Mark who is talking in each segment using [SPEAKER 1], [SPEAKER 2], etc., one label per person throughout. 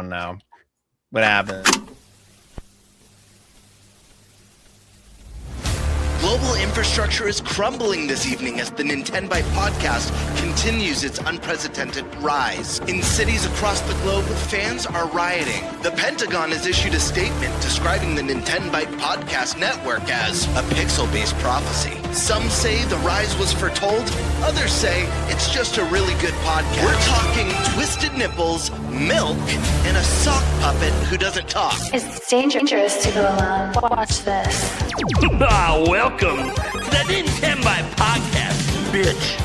[SPEAKER 1] don't know. What happened?
[SPEAKER 2] Global infrastructure is crumbling this evening as the Nintendo podcast continues its unprecedented rise. In cities across the globe, fans are rioting. The Pentagon has issued a statement describing the Nintendo podcast network as a pixel-based prophecy. Some say the rise was foretold, others say it's just a really good podcast. We're talking twisted nipples, milk, and a sock puppet who doesn't talk.
[SPEAKER 3] It's dangerous to go alone. Watch this.
[SPEAKER 4] Welcome to the Nintendo podcast, bitch.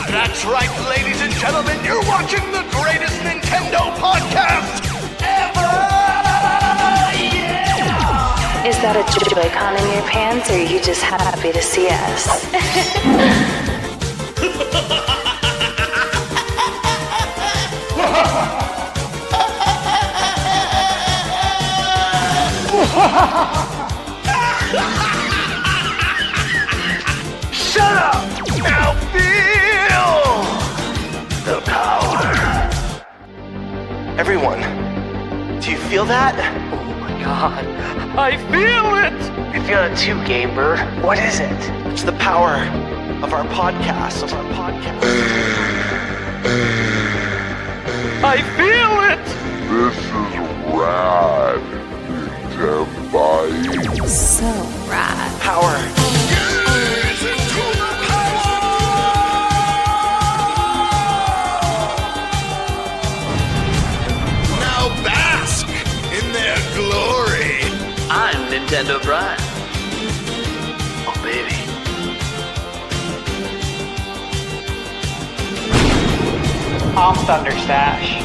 [SPEAKER 2] That's right, ladies and gentlemen, you're watching the greatest Nintendo podcast ever! Yeah!
[SPEAKER 3] Is that a Joy-Con in your pants, or are you just happy to see us?
[SPEAKER 2] Shut up! Now feel the power. Everyone, do you feel that?
[SPEAKER 4] Oh my god, I feel it! You feel it too, Gamer. What is it?
[SPEAKER 2] It's the power of our podcast.
[SPEAKER 4] I feel it!
[SPEAKER 5] This is rad, Nintendo.
[SPEAKER 3] So rad.
[SPEAKER 2] Power. Now bask in their glory.
[SPEAKER 4] I'm Nintendo Brian. Oh, baby.
[SPEAKER 6] I'm Thunderstash.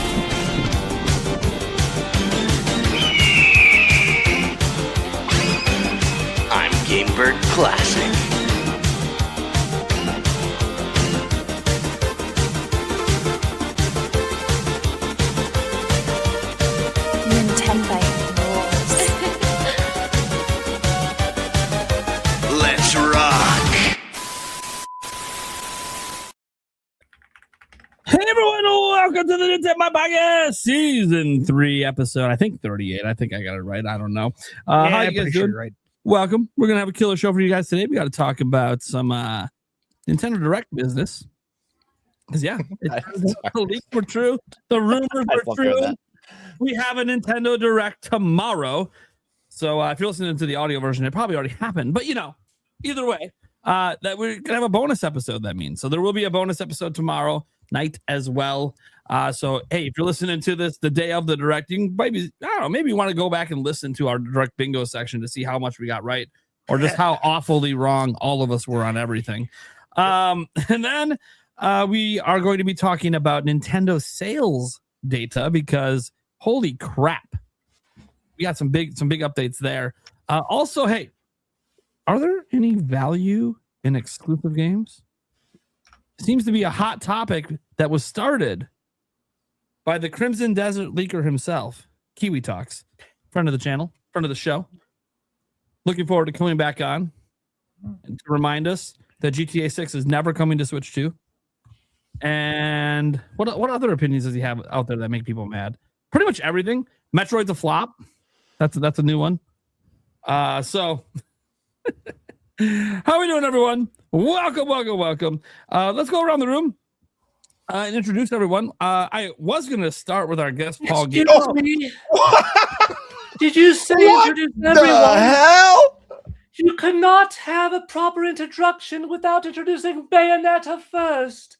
[SPEAKER 2] I'm Gamebird Classic.
[SPEAKER 3] Nintendo rules.
[SPEAKER 2] Let's rock.
[SPEAKER 7] Hey everyone, welcome to the Nintendo Podcast Season 3 episode, I think 38. I think I got it right. I don't know. How you guys doing?
[SPEAKER 1] Right.
[SPEAKER 7] Welcome. We're going to have a killer show for you guys today. We got to talk about some Nintendo Direct business. Because, yeah, the leaks were true. The rumors were true. We have a Nintendo Direct tomorrow. So if you're listening to the audio version, it probably already happened. But, either way, that we're going to have a bonus episode, that means. So there will be a bonus episode tomorrow night as well. So, hey, if you're listening to this the day of the Direct, you can maybe you want to go back and listen to our Direct Bingo section to see how much we got right or just how awfully wrong all of us were on everything. And then we are going to be talking about Nintendo sales data because holy crap, we got some big updates there. Also, hey, are there any value in exclusive games? Seems to be a hot topic that was started by the Crimson Desert leaker himself, Kiwi Talks, friend of the channel, friend of the show. Looking forward to coming back on and to remind us that GTA 6 is never coming to Switch 2. And what other opinions does he have out there that make people mad? Pretty much everything. Metroid's a flop. That's a new one. So how are we doing, everyone? Welcome. Let's go around the room and introduce everyone. I was going to start with our guest, Paul Gale.
[SPEAKER 6] Did you say introduce everyone?
[SPEAKER 2] The hell?
[SPEAKER 6] You cannot have a proper introduction without introducing Bayonetta first.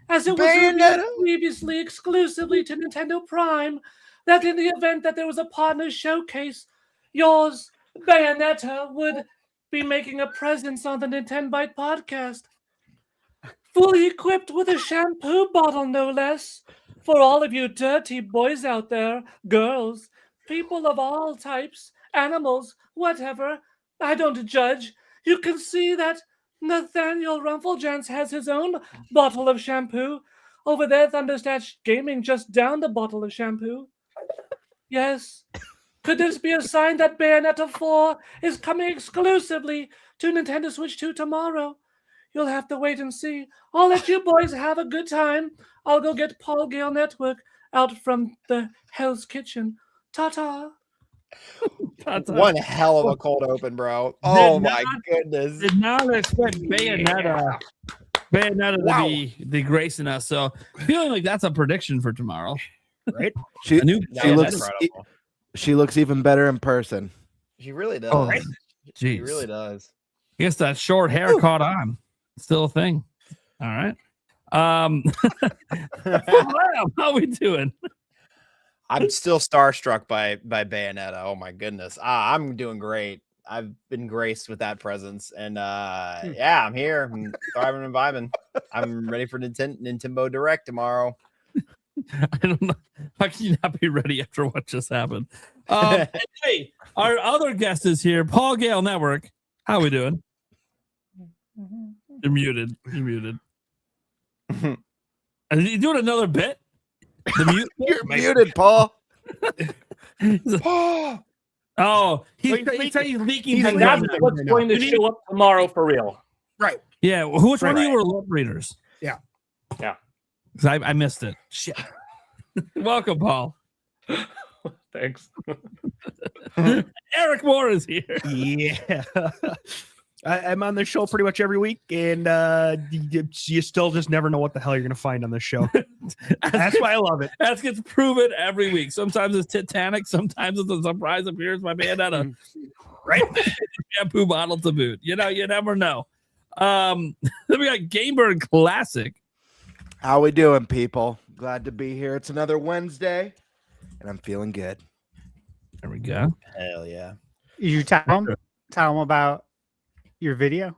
[SPEAKER 6] As it was released previously exclusively to Nintendo Prime, that in the event that there was a partner showcase, yours, Bayonetta, would be making a presence on the Nintendo podcast. Fully equipped with a shampoo bottle, no less. For all of you dirty boys out there, girls, people of all types, animals, whatever, I don't judge. You can see that Nathaniel Rumpeljans has his own bottle of shampoo. Over there, Thunderstash Gaming just downed a bottle of shampoo. Yes. Could this be a sign that Bayonetta 4 is coming exclusively to Nintendo Switch 2 tomorrow? You'll have to wait and see. I'll let you boys have a good time. I'll go get Paul Gale Network, out from the Hell's Kitchen. Ta-ta.
[SPEAKER 1] One hell of a cold open, bro. Oh my goodness.
[SPEAKER 7] Did not expect Bayonetta to be gracing us. So feeling like that's a prediction for tomorrow.
[SPEAKER 1] Right?
[SPEAKER 8] She
[SPEAKER 1] Incredible.
[SPEAKER 8] she looks even better in person.
[SPEAKER 1] She really does.
[SPEAKER 7] Oh,
[SPEAKER 1] She
[SPEAKER 7] jeez.
[SPEAKER 1] really does.
[SPEAKER 7] I guess that short hair caught on. Still a thing. All right. How we doing?
[SPEAKER 1] I'm still starstruck by Bayonetta. Oh my goodness. I'm doing great. I've been graced with that presence, and yeah, I'm here. I'm thriving and vibing. I'm ready for Nintendo Direct tomorrow.
[SPEAKER 7] I don't know. How can you not be ready after what just happened? Hey, our other guest is here, Paul Gale Network. How we doing? You're muted. You're muted. Are you doing another bit? The mute?
[SPEAKER 8] You're muted, Paul.
[SPEAKER 7] Oh, he's leaking.
[SPEAKER 6] And that's what's going to show up tomorrow for real.
[SPEAKER 1] Right.
[SPEAKER 7] Yeah. Which one of you were lip readers?
[SPEAKER 1] Yeah.
[SPEAKER 6] Yeah.
[SPEAKER 7] 'Cause I missed it. Shit. Welcome, Paul.
[SPEAKER 6] Thanks.
[SPEAKER 7] Eric Moore is here.
[SPEAKER 9] Yeah. I'm on the show pretty much every week, and you still just never know what the hell you're going to find on this show. That's why I love it.
[SPEAKER 7] That gets proven every week. Sometimes it's Titanic. Sometimes it's a surprise appearance by Bayonetta. Right? Shampoo bottle to boot. You know, you never know. Then we got Gamebird Classic.
[SPEAKER 8] How we doing, people? Glad to be here. It's another Wednesday, and I'm feeling good.
[SPEAKER 7] There we go.
[SPEAKER 1] Hell yeah.
[SPEAKER 10] You tell them about your video.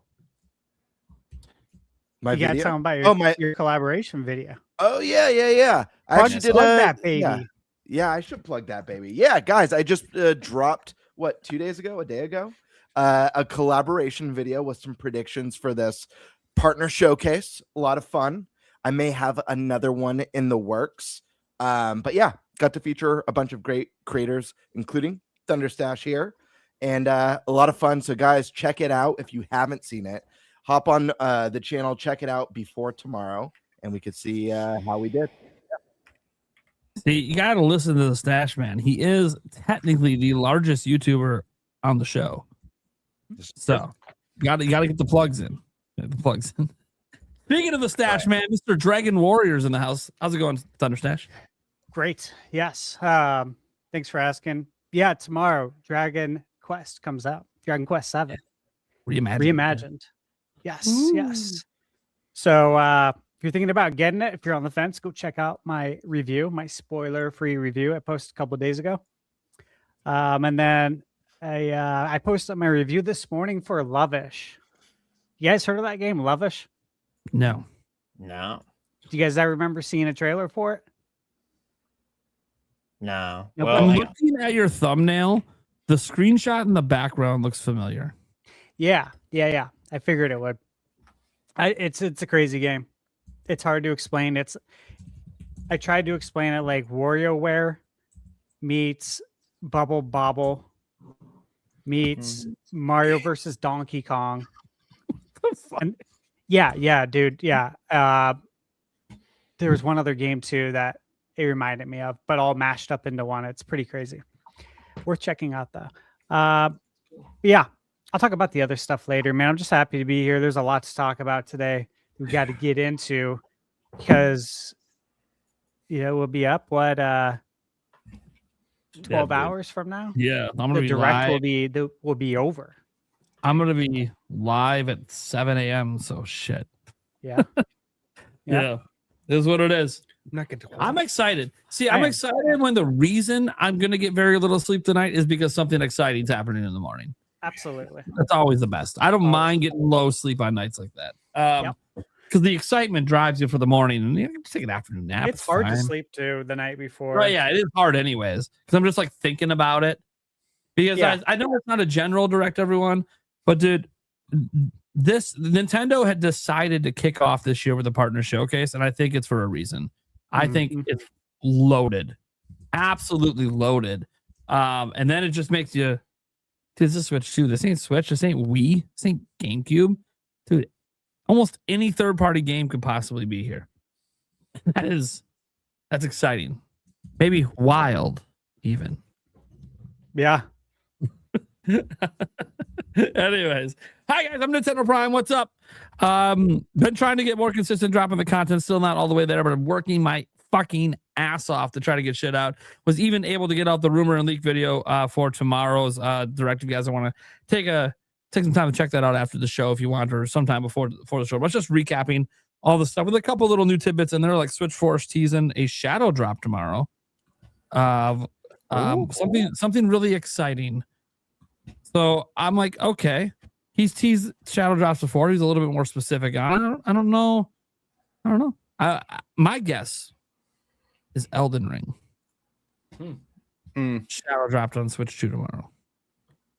[SPEAKER 8] My
[SPEAKER 10] You got to
[SPEAKER 8] video?
[SPEAKER 10] tell them about your your collaboration video.
[SPEAKER 8] Oh yeah. I
[SPEAKER 10] Plug
[SPEAKER 8] actually did
[SPEAKER 10] that baby.
[SPEAKER 8] Yeah, I should plug that baby. Yeah, guys, I just dropped 2 days ago, a day ago, a collaboration video with some predictions for this partner showcase. A lot of fun. I may have another one in the works. But yeah, got to feature a bunch of great creators, including Thunderstash here, and a lot of fun. So guys, check it out if you haven't seen it. Hop on the channel, check it out before tomorrow, and we could see how we did.
[SPEAKER 7] See, you got to listen to the Stash Man. He is technically the largest YouTuber on the show. So, got to get the plugs in. Get the plugs in. Speaking of the Stash Man, Mr. Dragon Warriors in the house. How's it going, Thunderstash?
[SPEAKER 10] Great. Yes. Thanks for asking. Yeah, tomorrow Dragon Quest comes out. Dragon Quest 7. Reimagined. Yes.
[SPEAKER 7] Ooh.
[SPEAKER 10] Yes. So if you're thinking about getting it, if you're on the fence, go check out my review, my spoiler-free review I posted a couple of days ago. And then I posted my review this morning for Lovish. You guys heard of that game, Lovish?
[SPEAKER 7] No.
[SPEAKER 1] No.
[SPEAKER 10] Do you guys ever remember seeing a trailer for it?
[SPEAKER 1] No.
[SPEAKER 10] Nope.
[SPEAKER 1] Well,
[SPEAKER 7] I'm looking at your thumbnail. The screenshot in the background looks familiar.
[SPEAKER 10] Yeah. I figured it would. It's a crazy game. It's hard to explain. I tried to explain it like WarioWare meets Bubble Bobble meets Mario versus Donkey Kong. And yeah, dude. Yeah. There was one other game too that it reminded me of, but all mashed up into one. It's pretty crazy. Worth checking out though. Yeah, I'll talk about the other stuff later, man. I'm just happy to be here. There's a lot to talk about today. We got to get into because we'll be up 12 hours from now.
[SPEAKER 7] Yeah, I'm gonna
[SPEAKER 10] The
[SPEAKER 7] be
[SPEAKER 10] direct
[SPEAKER 7] live.
[SPEAKER 10] will be over.
[SPEAKER 7] I'm gonna be live at 7 a.m. So shit.
[SPEAKER 10] Yeah.
[SPEAKER 7] Yeah. It is what it is. I'm excited. See, I'm excited when the reason I'm going to get very little sleep tonight is because something exciting is happening in the morning.
[SPEAKER 10] Absolutely.
[SPEAKER 7] That's always the best. I don't mind getting low sleep on nights like that. Because the excitement drives you for the morning, and you can take an afternoon nap.
[SPEAKER 10] It's hard to
[SPEAKER 7] fine.
[SPEAKER 10] sleep too the night before.
[SPEAKER 7] Right? Yeah, it is hard anyways. Because I'm just like thinking about it. Because I know it's not a general direct, everyone, but dude, Nintendo had decided to kick off this year with a partner showcase, and I think it's for a reason. I think it's loaded, absolutely loaded. And then it just makes you, this is Switch too. This ain't Switch. This ain't Wii. This ain't GameCube. Dude, almost any third-party game could possibly be here. That's exciting. maybe wild, even.
[SPEAKER 10] Yeah.
[SPEAKER 7] Anyways, hi guys, I'm Nintendo Prime. What's up? Been trying to get more consistent dropping the content. Still not all the way there, but I'm working my fucking ass off to try to get shit out. Was even able to get out the rumor and leak video for tomorrow's direct. If you guys want to take some time to check that out after the show if you want, or sometime before the show. But just recapping all the stuff with a couple little new tidbits in there, like Switch Force teasing a shadow drop tomorrow. Something really exciting. So I'm like, okay, he's teased shadow drops before. He's a little bit more specific. I don't know. My guess is Elden Ring. Shadow dropped on Switch 2 tomorrow.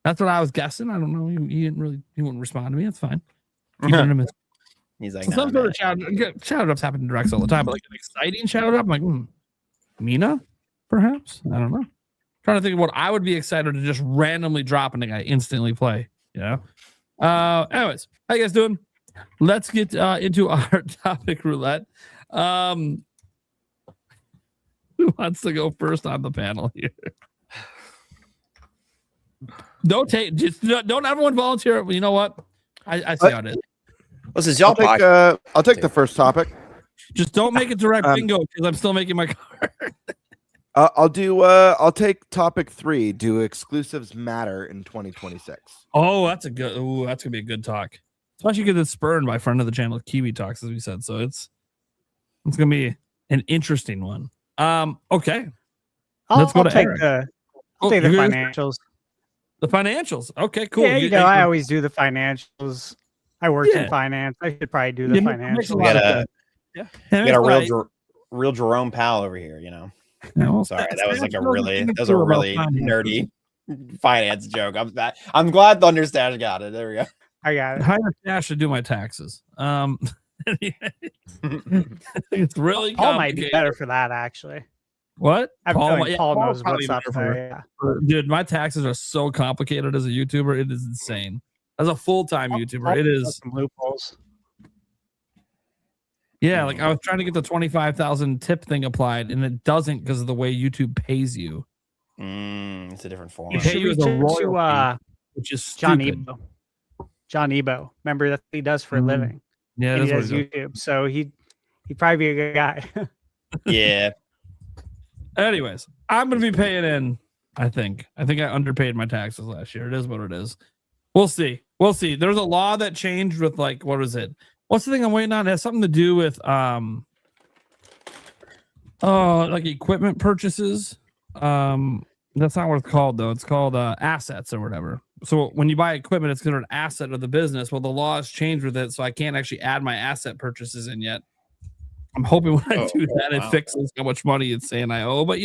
[SPEAKER 7] That's what I was guessing. I don't know. He wouldn't respond to me. That's fine.
[SPEAKER 1] He's like,
[SPEAKER 7] some sort of shadow drops happen in directs all the time, but like an exciting shadow drop, I'm like, Mina, perhaps? I don't know. Trying to think of what I would be excited to just randomly drop and I instantly play. Anyways, how you guys doing? Let's get into our topic roulette. Who wants to go first on the panel here? Don't everyone volunteer. You know what? I see how it is.
[SPEAKER 1] This is y'all.
[SPEAKER 8] I'll take the first topic.
[SPEAKER 7] Just don't make it direct bingo because I'm still making my card.
[SPEAKER 8] I'll take topic 3. Do exclusives matter in 2026?
[SPEAKER 7] Oh, that's gonna be a good talk. Especially because it's spurred by friend of the channel, Kiwi Talks, as we said. So it's gonna be an interesting one. Okay.
[SPEAKER 10] I'll take the financials.
[SPEAKER 7] The financials. Okay, cool.
[SPEAKER 10] Yeah, I always do the financials. I work in finance. I should probably do the financials.
[SPEAKER 1] We got a real Jerome Powell over here, you know. No, sorry, that was a really nerdy finance joke. I'm glad the Thunderstash got it. There we go.
[SPEAKER 10] I got it.
[SPEAKER 7] Thunderstash should do my taxes. It's really
[SPEAKER 10] Paul might be better for that, actually.
[SPEAKER 7] What?
[SPEAKER 10] Paul knows what's up there.
[SPEAKER 7] Dude, my taxes are so complicated as a YouTuber. It is insane. As a full-time YouTuber, it is
[SPEAKER 10] some loopholes.
[SPEAKER 7] Yeah, like I was trying to get the 25,000 tip thing applied, and it doesn't because of the way YouTube pays you.
[SPEAKER 1] It's a different form.
[SPEAKER 7] They pay you as a royalty, which is stupid.
[SPEAKER 10] John Ebo. Remember that's what he does for a living.
[SPEAKER 7] Yeah,
[SPEAKER 10] he does YouTube. So he'd probably be a good guy.
[SPEAKER 1] Yeah.
[SPEAKER 7] Anyways, I'm gonna be paying in. I think I underpaid my taxes last year. It is what it is. We'll see. There's a law that changed with what was it? What's the thing I'm waiting on? It has something to do with equipment purchases. That's not what it's called though. It's called assets or whatever. So when you buy equipment, it's considered an asset of the business. Well, the law has changed with it, so I can't actually add my asset purchases in yet. I'm hoping when I do that, it fixes how much money it's saying I owe. But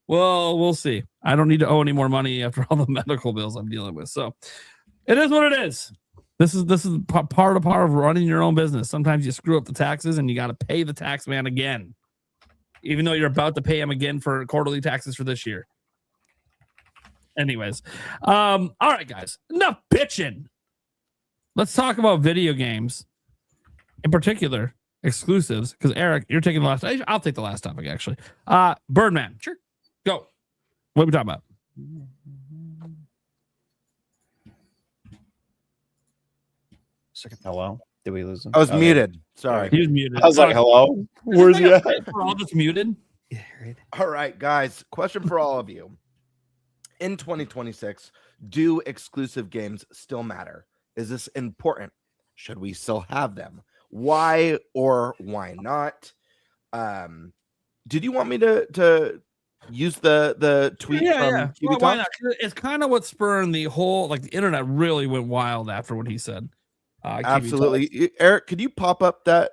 [SPEAKER 7] we'll see. I don't need to owe any more money after all the medical bills I'm dealing with. So it is what it is. This is part of running your own business. Sometimes you screw up the taxes and you got to pay the tax man again, even though you're about to pay him again for quarterly taxes for this year. Anyways, all right, guys, enough bitching. Let's talk about video games, in particular exclusives. Because Eric, you're taking the last. I'll take the last topic actually. Birdman, sure, go. What are we talking about?
[SPEAKER 1] Hello? Did we lose him?
[SPEAKER 8] I was muted. Sorry.
[SPEAKER 7] He was muted.
[SPEAKER 1] I was like, hello? Where's he at?
[SPEAKER 7] We're all just muted.
[SPEAKER 9] Yeah, right.
[SPEAKER 8] All right, guys. Question for all of you. In 2026, do exclusive games still matter? Is this important? Should we still have them? Why or why not? Did you want me to use the tweet from QB
[SPEAKER 7] why not? It's kind of what spurred the whole, the internet really went wild after what he said.
[SPEAKER 8] Absolutely. Eric, could you pop up that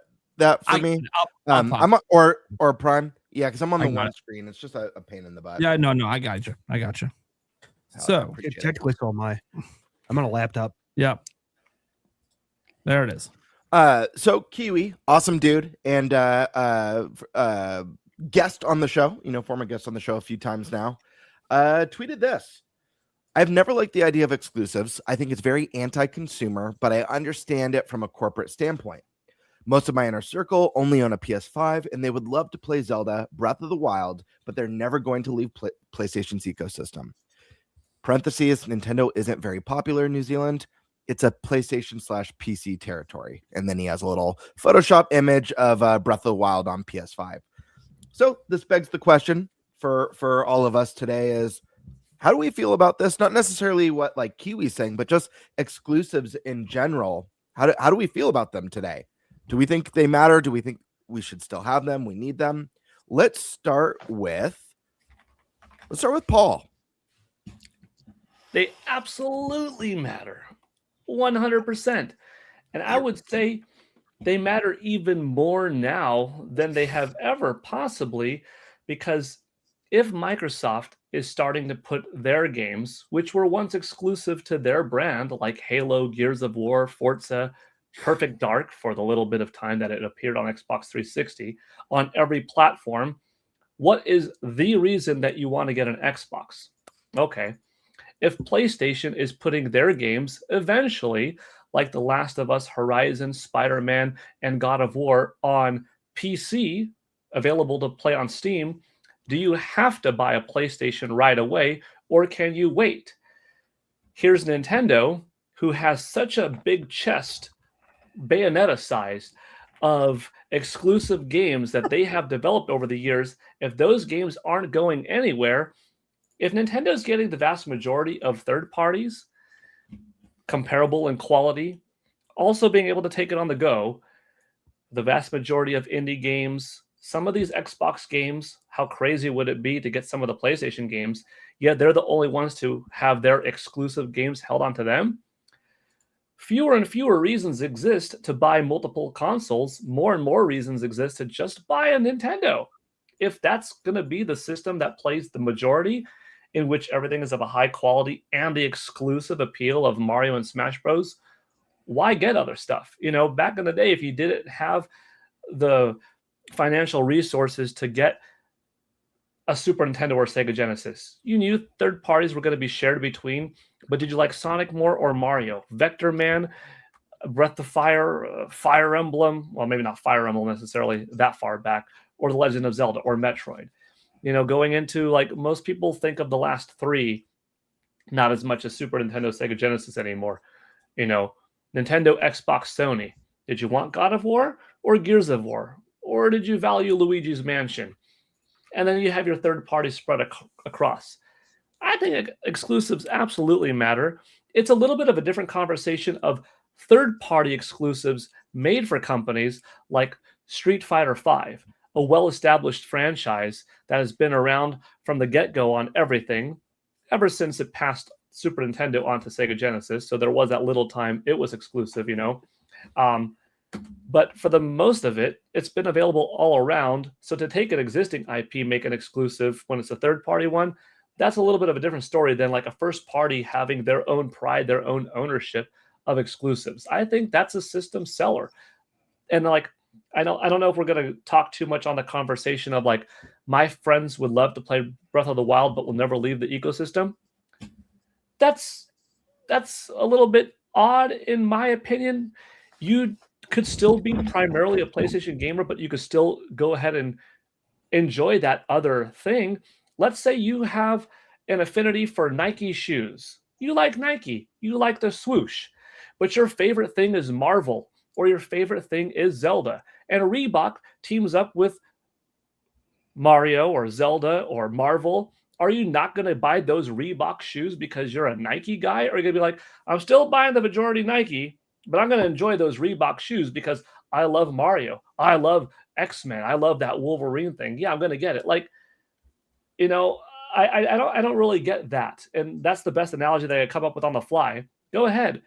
[SPEAKER 8] for me? I'm or Prime. Yeah, because I'm on the one screen. It's just a pain in the butt.
[SPEAKER 7] Yeah, no, I got you. So
[SPEAKER 9] technically, so am I. I'm on a laptop.
[SPEAKER 7] Yep. There it is.
[SPEAKER 8] So Kiwi, awesome dude, and guest on the show, former guest on the show a few times now, tweeted this. I've never liked the idea of exclusives. I think it's very anti-consumer, but I understand it from a corporate standpoint. Most of my inner circle only own a PS5, and they would love to play Zelda Breath of the Wild, but they're never going to leave PlayStation's ecosystem. Parentheses, Nintendo isn't very popular in New Zealand. It's a PlayStation/PC territory. And then he has a little Photoshop image of Breath of the Wild on PS5. So this begs the question for all of us today is, how do we feel about this? Not necessarily what like Kiwi's saying, but just exclusives in general. How do we feel about them today? Do we think they matter? Do we think we should still have them? We need them? Let's start with Paul.
[SPEAKER 6] They absolutely matter. 100%. And I would say they matter even more now than they have ever possibly, because if Microsoft is starting to put their games, which were once exclusive to their brand, like Halo, Gears of War, Forza, Perfect Dark, for the little bit of time that it appeared on Xbox 360, on every platform, what is the reason that you want to get an Xbox? Okay. If PlayStation is putting their games eventually, like The Last of Us, Horizon, Spider-Man, and God of War on PC, available to play on Steam, do you have to buy a PlayStation right away, or can you wait? Here's Nintendo, who has such a big chest, Bayonetta size, of exclusive games that they have developed over the years. If those games aren't going anywhere, if Nintendo's getting the vast majority of third parties, comparable in quality, also being able to take it on the go, the vast majority of indie games, some of these Xbox games, how crazy would it be to get some of the PlayStation games? Yet they're the only ones to have their exclusive games held onto them. Fewer and fewer reasons exist to buy multiple consoles. More and more reasons exist to just buy a Nintendo. If that's going to be the system that plays the majority, in which everything is of a high quality and the exclusive appeal of Mario and Smash Bros., why get other stuff? You know, back in the day, if you didn't have the financial resources to get a Super Nintendo or Sega Genesis, you knew third parties were going to be shared between, but did you like Sonic more or Mario? Vector Man, Breath of Fire, Fire Emblem, well, maybe not Fire Emblem necessarily that far back, or The Legend of Zelda or Metroid. You know, going into, like, most people think of the last three, not as much as Super Nintendo, Sega Genesis anymore. You know, Nintendo, Xbox, Sony. Did you want God of War or Gears of War? Or did you value Luigi's Mansion? And then you have your third party spread across. I think exclusives absolutely matter. It's a little bit of a different conversation of third party exclusives made for companies like Street Fighter V, a well-established franchise that has been around from the get-go on everything ever since it passed Super Nintendo onto Sega Genesis. So there was that little time it was exclusive, you know. But for the most of it, it's been available all around. So to take an existing IP, make an exclusive when it's a third-party one, that's a little bit of a different story than like a first party having their own pride, their own ownership of exclusives. I think that's a system seller. And like, I don't know if we're going to talk too much on the conversation of like, my friends would love to play Breath of the Wild, but will never leave the ecosystem. That's a little bit odd in my opinion. You could still be primarily a PlayStation gamer, but you could still go ahead and enjoy that other thing. Let's say you have an affinity for Nike shoes. You like Nike, you like the swoosh, but your favorite thing is Marvel, or your favorite thing is Zelda, and Reebok teams up with Mario or Zelda or Marvel. Are you not going to buy those Reebok shoes because you're a Nike guy? Or are you going to be like, I'm still buying the majority Nike, but I'm going to enjoy those Reebok shoes because I love Mario, I love X-Men, I love that Wolverine thing. Yeah, I'm going to get it. Like, you know, I don't really get that. And that's the best analogy that I come up with on the fly. Go ahead,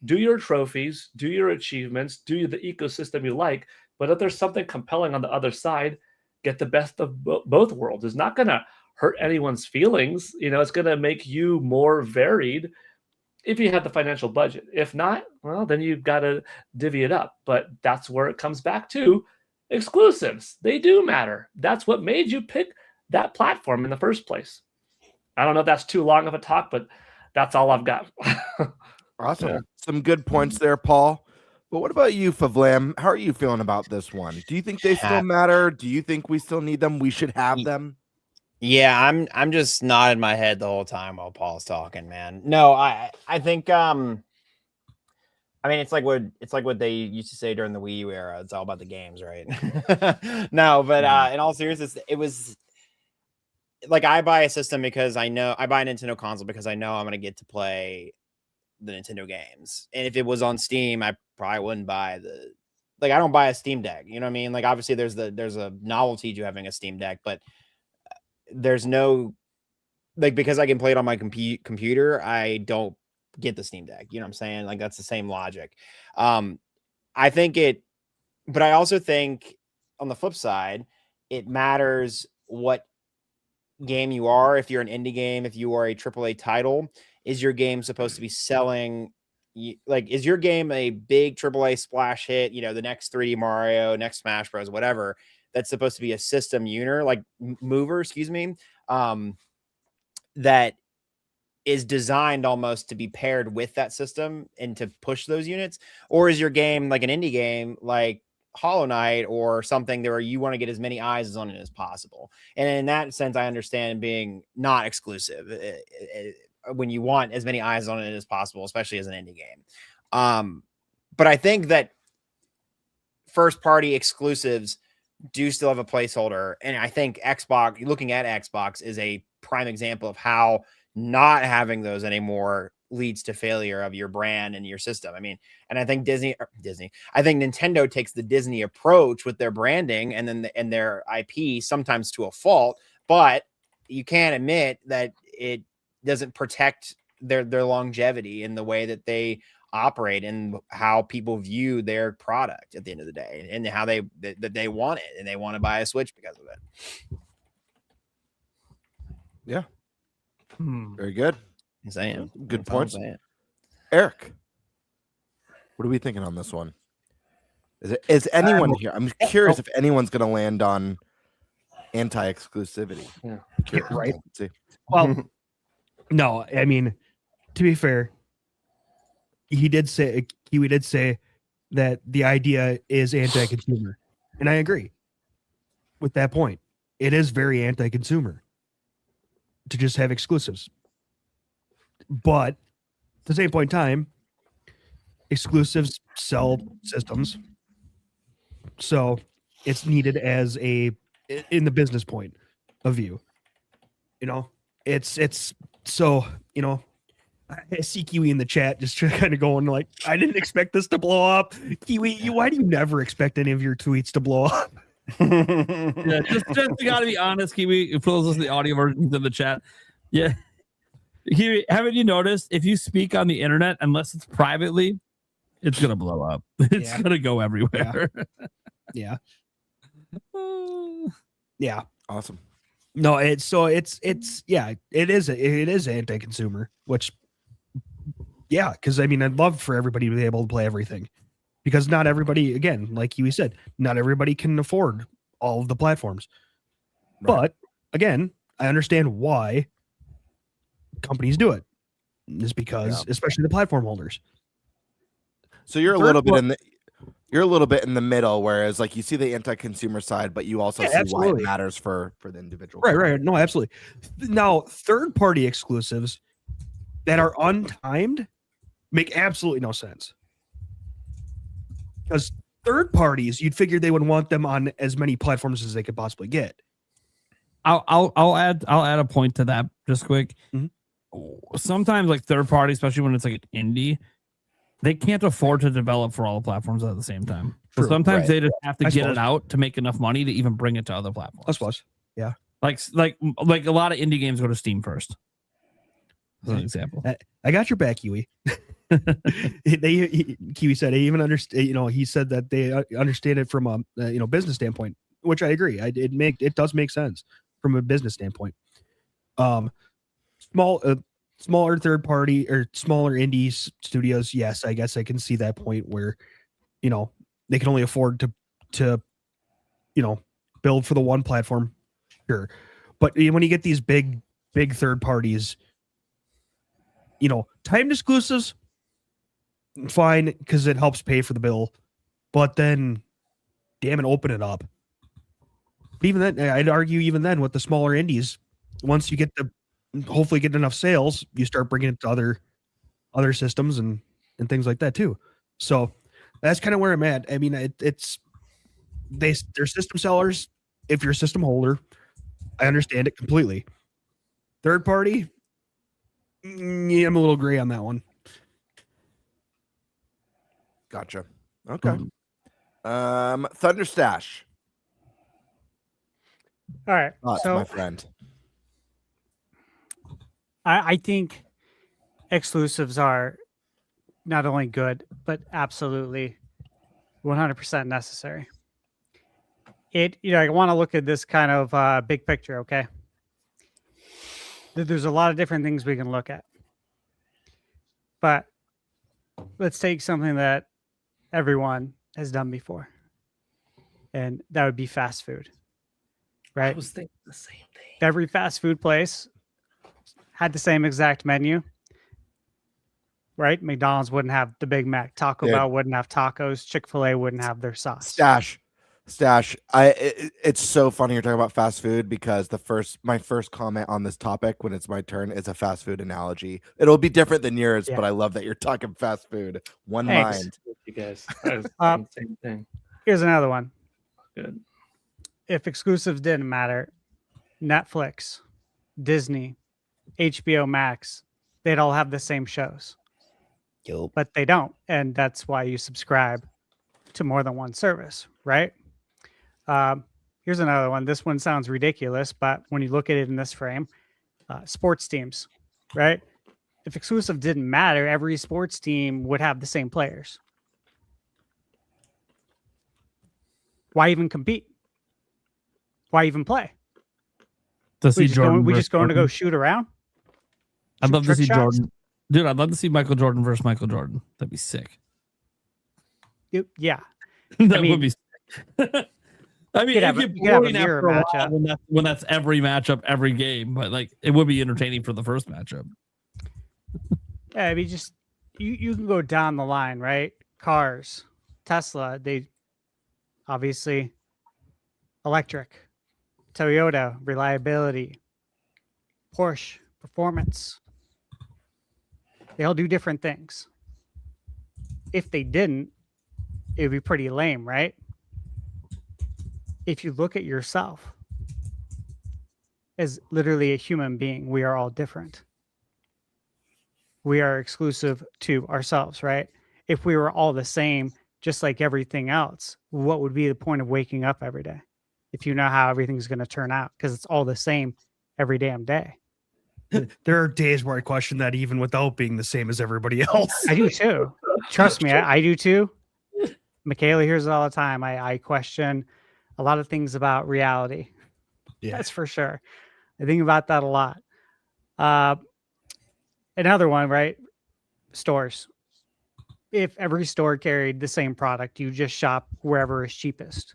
[SPEAKER 6] do your trophies, do your achievements, do the ecosystem you like. But if there's something compelling on the other side, get the best of both worlds. It's not going to hurt anyone's feelings. You know, it's going to make you more varied if you have the financial budget. If not, well, then you've got to divvy it up. But that's where it comes back to exclusives. They do matter. That's what made you pick that platform in the first place. I don't know if that's too long of a talk, but that's all I've got.
[SPEAKER 8] Awesome. Yeah. Some good points there, Paul. But what about you, Favlam? How are you feeling about this one? Do you think they still matter? Do you think we still need them? We should have them.
[SPEAKER 1] Yeah, I'm just nodding my head the whole time while Paul's talking, man. No, I think I mean it's like what they used to say during the Wii U era. It's all about the games, right? No, but in all seriousness, it was like I buy a system because I buy a Nintendo console because I know I'm gonna get to play the Nintendo games. And if it was on Steam, I probably wouldn't buy I don't buy a Steam Deck. You know what I mean? Like obviously there's a novelty to having a Steam Deck, but there's no because I can play it on my computer, I don't get the Steam Deck. You know what I'm saying? Like that's the same logic. I think but I also think on the flip side, it matters what game you are. If you're an indie game, if you are a AAA title, is your game supposed to be selling? Is your game a big AAA splash hit? You know, the next 3D Mario, next Smash Bros, whatever. That's supposed to be a system mover, excuse me, that is designed almost to be paired with that system and to push those units? Or is your game like an indie game like Hollow Knight or something where you want to get as many eyes on it as possible? And in that sense, I understand being not exclusive when you want as many eyes on it as possible, especially as an indie game. But I think that first party exclusives do still have a placeholder. And I think looking at Xbox is a prime example of how not having those anymore leads to failure of your brand and your system. I mean, and I think I think Nintendo takes the Disney approach with their branding and their IP sometimes to a fault, but you can't admit that it doesn't protect their longevity in the way that they operate and how people view their product at the end of the day, and how they want it and they want to buy a Switch because of it.
[SPEAKER 8] Yeah. Very good.
[SPEAKER 1] I'm saying.
[SPEAKER 8] Good points. Eric, what are we thinking on this one? Is anyone here? I'm curious if anyone's going to land on anti-exclusivity.
[SPEAKER 9] Yeah, right. See. Well, no, I mean, to be fair, Kiwi did say that the idea is anti-consumer, and I agree with that point. It is very anti-consumer to just have exclusives, but at the same point in time, exclusives sell systems, so it's needed as in the business point of view. You know, it's so, you know, I see Kiwi in the chat just kind of going like, I didn't expect this to blow up. Kiwi, why do you never expect any of your tweets to blow up?
[SPEAKER 7] Yeah, just we gotta be honest, Kiwi. For those listening to the audio versions in the chat, yeah, Kiwi, haven't you noticed if you speak on the internet, unless it's privately, it's gonna blow up. It's gonna go everywhere.
[SPEAKER 9] Yeah. Yeah.
[SPEAKER 8] Awesome.
[SPEAKER 9] No, it is anti-consumer, which, yeah, because I mean, I'd love for everybody to be able to play everything, because not everybody, again, like you said, not everybody can afford all of the platforms. Right. But again, I understand why companies do it. Is because, especially the platform holders.
[SPEAKER 8] So you're a little bit in the middle, whereas like you see the anti-consumer side, but you also see why it matters for the individual.
[SPEAKER 9] Right. No, absolutely. Now, third-party exclusives that are untimed make absolutely no sense. Because third parties, you'd figure they would want them on as many platforms as they could possibly get.
[SPEAKER 7] I'll add a point to that just quick.
[SPEAKER 9] Mm-hmm.
[SPEAKER 7] Sometimes like third party, especially when it's like an indie, they can't afford to develop for all the platforms at the same time. So sometimes they just have to get it out to make enough money to even bring it to other platforms.
[SPEAKER 9] I suppose. Yeah.
[SPEAKER 7] Like a lot of indie games go to Steam first. As an example.
[SPEAKER 9] I got your back, Kiwi. Kiwi said he even understand. You know, he said that they understand it from a business standpoint, which I agree. It does make sense from a business standpoint. Smaller third party or smaller indie studios, yes, I guess I can see that point where, you know, they can only afford to build for the one platform, sure. But when you get these big third parties, you know, timed exclusives, fine, because it helps pay for the bill. But then, damn it, open it up. But even then, I'd argue even then with the smaller indies, once you get hopefully get enough sales, you start bringing it to other systems and things like that too. So that's kind of where I'm at. I mean, they're system sellers. If you're a system holder, I understand it completely. Third party, yeah, I'm a little gray on that one.
[SPEAKER 8] Gotcha. Okay. Thunderstash.
[SPEAKER 10] All right.
[SPEAKER 8] Thoughts,
[SPEAKER 10] So
[SPEAKER 8] my friend.
[SPEAKER 10] I think exclusives are not only good, but absolutely 100% necessary. I want to look at this kind of big picture, okay? There's a lot of different things we can look at. But let's take something that everyone has done before. And that would be fast food. Right?
[SPEAKER 6] I was thinking the same thing.
[SPEAKER 10] Every fast food place had the same exact menu. Right? McDonald's wouldn't have the Big Mac. Taco Bell wouldn't have tacos. Chick-fil-A wouldn't have their sauce.
[SPEAKER 8] Stash. It's so funny you're talking about fast food because my first comment on this topic when it's my turn is a fast food analogy. It'll be different than yours, but I love that you're talking fast food.
[SPEAKER 10] Thanks.
[SPEAKER 8] Mind.
[SPEAKER 6] You guys. I was thinking the same thing.
[SPEAKER 10] Here's another one.
[SPEAKER 6] Good.
[SPEAKER 10] If exclusives didn't matter, Netflix, Disney, HBO Max, they'd all have the same shows. But they don't. And that's why you subscribe to more than one service, right? Here's another one. This one sounds ridiculous, but when you look at it in this frame, sports teams, right? If exclusive didn't matter, every sports team would have the same players. Why even compete? Why even play?
[SPEAKER 7] To see Jordan.
[SPEAKER 10] We just going to go shoot around?
[SPEAKER 7] I'd love to see
[SPEAKER 10] shots?
[SPEAKER 7] Jordan. Dude, I'd love to see Michael Jordan versus Michael Jordan. That'd be sick.
[SPEAKER 10] Yeah.
[SPEAKER 7] That would be sick. I mean,
[SPEAKER 10] you could have a mirror matchup.
[SPEAKER 7] when that's every matchup, every game, but like it would be entertaining for the first matchup.
[SPEAKER 10] Yeah, I mean, just you can go down the line, right? Cars, Tesla, they obviously electric, Toyota, reliability, Porsche, performance. They all do different things. If they didn't, it would be pretty lame, right? If you look at yourself as literally a human being, we are all different. We are exclusive to ourselves, right? If we were all the same, just like everything else, what would be the point of waking up every day if you know how everything's going to turn out? Because it's all the same every damn day.
[SPEAKER 9] There are days where I question that even without being the same as everybody else.
[SPEAKER 10] I do too. Trust me, I do too. Michaela hears it all the time. I question a lot of things about reality. Yeah. That's for sure. I think about that a lot. Another one, right? Stores. If every store carried the same product, you just shop wherever is cheapest.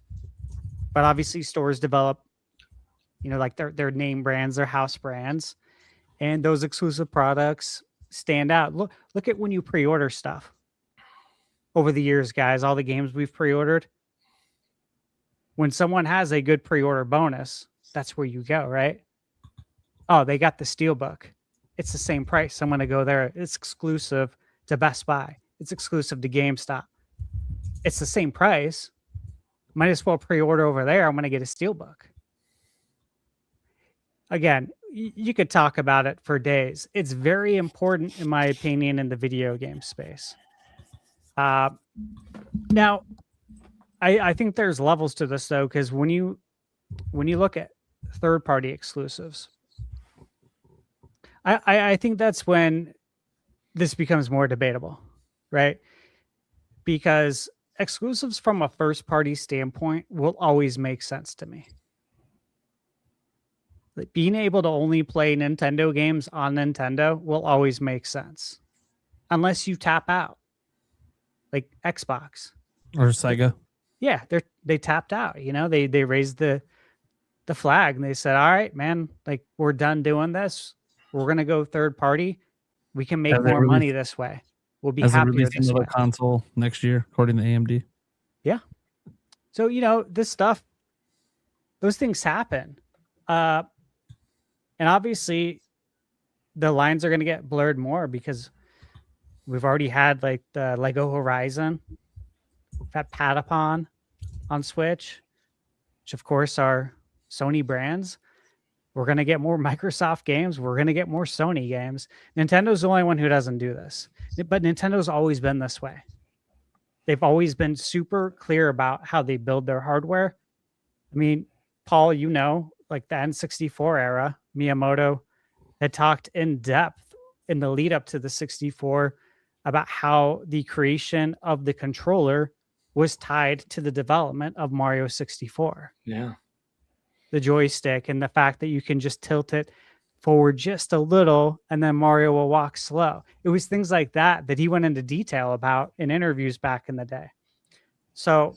[SPEAKER 10] But obviously stores develop, like their name brands, their house brands, and those exclusive products stand out. Look at when you pre-order stuff. Over the years, guys, all the games we've pre-ordered, when someone has a good pre-order bonus, that's where you go, right? Oh, they got the Steelbook. It's the same price. I'm going to go there. It's exclusive to Best Buy. It's exclusive to GameStop. It's the same price. Might as well pre-order over there. I'm going to get a Steelbook. Again, you could talk about it for days. It's very important, in my opinion, in the video game space. Now, I think there's levels to this though, because when you look at third-party exclusives, I think that's when this becomes more debatable, right? Because exclusives from a first-party standpoint will always make sense to me. Like being able to only play Nintendo games on Nintendo will always make sense, unless you tap out, like Xbox
[SPEAKER 7] or Sega.
[SPEAKER 10] Yeah, they tapped out. They raised the flag and they said, "All right, man, like we're done doing this. We're gonna go third party. We can make more money this way. will be
[SPEAKER 7] As they
[SPEAKER 10] happier
[SPEAKER 7] release
[SPEAKER 10] this
[SPEAKER 7] another
[SPEAKER 10] way.
[SPEAKER 7] console next year, according to AMD.
[SPEAKER 10] So, this stuff, those things happen. And obviously, the lines are going to get blurred more because we've already had like the Lego Horizon, that Patapon on Switch, which of course are Sony brands. We're going to get more Microsoft games. We're going to get more Sony games. Nintendo's the only one who doesn't do this. But Nintendo's always been this way. They've always been super clear about how they build their hardware. I mean, Paul, like the N64 era, Miyamoto had talked in depth in the lead up to the 64 about how the creation of the controller was tied to the development of Mario 64.
[SPEAKER 6] Yeah.
[SPEAKER 10] The joystick and the fact that you can just tilt it forward just a little and then Mario will walk slow. It was things like that he went into detail about in interviews back in the day. So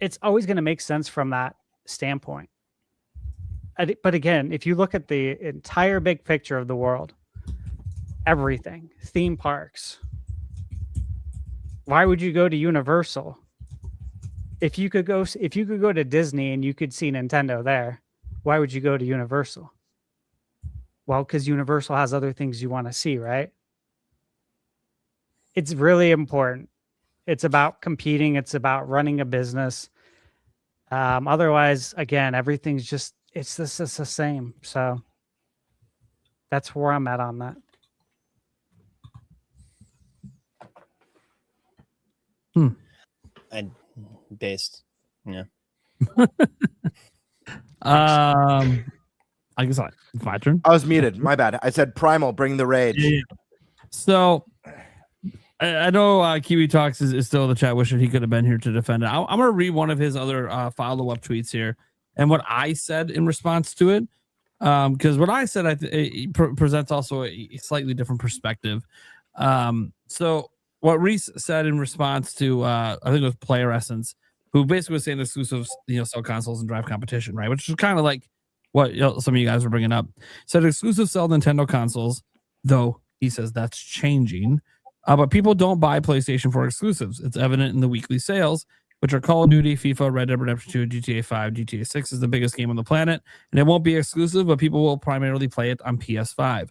[SPEAKER 10] it's always going to make sense from that standpoint. But again, if you look at the entire big picture of the world, everything, theme parks, why would you go to Universal? If you could go to Disney and you could see Nintendo there, why would you go to Universal? Well, because Universal has other things you want to see, right? It's really important. It's about competing. It's about running a business. Otherwise, again, everything's just, it's the same. So that's where I'm at on that.
[SPEAKER 1] And based. Yeah.
[SPEAKER 7] I guess it's my turn.
[SPEAKER 8] I was muted. My bad. I said Primal, bring the rage.
[SPEAKER 7] Yeah. So I know Kiwi Talks is still in the chat, wishing he could have been here to defend it. I'm going to read one of his other follow-up tweets here and what I said in response to it. Because what I said it presents also a slightly different perspective. So what Reese said in response to, I think it was Player Essence, who basically was saying exclusives, sell consoles and drive competition, right? Which is kind of like what some of you guys were bringing up. Said exclusive sell Nintendo consoles, though he says that's changing. But people don't buy PlayStation 4 exclusives. It's evident in the weekly sales, which are Call of Duty, FIFA, Red Dead Redemption 2, GTA 5, GTA 6 is the biggest game on the planet. And it won't be exclusive, but people will primarily play it on PS5.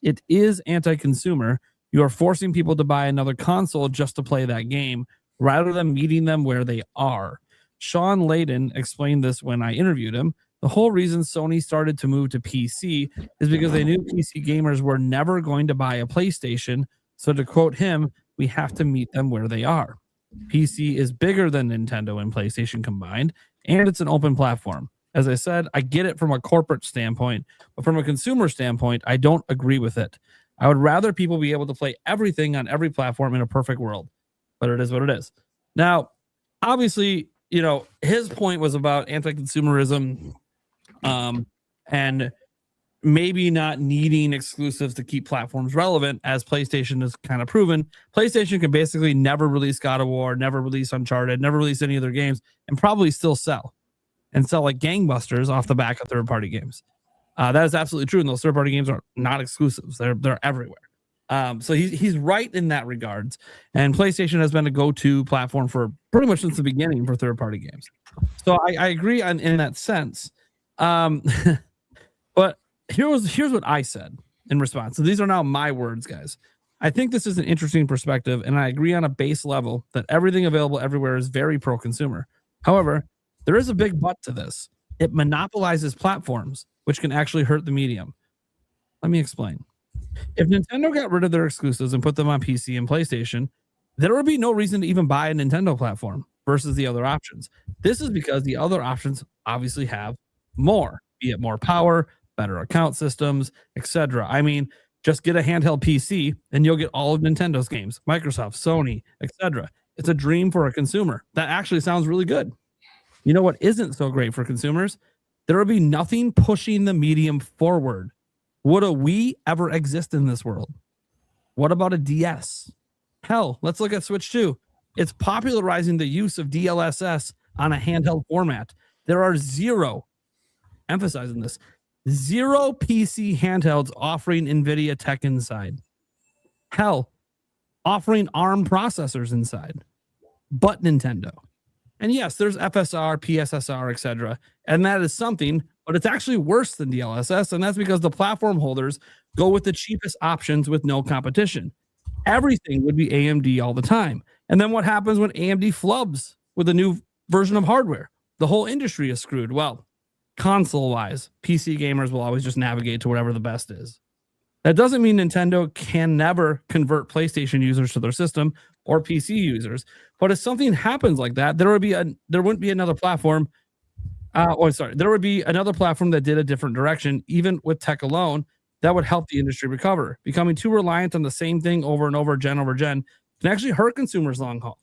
[SPEAKER 7] It is anti-consumer. You are forcing people to buy another console just to play that game, rather than meeting them where they are. Sean Layden explained this when I interviewed him. The whole reason Sony started to move to PC is because they knew PC gamers were never going to buy a PlayStation. So to quote him, we have to meet them where they are. PC is bigger than Nintendo and PlayStation combined, and it's an open platform. As I said, I get it from a corporate standpoint, but from a consumer standpoint, I don't agree with it. I would rather people be able to play everything on every platform in a perfect world, but it is what it is. Now, obviously, his point was about anti-consumerism, and maybe not needing exclusives to keep platforms relevant, as PlayStation has kind of proven. PlayStation can basically never release God of War, never release Uncharted, never release any other games, and probably still sell like gangbusters off the back of third-party games. That is absolutely true, and those third-party games are not exclusives. They're everywhere. So he's right in that regards. And PlayStation has been a go-to platform for pretty much since the beginning for third-party games. So I agree in that sense. But here's what I said in response. So these are now my words, guys. I think this is an interesting perspective, and I agree on a base level that everything available everywhere is very pro-consumer. However, there is a big but to this. It monopolizes platforms, which can actually hurt the medium. Let me explain. If Nintendo got rid of their exclusives and put them on PC and PlayStation, there would be no reason to even buy a Nintendo platform versus the other options. This is because the other options obviously have more, be it more power, better account systems, etc. I mean, just get a handheld PC and you'll get all of Nintendo's games, Microsoft, Sony, etc. It's a dream for a consumer. That actually sounds really good. You know what isn't so great for consumers? There will be nothing pushing the medium forward. Would a Wii ever exist in this world? What about a DS? Hell, let's look at Switch 2. It's popularizing the use of DLSS on a handheld format. There are zero, emphasizing this, zero PC handhelds offering NVIDIA tech inside. Hell, offering ARM processors inside, but Nintendo. And yes, there's FSR, PSSR, etc. And that is something, but it's actually worse than DLSS. And that's because the platform holders go with the cheapest options with no competition. Everything would be AMD all the time. And then what happens when AMD flubs with a new version of hardware? The whole industry is screwed. Well, console-wise, PC gamers will always just navigate to whatever the best is. That doesn't mean Nintendo can never convert PlayStation users to their system or PC users. But if something happens like that, there wouldn't be another platform. There would be another platform that did a different direction, even with tech alone, that would help the industry recover. Becoming too reliant on the same thing over and over, gen over gen, can actually hurt consumers long haul.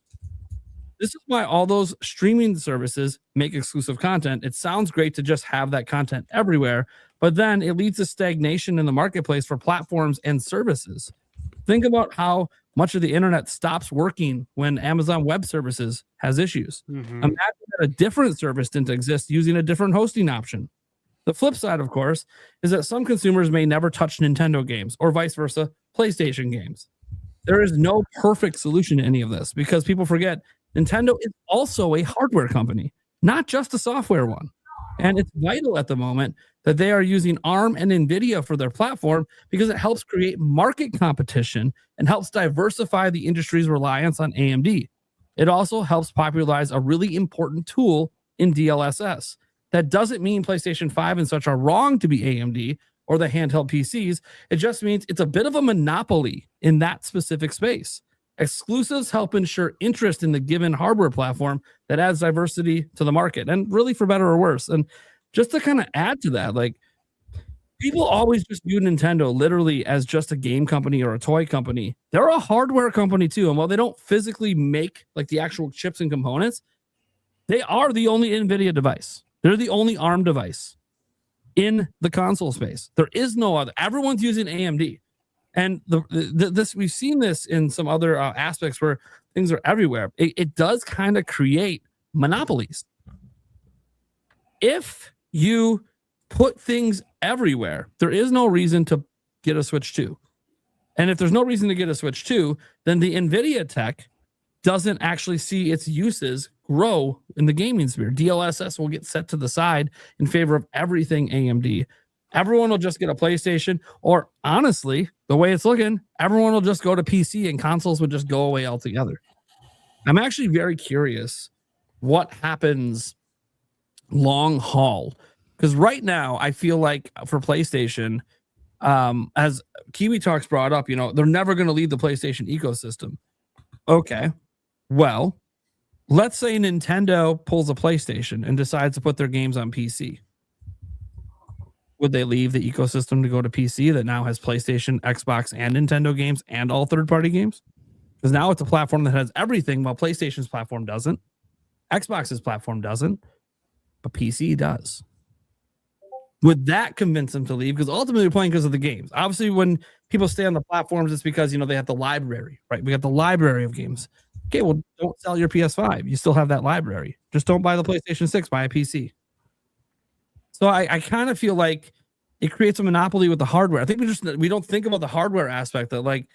[SPEAKER 7] This is why all those streaming services make exclusive content. It sounds great to just have that content everywhere, but then it leads to stagnation in the marketplace for platforms and services. Think about how much of the internet stops working when Amazon Web Services has issues. Imagine that a different service didn't exist using a different hosting option. The flip side, of course, is that some consumers may never touch Nintendo games or vice versa, PlayStation games. There is no perfect solution to any of this because people forget Nintendo is also a hardware company, not just a software one. And it's vital at the moment that they are using ARM and NVIDIA for their platform because it helps create market competition and helps diversify the industry's reliance on AMD. It also helps popularize a really important tool in DLSS. That doesn't mean PlayStation 5 and such are wrong to be AMD or the handheld PCs. It just means it's a bit of a monopoly in that specific space. Exclusives help ensure interest in the given hardware platform that adds diversity to the market, and really for better or worse. And just to kind of add to that, like, people always just view Nintendo literally as just a game company or a toy company. They're a hardware company too. And while they don't physically make like the actual chips and components, they are the only NVIDIA device. They're the only ARM device in the console space. There is no other. Everyone's using AMD. And this we've seen this in some other aspects where things are everywhere. It does kind of create monopolies. If you put things everywhere, there is no reason to get a Switch 2. And if there's no reason to get a Switch 2, then the NVIDIA tech doesn't actually see its uses grow in the gaming sphere. DLSS will get set to the side in favor of everything AMD. Everyone will just get a PlayStation, or honestly, the way it's looking, everyone will just go to PC and consoles would just go away altogether. I'm actually very curious what happens long haul, because right now I feel like for PlayStation, as Kiwi Talks brought up, they're never going to leave the PlayStation ecosystem. Okay, well, let's say Nintendo pulls a PlayStation and decides to put their games on PC. Would they leave the ecosystem to go to PC that now has PlayStation, Xbox, and Nintendo games and all third-party games? Because now it's a platform that has everything, while PlayStation's platform doesn't. Xbox's platform doesn't, but PC does. Would that convince them to leave? Because ultimately they're playing because of the games. Obviously, when people stay on the platforms, it's because, they have the library, right? We got the library of games. Okay, well, don't sell your PS5. You still have that library. Just don't buy the PlayStation 6, buy a PC. So I kind of feel like it creates a monopoly with the hardware. I think we don't think about the hardware aspect that, like,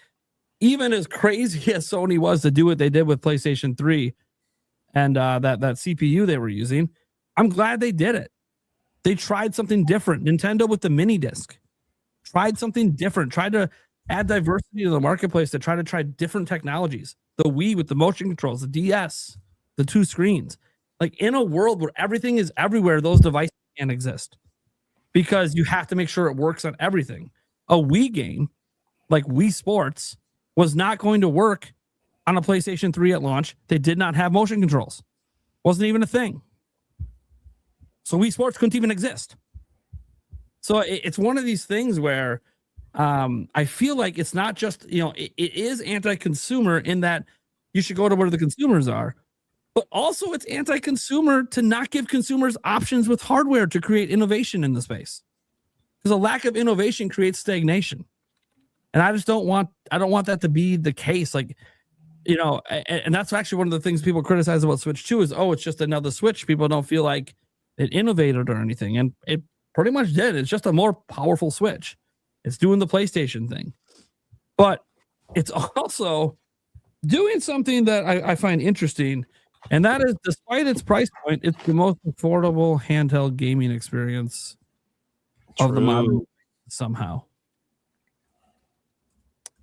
[SPEAKER 7] even as crazy as Sony was to do what they did with PlayStation 3 and that CPU they were using, I'm glad they did it. They tried something different. Nintendo with the mini disc tried something different, tried to add diversity to the marketplace, to try different technologies. The Wii with the motion controls, the DS, the two screens. Like, in a world where everything is everywhere, those devices can't exist because you have to make sure it works on everything. A Wii game like Wii Sports was not going to work on a PlayStation 3 at launch. They did not have motion controls. Wasn't even a thing. So Wii Sports couldn't even exist. So it's one of these things where I feel like it's not just, it is anti-consumer in that you should go to where the consumers are. But also it's anti-consumer to not give consumers options with hardware to create innovation in the space. Because a lack of innovation creates stagnation. And I don't want that to be the case. Like, and that's actually one of the things people criticize about Switch 2 is, it's just another Switch. People don't feel like it innovated or anything. And it pretty much did. It's just a more powerful Switch. It's doing the PlayStation thing. But it's also doing something that I find interesting, and that is, despite its price point, it's the most affordable handheld gaming experience of the modern somehow,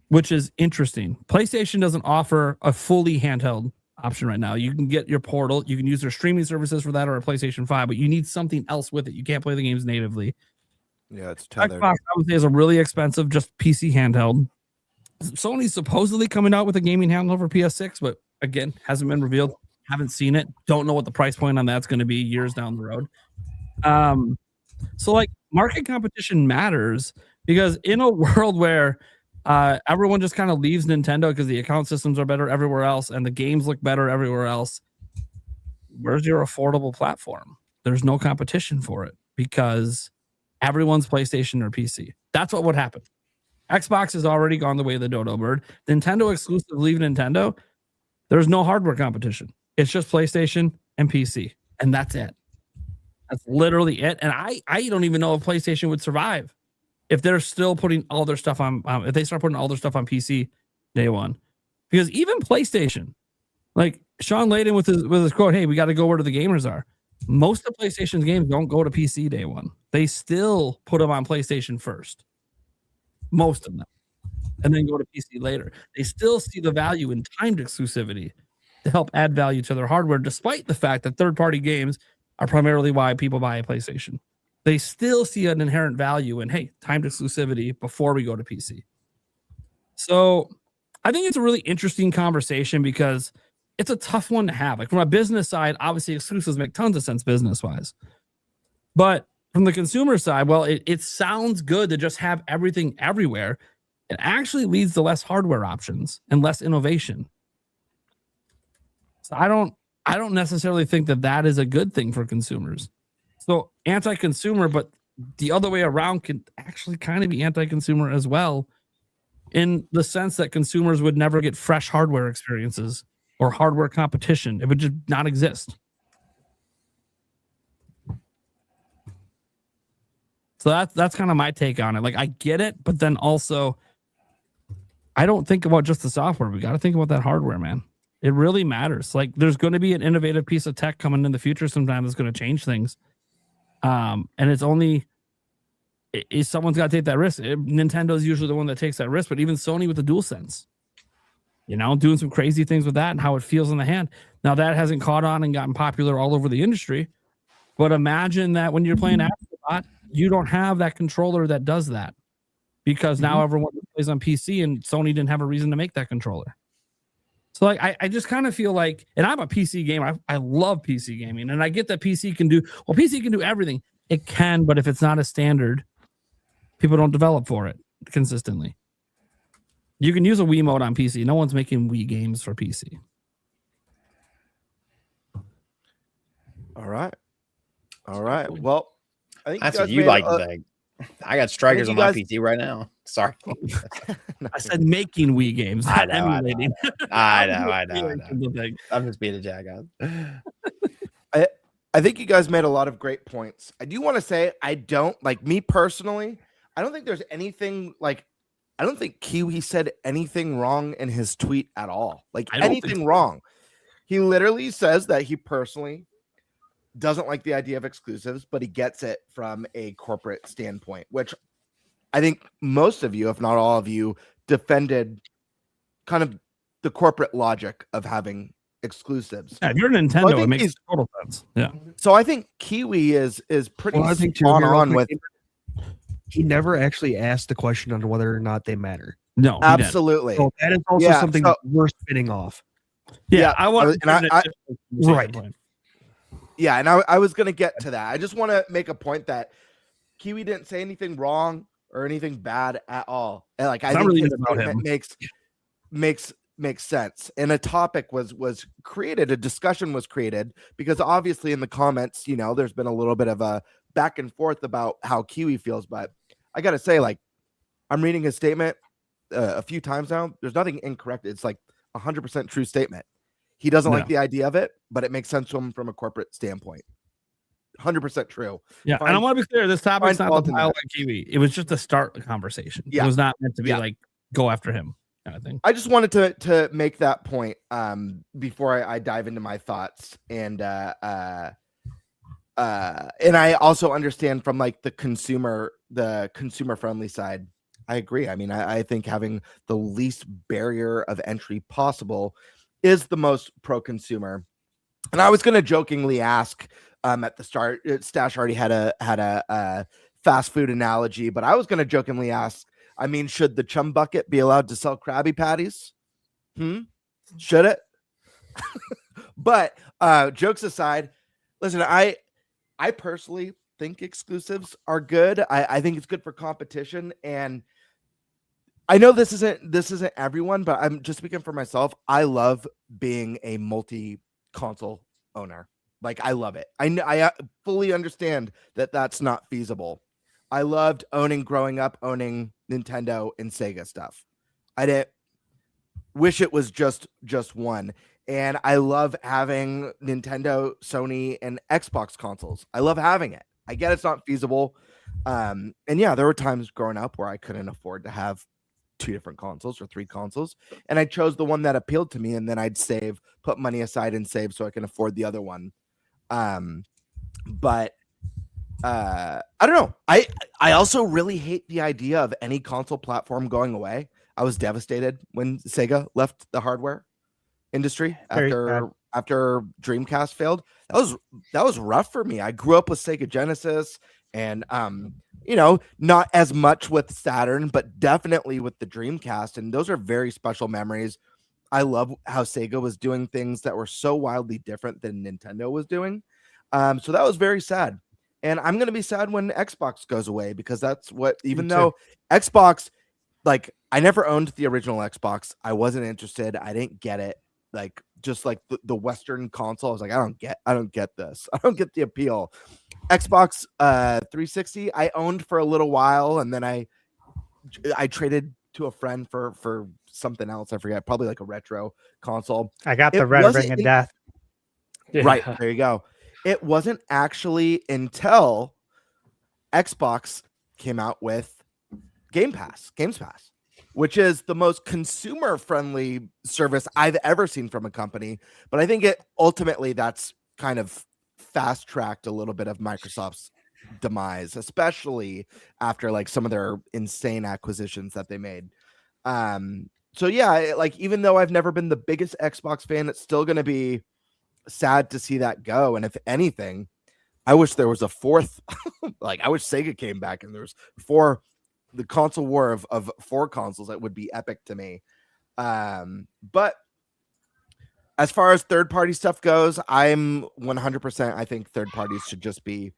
[SPEAKER 7] which is interesting. PlayStation doesn't offer a fully handheld option right now. You can get your Portal, you can use their streaming services for that, or a PlayStation 5, but you need something else with it. You can't play the games natively.
[SPEAKER 8] Yeah, it's tethered.
[SPEAKER 7] Xbox, I would say, is a really expensive, just PC handheld. Sony's supposedly coming out with a gaming handheld for PS6, but again, hasn't been revealed. Haven't seen it. Don't know what the price point on that's going to be years down the road. So like, market competition matters, because in a world where everyone just kind of leaves Nintendo because the account systems are better everywhere else and the games look better everywhere else, where's your affordable platform? There's no competition for it because everyone's PlayStation or PC. That's what would happen. Xbox has already gone the way of the dodo bird. Nintendo exclusive leave Nintendo. There's no hardware competition. It's just PlayStation and PC, and that's it. That's literally it. And I don't even know if PlayStation would survive if they're still putting all their stuff on, if they start putting all their stuff on PC day one. Because even PlayStation, like Sean Layden with his quote, hey, we got to go where the gamers are. Most of PlayStation's games don't go to PC day one. They still put them on PlayStation first. Most of them. And then go to PC later. They still see the value in timed exclusivity to help add value to their hardware, despite the fact that third-party games are primarily why people buy a PlayStation. They still see an inherent value in, hey, timed exclusivity before we go to PC. So I think it's a really interesting conversation because it's a tough one to have. Like, from a business side, obviously exclusives make tons of sense business-wise. But from the consumer side, well, it sounds good to just have everything everywhere. It actually leads to less hardware options and less innovation. So I don't necessarily think that is a good thing for consumers. So anti-consumer, but the other way around can actually kind of be anti-consumer as well, in the sense that consumers would never get fresh hardware experiences or hardware competition. It would just not exist. So that's kind of my take on it. Like, I get it, but then also I don't think about just the software. We got to think about that hardware, man. It really matters. Like, there's going to be an innovative piece of tech coming in the future sometime that's going to change things. And it's only someone's got to take that risk. Nintendo's usually the one that takes that risk, but even Sony with the DualSense, doing some crazy things with that and how it feels in the hand. Now, that hasn't caught on and gotten popular all over the industry, but imagine that when you're playing Astrobot, you don't have that controller that does that, because now everyone plays on PC and Sony didn't have a reason to make that controller. So like, I just kind of feel like, and I'm a PC gamer. I love PC gaming, and I get that PC can do everything. It can, but if it's not a standard, people don't develop for it consistently. You can use a Wii mode on PC. No one's making Wii games for PC.
[SPEAKER 8] All right. Well, I think
[SPEAKER 1] that's what you like to think. I got Strikers on my PC right now. Sorry.
[SPEAKER 7] I said making Wii games.
[SPEAKER 1] I know. I'm just being a jackass.
[SPEAKER 8] I think you guys made a lot of great points. I do want to say, I don't, like, me personally, I don't think there's anything, like, I don't think Kiwi said anything wrong in his tweet at all. Like, anything wrong. He literally says that he personally doesn't like the idea of exclusives, but he gets it from a corporate standpoint, which I think most of you, if not all of you, defended kind of the corporate logic of having exclusives.
[SPEAKER 7] Yeah, if you're Nintendo, so it makes total sense. Yeah.
[SPEAKER 8] So I think Kiwi is pretty on with.
[SPEAKER 9] He never actually asked the question on whether or not they matter.
[SPEAKER 7] No,
[SPEAKER 8] absolutely.
[SPEAKER 9] So that is also something that we're spinning off.
[SPEAKER 7] Yeah, I want
[SPEAKER 8] right. Yeah, and I was going to get to that. I just want to make a point that Kiwi didn't say anything wrong or anything bad at all. And like, I think
[SPEAKER 7] really
[SPEAKER 8] makes sense. And a topic was created, a discussion was created, because obviously in the comments, there's been a little bit of a back and forth about how Kiwi feels. But I got to say, like, I'm reading his statement a few times now. There's nothing incorrect. It's like 100% true statement. He doesn't like the idea of it, but it makes sense to him from a corporate standpoint. 100% true.
[SPEAKER 7] Yeah, and I want to be clear, this topic's not the pile on Kiwi. It was just to start a conversation. Yeah. It was not meant to be like, go after him. kind of thing.
[SPEAKER 8] I just wanted to make that point before I dive into my thoughts, and I also understand from like the consumer friendly side. I agree. I mean, I think having the least barrier of entry possible is the most pro consumer. And I was going to jokingly ask at the start. Stash already had a fast food analogy, but I was going to jokingly ask. I mean, should the Chum Bucket be allowed to sell Krabby Patties? Should it? But jokes aside, listen, I personally think exclusives are good. I think it's good for competition, and I know this isn't everyone, but I'm just speaking for myself. I love being a multi-console owner. Like, I love it. I fully understand that that's not feasible. I loved growing up owning Nintendo and Sega stuff. I didn't wish it was just one. And I love having Nintendo, Sony, and Xbox consoles. I love having it. I get it's not feasible. And yeah, there were times growing up where I couldn't afford to have 2 different consoles or 3 consoles. And I chose the one that appealed to me, and then I'd put money aside and save so I can afford the other one. But I don't know. I also really hate the idea of any console platform going away. I was devastated when Sega left the hardware industry after Dreamcast failed. That was rough for me. I grew up with Sega Genesis, and not as much with Saturn, but definitely with the Dreamcast, and those are very special memories. I love how Sega was doing things that were so wildly different than Nintendo was doing. So that was very sad. And I'm going to be sad when Xbox goes away, because that's what, even though Xbox, like, I never owned the original Xbox. I wasn't interested. I didn't get it. Like, just like the Western console, I was like, I don't get this. I don't get the appeal. Xbox 360, I owned for a little while, and then I traded to a friend for something else. I forget, probably like a retro console.
[SPEAKER 10] I got the Red Ring of Death.
[SPEAKER 8] Right, there you go. It wasn't actually until Xbox came out with Games Pass, which is the most consumer-friendly service I've ever seen from a company. But I think ultimately that's kind of fast-tracked a little bit of Microsoft's demise, especially after like some of their insane acquisitions that they made. So yeah, like, even though I've never been the biggest Xbox fan, it's still going to be sad to see that go. And if anything, I wish there was a fourth. Like, I wish Sega came back and there's the console war of 4 consoles. That would be epic to me. But as far as third-party stuff goes, I'm 100%. I think third parties should just be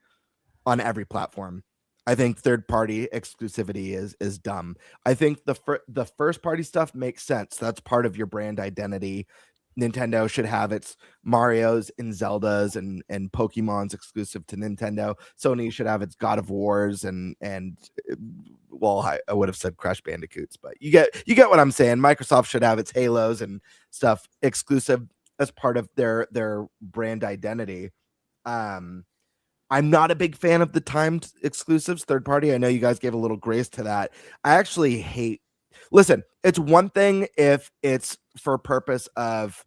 [SPEAKER 8] on every platform. I think third-party exclusivity is dumb. I think the first-party stuff makes sense. That's part of your brand identity. Nintendo should have its Marios and Zeldas and Pokemon's exclusive to Nintendo. Sony should have its God of Wars and well, I would have said Crash Bandicoots, but you get what I'm saying. Microsoft should have its Halos and stuff exclusive as part of their brand identity. I'm not a big fan of the timed exclusives, third party. I know you guys gave a little grace to that. I actually hate. Listen, it's one thing if it's for purpose of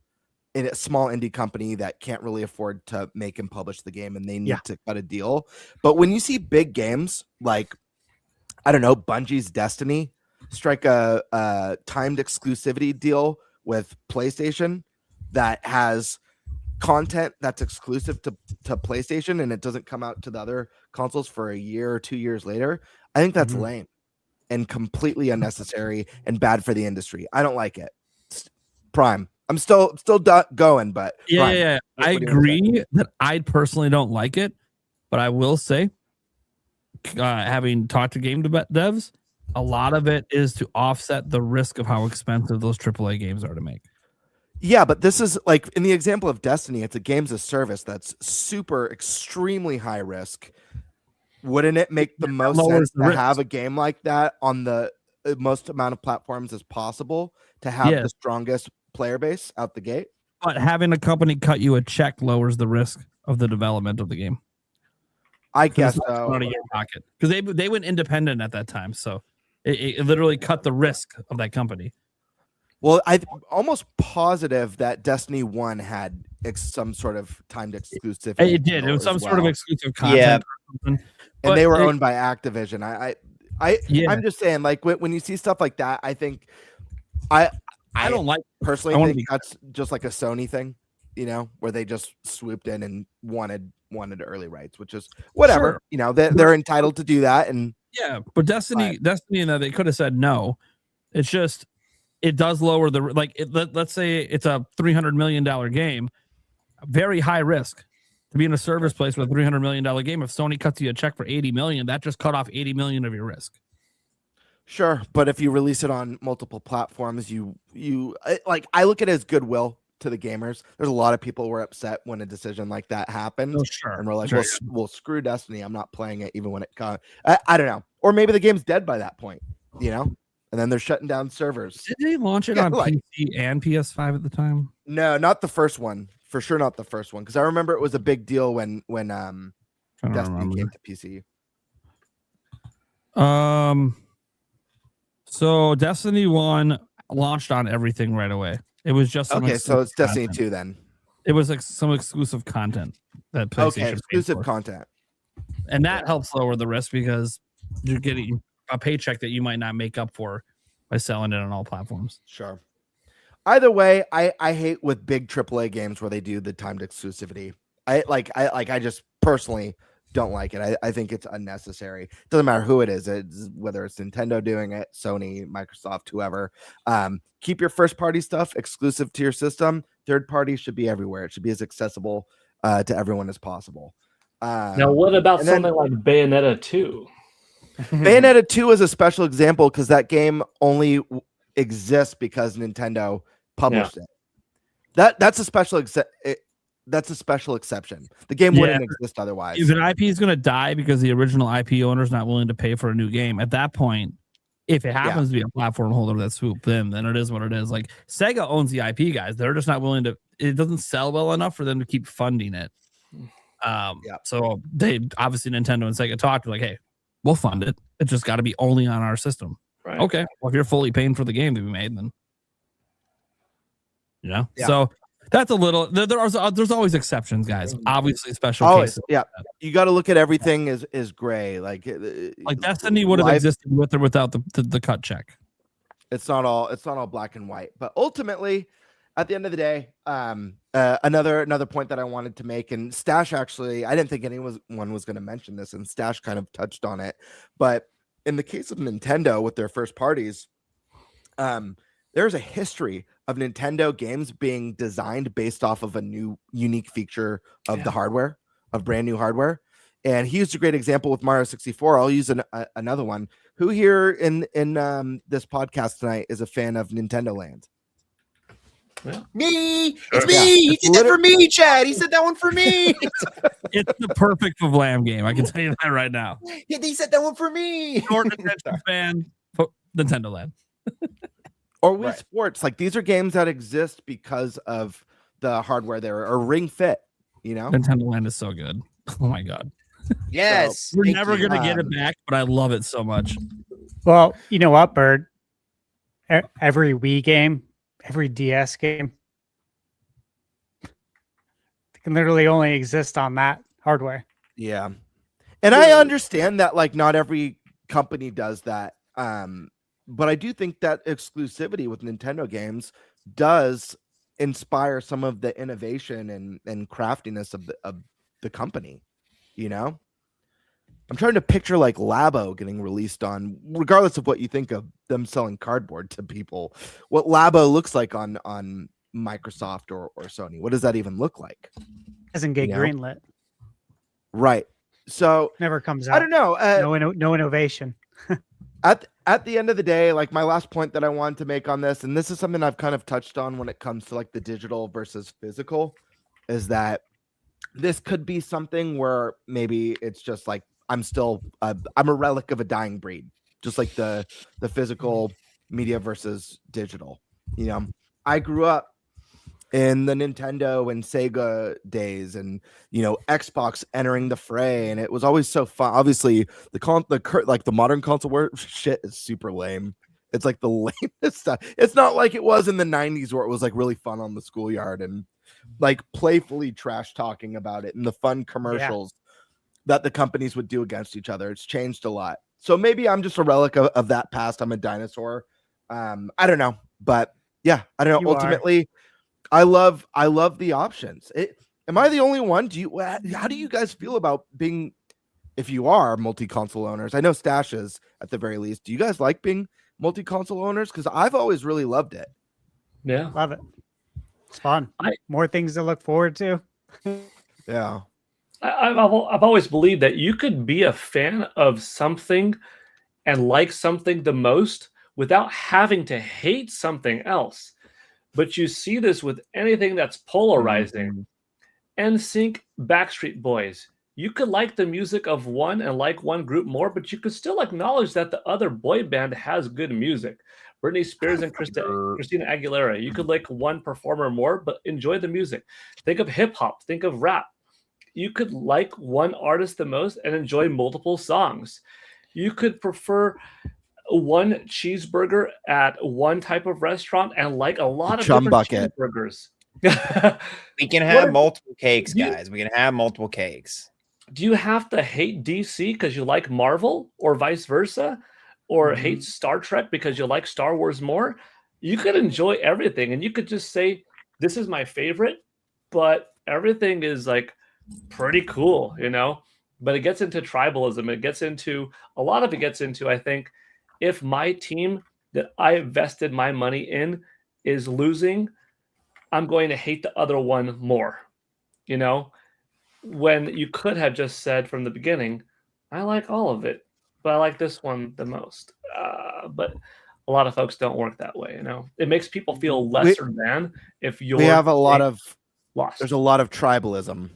[SPEAKER 8] in a small indie company that can't really afford to make and publish the game, and they need to cut a deal. But when you see big games like, I don't know, Bungie's Destiny strike a timed exclusivity deal with PlayStation that has content that's exclusive to PlayStation, and it doesn't come out to the other consoles for a year or 2 years later, I think that's lame and completely unnecessary and bad for the industry. I don't like it. Prime. I'm still going, but
[SPEAKER 7] yeah. I agree that I personally don't like it, but I will say, having talked to game devs, a lot of it is to offset the risk of how expensive those AAA games are to make.
[SPEAKER 8] Yeah, but this is like in the example of Destiny, it's a games of service that's super extremely high risk. Wouldn't it make the most sense to have a game like that on the most amount of platforms as possible to have the strongest player base out the gate?
[SPEAKER 7] But having a company cut you a check lowers the risk of the development of the game.
[SPEAKER 8] I guess so.
[SPEAKER 7] Out of your pocket, because they went independent at that time, so it literally cut the risk of that company.
[SPEAKER 8] Well, I'm almost positive that Destiny 1 had some sort of timed exclusivity.
[SPEAKER 7] It did. It was some sort of exclusive
[SPEAKER 1] Yeah.
[SPEAKER 7] content. Or something.
[SPEAKER 8] And
[SPEAKER 7] But
[SPEAKER 8] they were
[SPEAKER 7] it-
[SPEAKER 8] owned by Activision.
[SPEAKER 7] Yeah.
[SPEAKER 8] I'm just saying, like when you see stuff like that, I think I
[SPEAKER 7] don't like.
[SPEAKER 8] personally
[SPEAKER 7] I wanna
[SPEAKER 8] think
[SPEAKER 7] be-
[SPEAKER 8] that's just like a Sony thing, you know, where they just swooped in and wanted early rights, which is whatever.
[SPEAKER 7] Sure.
[SPEAKER 8] You know, they're entitled to do that. And
[SPEAKER 7] Yeah, but Destiny, and that they could have said no. It's just it does lower the let's say it's a $300 million game, very high risk to be in a service place with a $300 million game. If Sony cuts you a check for 80 million, that just cut off 80 million of your risk.
[SPEAKER 8] sure, but if you release it on multiple platforms, I look at it as goodwill to the gamers. There's a lot of people were upset when a decision like that happened.
[SPEAKER 7] Oh, sure.
[SPEAKER 8] And we're like,
[SPEAKER 7] Sure.
[SPEAKER 8] well, screw Destiny. I'm not playing it even when it comes. I don't know. Or maybe the game's dead by that point, you know? And then they're shutting down servers.
[SPEAKER 7] Did they launch it
[SPEAKER 8] Yeah,
[SPEAKER 7] on
[SPEAKER 8] like-
[SPEAKER 7] PC and PS5 at the time?
[SPEAKER 8] No, not the first one. For sure not the first one. Because I remember it was a big deal when
[SPEAKER 7] Trying to
[SPEAKER 8] Destiny
[SPEAKER 7] remember.
[SPEAKER 8] came to PC.
[SPEAKER 7] So Destiny 1 launched on everything right away. It was just some
[SPEAKER 8] Okay, so it's
[SPEAKER 7] exclusive
[SPEAKER 8] Destiny
[SPEAKER 7] content.
[SPEAKER 8] 2 then.
[SPEAKER 7] It was like some exclusive content that PlayStation
[SPEAKER 8] Okay,
[SPEAKER 7] paid
[SPEAKER 8] exclusive
[SPEAKER 7] for.
[SPEAKER 8] content.
[SPEAKER 7] And that helps lower the risk because you're getting a paycheck that you might not make up for by selling it on all platforms.
[SPEAKER 8] Sure. Either way, I hate with big AAA games where they do the timed exclusivity. I just personally don't like it. I think it's unnecessary. Doesn't matter who it is. Whether it's Nintendo doing it, Sony, Microsoft, whoever. Keep your first party stuff exclusive to your system. Third party should be everywhere. It should be as accessible to everyone as possible.
[SPEAKER 6] Now, what about
[SPEAKER 8] and then-
[SPEAKER 6] something like Bayonetta 2?
[SPEAKER 8] Bayonetta 2 is a special example because that game only exists because Nintendo published it. That's a special that's a special exception. The game wouldn't exist otherwise.
[SPEAKER 7] If an IP is going to die because the original IP owner is not willing to pay for a new game, at that point, if it happens to be a platform holder that swooped in, then it is what it is. Like Sega owns the IP, guys. They're just not willing to. It doesn't sell well enough for them to keep funding it. So they obviously Nintendo and Sega talked like, hey, we'll fund it. It's just got to be only on our system.
[SPEAKER 6] Right.
[SPEAKER 7] Okay. Well, if you're fully paying for the game to be made, then
[SPEAKER 8] Yeah.
[SPEAKER 7] So that's a little. There's always exceptions, guys. Obviously, special
[SPEAKER 8] Always,
[SPEAKER 7] cases.
[SPEAKER 8] yeah. You got to look at everything is gray. Like
[SPEAKER 7] Destiny would have
[SPEAKER 8] life-
[SPEAKER 7] existed with or without the cut check.
[SPEAKER 8] It's not all black and white. But ultimately, at the end of the day, another point that I wanted to make, and Stash actually, I didn't think anyone was going to mention this, and Stash kind of touched on it. But in the case of Nintendo with their first parties, there's a history of Nintendo games being designed based off of a new unique feature of the hardware, of brand new hardware. And he used a great example with Mario 64. I'll use another one. Who here in this podcast tonight is a fan of Nintendo Land?
[SPEAKER 1] Me,
[SPEAKER 8] Sure.
[SPEAKER 1] it's me.
[SPEAKER 8] Yeah.
[SPEAKER 1] He
[SPEAKER 8] It's
[SPEAKER 1] did that for me, Chad. He said that one for me.
[SPEAKER 7] It's the perfect Lamb game. I can tell you that right now.
[SPEAKER 1] He said that one for me.
[SPEAKER 7] Short attention fan, Nintendo Land.
[SPEAKER 8] Or Wii Sports. Like these are games that exist because of the hardware there, or Ring Fit. You know,
[SPEAKER 7] Nintendo Land is so good. Oh my god.
[SPEAKER 1] Yes.
[SPEAKER 7] We're
[SPEAKER 1] thank
[SPEAKER 7] never
[SPEAKER 1] you.
[SPEAKER 7] gonna get it back, but I love it so much.
[SPEAKER 10] Well, you know what, Bird? Every Wii game, every DS game can literally only exist on that hardware.
[SPEAKER 8] Yeah. And I understand that like not every company does that. But I do think that exclusivity with Nintendo games does inspire some of the innovation and craftiness of the company, you know? I'm trying to picture like Labo getting released on, regardless of what you think of them selling cardboard to people, what Labo looks like on Microsoft or Sony. What does that even look like?
[SPEAKER 10] Doesn't get
[SPEAKER 8] You know?
[SPEAKER 10] greenlit.
[SPEAKER 8] Right. So
[SPEAKER 10] Never comes out.
[SPEAKER 8] I don't know.
[SPEAKER 10] No innovation.
[SPEAKER 8] At the end of the day, like my last point that I wanted to make on this, and this is something I've kind of touched on when it comes to like the digital versus physical, is that this could be something where maybe it's just like I'm a relic of a dying breed, just like the physical media versus digital. You know, I grew up in the Nintendo and Sega days, and you know, Xbox entering the fray, and it was always so fun. Obviously, the modern console shit is super lame. It's like the lamest stuff. It's not like it was in the 90s where it was like really fun on the schoolyard and like playfully trash talking about it and the fun commercials that the companies would do against each other. It's changed a lot. So maybe I'm just a relic of that past. I'm a dinosaur. I don't know, but yeah, I don't know. Ultimately, I love the options. Am I the only one? How do you guys feel about being, if you are multi-console owners? I know Stash is at the very least. Do you guys like being multi-console owners? Because I've always really loved it.
[SPEAKER 6] Yeah,
[SPEAKER 10] love it. It's fun. More things to look forward to.
[SPEAKER 8] Yeah.
[SPEAKER 6] I've always believed that you could be a fan of something and like something the most without having to hate something else. But you see this with anything that's polarizing. NSYNC, Backstreet Boys. You could like the music of one and like one group more, but you could still acknowledge that the other boy band has good music. Britney Spears and Christina Aguilera. You could like one performer more, but enjoy the music. Think of hip hop. Think of rap. You could like one artist the most and enjoy multiple songs. You could prefer one cheeseburger at one type of restaurant and like a lot of different cheeseburgers.
[SPEAKER 1] We can have multiple cakes, guys. We can have multiple cakes.
[SPEAKER 6] Do you have to hate DC because you like Marvel or vice versa? Or hate Star Trek because you like Star Wars more? You could enjoy everything and you could just say, this is my favorite, but everything is like pretty cool, you know? But it gets into tribalism. It gets into, a lot of it gets into, I think, if my team that I invested my money in is losing, I'm going to hate the other one more, you know? When you could have just said from the beginning, I like all of it, but I like this one the most. But a lot of folks don't work that way, you know? It makes people feel lesser than if you're...
[SPEAKER 8] We have a lot of...
[SPEAKER 6] lost.
[SPEAKER 8] There's a lot of tribalism,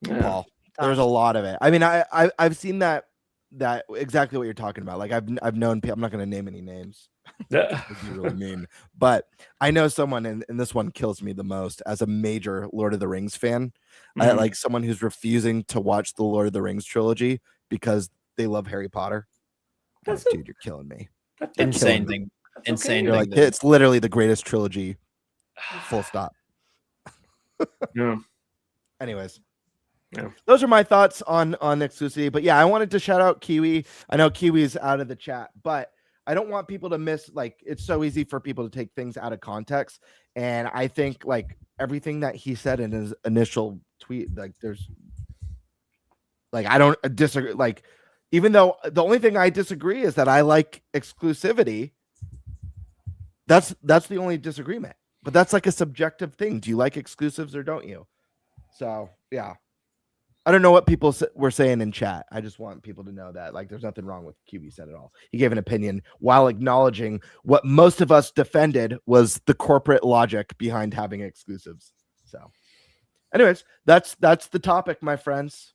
[SPEAKER 8] Paul. There's a lot of it. I mean, I've seen that exactly what you're talking about. Like I've known people, I'm not going to name any names.
[SPEAKER 6] Yeah.
[SPEAKER 8] You really mean, but I know someone, and this one kills me the most as a major Lord of the Rings fan. I like someone who's refusing to watch the Lord of the Rings trilogy because they love Harry Potter. Like, dude, you're killing me.
[SPEAKER 1] Insane thing. Insane.
[SPEAKER 8] You're like, it's literally the greatest trilogy. Full stop.
[SPEAKER 6] Yeah.
[SPEAKER 8] Anyways.
[SPEAKER 6] Yeah.
[SPEAKER 8] Those are my thoughts on exclusivity. But yeah, I wanted to shout out Kiwi. I know Kiwi's out of the chat, but I don't want people to miss, like, it's so easy for people to take things out of context. And I think like everything that he said in his initial tweet, like there's like, I don't disagree. Like, even though the only thing I disagree is that I like exclusivity. That's the only disagreement, but that's like a subjective thing. Do you like exclusives or don't you? So yeah. I don't know what people were saying in chat. I just want people to know that like there's nothing wrong with QB said at all. He gave an opinion while acknowledging what most of us defended was the corporate logic behind having exclusives. So anyways, that's the topic, my friends.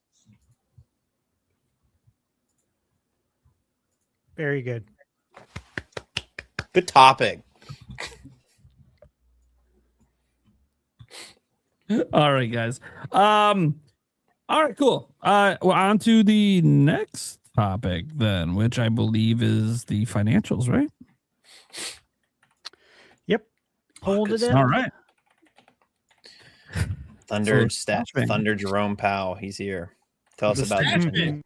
[SPEAKER 10] Very good.
[SPEAKER 1] Good topic.
[SPEAKER 7] All right, guys. All right, cool. Well, on to the next topic then, which I believe is the financials, right?
[SPEAKER 10] Yep. Hold it in.
[SPEAKER 7] All right.
[SPEAKER 1] Thunder
[SPEAKER 7] So,
[SPEAKER 1] Stat
[SPEAKER 7] Stash
[SPEAKER 1] Thunder Jerome Powell. He's here. Tell us
[SPEAKER 7] The
[SPEAKER 1] about
[SPEAKER 7] Stash
[SPEAKER 1] it.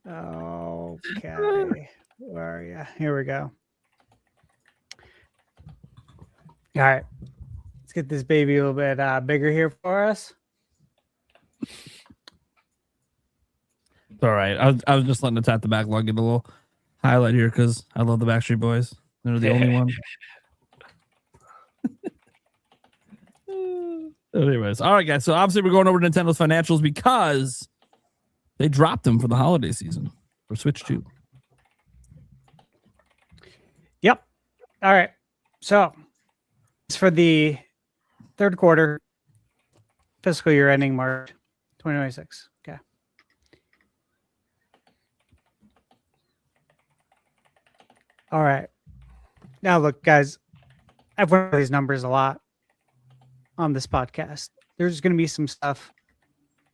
[SPEAKER 10] Okay. Where are you? Here we go. All right. Let's get this baby a little bit bigger here for us.
[SPEAKER 7] All right. I was just letting the tap the backlog get a little highlight here because I love the Backstreet Boys. They're the only one. Anyways, all right, guys. So obviously we're going over Nintendo's financials because they dropped them for the holiday season for Switch 2.
[SPEAKER 10] Yep. All right. So it's for the third quarter, fiscal year ending March 2026. Okay. All right. Now, look, guys, I've went over these numbers a lot on this podcast. There's going to be some stuff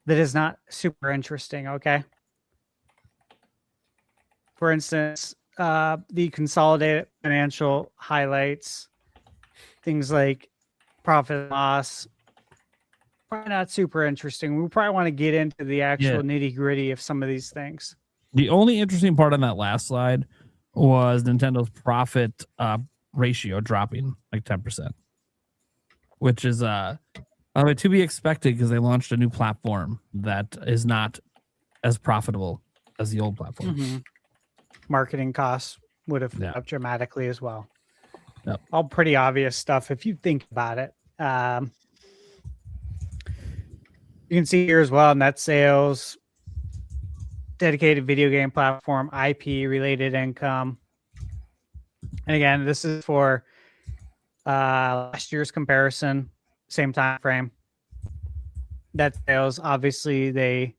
[SPEAKER 10] that is not super interesting, okay? For instance, the consolidated financial highlights, things like profit and loss. Probably not super interesting. We probably want to get into the actual nitty gritty of some of these things.
[SPEAKER 7] The only interesting part on that last slide was Nintendo's profit ratio dropping like 10%, which is to be expected because they launched a new platform that is not as profitable as the old platform.
[SPEAKER 10] Mm-hmm. Marketing costs would have up dramatically as well. All pretty obvious stuff if you think about it. You can see here as well net sales, dedicated video game platform, IP related income. And again, this is for last year's comparison, same time frame. Net sales, obviously, they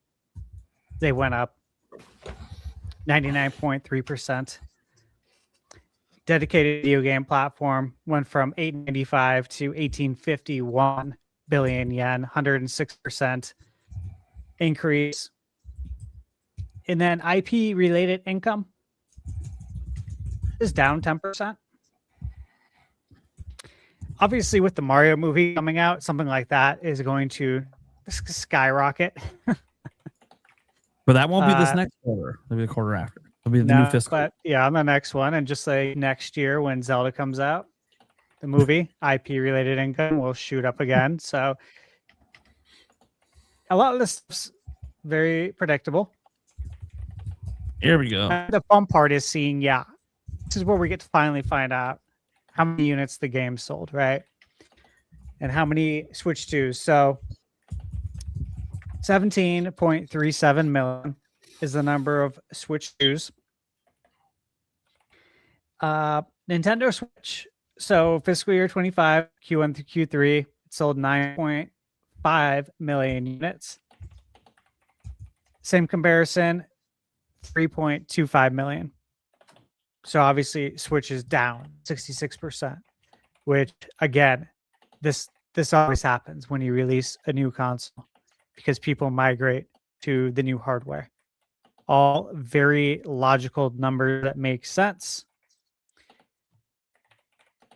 [SPEAKER 10] went up 99.3%. Dedicated video game platform went from 895 to 1851 billion yen, 106% increase. And then IP related income is down 10%. Obviously, with the Mario movie coming out, something like that is going to skyrocket.
[SPEAKER 7] But that won't be this next quarter. It'll be the quarter after. It'll be the new fiscal.
[SPEAKER 10] But yeah, on the next one, and just like next year when Zelda comes out, the movie IP related income will shoot up again. So a lot of this is very predictable.
[SPEAKER 7] Here we go.
[SPEAKER 10] The fun part is seeing, this is where we get to finally find out how many units the game sold, right? And how many Switch 2s. So 17.37 million is the number of Switch 2s. Nintendo Switch. So fiscal year 25, Q1 through Q3, it sold 9.5 million units. Same comparison, 3.25 million. So obviously Switch is down 66%, which again, this always happens when you release a new console because people migrate to the new hardware. All very logical numbers that make sense.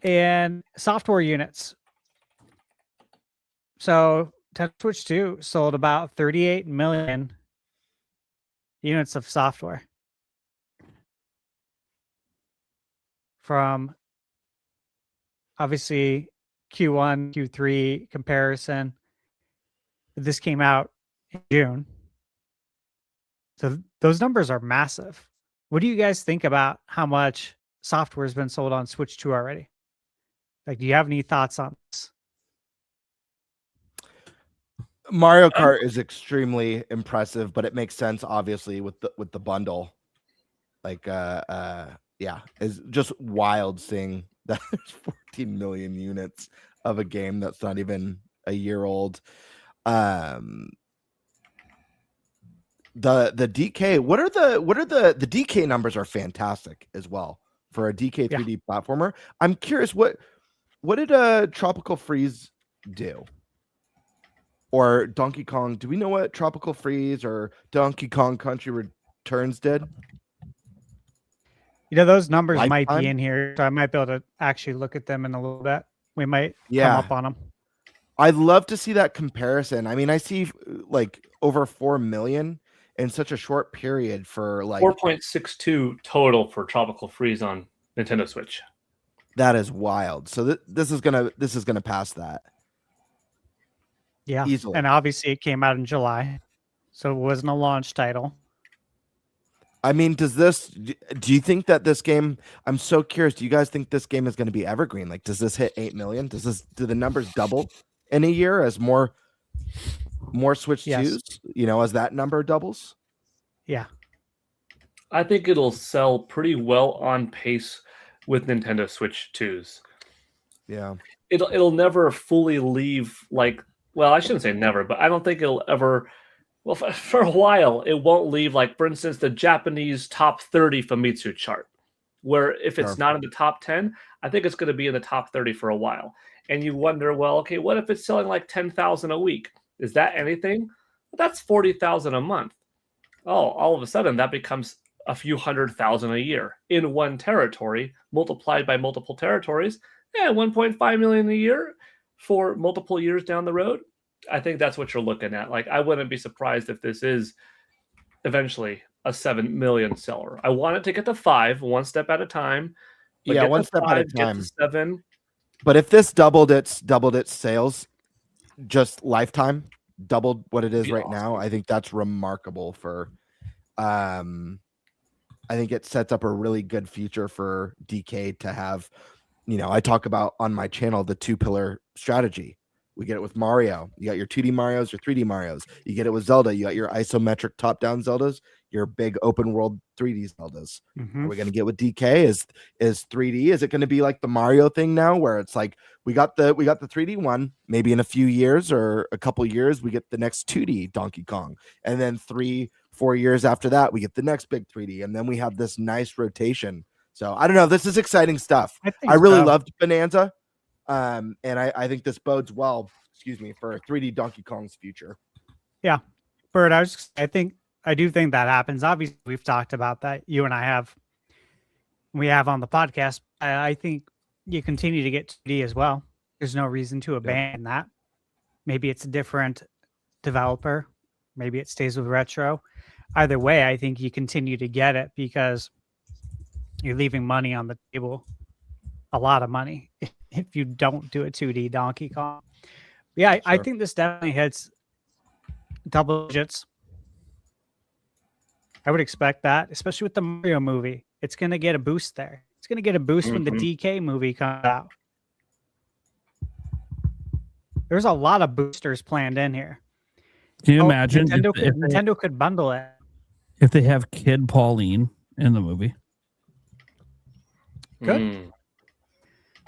[SPEAKER 10] And software units. So Nintendo Switch 2 sold about 38 million units of software. From obviously Q1, Q3 comparison. This came out in June. So those numbers are massive. What do you guys think about how much software has been sold on Switch 2 already? Like, do you have any thoughts on this?
[SPEAKER 8] Mario Kart is extremely impressive, but it makes sense obviously with the bundle. Like it's just wild seeing that there's 14 million units of a game that's not even a year old. The DK, what are the DK numbers are fantastic as well for a DK 3D platformer. I'm curious, what did Tropical Freeze do? Or Donkey Kong? Do we know what Tropical Freeze or Donkey Kong Country Returns did?
[SPEAKER 10] You know, those numbers might be in here, so I might be able to actually look at them in a little bit. We might come up on them.
[SPEAKER 8] I'd love to see that comparison. I mean, I see like over 4 million in such a short period for like
[SPEAKER 6] 4.62 total for Tropical Freeze on Nintendo Switch.
[SPEAKER 8] That is wild. So this is gonna pass that.
[SPEAKER 10] Yeah,
[SPEAKER 8] easily.
[SPEAKER 10] And obviously it came out in July, so it wasn't a launch title.
[SPEAKER 8] I mean, do you think that this game, I'm so curious, do you guys think this game is going to be evergreen? Like, does this hit 8 million? Do the numbers double in a year as more Switch 2s, you know, as that number doubles?
[SPEAKER 10] Yeah.
[SPEAKER 6] I think it'll sell pretty well on pace with Nintendo Switch 2s.
[SPEAKER 8] Yeah.
[SPEAKER 6] It'll never fully leave, like, well, I shouldn't say never, but I don't think it'll ever, well, for a while, it won't leave, like, for instance, the Japanese top 30 Famitsu chart, where if it's not in the top 10, I think it's going to be in the top 30 for a while. And you wonder, well, okay, what if it's selling like 10,000 a week? Is that anything? That's 40,000 a month. Oh, all of a sudden that becomes a few 100,000 a year in one territory, multiplied by multiple territories. 1.5 million a year for multiple years down the road. I think that's what you're looking at. Like, I wouldn't be surprised if this is eventually a 7 million seller. I want it to get to 5, one step at a time. But
[SPEAKER 8] Yeah, one step at a
[SPEAKER 6] get
[SPEAKER 8] time.
[SPEAKER 6] to 7.
[SPEAKER 8] But if this doubled its sales, just lifetime, doubled what it is right now, I think that's remarkable for. I think it sets up a really good future for DK to have. You know, I talk about on my channel the 2-pillar strategy. We get it with Mario. You got your 2D Marios, your 3D Marios. You get it with Zelda. You got your isometric top-down Zeldas, your big open world 3D Zeldas. Are we going to get with DK? Is 3D? Is it going to be like the Mario thing now, where it's like we got the 3D one, maybe in a few years or a couple years we get the next 2D Donkey Kong, and then 3-4 years after that we get the next big 3D, and then we have this nice rotation. So I don't know. This is exciting stuff. I really loved Bonanza. And I think this bodes well, for 3D Donkey Kong's future.
[SPEAKER 10] Yeah. Bert, I do think that happens. Obviously, we've talked about that. You and I we have on the podcast. I think you continue to get 2D as well. There's no reason to abandon that. Maybe it's a different developer. Maybe it stays with retro. Either way, I think you continue to get it because you're leaving money on the table. A lot of money if you don't do a 2D Donkey Kong. Yeah, I think this definitely hits double digits. I would expect that, especially with the Mario movie. It's going to get a boost there. It's going to get a boost when the DK movie comes out. There's a lot of boosters planned in here.
[SPEAKER 7] Can you imagine
[SPEAKER 10] Nintendo could bundle it
[SPEAKER 7] if they have Kid Pauline in the movie?
[SPEAKER 10] Good.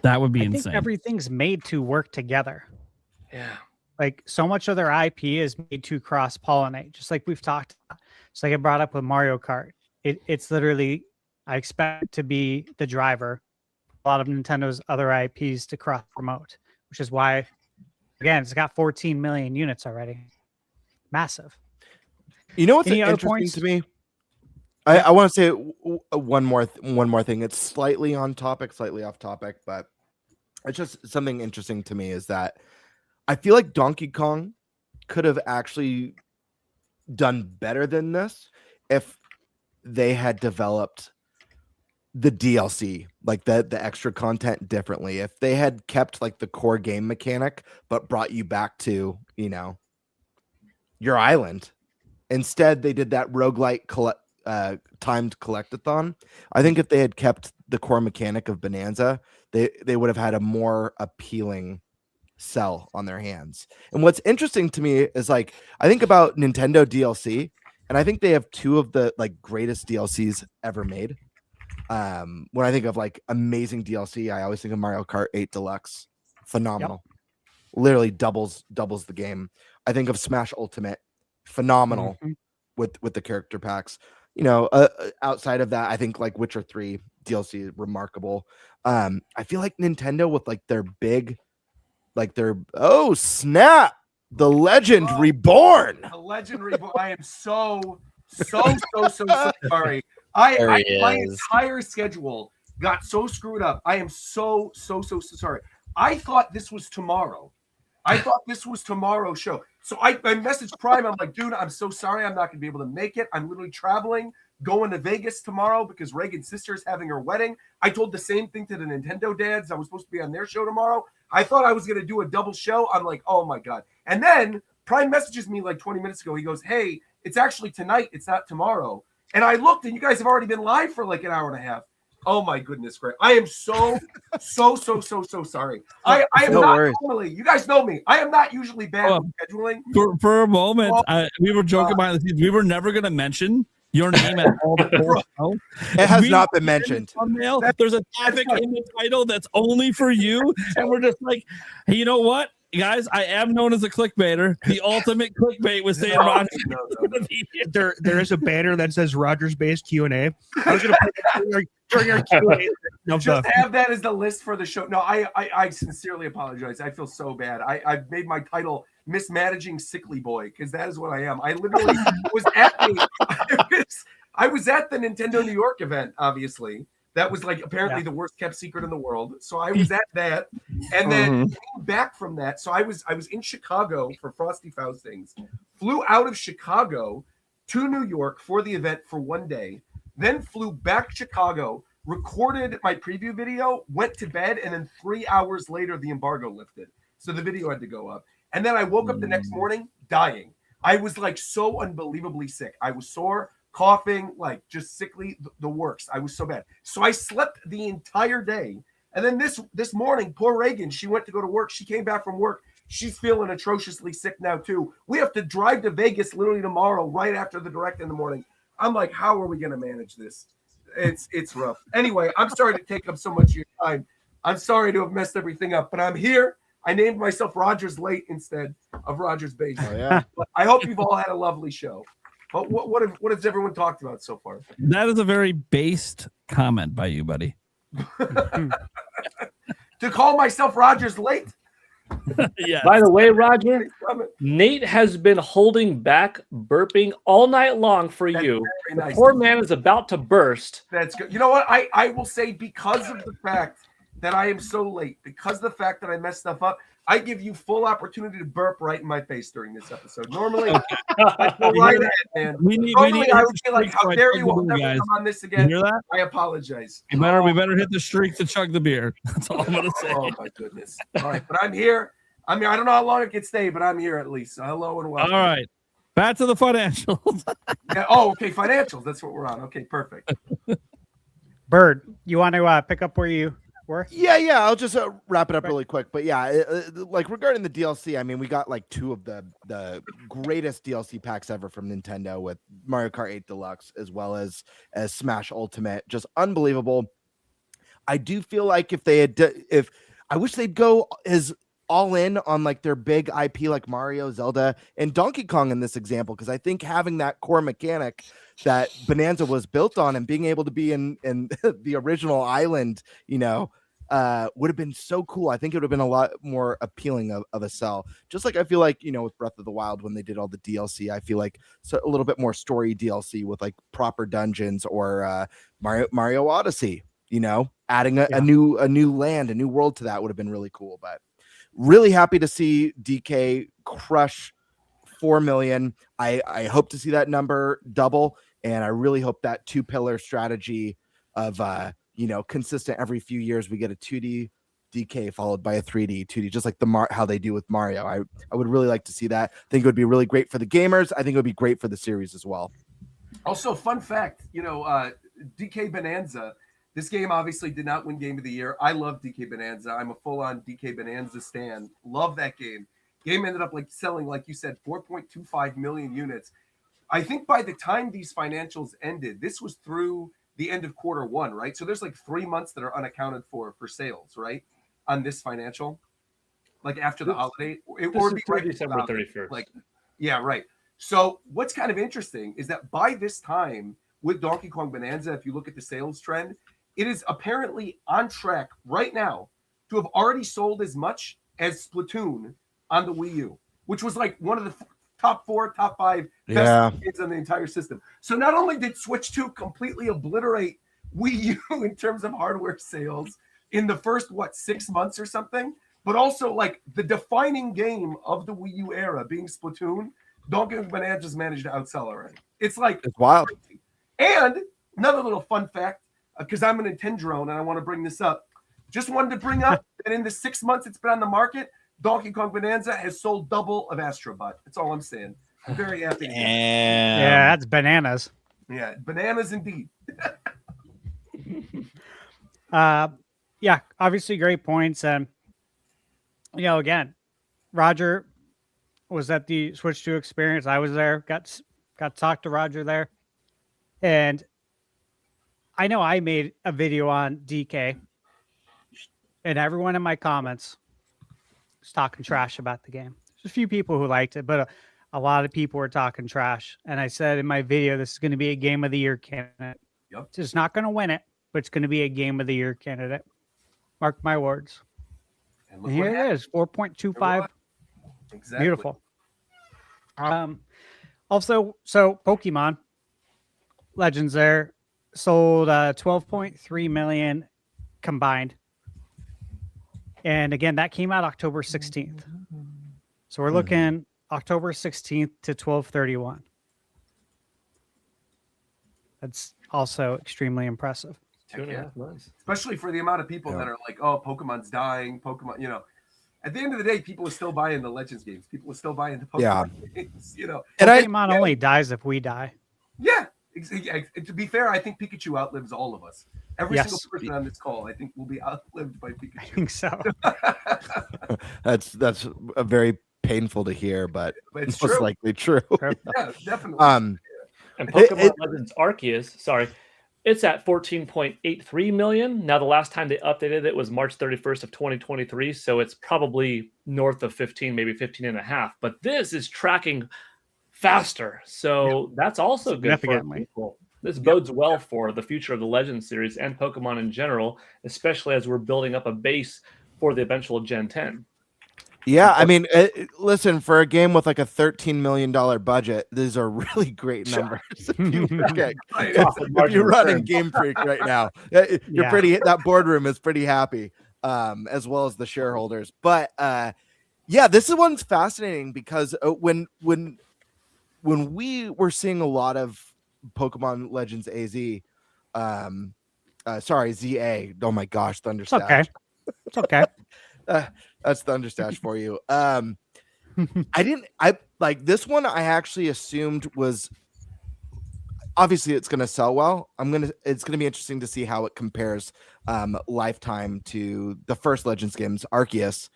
[SPEAKER 7] That would be
[SPEAKER 10] I
[SPEAKER 7] insane.
[SPEAKER 10] think everything's made to work together.
[SPEAKER 6] Yeah.
[SPEAKER 10] Like, so much of their IP is made to cross-pollinate, just like we've talked about. Just like I brought up with Mario Kart. It's literally, I expect to be the driver. A lot of Nintendo's other IPs to cross-promote, which is why, again, it's got 14 million units already. Massive.
[SPEAKER 8] You know what's
[SPEAKER 10] Any other
[SPEAKER 8] interesting
[SPEAKER 10] points?
[SPEAKER 8] to me? I want to say one more thing. It's slightly on topic, slightly off topic, but it's just something interesting to me is that I feel like Donkey Kong could have actually done better than this if they had developed the DLC, like the extra content differently. If they had kept like the core game mechanic, but brought you back to, your island. Instead, they did that roguelike timed collectathon. I think if they had kept the core mechanic of Bonanza, they would have had a more appealing sell on their hands. And what's interesting to me is, like, I think about Nintendo DLC, and I think they have two of the like greatest DLCs ever made. When I think of like amazing DLC, I always think of Mario Kart 8 Deluxe. Phenomenal. Literally doubles the game. I think of Smash Ultimate. Phenomenal with the character packs. Outside of that, I think like Witcher 3 DLC is remarkable. I feel like Nintendo with like their big, like their oh snap, the Legend Reborn.
[SPEAKER 11] The Legend Reborn. I am so sorry. My entire schedule got so screwed up. I am so sorry. I thought this was tomorrow. I thought this was tomorrow's show. So I messaged Prime. I'm like, dude, I'm so sorry. I'm not going to be able to make it. I'm literally traveling, going to Vegas tomorrow because Reagan's sister is having her wedding. I told the same thing to the Nintendo dads. I was supposed to be on their show tomorrow. I thought I was going to do a double show. I'm like, oh my God. And then Prime messages me like 20 minutes ago. He goes, hey, it's actually tonight. It's not tomorrow. And I looked and you guys have already been live for like an hour and a half. Oh my goodness, Greg. I am so sorry. I am
[SPEAKER 1] No
[SPEAKER 11] not
[SPEAKER 1] worries.
[SPEAKER 11] normally, you guys know me. I am not usually bad with scheduling.
[SPEAKER 7] For a moment, we were joking behind the scenes. We were never going to mention your name at all.
[SPEAKER 8] It has not been mentioned.
[SPEAKER 7] Thumbnail, there's a topic in the title that's only for you, and we're just like, hey, you know what, guys? I am known as a clickbaiter. The ultimate clickbait was saying Roger.
[SPEAKER 9] There is a banner that says Rogers based Q&A. I was going to put during our Q&A.
[SPEAKER 11] Just have that as the list for the show. No, I sincerely apologize. I feel so bad. I've made my title Mismanaging Sickly Boy because that is what I am. I literally was at I was at the Nintendo New York event, obviously. That was like apparently the worst kept secret in the world. So I was at that, and then came back from that. So I was in Chicago for Frosty Faustings, flew out of Chicago to New York for the event for one day, then flew back to Chicago, recorded my preview video, went to bed, and then 3 hours later the embargo lifted. So the video had to go up. And then I woke up the next morning dying. I was like so unbelievably sick. I was sore, coughing, like just sickly, the works. I was so bad. So I slept the entire day. And then this morning, poor Reagan, she went to go to work. She came back from work. She's feeling atrociously sick now too. We have to drive to Vegas literally tomorrow, right after the direct in the morning. I'm like, how are we going to manage this? It's rough. Anyway, I'm sorry to take up so much of your time. I'm sorry to have messed everything up, but I'm here. I named myself Rogers Late instead of Rogers Base.
[SPEAKER 8] Oh, yeah.
[SPEAKER 11] I hope you've all had a lovely show. But what has everyone talked about so far?
[SPEAKER 7] That is a very based comment by you, buddy.
[SPEAKER 11] To call myself Rogers Late?
[SPEAKER 7] Yeah.
[SPEAKER 6] By the way, Roger, Nate has been holding back burping all night long for you.
[SPEAKER 11] Nice.
[SPEAKER 6] The poor man is about to burst.
[SPEAKER 11] That's good. You know what? I will say, because of the fact that I am so late, because of the fact that I messed stuff up, I give you full opportunity to burp right in my face during this episode. Normally, I go right ahead, man. Normally, I would be like, how dare you, I'll never come on this again.
[SPEAKER 7] You hear that?
[SPEAKER 11] I apologize.
[SPEAKER 7] We better hit the streak to chug the beer. That's all I'm gonna say.
[SPEAKER 11] Oh my goodness. All right, but I'm here. I don't know how long it can stay, but I'm here at least. So hello and welcome.
[SPEAKER 7] All right. Back to the financials.
[SPEAKER 11] Yeah, oh, okay. Financials. That's what we're on. Okay, perfect.
[SPEAKER 10] Bird, you want to pick up where you were?
[SPEAKER 8] Yeah. I'll just wrap it up really quick. But yeah, like regarding the DLC, I mean, we got like two of the greatest DLC packs ever from Nintendo with Mario Kart 8 Deluxe as well as Smash Ultimate. Just unbelievable. I do feel like if I wish they'd go as all in on like their big IP like Mario, Zelda, and Donkey Kong in this example, because I think having that core mechanic that Bonanza was built on and being able to be in the original island, would have been so cool. I think it would have been a lot more appealing of a sell. Just like I feel like, with Breath of the Wild when they did all the DLC, I feel like a little bit more story DLC with like proper dungeons, or Mario Odyssey, adding a new land, a new world to that would have been really cool. But really happy to see DK crush 4 million. I hope to see that number double, and I really hope that 2-pillar strategy of consistent every few years we get a 2D DK followed by a 3D 2D, just like how they do with Mario. I would really like to see that. I think it would be really great for the gamers. I think it would be great for the series as well.
[SPEAKER 11] Also, fun fact, DK Bonanza. This game obviously did not win Game of the Year. I love DK Bonanza. I'm a full-on DK Bonanza stan. Love that game. Game ended up selling, like you said, 4.25 million units. I think by the time these financials ended, this was through the end of Q1, right? So there's 3 months that are unaccounted for sales, right? On this financial, after the holiday, it would be right
[SPEAKER 6] December 31st.
[SPEAKER 11] Yeah, right. So what's kind of interesting is that by this time with Donkey Kong Bonanza, if you look at the sales trend, it is apparently on track right now to have already sold as much as Splatoon on the Wii U, which was one of the top 5 best games on the entire system. So not only did Switch 2 completely obliterate Wii U in terms of hardware sales in the first, 6 months or something, but also the defining game of the Wii U era being Splatoon, Donkey Kong Bonanza's managed to outsell already. It's
[SPEAKER 8] wild.
[SPEAKER 11] Crazy. And another little fun fact, because I'm an Nintendo and I want to bring this up. Just wanted to bring up that in the 6 months it's been on the market, Donkey Kong Bonanza has sold double of Astrobot. That's all I'm saying. I'm very happy.
[SPEAKER 10] Yeah, that's bananas.
[SPEAKER 11] Yeah, bananas indeed.
[SPEAKER 10] Yeah, obviously great points. And again, Roger was at the Switch 2 experience. I was there, got to talk to Roger there. And I know I made a video on DK, and everyone in my comments was talking trash about the game. There's a few people who liked it, but a lot of people were talking trash. And I said in my video, this is going to be a Game of the Year candidate.
[SPEAKER 11] Yep.
[SPEAKER 10] It's not going to win it, but it's going to be a Game of the Year candidate. Mark my words. And here it is, 4.25.
[SPEAKER 11] Exactly.
[SPEAKER 10] Beautiful. Also, so Pokemon. Legends there sold 12.3 million combined. And again, that came out October 16th. So we're looking October 16th to 12/31. That's also extremely impressive.
[SPEAKER 11] 2.5 months. Especially for the amount of people that are like, oh, Pokemon's dying. Pokemon, at the end of the day, people are still buying the Legends games. People are still buying the Pokemon games,
[SPEAKER 10] And Pokemon only dies if we die.
[SPEAKER 11] Yeah. To be fair, I think Pikachu outlives all of us. Every single person on this call, I think, will be outlived by Pikachu.
[SPEAKER 10] I think so.
[SPEAKER 8] That's a very painful to hear, but
[SPEAKER 11] it's
[SPEAKER 8] most
[SPEAKER 11] true.
[SPEAKER 8] likely true.
[SPEAKER 11] Yeah, definitely.
[SPEAKER 12] And Pokemon Legends Arceus, it's at 14.83 million. Now, the last time they updated it was March 31st of 2023, so it's probably north of 15, maybe 15 and a half. But this is tracking faster, so that's also good for people. This bodes well for the future of the Legends series and Pokemon in general, especially as we're building up a base for the eventual Gen 10.
[SPEAKER 8] Yeah, I mean, listen, for a game with like a $13 million budget, these are really great numbers. If you're running Game Freak right now, you're pretty. That boardroom is pretty happy, as well as the shareholders. But yeah, this one's fascinating because when we were seeing a lot of Pokemon Legends ZA. Oh my gosh, Thunderstash.
[SPEAKER 10] It's okay.
[SPEAKER 8] That's Thunderstash for you. I like this one. I actually assumed was obviously it's going to sell well. It's going to be interesting to see how it compares lifetime to the first Legends games, Arceus,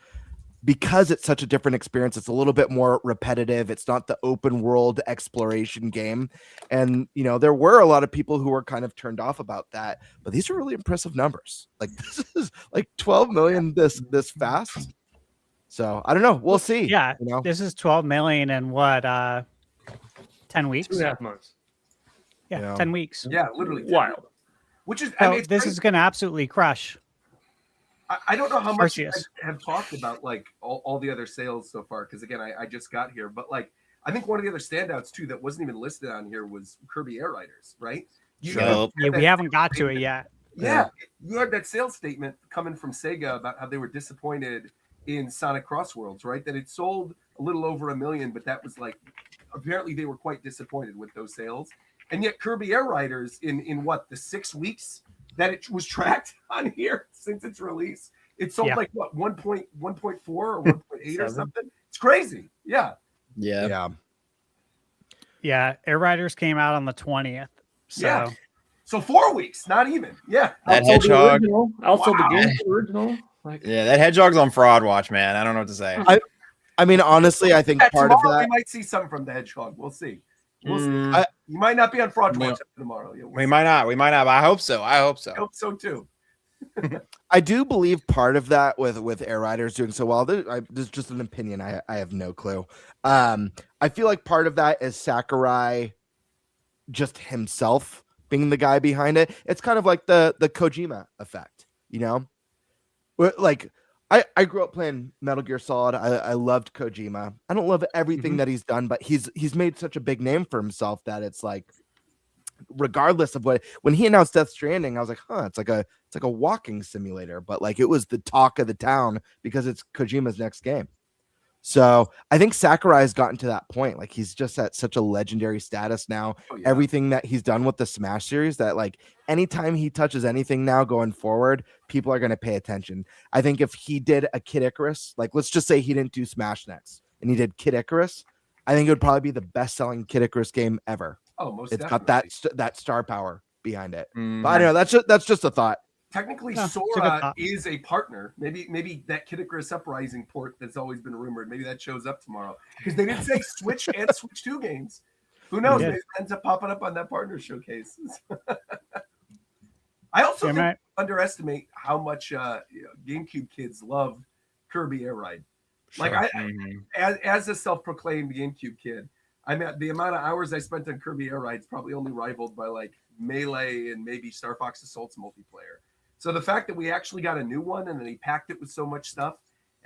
[SPEAKER 8] because it's such a different experience. It's a little bit more repetitive. It's not the open world exploration game. And, there were a lot of people who were kind of turned off about that, but these are really impressive numbers. Like this is like 12 million this fast. So I don't know. We'll see.
[SPEAKER 10] Yeah. This is 12 million in what, 10 weeks?
[SPEAKER 12] 2.5 months.
[SPEAKER 10] Yeah. 10 weeks.
[SPEAKER 11] Yeah. Literally.
[SPEAKER 12] Wild.
[SPEAKER 11] Which is,
[SPEAKER 10] this is going to absolutely crush.
[SPEAKER 11] I don't know how much you
[SPEAKER 10] Arceus.
[SPEAKER 11] have talked about like all the other sales so far, because again, I just got here, but like I think one of the other standouts too that wasn't even listed on here was Kirby Air Riders, right?
[SPEAKER 10] We haven't got to it yet.
[SPEAKER 11] Yeah, you had that sales statement coming from Sega about how they were disappointed in Sonic Cross Worlds, right? That it sold a little over 1 million, but that was like apparently they were quite disappointed with those sales. And yet Kirby Air Riders in what, the 6 weeks that it was tracked on here since its release, it sold like what, 1.4 or 1.8 or something. It's crazy. Yeah.
[SPEAKER 10] Air Riders came out on the 20th. So
[SPEAKER 11] so 4 weeks, not even. Yeah.
[SPEAKER 1] That hedgehog.
[SPEAKER 12] Also the game original.
[SPEAKER 1] That hedgehog's on fraud watch, man. I don't know what to say.
[SPEAKER 8] I mean, honestly, I think part of that
[SPEAKER 11] we might see something from the hedgehog. We'll see. You might not be on fraud watch tomorrow.
[SPEAKER 1] We might not. But I hope so. I hope
[SPEAKER 11] so too.
[SPEAKER 8] I do believe part of that with Air Riders doing so well. This is just an opinion. I have no clue. I feel like part of that is Sakurai, just himself being the guy behind it. It's kind of like the Kojima effect, Like I grew up playing Metal Gear Solid. I loved Kojima. I don't love everything that he's done, but he's made such a big name for himself that it's like, regardless of when he announced Death Stranding, I was like, it's like a walking simulator, but like it was the talk of the town because it's Kojima's next game. So I think Sakurai has gotten to that point. Like he's just at such a legendary status now. Everything that he's done with the Smash series, that like anytime he touches anything now going forward, people are going to pay attention. I think if he did a Kid Icarus, like let's just say he didn't do Smash next and he did Kid Icarus, I think it would probably be the best selling Kid Icarus game ever.
[SPEAKER 11] Oh, most
[SPEAKER 8] It's
[SPEAKER 11] definitely.
[SPEAKER 8] got that star power behind it. But I don't know. That's just a thought.
[SPEAKER 11] Technically,
[SPEAKER 10] No,
[SPEAKER 11] Sora is a partner. Maybe that Kid Icarus Uprising port that's always been rumored, maybe that shows up tomorrow. Because they did say Switch and Switch 2 games. Who knows? Maybe it ends up popping up on that partner showcase. I also think we underestimate how much GameCube kids love Kirby Air Ride. Like as a self-proclaimed GameCube kid, I mean, the amount of hours I spent on Kirby Air Ride is probably only rivaled by like Melee and maybe Star Fox Assault's multiplayer. So the fact that we actually got a new one and then he packed it with so much stuff,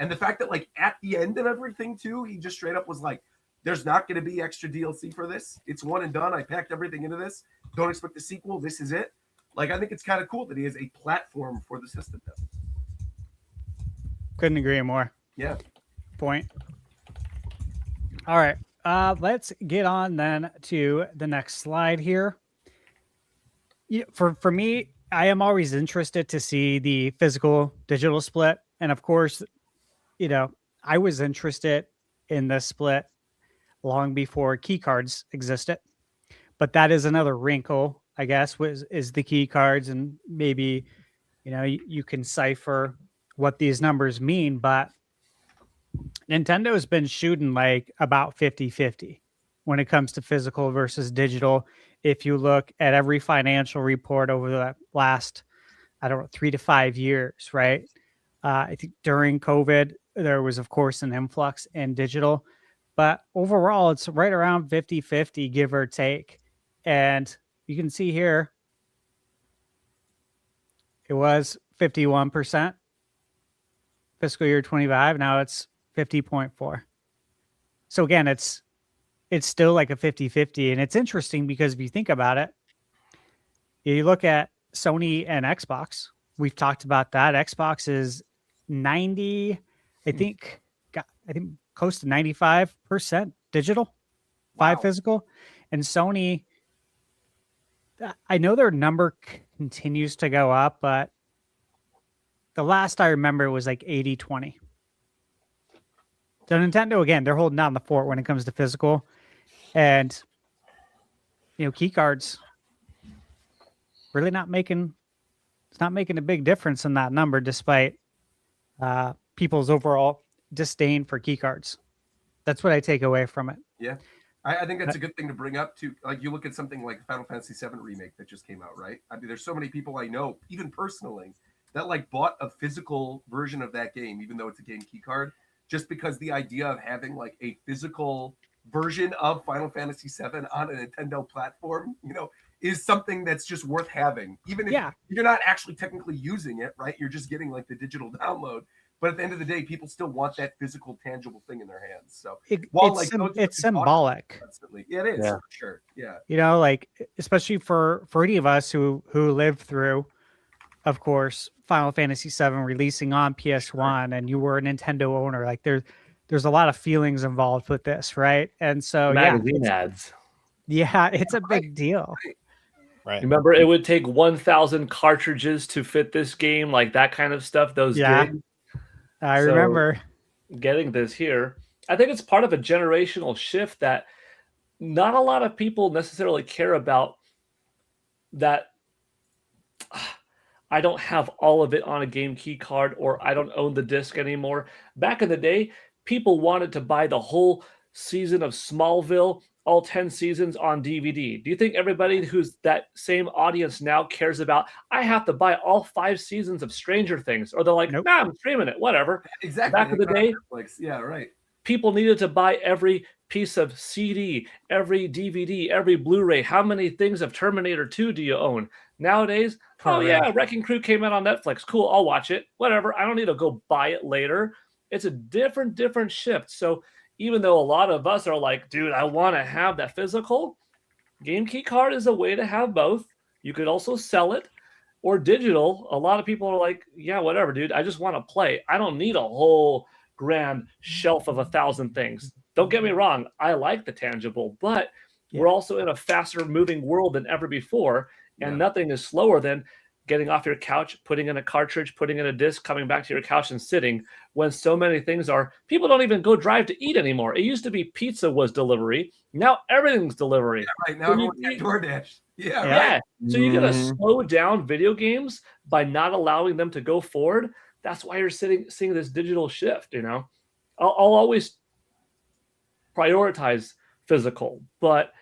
[SPEAKER 11] and the fact that like at the end of everything too, he just straight up was like, There's not going to be extra DLC for this. It's one and done. I packed everything into this. Don't expect a sequel. This is it. Like, I think it's kind of cool that he has a platform for the system now.
[SPEAKER 10] Couldn't agree more.
[SPEAKER 11] Yeah.
[SPEAKER 10] Point. All right. Let's get on then to the next slide here. For me, I am always interested to see the physical digital split. And of course, I was interested in this split long before key cards existed. But that is another wrinkle, I guess, is the key cards. And maybe, you can cipher what these numbers mean. But Nintendo has been shooting like about 50-50 when it comes to physical versus digital. If you look at every financial report over the last, 3 to 5 years, right? I think during COVID, there was, of course, an influx in digital. But overall, it's right around 50-50, give or take. And you can see here, it was 51% fiscal year 25. Now it's 50.4. So again, it's still like a 50-50. And it's interesting because if you think about it, you look at Sony and Xbox. We've talked about that. Xbox is 90, I think close to 95% digital, 5 physical. And Sony, I know their number continues to go up, but the last I remember was like 80-20. So Nintendo, again, they're holding down the fort when it comes to physical. And, key cards really not making a big difference in that number, despite people's overall disdain for key cards. That's what I take away from it.
[SPEAKER 11] Yeah. I think that's a good thing to bring up too. Like, you look at something like Final Fantasy VII Remake that just came out, right? I mean, there's so many people I know, even personally, that like bought a physical version of that game, even though it's a game key card, just because the idea of having like a physical version of Final Fantasy VII on a Nintendo platform, is something that's just worth having. Even if you're not actually technically using it, right? You're just getting like the digital download. But at the end of the day, people still want that physical, tangible thing in their hands. So
[SPEAKER 10] it's symbolic.
[SPEAKER 11] Yeah, it is.
[SPEAKER 10] Yeah.
[SPEAKER 11] For sure. Yeah.
[SPEAKER 10] Like especially for any of us who lived through, of course, Final Fantasy VII releasing on PS1, and you were a Nintendo owner. Like there's a lot of feelings involved with this, right? And so
[SPEAKER 12] magazine ads.
[SPEAKER 10] Yeah, it's a big deal.
[SPEAKER 1] Right.
[SPEAKER 12] Remember, it would take 1,000 cartridges to fit this game, like that kind of stuff. Those gigs.
[SPEAKER 10] I remember
[SPEAKER 12] getting this here. I think it's part of a generational shift that not a lot of people necessarily care about. That I don't have all of it on a game key card, or I don't own the disc anymore. Back in the day, people wanted to buy the whole season of Smallville, all 10 seasons on DVD. Do you think everybody who's that same audience now cares about, I have to buy all 5 seasons of Stranger Things? Or they're like, nah, I'm streaming it, whatever.
[SPEAKER 11] Exactly.
[SPEAKER 12] Back in the day,
[SPEAKER 11] Netflix. Yeah, right.
[SPEAKER 12] People needed to buy every piece of CD, every DVD, every Blu-ray. How many things of Terminator 2 do you own? Nowadays, oh yeah, Wrecking Crew came out on Netflix. Cool, I'll watch it. Whatever. I don't need to go buy it later. It's a different shift. So even though a lot of us are like, dude, I want to have that physical, game key card is a way to have both. You could also sell it, or digital. A lot of people are like, yeah, whatever, dude. I just want to play. I don't need a whole grand shelf of 1,000 things. Don't get me wrong. I like the tangible, but we're also in a faster moving world than ever before. And nothing is slower than getting off your couch, putting in a cartridge, putting in a disc, coming back to your couch and sitting, when so many things are, people don't even go drive to eat anymore. It used to be pizza was delivery. Now everything's delivery.
[SPEAKER 11] Yeah, right. Now everyone's got DoorDash. Yeah.
[SPEAKER 12] Right. So you got to slow down video games by not allowing them to go forward. That's why you're seeing this digital shift, I'll always prioritize physical, but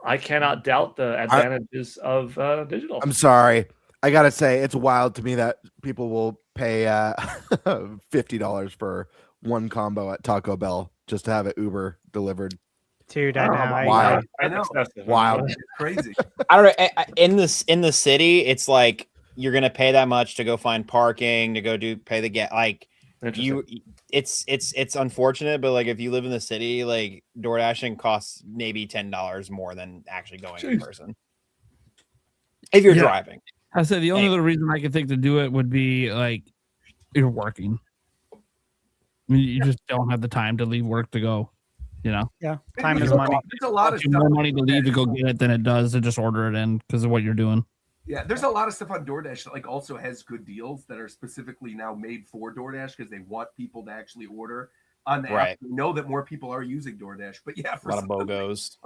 [SPEAKER 12] I cannot doubt the advantages of digital.
[SPEAKER 8] I'm sorry. I gotta say, it's wild to me that people will pay $50 for one combo at Taco Bell just to have it Uber delivered.
[SPEAKER 10] Dude, I know.
[SPEAKER 8] Wild.
[SPEAKER 11] I know.
[SPEAKER 8] Wild.
[SPEAKER 11] It's crazy.
[SPEAKER 1] I don't know. In the city, it's like you're gonna pay that much to go find parking, to go pay the gas. Like, It's unfortunate, but like if you live in the city, like DoorDashing costs maybe $10 more than actually going in person. If you're driving.
[SPEAKER 7] I said the only other reason I could think to do it would be like you're working. I mean, you just don't have the time to leave work to go, you know?
[SPEAKER 10] Yeah, time is money.
[SPEAKER 11] There's a lot of stuff
[SPEAKER 7] more money to leave to go get it than it does to just order it in because of what you're doing.
[SPEAKER 11] Yeah, there's a lot of stuff on DoorDash that like also has good deals that are specifically now made for DoorDash because they want people to actually order on the app. We know that more people are using DoorDash, but yeah, for
[SPEAKER 1] a lot of BOGOs.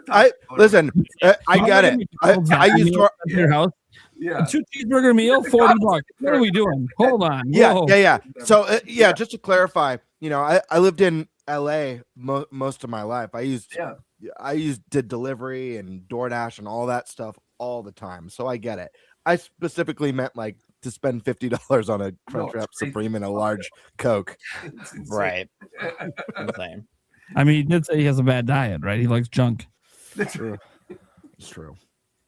[SPEAKER 8] I listen. I get it. I use
[SPEAKER 7] your house.
[SPEAKER 11] Yeah,
[SPEAKER 7] a 2 cheeseburger meal, $40. What are we doing? Hold on.
[SPEAKER 8] Yeah. So just to clarify, you know, I lived in LA most of my life. I did delivery and DoorDash and all that stuff all the time. So I get it. I specifically meant like to spend $50 on a Crunchwrap Supreme and a large Coke.
[SPEAKER 1] Right. Insane.
[SPEAKER 7] I mean, he did say he has a bad diet, right? He likes junk.
[SPEAKER 11] That's
[SPEAKER 8] true. It's true.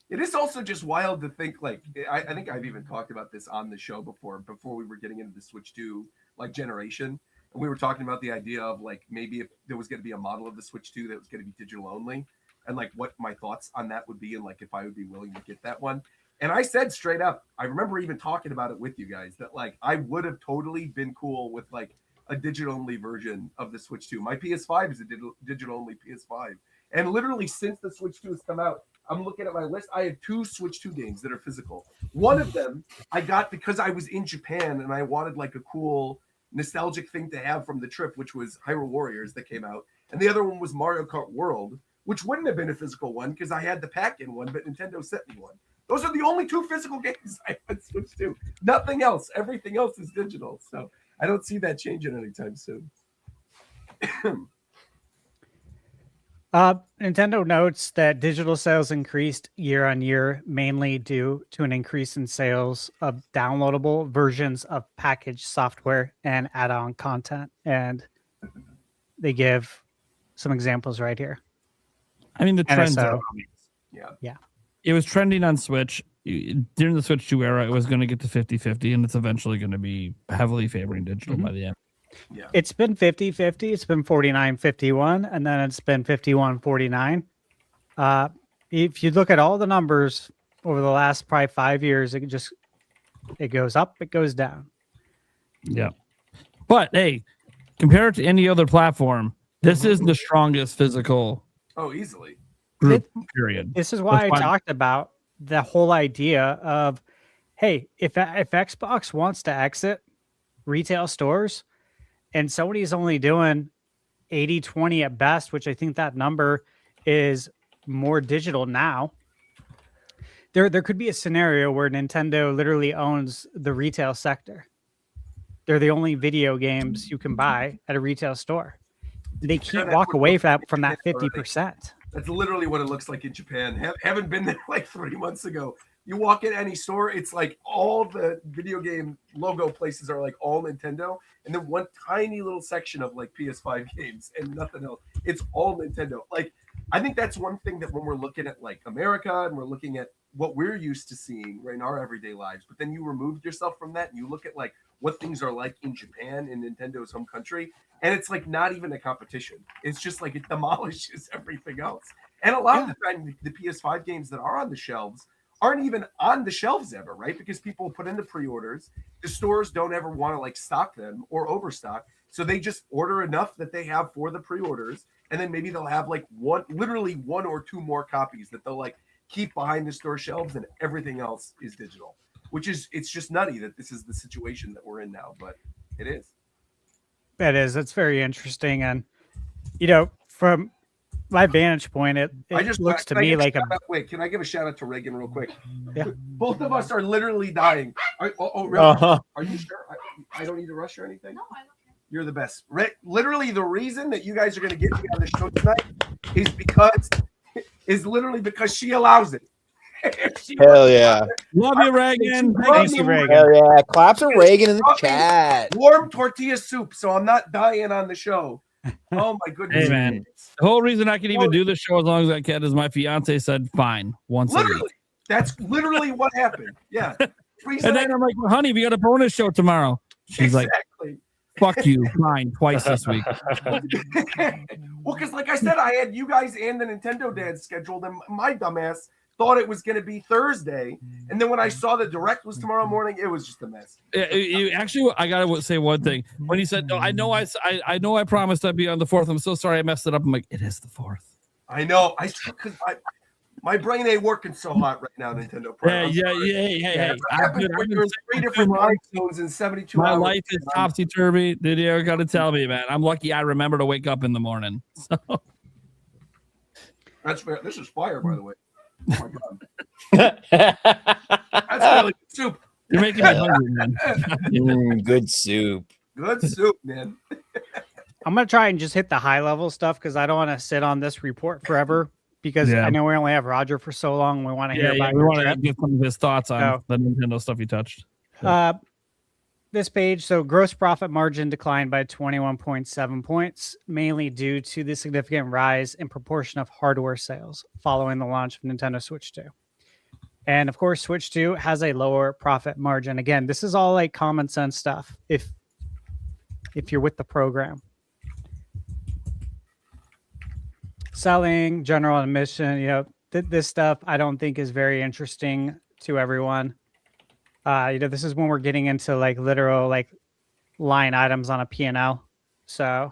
[SPEAKER 11] It is also just wild to think, like, I think I've even talked about this on the show before we were getting into the Switch 2 like generation. And we were talking about the idea of like maybe if there was going to be a model of the Switch 2 that was going to be digital only, and like what my thoughts on that would be, and like if I would be willing to get that one. And I said straight up, I remember even talking about it with you guys that like I would have totally been cool with like a digital only version of the Switch 2. My PS5 is a digital only PS5, and literally since the Switch 2 has come out, I'm looking at my list. I have 2 Switch 2 games that are physical. One of them I got because I was in Japan and I wanted like a cool nostalgic thing to have from the trip, which was Hyrule Warriors that came out. And the other one was Mario Kart World, which wouldn't have been a physical one because I had the pack-in one, but Nintendo sent me one. Those are the only 2 physical games I had Switch 2. Nothing else. Everything else is digital. So I don't see that changing anytime soon.
[SPEAKER 10] Nintendo notes that digital sales increased year on year, mainly due to an increase in sales of downloadable versions of packaged software and add-on content. And they give some examples right here.
[SPEAKER 7] I mean, the trends are
[SPEAKER 10] yeah.
[SPEAKER 7] It was trending on Switch. During the Switch 2 era, it was going to get to 50-50, and it's eventually going to be heavily favoring digital by the end.
[SPEAKER 11] Yeah.
[SPEAKER 10] It's been 50-50. It's been 49-51, and then it's been 51-49. If you look at all the numbers over the last probably 5 years, it goes up, it goes down.
[SPEAKER 7] Yeah. But hey, compared to any other platform, this is the strongest physical
[SPEAKER 11] easily
[SPEAKER 7] group, period.
[SPEAKER 10] This is why I talked about the whole idea of, hey, if Xbox wants to exit retail stores and Sony's only doing 80-20 at best, which I think that number is more digital now, there could be a scenario where Nintendo literally owns the retail sector. They're the only video games you can buy at a retail store. They can't walk away from that 50%.
[SPEAKER 11] That's literally what it looks like in Japan. Haven't been there like 3 months ago. You walk in any store, it's like all the video game logo places are like all Nintendo, and then one tiny little section of like PS5 games and nothing else. It's all Nintendo. Like, I think that's one thing that when we're looking at like America and we're looking at what we're used to seeing right in our everyday lives, but then you removed yourself from that and you look at like what things are like in Japan, in Nintendo's home country, and it's like not even a competition. It's just like it demolishes everything else. And a lot of the time, the PS5 games that are on the shelves aren't even on the shelves ever, right? Because people put in the pre-orders. The stores don't ever want to like stock them or overstock. So they just order enough that they have for the pre-orders. And then maybe they'll have like literally one or two more copies that they'll like keep behind the store shelves, and everything else is digital, which is, it's just nutty that this is the situation that we're in now, but it is.
[SPEAKER 10] It is. It's very interesting. And, you know, from my vantage point, it looks to me like
[SPEAKER 11] wait, can I give a shout out to Reagan real quick?
[SPEAKER 10] Yeah.
[SPEAKER 11] Both of us are literally dying. Really? Are you sure? I don't need to rush or anything? No, I don't care. You're the best. Literally, the reason that you guys are going to get me on the show tonight is literally because she allows it.
[SPEAKER 1] Hell yeah.
[SPEAKER 7] Love you, Reagan.
[SPEAKER 10] Thank you, Reagan.
[SPEAKER 1] Hell yeah. Claps for Reagan in the chat.
[SPEAKER 11] Warm tortilla soup, so I'm not dying on the show. Oh my goodness.
[SPEAKER 7] Hey, man. The whole reason I can even do this show as long as I can is my fiance said fine once a week.
[SPEAKER 11] That's literally what happened. Yeah.
[SPEAKER 7] And then I'm like, well, honey, we got a bonus show tomorrow. She's like, Fuck you. Fine. Twice this week.
[SPEAKER 11] Well, because like I said, I had you guys and the Nintendo dads scheduled, and my dumbass thought it was going to be Thursday. And then when I saw the direct was tomorrow morning, it was just a mess.
[SPEAKER 7] Actually, I gotta say one thing. When he said, "No, I know I promised I'd be on the 4th. I'm so sorry I messed it up." I'm like, "It is the 4th."
[SPEAKER 11] I know. My brain ain't working so hot right now, Nintendo Prime.
[SPEAKER 7] Hey.
[SPEAKER 11] You're in 3 different time zones in 72
[SPEAKER 7] My
[SPEAKER 11] hours.
[SPEAKER 7] life is topsy-turvy. Did you ever got to tell me, man? I'm lucky I remember to wake up in the morning. So.
[SPEAKER 11] That's fair. This is fire, by the way. Oh my God. That's really good soup.
[SPEAKER 7] You're making me hungry, man.
[SPEAKER 1] Good soup.
[SPEAKER 11] Good soup, man.
[SPEAKER 10] I'm gonna try and just hit the high level stuff because I don't want to sit on this report forever. Because I know we only have Roger for so long. We want to hear about
[SPEAKER 7] we
[SPEAKER 10] your
[SPEAKER 7] want to
[SPEAKER 10] trip.
[SPEAKER 7] get some of his thoughts on the Nintendo stuff he touched.
[SPEAKER 10] This page, so gross profit margin declined by 21.7 points, mainly due to the significant rise in proportion of hardware sales following the launch of Nintendo Switch 2. And of course, Switch 2 has a lower profit margin. Again, this is all like common sense stuff if you're with the program. Selling, general admission, this stuff I don't think is very interesting to everyone. This is when we're getting into like literal like line items on a P&L. So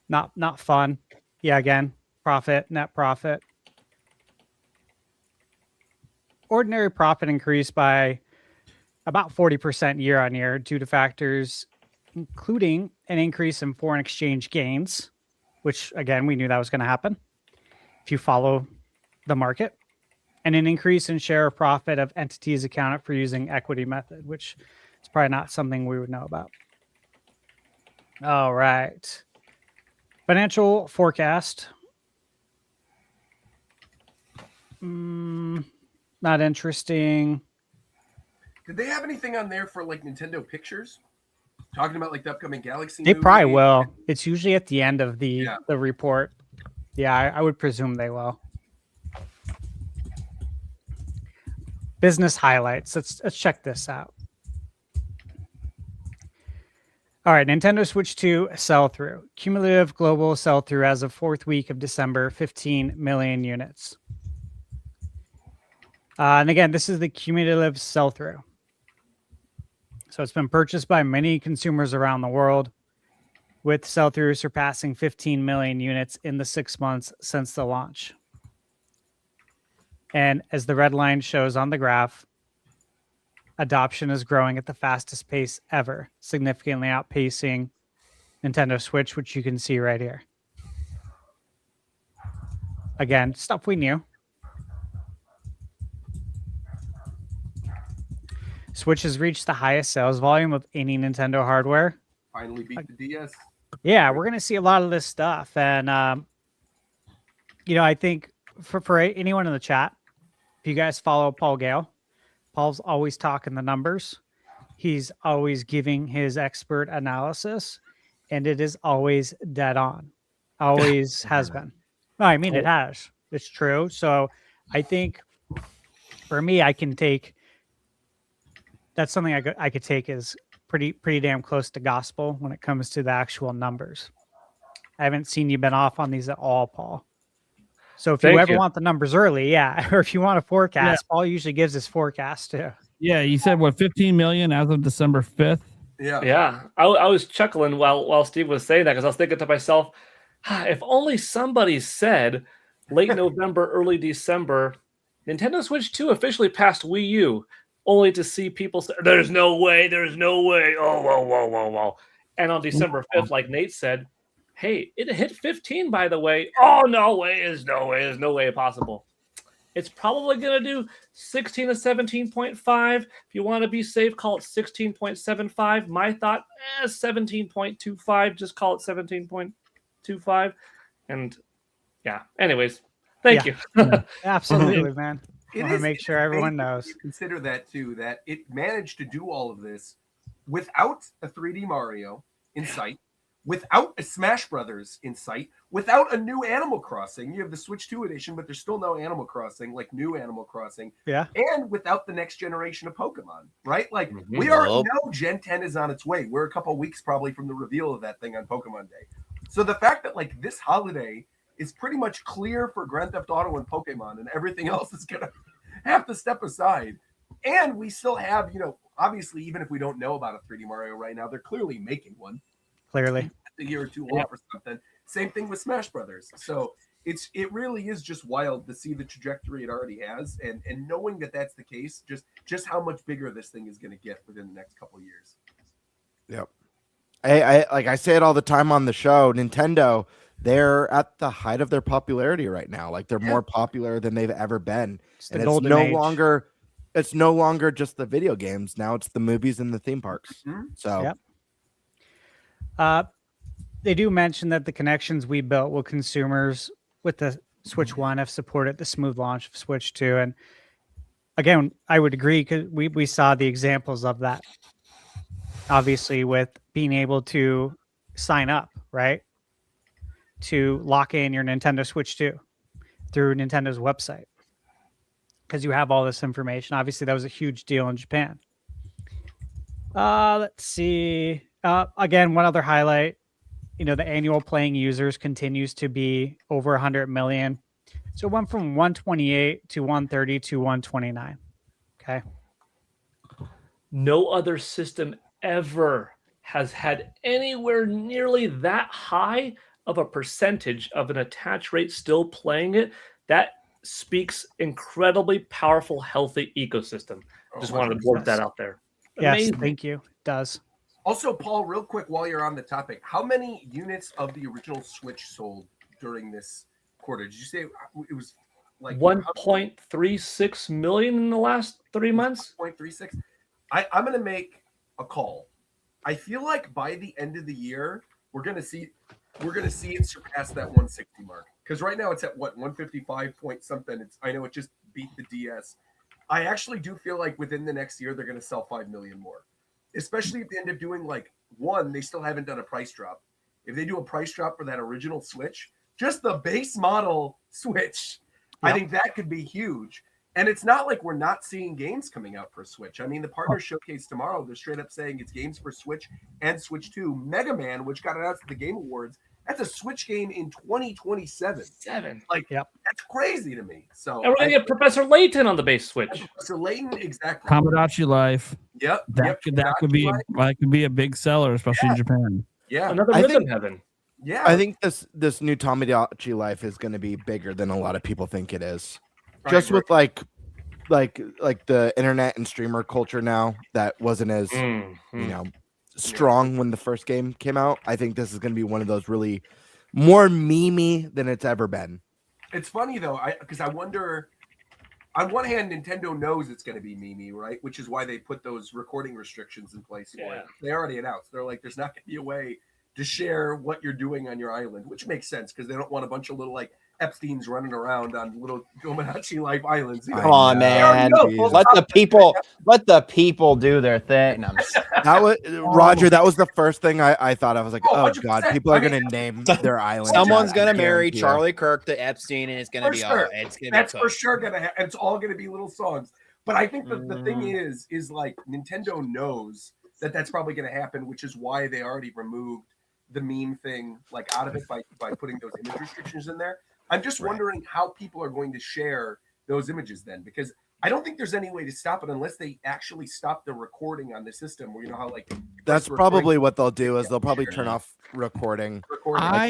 [SPEAKER 10] not fun. Yeah, again, profit, net profit. Ordinary profit increased by about 40% year on year due to factors including an increase in foreign exchange gains, which again, we knew that was going to happen if you follow the market, and an increase in share of profit of entities accounted for using equity method, which is probably not something we would know about. All right. Financial forecast. Not interesting.
[SPEAKER 11] Did they have anything on there for like Nintendo Pictures? Talking about like the upcoming Galaxy
[SPEAKER 10] They
[SPEAKER 11] movie?
[SPEAKER 10] probably will. It's usually at the end of the report. Yeah, I would presume they will. Business highlights. Let's check this out. All right, Nintendo Switch 2 sell-through. Cumulative global sell-through as of 4th week of December, 15 million units. And again, this is the cumulative sell-through. So it's been purchased by many consumers around the world, with sell-through surpassing 15 million units in the 6 months since the launch. And as the red line shows on the graph, adoption is growing at the fastest pace ever, significantly outpacing Nintendo Switch, which you can see right here. Again, stuff we knew. Switch has reached the highest sales volume of any Nintendo hardware.
[SPEAKER 11] Finally beat the DS.
[SPEAKER 10] Yeah, we're going to see a lot of this stuff. And, I think for anyone in the chat, if you guys follow Paul Gale, Paul's always talking the numbers. He's always giving his expert analysis, and it is always dead on. Always has been. No, I mean, it has. It's true. So I think for me, I can take... That's something I could take as pretty damn close to gospel when it comes to the actual numbers. I haven't seen you been off on these at all, Paul. So if you ever want the numbers early, or if you want a forecast, Paul usually gives his forecast too.
[SPEAKER 7] Yeah, you said 15 million as of December 5th.
[SPEAKER 12] Yeah. I was chuckling while Steve was saying that because I was thinking to myself, if only somebody said late November, early December, Nintendo Switch 2 officially passed Wii U. Only to see people say, there's no way. Oh, whoa. And on December 5th, like Nate said, hey, it hit 15, by the way. Oh, there's no way possible. It's probably going to do 16 to 17.5. If you want to be safe, call it 16.75. My thought, 17.25. Just call it 17.25. And yeah, anyways, thank you.
[SPEAKER 10] Absolutely, man. I want to make sure everyone knows.
[SPEAKER 11] Consider that too, that it managed to do all of this without a 3D Mario in sight, without a Smash Brothers in sight, without a new Animal Crossing. You have the Switch 2 edition, but there's still no Animal Crossing, like new Animal Crossing.
[SPEAKER 10] Yeah.
[SPEAKER 11] And without the next generation of Pokemon, right? Like we already know Gen 10 is on its way. We're a couple of weeks probably from the reveal of that thing on Pokemon Day. So the fact that like this holiday is pretty much clear for Grand Theft Auto and Pokemon, and everything else is going to have to step aside. And we still have, you know, obviously, even if we don't know about a 3D Mario right now, they're clearly making one.
[SPEAKER 10] Clearly.
[SPEAKER 11] A year or two off or something. Same thing with Smash Brothers. So it really is just wild to see the trajectory it already has, and knowing that that's the case, just how much bigger this thing is going to get within the next couple of years.
[SPEAKER 8] Yep. I like I say it all the time on the show. Nintendo, they're at the height of their popularity right now. Like they're more popular than they've ever been, and it's no longer just the video games. Now it's the movies and the theme parks. So.
[SPEAKER 10] Yep. They do mention that the connections we built with consumers with the Switch 1 have supported the smooth launch of Switch 2. And again, I would agree because we saw the examples of that. Obviously, with being able to sign up, right? To lock in your Nintendo Switch 2 through Nintendo's website. Because you have all this information. Obviously, that was a huge deal in Japan. Let's see. Again, one other highlight. You know, the annual playing users continues to be over 100 million. So it went from 128 to 130 to 129. Okay.
[SPEAKER 12] No other system ever has had anywhere nearly that high of a percentage of an attach rate still playing it. That speaks incredibly powerful, healthy ecosystem. Just wanted to blurt that out there.
[SPEAKER 10] Yes, thank you. It does.
[SPEAKER 11] Also, Paul, real quick, while you're on the topic, how many units of the original Switch sold during this quarter? Did you say it was like
[SPEAKER 12] 1.36 million in the last 3 months?
[SPEAKER 11] 1.36. I'm going to make a call. I feel like by the end of the year, we're going to see it surpass that 160 mark. Because right now it's at what, 155 point something. I know it just beat the DS. I actually do feel like within the next year they're going to sell 5 million more. Especially if they end up doing like one, they still haven't done a price drop. If they do a price drop for that original Switch, just the base model Switch, I think that could be huge. And it's not like we're not seeing games coming out for Switch. I mean, the partner showcase tomorrow, they're straight up saying it's games for Switch and Switch 2. Mega Man, which got announced at the Game Awards, that's a Switch game in 2027. That's crazy to me. So
[SPEAKER 12] and we're gonna get Professor Layton on the base Switch.
[SPEAKER 11] Professor Layton, exactly.
[SPEAKER 7] Tomodachi Life.
[SPEAKER 11] Yep.
[SPEAKER 7] That could be a big seller, especially in Japan.
[SPEAKER 11] Yeah.
[SPEAKER 12] Another Rhythm Heaven.
[SPEAKER 11] Yeah.
[SPEAKER 8] I think this new Tomodachi Life is going to be bigger than a lot of people think it is. Just with like the internet and streamer culture now that wasn't as strong when the first game came out. I think this is going to be one of those really more memey than it's ever been.
[SPEAKER 11] It's funny though, because I wonder. On one hand, Nintendo knows it's going to be memey, right? Which is why they put those recording restrictions in place for it. They already announced. They're like, there's not going to be a way to share what you're doing on your island, which makes sense because they don't want a bunch of little like Epstein's running around on little Tomodachi Life islands.
[SPEAKER 1] Come on, man. Let the people do their thing. No,
[SPEAKER 8] that was Roger. That was the first thing I thought. I was like, oh God, people are going to name their island.
[SPEAKER 1] Someone's going to marry Charlie Kirk to Epstein, and it's going to be all.
[SPEAKER 11] That's for sure going to happen. It's all going to be little songs. But I think the thing is like Nintendo knows that that's probably going to happen, which is why they already removed the meme thing like out of it by putting those image restrictions in there. I'm just wondering how people are going to share those images then, because I don't think there's any way to stop it unless they actually stop the recording on the system. Where you know how like
[SPEAKER 8] that's probably what they'll do is they'll probably turn off recording. I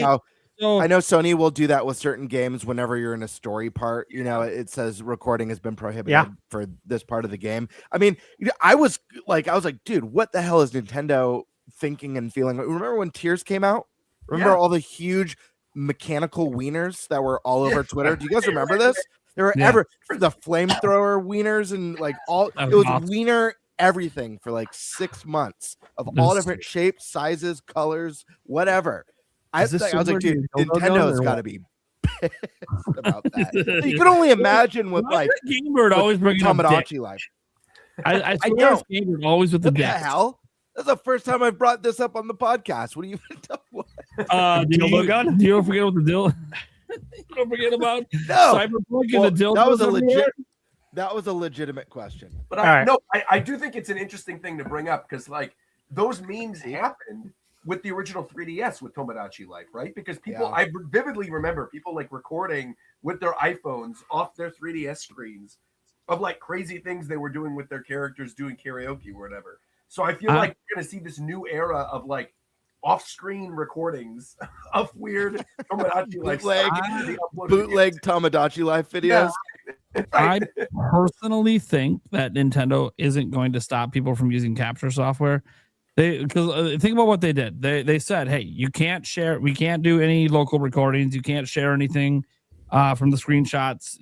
[SPEAKER 8] know Sony will do that with certain games whenever you're in a story part. You know, it says recording has been prohibited for this part of the game. I mean, I was like, dude, what the hell is Nintendo thinking and feeling? Remember when Tears came out? Remember all the huge mechanical wieners that were all over Twitter? Do you guys remember this? There were the flamethrower wieners and like all it was wiener everything for like 6 months of all different shapes, sizes, colors, whatever. I was like, dude, Nintendo's got to be pissed about that. You can only imagine with like
[SPEAKER 7] Gamebird always bringing
[SPEAKER 8] Tomodachi Life.
[SPEAKER 7] I know Gamebird always with the
[SPEAKER 8] hell. That's the first time I've brought this up on the podcast. What are you?
[SPEAKER 7] dildo gun. You don't forget what the dildo. You don't forget about Cyberpunk and the dildo.
[SPEAKER 8] That was a legitimate question.
[SPEAKER 11] But I do think it's an interesting thing to bring up because like those memes happened with the original 3DS with Tomodachi Life, right? Because people, I vividly remember people like recording with their iPhones off their 3DS screens of like crazy things they were doing with their characters doing karaoke or whatever. So I feel like we're going to see this new era of like off-screen recordings of weird Tomodachi Life
[SPEAKER 8] bootleg Tomodachi Life videos.
[SPEAKER 11] Yeah.
[SPEAKER 7] I personally think that Nintendo isn't going to stop people from using capture software. Because think about what they did. They said, hey, you can't share. We can't do any local recordings. You can't share anything from the screenshots,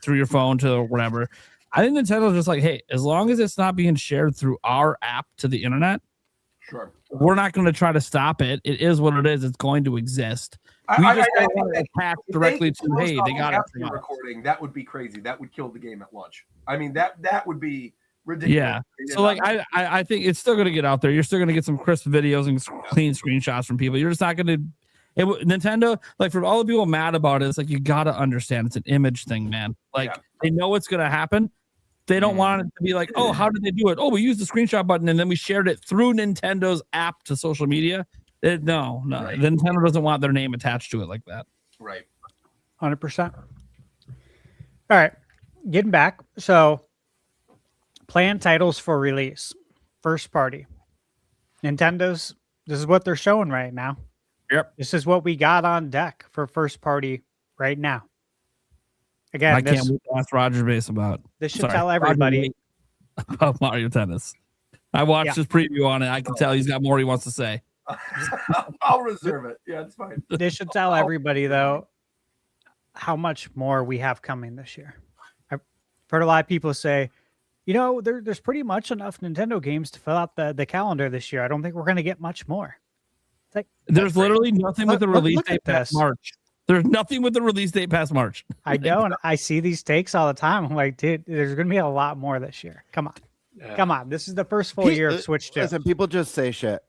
[SPEAKER 7] through your phone to whatever. I think Nintendo's just like, hey, as long as it's not being shared through our app to the internet,
[SPEAKER 11] sure,
[SPEAKER 7] we're not going to try to stop it. It is what it is. It's going to exist. We just don't want to attach directly to, hey, they got it.
[SPEAKER 11] Recording, that would be crazy. That would kill the game at launch. I mean, that would be ridiculous.
[SPEAKER 7] Yeah. So like I think it's still going to get out there. You're still going to get some crisp videos and clean screenshots from people. You're just not going to Nintendo, like for all the people mad about it, it's like you got to understand it's an image thing, man. Like they know it's going to happen. They don't want it to be like, oh, how did they do it? Oh, we used the screenshot button and then we shared it through Nintendo's app to social media. No. Right. Nintendo doesn't want their name attached to it like that.
[SPEAKER 11] Right.
[SPEAKER 10] 100%. All right. Getting back. So planned titles for release. First party. Nintendo's, this is what they're showing right now.
[SPEAKER 7] Yep.
[SPEAKER 10] This is what we got on deck for first party right now. Again,
[SPEAKER 7] I can't wait to ask Roger Base about.
[SPEAKER 10] This should tell everybody
[SPEAKER 7] about Mario Tennis. I watched his preview on it. I can tell he's got more he wants to say.
[SPEAKER 11] I'll reserve it. Yeah, it's fine.
[SPEAKER 10] This should tell everybody though how much more we have coming this year. I've heard a lot of people say, there's pretty much enough Nintendo games to fill out the calendar this year. I don't think we're going to get much more. It's like
[SPEAKER 7] there's literally nothing with the release date past March. There's nothing with the release date past March.
[SPEAKER 10] I know, and I see these takes all the time. I'm like, dude, there's going to be a lot more this year. Come on. Yeah. Come on. This is the first full year of Switch 2.
[SPEAKER 8] Listen, people just say shit.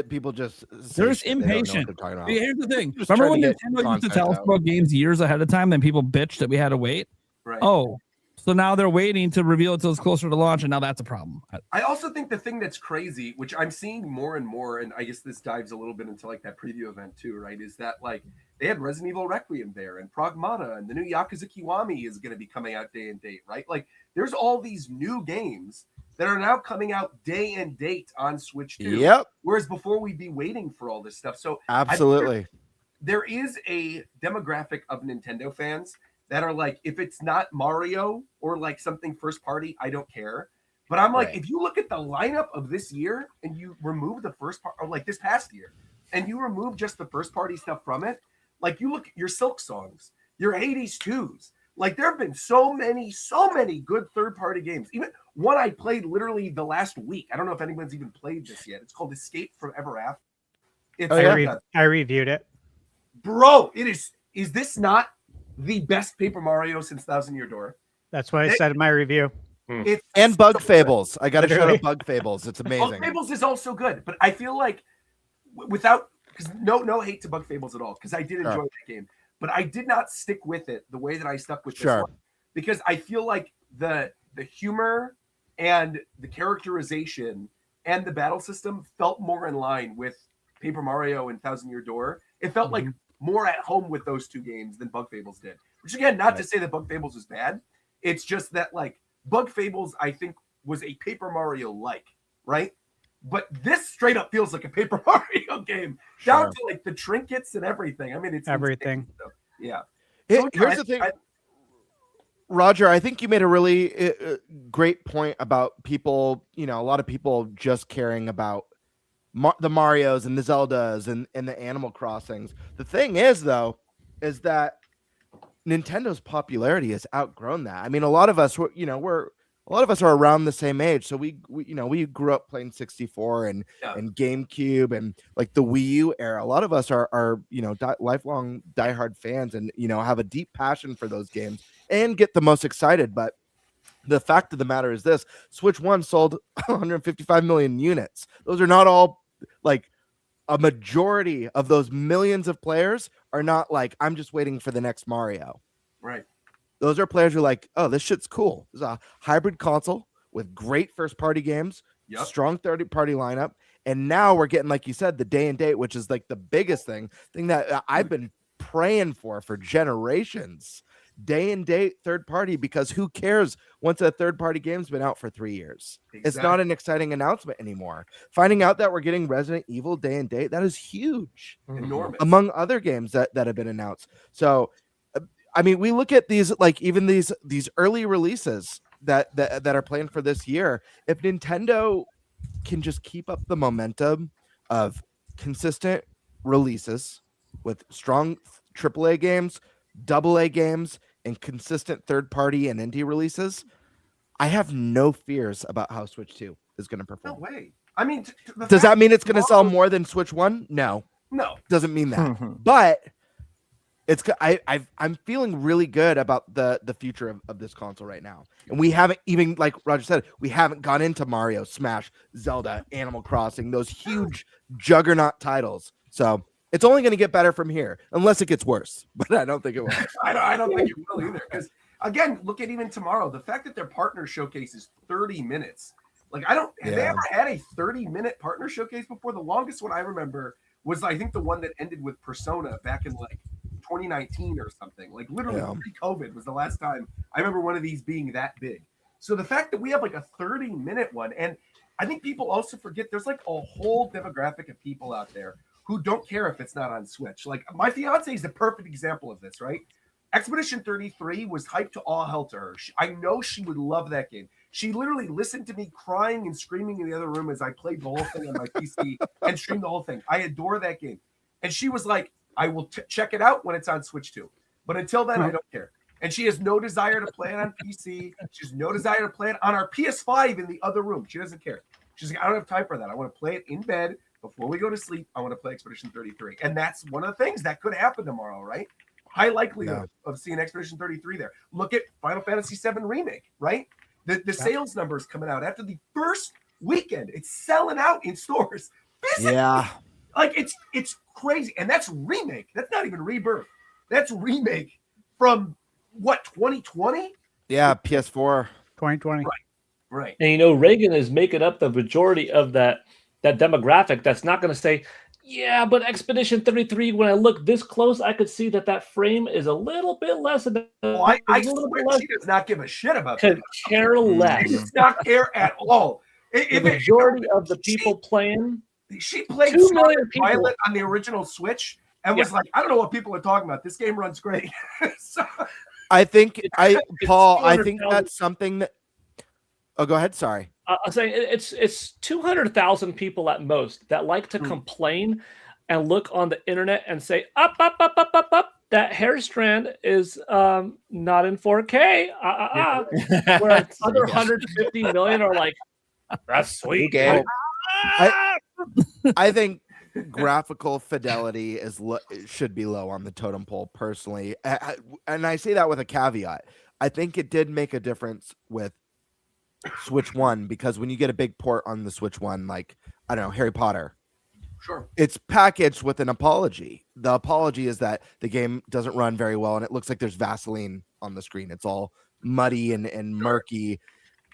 [SPEAKER 8] People just
[SPEAKER 7] there's impatient. Here's the thing. Remember when Nintendo used to tell us about games years ahead of time, then people bitched that we had to wait?
[SPEAKER 11] Right.
[SPEAKER 7] Oh, so now they're waiting to reveal it till it's closer to launch, and now that's a problem.
[SPEAKER 11] I also think the thing that's crazy, which I'm seeing more and more, and I guess this dives a little bit into like that preview event too, right? Is that like they had Resident Evil Requiem there and Pragmata, and the new Yakuza Kiwami is going to be coming out day and date, right? Like there's all these new games that are now coming out day and date on Switch 2.
[SPEAKER 8] Yep.
[SPEAKER 11] Whereas before we'd be waiting for all this stuff. So
[SPEAKER 8] absolutely,
[SPEAKER 11] there is a demographic of Nintendo fans that are like, if it's not Mario or like something first party, I don't care. But I'm like, if you look at the lineup of this year and you remove the first part, or like this past year, and you remove just the first party stuff from it, like you look at your Silk Songs, your Hades 2s, like there have been so many good third party games. Even one I played literally the last week. I don't know if anyone's even played this yet. It's called Escape from Ever After.
[SPEAKER 10] I reviewed it.
[SPEAKER 11] Bro, it is this not the best Paper Mario since Thousand Year Door?
[SPEAKER 10] That's what I said in my review.
[SPEAKER 8] And Bug Fables. I got to shout out Bug Fables. It's amazing.
[SPEAKER 11] Bug Fables is also good, but I feel like without, because no hate to Bug Fables at all, because I did enjoy that game, but I did not stick with it the way that I stuck with this one, because I feel like the humor and the characterization and the battle system felt more in line with Paper Mario and Thousand Year Door. It felt like more at home with those two games than Bug Fables did. Which again, not to say that Bug Fables was bad. It's just that like Bug Fables, I think, was a Paper Mario like, right? But this straight up feels like a Paper Mario game, down to like the trinkets and everything. I mean, it's
[SPEAKER 10] everything.
[SPEAKER 11] So, yeah.
[SPEAKER 8] Here's the thing, Roger. I think you made a really great point about people. A lot of people just caring about the Marios and the Zeldas and the Animal Crossings. The thing is, though, is that Nintendo's popularity has outgrown that. I mean, a lot of us are around the same age, so we grew up playing 64 and GameCube and like the Wii U era. A lot of us are lifelong diehard fans and have a deep passion for those games and get the most excited. But the fact of the matter is this: Switch 1 sold 155 million units. Those are not all like a majority of those millions of players are not like, I'm just waiting for the next Mario.
[SPEAKER 11] Right.
[SPEAKER 8] Those are players who are like, oh, this shit's cool. It's a hybrid console with great first-party games, strong third-party lineup, and now we're getting, like you said, the day and date, which is like the biggest thing that I've been praying for generations. Day and date third-party, because who cares once a third-party game's been out for 3 years? It's not an exciting announcement anymore. Finding out that we're getting Resident Evil day and date, that is huge.
[SPEAKER 11] Enormous.
[SPEAKER 8] Among other games that have been announced. So I mean, we look at these, like even these early releases that are planned for this year. If Nintendo can just keep up the momentum of consistent releases with strong AAA games, AA games, and consistent third-party and indie releases, I have no fears about how Switch 2 is going to perform.
[SPEAKER 11] No way. I mean,
[SPEAKER 8] does that mean it's going to sell more than Switch 1? No. Doesn't mean that. But it's I'm feeling really good about the future of this console right now. And we haven't even, like Roger said, we haven't gone into Mario, Smash, Zelda, Animal Crossing, those huge juggernaut titles. So it's only going to get better from here, unless it gets worse. But I don't think it will.
[SPEAKER 11] I don't think it will either. Because again, look at even tomorrow. The fact that their partner showcase is 30 minutes. Like have they ever had a 30-minute partner showcase before? The longest one I remember was, I think, the one that ended with Persona back in like 2019 or something. Like literally pre-COVID was the last time I remember one of these being that big. So the fact that we have like a 30-minute one, and I think people also forget there's like a whole demographic of people out there who don't care if it's not on Switch. Like my fiance is the perfect example of this, right? Expedition 33 was hyped to all hell to her. I know she would love that game. She literally listened to me crying and screaming in the other room as I played the whole thing on my PC and streamed the whole thing. I adore that game. And she was like, I will check it out when it's on Switch 2. But until then, I don't care. And she has no desire to play it on PC. She has no desire to play it on our PS5 in the other room. She doesn't care. She's like, I don't have time for that. I want to play it in bed before we go to sleep. I want to play Expedition 33. And that's one of the things that could happen tomorrow, right? High likelihood of seeing Expedition 33 there. Look at Final Fantasy VII Remake, right? The sales numbers coming out after the first weekend. It's selling out in stores.
[SPEAKER 8] Yeah.
[SPEAKER 11] Like it's crazy. And that's Remake. That's not even Rebirth. That's Remake from what, 2020?
[SPEAKER 8] Yeah, PS4.
[SPEAKER 10] 2020.
[SPEAKER 11] Right.
[SPEAKER 12] And Reagan is making up the majority of that demographic that's not going to say, yeah, but Expedition 33, when I look this close, I could see that frame is a little bit less than
[SPEAKER 11] I swear she does not give a shit about
[SPEAKER 12] that. Care less.
[SPEAKER 11] She does not care at all.
[SPEAKER 12] The majority of the people playing.
[SPEAKER 11] She played
[SPEAKER 12] 2 million people
[SPEAKER 11] Violet on the original Switch and was like, I don't know what people are talking about. This game runs great.
[SPEAKER 8] I think Paul, I think that's something that. Oh, go ahead. Sorry.
[SPEAKER 12] I'm saying it's 200,000 people at most that like to complain and look on the internet and say, up. That hair strand is not in 4K. Whereas other 150 million are like, that's sweet.
[SPEAKER 8] I think graphical fidelity should be low on the totem pole personally. And I say that with a caveat. I think it did make a difference with Switch 1 because when you get a big port on the Switch 1, like, I don't know, Harry Potter,
[SPEAKER 11] sure,
[SPEAKER 8] it's packaged with an apology. The apology is that the game doesn't run very well and it looks like there's Vaseline on the screen. It's all muddy and murky.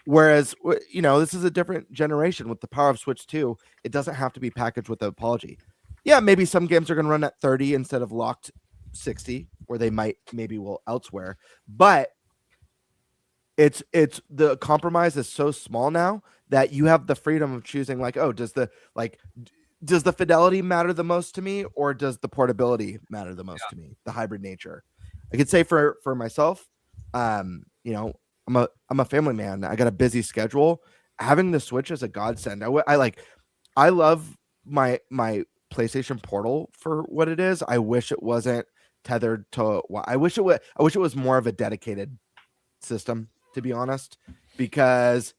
[SPEAKER 8] Whereas, this is a different generation with the power of Switch 2. It doesn't have to be packaged with an apology. Yeah, maybe some games are going to run at 30 instead of locked 60, where they maybe will elsewhere. But it's the compromise is so small now that you have the freedom of choosing, like, oh, does the fidelity matter the most to me, or does the portability matter the most to me? The hybrid nature. I could say for myself, I'm a family man. I got a busy schedule. Having the Switch is a godsend. I love my PlayStation Portal for what it is. I wish it wasn't tethered to. I wish it was more of a dedicated system, to be honest, because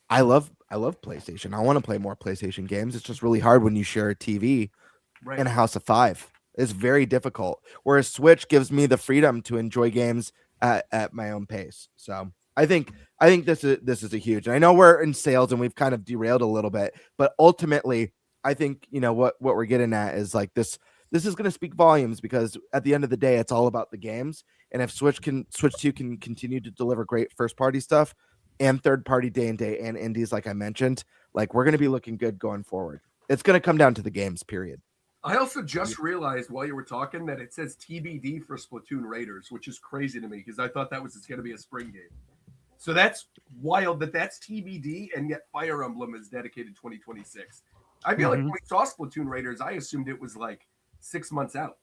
[SPEAKER 8] I love PlayStation. I want to play more PlayStation games. It's just really hard when you share a TV in a house of 5. It's very difficult. Whereas Switch gives me the freedom to enjoy games at my own pace. So I think this is a huge. And I know we're in sales and we've kind of derailed a little bit, but ultimately, I think what we're getting at is like this is going to speak volumes, because at the end of the day, it's all about the games. And if Switch 2 can continue to deliver great first party stuff and third party day and day and indies, like I mentioned, like we're going to be looking good going forward. It's going to come down to the games, period.
[SPEAKER 11] I also just realized while you were talking that it says TBD for Splatoon Raiders, which is crazy to me because I thought that was going to be a spring game. So that's wild that's TBD, and yet Fire Emblem is dedicated 2026. I feel like when we saw Splatoon Raiders, I assumed it was like 6 months out.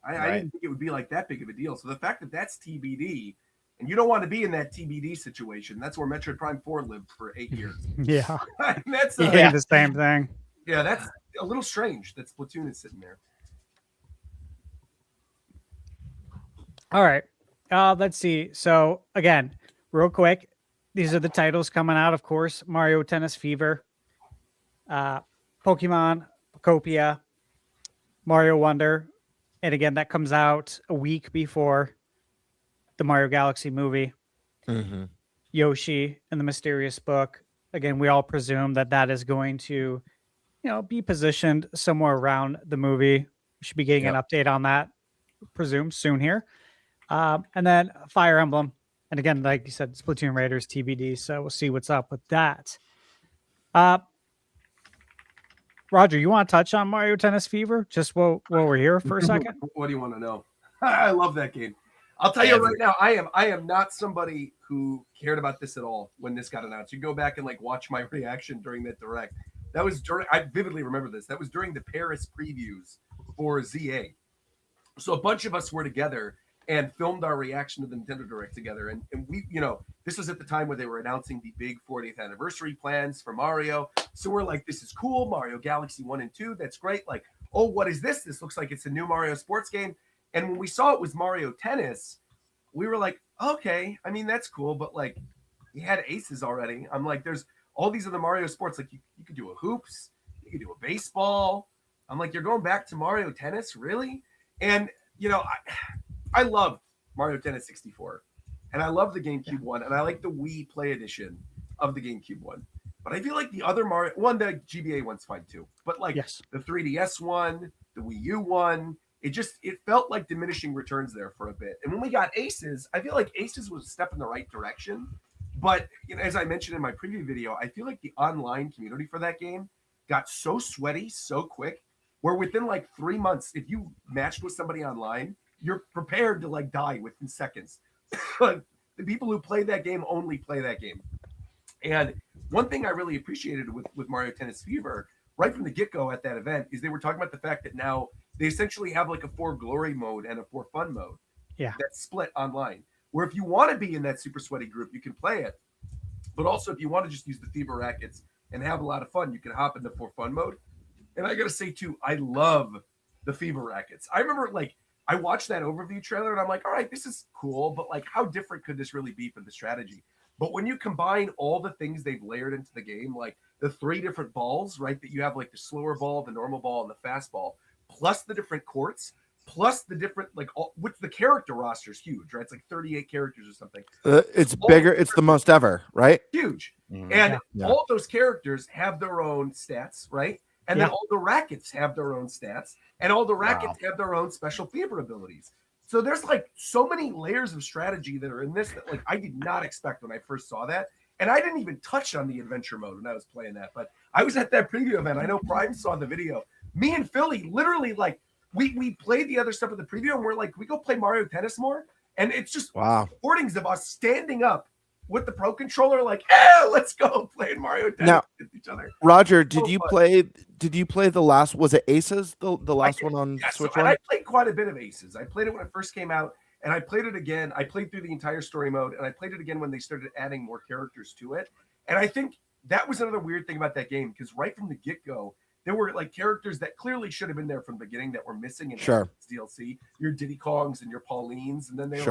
[SPEAKER 11] I didn't think it would be like that big of a deal. So the fact that that's TBD, and you don't want to be in that TBD situation, that's where Metroid Prime 4 lived for 8 years.
[SPEAKER 10] Yeah.
[SPEAKER 11] That's
[SPEAKER 10] the same thing.
[SPEAKER 11] Yeah, that's a little strange that Splatoon is sitting there.
[SPEAKER 10] All right. Let's see. So again, real quick, these are the titles coming out, of course. Mario Tennis Fever, Pokemon Copia, Mario Wonder. And again, that comes out a week before the Mario Galaxy movie. Yoshi and the Mysterious Book. Again, we all presume that is going to, be positioned somewhere around the movie. We should be getting an update on that, presume, soon here. And then Fire Emblem. And again, like you said, Splatoon Raiders TBD. So we'll see what's up with that. Roger, you want to touch on Mario Tennis Fever just while we're here for a second?
[SPEAKER 11] What do you want to know? I love that game. I'll tell you right now, I am not somebody who cared about this at all when this got announced. You go back and watch my reaction during that direct. That was I vividly remember this. That was during the Paris previews for ZA. So a bunch of us were together and filmed our reaction to the Nintendo Direct together. And we, this was at the time where they were announcing the big 40th anniversary plans for Mario. So we're like, this is cool. Mario Galaxy 1 and 2. That's great. Like, oh, what is this? This looks like it's a new Mario sports game. And when we saw it was Mario Tennis, we were like, okay, I mean, that's cool. But you had aces already. I'm like, there's all these other Mario sports. Like you could do a hoops. You could do a baseball. I'm like, you're going back to Mario Tennis? Really? And, I love Mario Tennis 64, and I love the GameCube one, and I like the Wii Play Edition of the GameCube one. But I feel like the other Mario one, the GBA one's fine too. But the 3DS one, the Wii U one, it felt like diminishing returns there for a bit. And when we got Aces, I feel like Aces was a step in the right direction. But as I mentioned in my preview video, I feel like the online community for that game got so sweaty so quick, where within 3 months, if you matched with somebody online, you're prepared to die within seconds. The people who play that game only play that game. And one thing I really appreciated with Mario Tennis Fever right from the get-go at that event is they were talking about the fact that now they essentially have a For Glory mode and a For Fun mode.
[SPEAKER 10] Yeah.
[SPEAKER 11] That's split online. Where if you want to be in that super sweaty group, you can play it. But also if you want to just use the Fever rackets and have a lot of fun, you can hop into For Fun mode. And I got to say too, I love the Fever rackets. I remember I watched that overview trailer and I'm like, all right, this is cool, but how different could this really be for the strategy? But when you combine all the things they've layered into the game, like the 3 different balls, right, that you have the slower ball, the normal ball, and the fast ball, plus the different courts, plus the different, with the character roster is huge, right? It's 38 characters or something.
[SPEAKER 8] It's bigger. It's the most ever, right?
[SPEAKER 11] Huge. And all those characters have their own stats, right? And then all the rackets have their own stats, and all the rackets have their own special Fever abilities. So there's so many layers of strategy that are in this that I did not expect when I first saw that. And I didn't even touch on the adventure mode when I was playing that. But I was at that preview event. I know Prime saw the video. Me and Philly literally we played the other stuff in the preview, and we're we go play Mario Tennis more. And it's just recordings of us standing up with the Pro Controller, let's go playing Mario Tennis
[SPEAKER 8] now,
[SPEAKER 11] with each other.
[SPEAKER 8] Roger, did you play the last? Was it Aces? The last one on Switch?
[SPEAKER 11] And I played quite a bit of Aces. I played it when it first came out, and I played it again. I played through the entire story mode, and I played it again when they started adding more characters to it. And I think that was another weird thing about that game, because right from the get-go, there were characters that clearly should have been there from the beginning that were missing in DLC. Your Diddy Kongs and your Paulines, and then they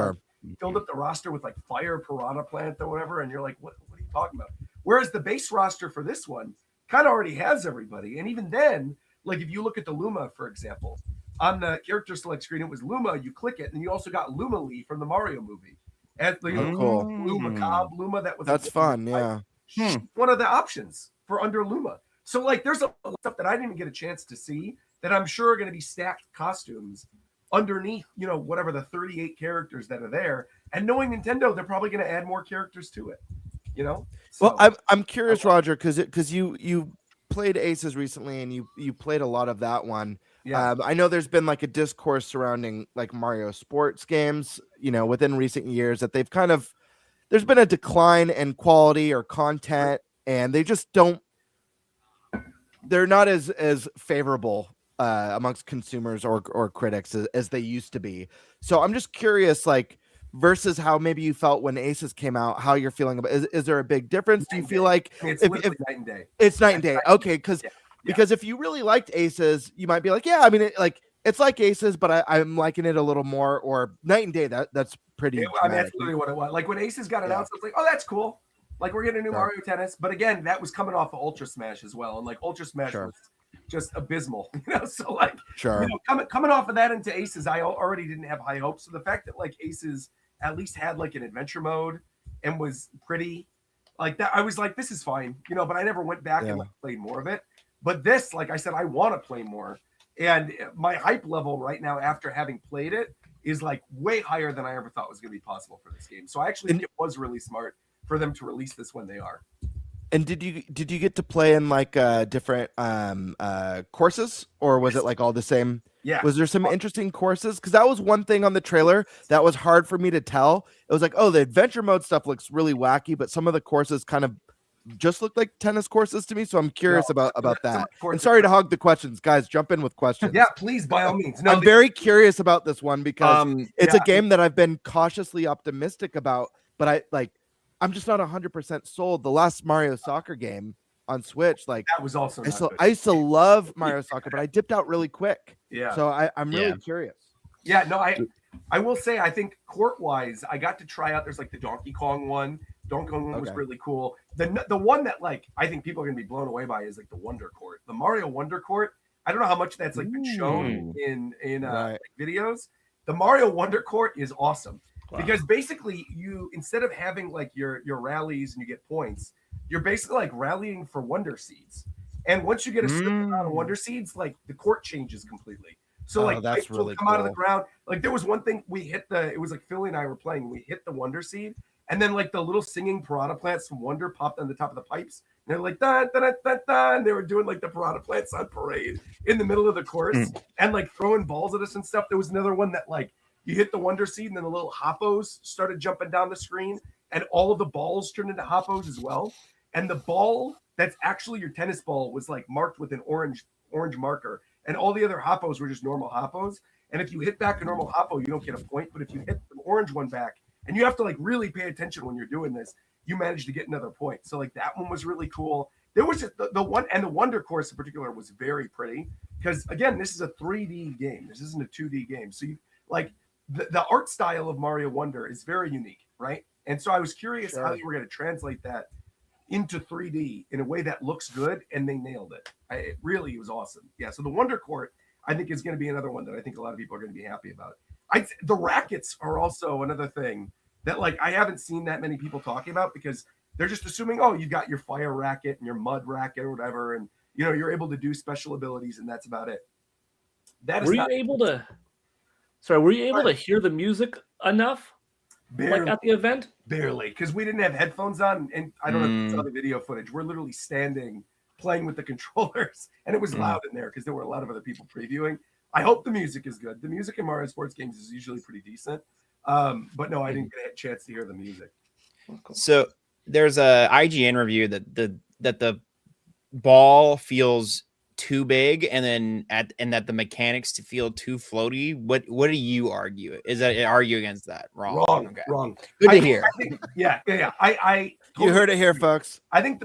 [SPEAKER 11] filled up the roster with Fire Piranha Plant or whatever, and you're like, what are you talking about? Whereas the base roster for this one kind of already has everybody. And even then, if you look at the Luma, for example, on the character select screen, it was Luma, you click it, and you also got Luma Lee from the Mario movie. And
[SPEAKER 8] cool.
[SPEAKER 11] Luma Cobb, Luma,
[SPEAKER 8] that's fun, yeah.
[SPEAKER 11] One of the options for under Luma. So like there's a lot of stuff that I didn't get a chance to see that I'm sure are going to be stacked costumes underneath, you know, whatever the 38 characters that are there. And knowing Nintendo, they're probably going to add more characters to it, you know? So,
[SPEAKER 8] Well, I'm curious, Roger, because you played Aces recently and you played a lot of that one.
[SPEAKER 11] Yeah.
[SPEAKER 8] I know there's been like a discourse surrounding like Mario sports games, you know, within recent years that they've kind of, there's been a decline in quality or content, and they just don't, they're not as favorable amongst consumers or critics as they used to be. So I'm just curious, like, versus how maybe you felt when Aces came out, how you're feeling about, is there a big difference? Do you feel like
[SPEAKER 11] it's
[SPEAKER 8] if
[SPEAKER 11] literally night and day?
[SPEAKER 8] It's night and day. Okay, because if you really liked Aces, you might be like, yeah, I mean, it's like Aces, but I'm liking it a little more. Or night and day. That's pretty.
[SPEAKER 11] I mean, that's literally what it was. Like when Aces got announced, I was like, oh, that's cool. Like we're getting a new Mario Tennis. But again, that was coming off of Ultra Smash as well, and like Ultra Smash was just abysmal, you know. So like, you know, coming off of that into Aces, I already didn't have high hopes. So the fact that like Aces at least had like an adventure mode and was pretty like that, I was like, this is fine, you know. But I never went back and like played more of it. But this, like I said, I want to play more. And my hype level right now, after having played it, is like way higher than I ever thought was going to be possible for this game. So I actually think it was really smart for them to release this when they are.
[SPEAKER 8] And did you get to play in like different courses, or was it like all the same?
[SPEAKER 11] Yeah.
[SPEAKER 8] Was there some interesting courses? Because that was one thing on the trailer that was hard for me to tell. It was like, oh, the adventure mode stuff looks really wacky, but some of the courses kind of just look like tennis courses to me. So I'm curious about that. And sorry to hog the questions, guys. Jump in with questions.
[SPEAKER 11] Yeah, please, by all means. No,
[SPEAKER 8] I'm very curious about this one because it's a game that I've been cautiously optimistic about, but I'm just not 100% sold. The last Mario Soccer game on Switch, like
[SPEAKER 11] that was also
[SPEAKER 8] I used to love Mario Soccer, but I dipped out really quick.
[SPEAKER 11] Yeah.
[SPEAKER 8] So I'm really curious.
[SPEAKER 11] Yeah, no, I will say, I think court-wise, I got to try out, there's like the Donkey Kong one. Donkey Kong one was really cool. The one that like I think people are gonna be blown away by is like the Wonder Court. The Mario Wonder Court. I don't know how much that's like been shown in like, videos. The Mario Wonder Court is awesome. Wow. Because basically you, instead of having like your rallies and you get points, you're basically like rallying for Wonder Seeds. And once you get a certain amount of Wonder Seeds, like the court changes completely. So like
[SPEAKER 8] that's
[SPEAKER 11] will
[SPEAKER 8] really
[SPEAKER 11] come out of the ground. Like there was one thing we hit it was like Philly and I were playing, we hit the Wonder Seed, and then like the little singing piranha plants from Wonder popped on the top of the pipes. And they're like da da da da da, and they were doing like the piranha plants on parade in the middle of the course and like throwing balls at us and stuff. There was another one that like you hit the Wonder Seed and then the little hoppos started jumping down the screen and all of the balls turned into hoppos as well. And the ball that's actually your tennis ball was like marked with an orange marker, and all the other hoppos were just normal hoppos. And if you hit back a normal hoppo, you don't get a point. But if you hit the orange one back, and you have to like really pay attention when you're doing this, you manage to get another point. So like that one was really cool. There was just the one, and the Wonder Course in particular was very pretty because again, this is a 3D game. This isn't a 2D game. So you like the art style of Mario Wonder is very unique, right? And so I was curious how you were going to translate that into 3D in a way that looks good, and they nailed it. It really was awesome. Yeah, so the Wonder Court, I think, is going to be another one that I think a lot of people are going to be happy about. The rackets are also another thing that like I haven't seen that many people talking about because they're just assuming, oh, you got your fire racket and your mud racket or whatever, and you know you're able to do special abilities, and that's about it.
[SPEAKER 12] Were you able to hear the music enough?
[SPEAKER 11] Barely,
[SPEAKER 12] like at the event?
[SPEAKER 11] Barely, because we didn't have headphones on, and I don't know if you saw the video footage. We're literally standing playing with the controllers, and it was loud in there because there were a lot of other people previewing. I hope the music is good. The music in Mario sports games is usually pretty decent, but no, I didn't get a chance to hear the music.
[SPEAKER 1] So there's a IGN review that the ball feels too big, and that the mechanics to feel too floaty. What do you argue? Is that argue against that? Wrong. Okay.
[SPEAKER 11] Wrong.
[SPEAKER 1] Good to hear.
[SPEAKER 11] I think, yeah. I
[SPEAKER 8] you heard it here, folks.
[SPEAKER 11] I think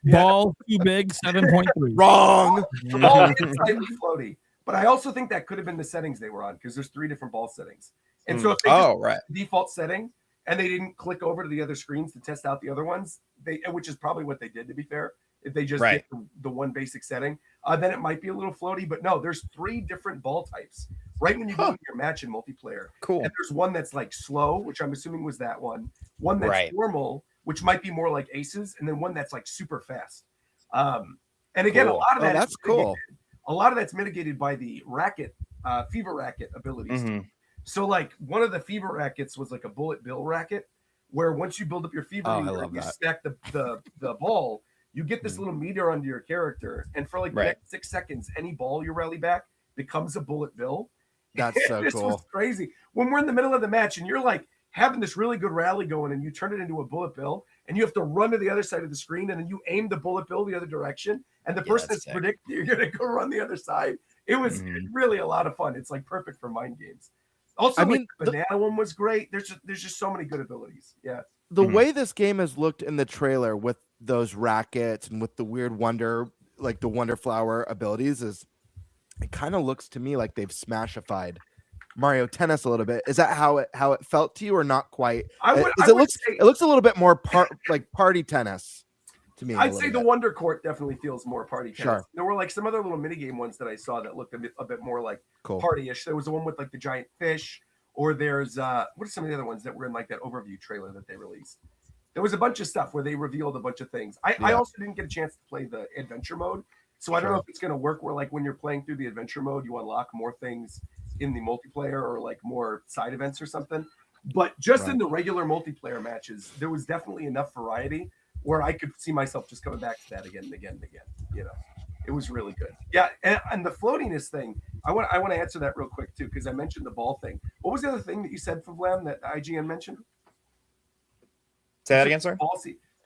[SPEAKER 7] ball too big, 7.3.
[SPEAKER 8] Wrong.
[SPEAKER 11] The ball is slightly floaty, but I also think that could have been the settings they were on because there's 3 different ball settings, and so if they just default setting and they didn't click over to the other screens to test out the other ones, which is probably what they did, to be fair. If they just did the one basic setting, then it might be a little floaty. But no, there's 3 different ball types right when you go into your match in multiplayer.
[SPEAKER 1] Cool.
[SPEAKER 11] And there's one that's like slow, which I'm assuming was that one. One that's normal, which might be more like Aces, and then one that's like super fast. And again, a lot of that
[SPEAKER 8] that's cool.
[SPEAKER 11] A lot of that's mitigated by the racket, fever racket abilities. So like one of the fever rackets was like a bullet bill racket, where once you build up your fever meter and you stack the ball, you get this little meter under your character, and for like the next 6 seconds, any ball you rally back becomes a bullet bill.
[SPEAKER 8] That's so
[SPEAKER 11] this
[SPEAKER 8] cool.
[SPEAKER 11] was crazy. When we're in the middle of the match and you're like having this really good rally going, and you turn it into a bullet bill, and you have to run to the other side of the screen, and then you aim the bullet bill the other direction, and the person that's predicting you're going to go run the other side. It was really a lot of fun. It's like perfect for mind games. Also, the banana one was great. There's just so many good abilities. Yeah.
[SPEAKER 8] The way this game has looked in the trailer with those rackets and with the weird wonder, like the Wonder Flower abilities, is it kind of looks to me like they've smashified Mario Tennis a little bit. Is that how it felt to you, or not quite? It looks a little bit more like party tennis to me.
[SPEAKER 11] I'd say the Wonder Court definitely feels more party tennis.
[SPEAKER 8] Sure.
[SPEAKER 11] There were like some other little minigame ones that I saw that looked a bit more like party-ish. There was the one with like the giant fish, or there's what are some of the other ones that were in like that overview trailer that they released? There was a bunch of stuff where they revealed a bunch of things. I also didn't get a chance to play the adventure mode, so I don't know if it's going to work where like when you're playing through the adventure mode, you unlock more things in the multiplayer or like more side events or something. But just in the regular multiplayer matches, there was definitely enough variety where I could see myself just coming back to that again and again and again. You know, it was really good. Yeah, and the floatiness thing, I want to answer that real quick too, because I mentioned the ball thing. What was the other thing that you said, Favlam, that IGN mentioned?
[SPEAKER 1] Say that again, sir.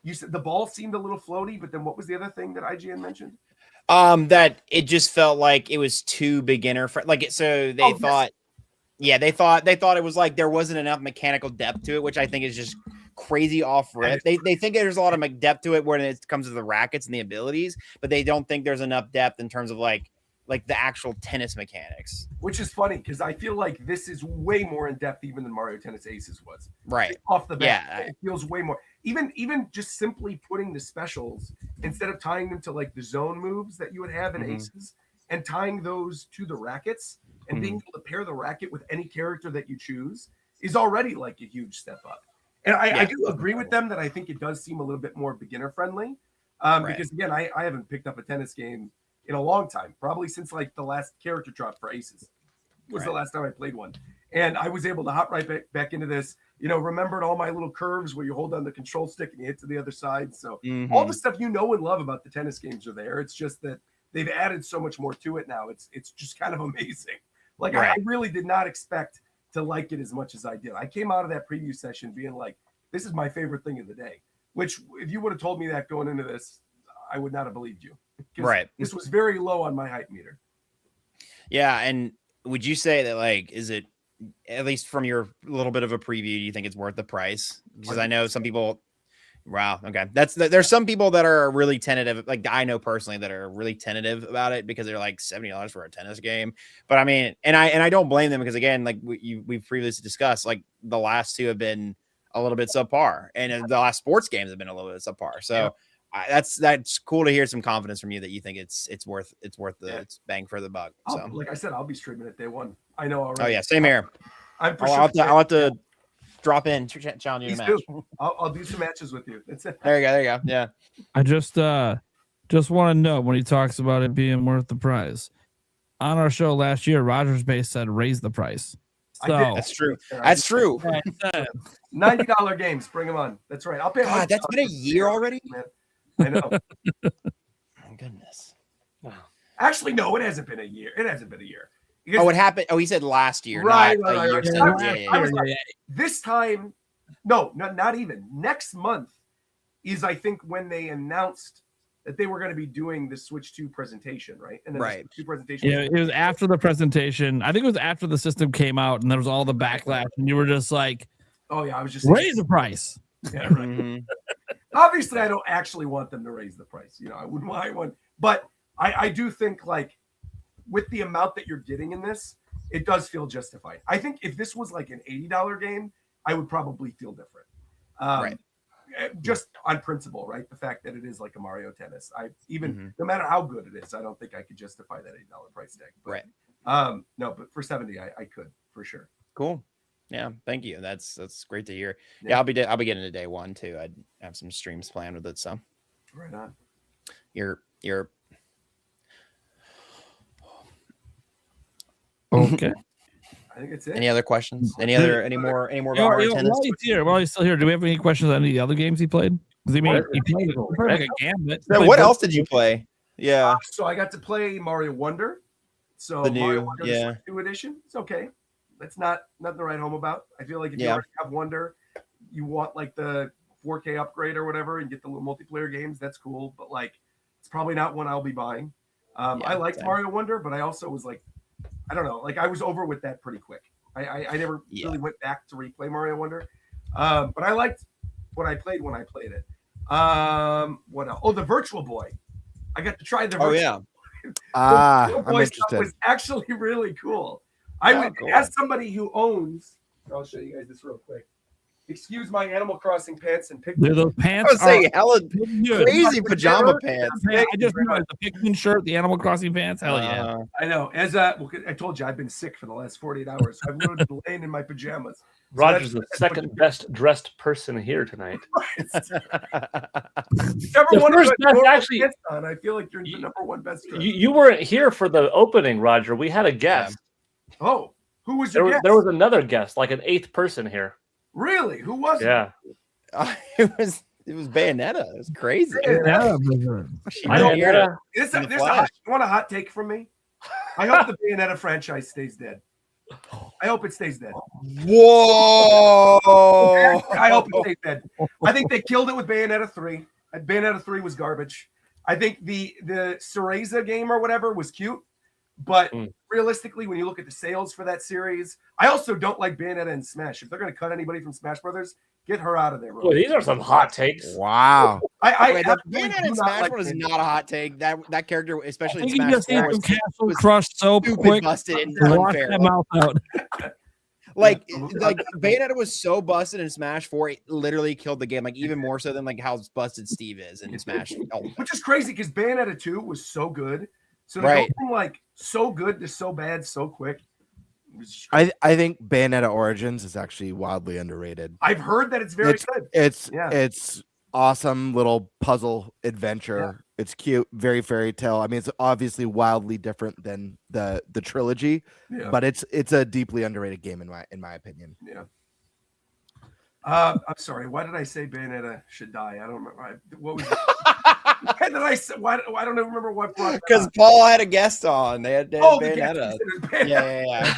[SPEAKER 11] You said the ball seemed a little floaty, but then what was the other thing that IGN mentioned?
[SPEAKER 1] That it just felt like it was too beginner for like it. So they thought, they thought it was like there wasn't enough mechanical depth to it, which I think is just crazy off rip. They think there's a lot of depth to it when it comes to the rackets and the abilities, but they don't think there's enough depth in terms of like the actual tennis mechanics.
[SPEAKER 11] Which is funny because I feel like this is way more in depth even than Mario Tennis Aces was.
[SPEAKER 1] Right
[SPEAKER 11] off the bat, it feels way more. Even just simply putting the specials instead of tying them to like the zone moves that you would have in Aces, and tying those to the rackets and being able to pair the racket with any character that you choose is already like a huge step up. And I do agree with them that I think it does seem a little bit more beginner friendly, because again, I haven't picked up a tennis game in a long time, probably since like the last character drop for Aces was the last time I played one. And I was able to hop right back into this, you know, remembered all my little curves where you hold down the control stick and you hit to the other side. So all the stuff you know and love about the tennis games are there. It's just that they've added so much more to it now. It's just kind of amazing. Like I really did not expect to like it as much as I did. I came out of that preview session being like, this is my favorite thing of the day, which if you would have told me that going into this, I would not have believed you. Right. This was very low on my hype meter.
[SPEAKER 1] Yeah. And would you say that, like, is it, at least from your little bit of a preview, do you think it's worth the price? Because I know some people, wow. Okay. There's some people that are really tentative. Like I know personally that are really tentative about it because they're like $70 for a tennis game. But I mean, and I don't blame them because again, like we've previously discussed, like the last two have been a little bit subpar and the last sports games have been a little bit subpar. So that's cool to hear some confidence from you that you think it's worth the it's bang for the buck. So
[SPEAKER 11] like I said, I'll be streaming it day one. I know already.
[SPEAKER 1] Oh yeah, same here.
[SPEAKER 11] I'm for
[SPEAKER 1] I'll have to drop in, challenge you to match.
[SPEAKER 11] I'll do some matches with you. That's it.
[SPEAKER 1] There you go. Yeah.
[SPEAKER 7] I just want to know when he talks about it being worth the price. On our show last year, Rogers Base said raise the price. So
[SPEAKER 1] that's true. That's true.
[SPEAKER 11] $90 games, bring them on. That's right. I'll pay.
[SPEAKER 1] God, that's been a year already.
[SPEAKER 11] Man. I know.
[SPEAKER 1] My goodness.
[SPEAKER 11] Wow. Actually, no, it hasn't been a year. It hasn't been a year.
[SPEAKER 1] Because, it happened. Oh, he said last year,
[SPEAKER 11] right?
[SPEAKER 1] Not a year.
[SPEAKER 11] Right. This time, no, not even. Next month is, I think, when they announced that they were going to be doing the Switch 2 presentation, right? And then the Switch 2 presentation.
[SPEAKER 7] Yeah, it was after the presentation. I think it was after the system came out, and there was all the backlash, and you were just like,
[SPEAKER 11] "Oh yeah, I was just
[SPEAKER 7] raise the price."
[SPEAKER 11] Yeah, right. Obviously, I don't actually want them to raise the price. You know, I wouldn't want one, but I do think like with the amount that you're getting in this, it does feel justified. I think if this was like an $80 game, I would probably feel different.
[SPEAKER 1] Right.
[SPEAKER 11] Just on principle, right? The fact that it is like a Mario Tennis. No matter how good it is, I don't think I could justify that $8 price tag. But,
[SPEAKER 1] right.
[SPEAKER 11] No, but for 70, I could for sure.
[SPEAKER 1] Cool. Yeah, thank you. That's great to hear. Yeah, I'll be getting to day one too. I have some streams planned with it, so
[SPEAKER 11] Right on.
[SPEAKER 1] You're
[SPEAKER 7] okay.
[SPEAKER 11] I think it's it.
[SPEAKER 1] Any other questions? Any more about Martinez?
[SPEAKER 7] While he's still here, do we have any questions on any of the other games he played? Because he played like a gambit.
[SPEAKER 1] Yeah, what else did you play? Yeah.
[SPEAKER 11] So I got to play Mario Wonder. So
[SPEAKER 1] The
[SPEAKER 11] Mario
[SPEAKER 1] new,
[SPEAKER 11] Wonder
[SPEAKER 1] yeah.
[SPEAKER 11] New edition. It's okay. That's not nothing to write home about. I feel like if you
[SPEAKER 1] Yeah.
[SPEAKER 11] already have Wonder, you want like the 4K upgrade or whatever and get the little multiplayer games. That's cool, but like it's probably not one I'll be buying. I liked
[SPEAKER 1] same.
[SPEAKER 11] Mario Wonder, but I also was like, I don't know, like I was over with that pretty quick. I never really went back to replay Mario Wonder, but I liked what I played when I played it. What else? Oh, the Virtual Boy. I got to try the.
[SPEAKER 1] Oh,
[SPEAKER 11] Virtual
[SPEAKER 1] yeah.
[SPEAKER 11] Virtual
[SPEAKER 8] I'm
[SPEAKER 11] Boy stuff
[SPEAKER 8] interested.
[SPEAKER 11] was actually really cool. I would,
[SPEAKER 1] cool.
[SPEAKER 11] as somebody who owns, I'll show you guys this real quick. Excuse my Animal Crossing pants and pictures.
[SPEAKER 7] Those
[SPEAKER 1] I
[SPEAKER 7] pants
[SPEAKER 1] was saying
[SPEAKER 7] are
[SPEAKER 1] hella
[SPEAKER 7] good.
[SPEAKER 1] crazy pajama pants.
[SPEAKER 7] I just realized the Pikmin shirt, the Animal Crossing pants. Hell yeah.
[SPEAKER 11] I know. As well, I told you, I've been sick for the last 48 hours. I've literally been laying in my pajamas. So
[SPEAKER 12] Roger's the
[SPEAKER 11] that's
[SPEAKER 12] second best dressed person here tonight.
[SPEAKER 11] Whichever
[SPEAKER 12] The
[SPEAKER 11] one of
[SPEAKER 12] first
[SPEAKER 11] us
[SPEAKER 12] best
[SPEAKER 11] wore
[SPEAKER 12] actually-
[SPEAKER 11] pants on, I feel like you're the number one best dressed.
[SPEAKER 12] You weren't here for the opening, Roger. We had a guest.
[SPEAKER 11] Oh, who was your guest?
[SPEAKER 12] There was another guest, like an eighth person here.
[SPEAKER 11] Really? Who was it?
[SPEAKER 12] Yeah.
[SPEAKER 1] It was Bayonetta. It was crazy.
[SPEAKER 7] Yeah,
[SPEAKER 1] She
[SPEAKER 11] I
[SPEAKER 1] don't
[SPEAKER 11] don't
[SPEAKER 1] hear
[SPEAKER 11] know.
[SPEAKER 1] it.
[SPEAKER 11] There's you want a hot take from me? I hope the Bayonetta franchise stays dead. I hope it stays dead.
[SPEAKER 1] Whoa!
[SPEAKER 11] I hope it stays dead. I think they killed it with Bayonetta 3. Bayonetta 3 was garbage. I think the Cereza game or whatever was cute, but realistically, when you look at the sales for that series, I also don't like Bayonetta and Smash. If they're going to cut anybody from Smash Brothers, get her out of there.
[SPEAKER 12] Boy, these are some hot takes.
[SPEAKER 8] Wow.
[SPEAKER 1] Wait, the
[SPEAKER 11] absolutely
[SPEAKER 1] Bayonetta
[SPEAKER 11] do
[SPEAKER 1] and
[SPEAKER 11] not
[SPEAKER 1] Smash
[SPEAKER 11] like
[SPEAKER 1] one is
[SPEAKER 11] Bayonetta.
[SPEAKER 1] not a hot take. That character, especially in
[SPEAKER 7] You
[SPEAKER 1] Smash
[SPEAKER 7] just need
[SPEAKER 1] 4,
[SPEAKER 7] some
[SPEAKER 1] was
[SPEAKER 7] Castle Crush so
[SPEAKER 1] stupid,
[SPEAKER 7] quick.
[SPEAKER 1] busted, and
[SPEAKER 7] Wash
[SPEAKER 1] unfair.
[SPEAKER 7] that mouth out.
[SPEAKER 1] Like Bayonetta was so busted in Smash 4, it literally killed the game. Like even more so than like how busted Steve is in Smash.
[SPEAKER 11] Which is crazy because Bayonetta 2 was so good. So to
[SPEAKER 1] Right.
[SPEAKER 11] go from like so good to so bad so quick.
[SPEAKER 8] I think Bayonetta Origins is actually wildly underrated.
[SPEAKER 11] I've heard that it's very good.
[SPEAKER 8] It's awesome little puzzle adventure. It's cute, very fairy tale. I mean, it's obviously wildly different than the trilogy,
[SPEAKER 11] Yeah.
[SPEAKER 8] but it's a deeply underrated game in my opinion.
[SPEAKER 11] Yeah. I'm sorry. Why did I say Bayonetta should die? I don't remember. What was? Why did I say? Why I don't even remember what brought.
[SPEAKER 1] Because Paul had a guest on. They had
[SPEAKER 11] the
[SPEAKER 1] Bayonetta.
[SPEAKER 11] guest.
[SPEAKER 1] Yeah.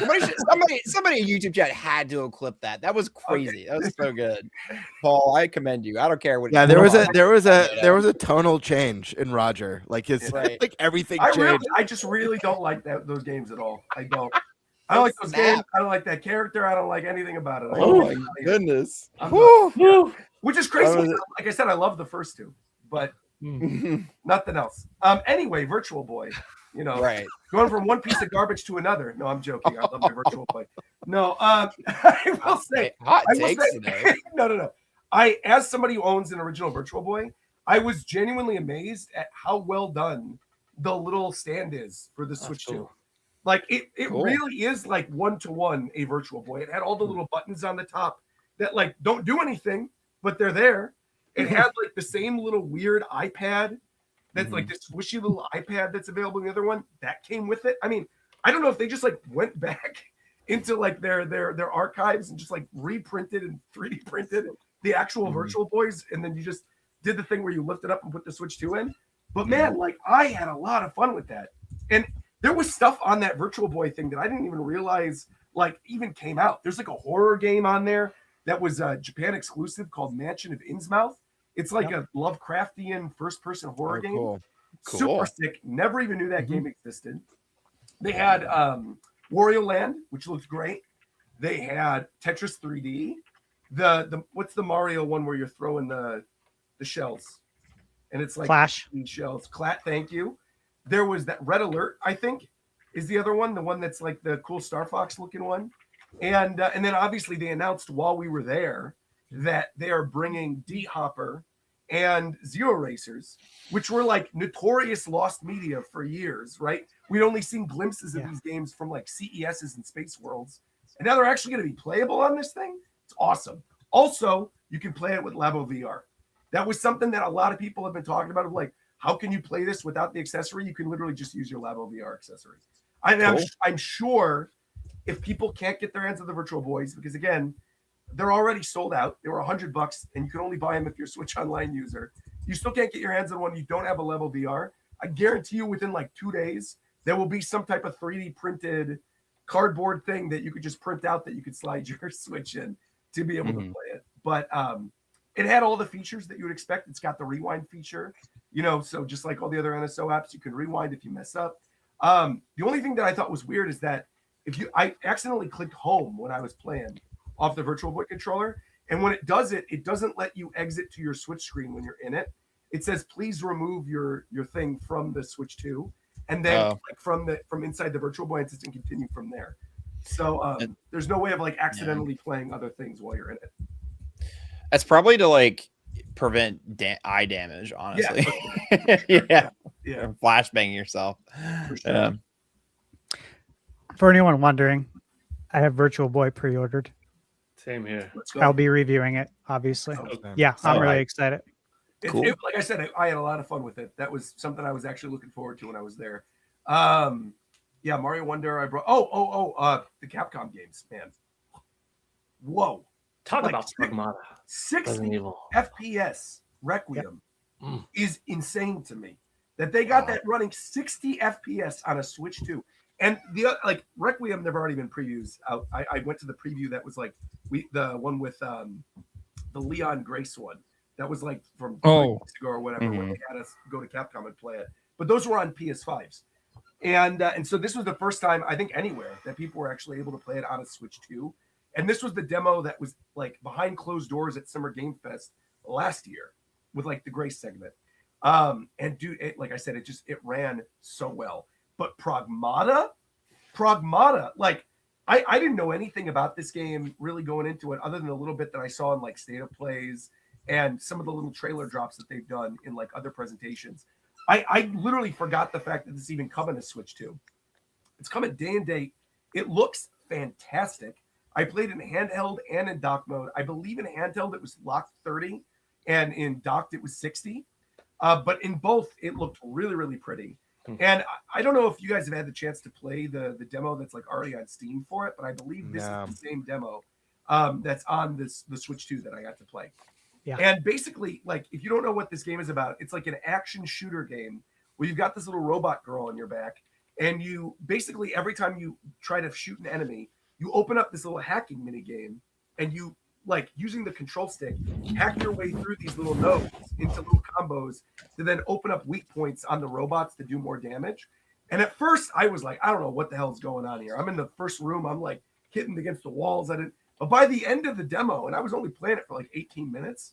[SPEAKER 1] Somebody in YouTube chat had to have clipped that. That was crazy. That was so good. Paul, I commend you. I don't care what.
[SPEAKER 8] Yeah, there was a tonal change in Roger. Like his like everything changed.
[SPEAKER 11] I just really don't like those games at all. I don't. I don't like those games. I don't like that character. I don't like anything about it.
[SPEAKER 1] Oh my goodness.
[SPEAKER 11] Which is crazy. Like I said, I love the first two, but nothing else. Anyway, Virtual Boy,
[SPEAKER 1] right.
[SPEAKER 11] Going from one piece of garbage to another. No, I'm joking. I love my Virtual Boy. No, I will say,
[SPEAKER 1] today.
[SPEAKER 11] No. As somebody who owns an original Virtual Boy, I was genuinely amazed at how well done the little stand is for the Switch 2. Like it
[SPEAKER 1] Cool.
[SPEAKER 11] really is like 1-to-1 a Virtual Boy. It had all the little buttons on the top that like don't do anything, but they're there. It had like the same little weird iPad that's like this squishy little iPad that's available in the other one that came with it. I mean, I don't know if they just like went back into like their archives and just like reprinted and 3D printed the actual Virtual Boys, and then you just did the thing where you lift it up and put the Switch 2 in. But man, like I had a lot of fun with that. And there was stuff on that Virtual Boy thing that I didn't even realize like even came out. There's like a horror game on there that was Japan exclusive called Mansion of Innsmouth. It's like a Lovecraftian first-person horror game.
[SPEAKER 8] Cool.
[SPEAKER 11] Super sick. Never even knew that game existed. They had Wario Land, which looked great. They had Tetris 3D. The what's the Mario one where you're throwing the shells, and it's like
[SPEAKER 10] Clash
[SPEAKER 11] shells. Thank you. There was that Red Alert, I think, is the other one, the one that's like the cool Star Fox looking one. And then obviously they announced while we were there that they are bringing D-Hopper and Zero Racers, which were like notorious lost media for years, right? We'd only seen glimpses of these games from like CESs and Space Worlds. And now they're actually going to be playable on this thing. It's awesome. Also, you can play it with Labo VR. That was something that a lot of people have been talking about. Of like, how can you play this without the accessory? You can literally just use your Labo VR accessory. I'm sure if people can't get their hands on the Virtual Boys, because again, they're already sold out. They were $100, and you can only buy them if you're a Switch Online user. You still can't get your hands on one. You don't have a Labo VR. I guarantee you, within like 2 days, there will be some type of 3D printed cardboard thing that you could just print out that you could slide your Switch in to be able to play it. But it had all the features that you would expect. It's got the rewind feature, so just like all the other NSO apps, you can rewind if you mess up. The only thing that I thought was weird is that I accidentally clicked home when I was playing off the Virtual Boy controller. And when it does it, it doesn't let you exit to your Switch screen when you're in it. It says, please remove your thing from the Switch 2. And then from inside the Virtual Boy and continue from there. So there's no way of like accidentally playing other things while you're in it.
[SPEAKER 1] That's probably to like prevent eye damage, honestly. Yeah. Flashbang yourself.
[SPEAKER 10] For anyone wondering, I have Virtual Boy pre-ordered.
[SPEAKER 12] Same here.
[SPEAKER 10] I'll be reviewing it, obviously. I'm really excited.
[SPEAKER 11] Cool. Like I said, I had a lot of fun with it. That was something I was actually looking forward to when I was there. Mario Wonder. I brought. The Capcom games, man. Whoa!
[SPEAKER 12] Talk about Pragmata.
[SPEAKER 11] 60 FPS Requiem is insane to me. That they got that running 60 FPS on a Switch 2. And the Requiem, they've already been previews out. I went to the preview that was like the one with the Leon Grace one. That was like from 3 weeks ago or whatever when they had us go to Capcom and play it. But those were on PS5s. And so this was the first time, I think, anywhere that people were actually able to play it on a Switch 2. And this was the demo that was like behind closed doors at Summer Game Fest last year with like the Grace segment. And dude, like I said, it ran so well. But Pragmata, like I didn't know anything about this game really going into it other than a little bit that I saw in like State of Plays and some of the little trailer drops that they've done in like other presentations. I literally forgot the fact that this is even coming to Switch 2. It's coming day and date. It looks fantastic. I played in handheld and in dock mode. I believe in handheld it was locked 30 and in docked it was 60. But in both, it looked really, really pretty. And I don't know if you guys have had the chance to play the demo that's like already on Steam for it, but I believe this is the same demo that's on the Switch 2 that I got to play. Yeah. And basically, like, if you don't know what this game is about, it's like an action shooter game where you've got this little robot girl on your back, and you basically, every time you try to shoot an enemy, you open up this little hacking mini game, and you, like, using the control stick, hack your way through these little nodes into little combos to then open up weak points on the robots to do more damage. And at first, I was like, I don't know what the hell's going on here. I'm in the first room. I'm, like, hitting against the walls. But by the end of the demo, and I was only playing it for, like, 18 minutes,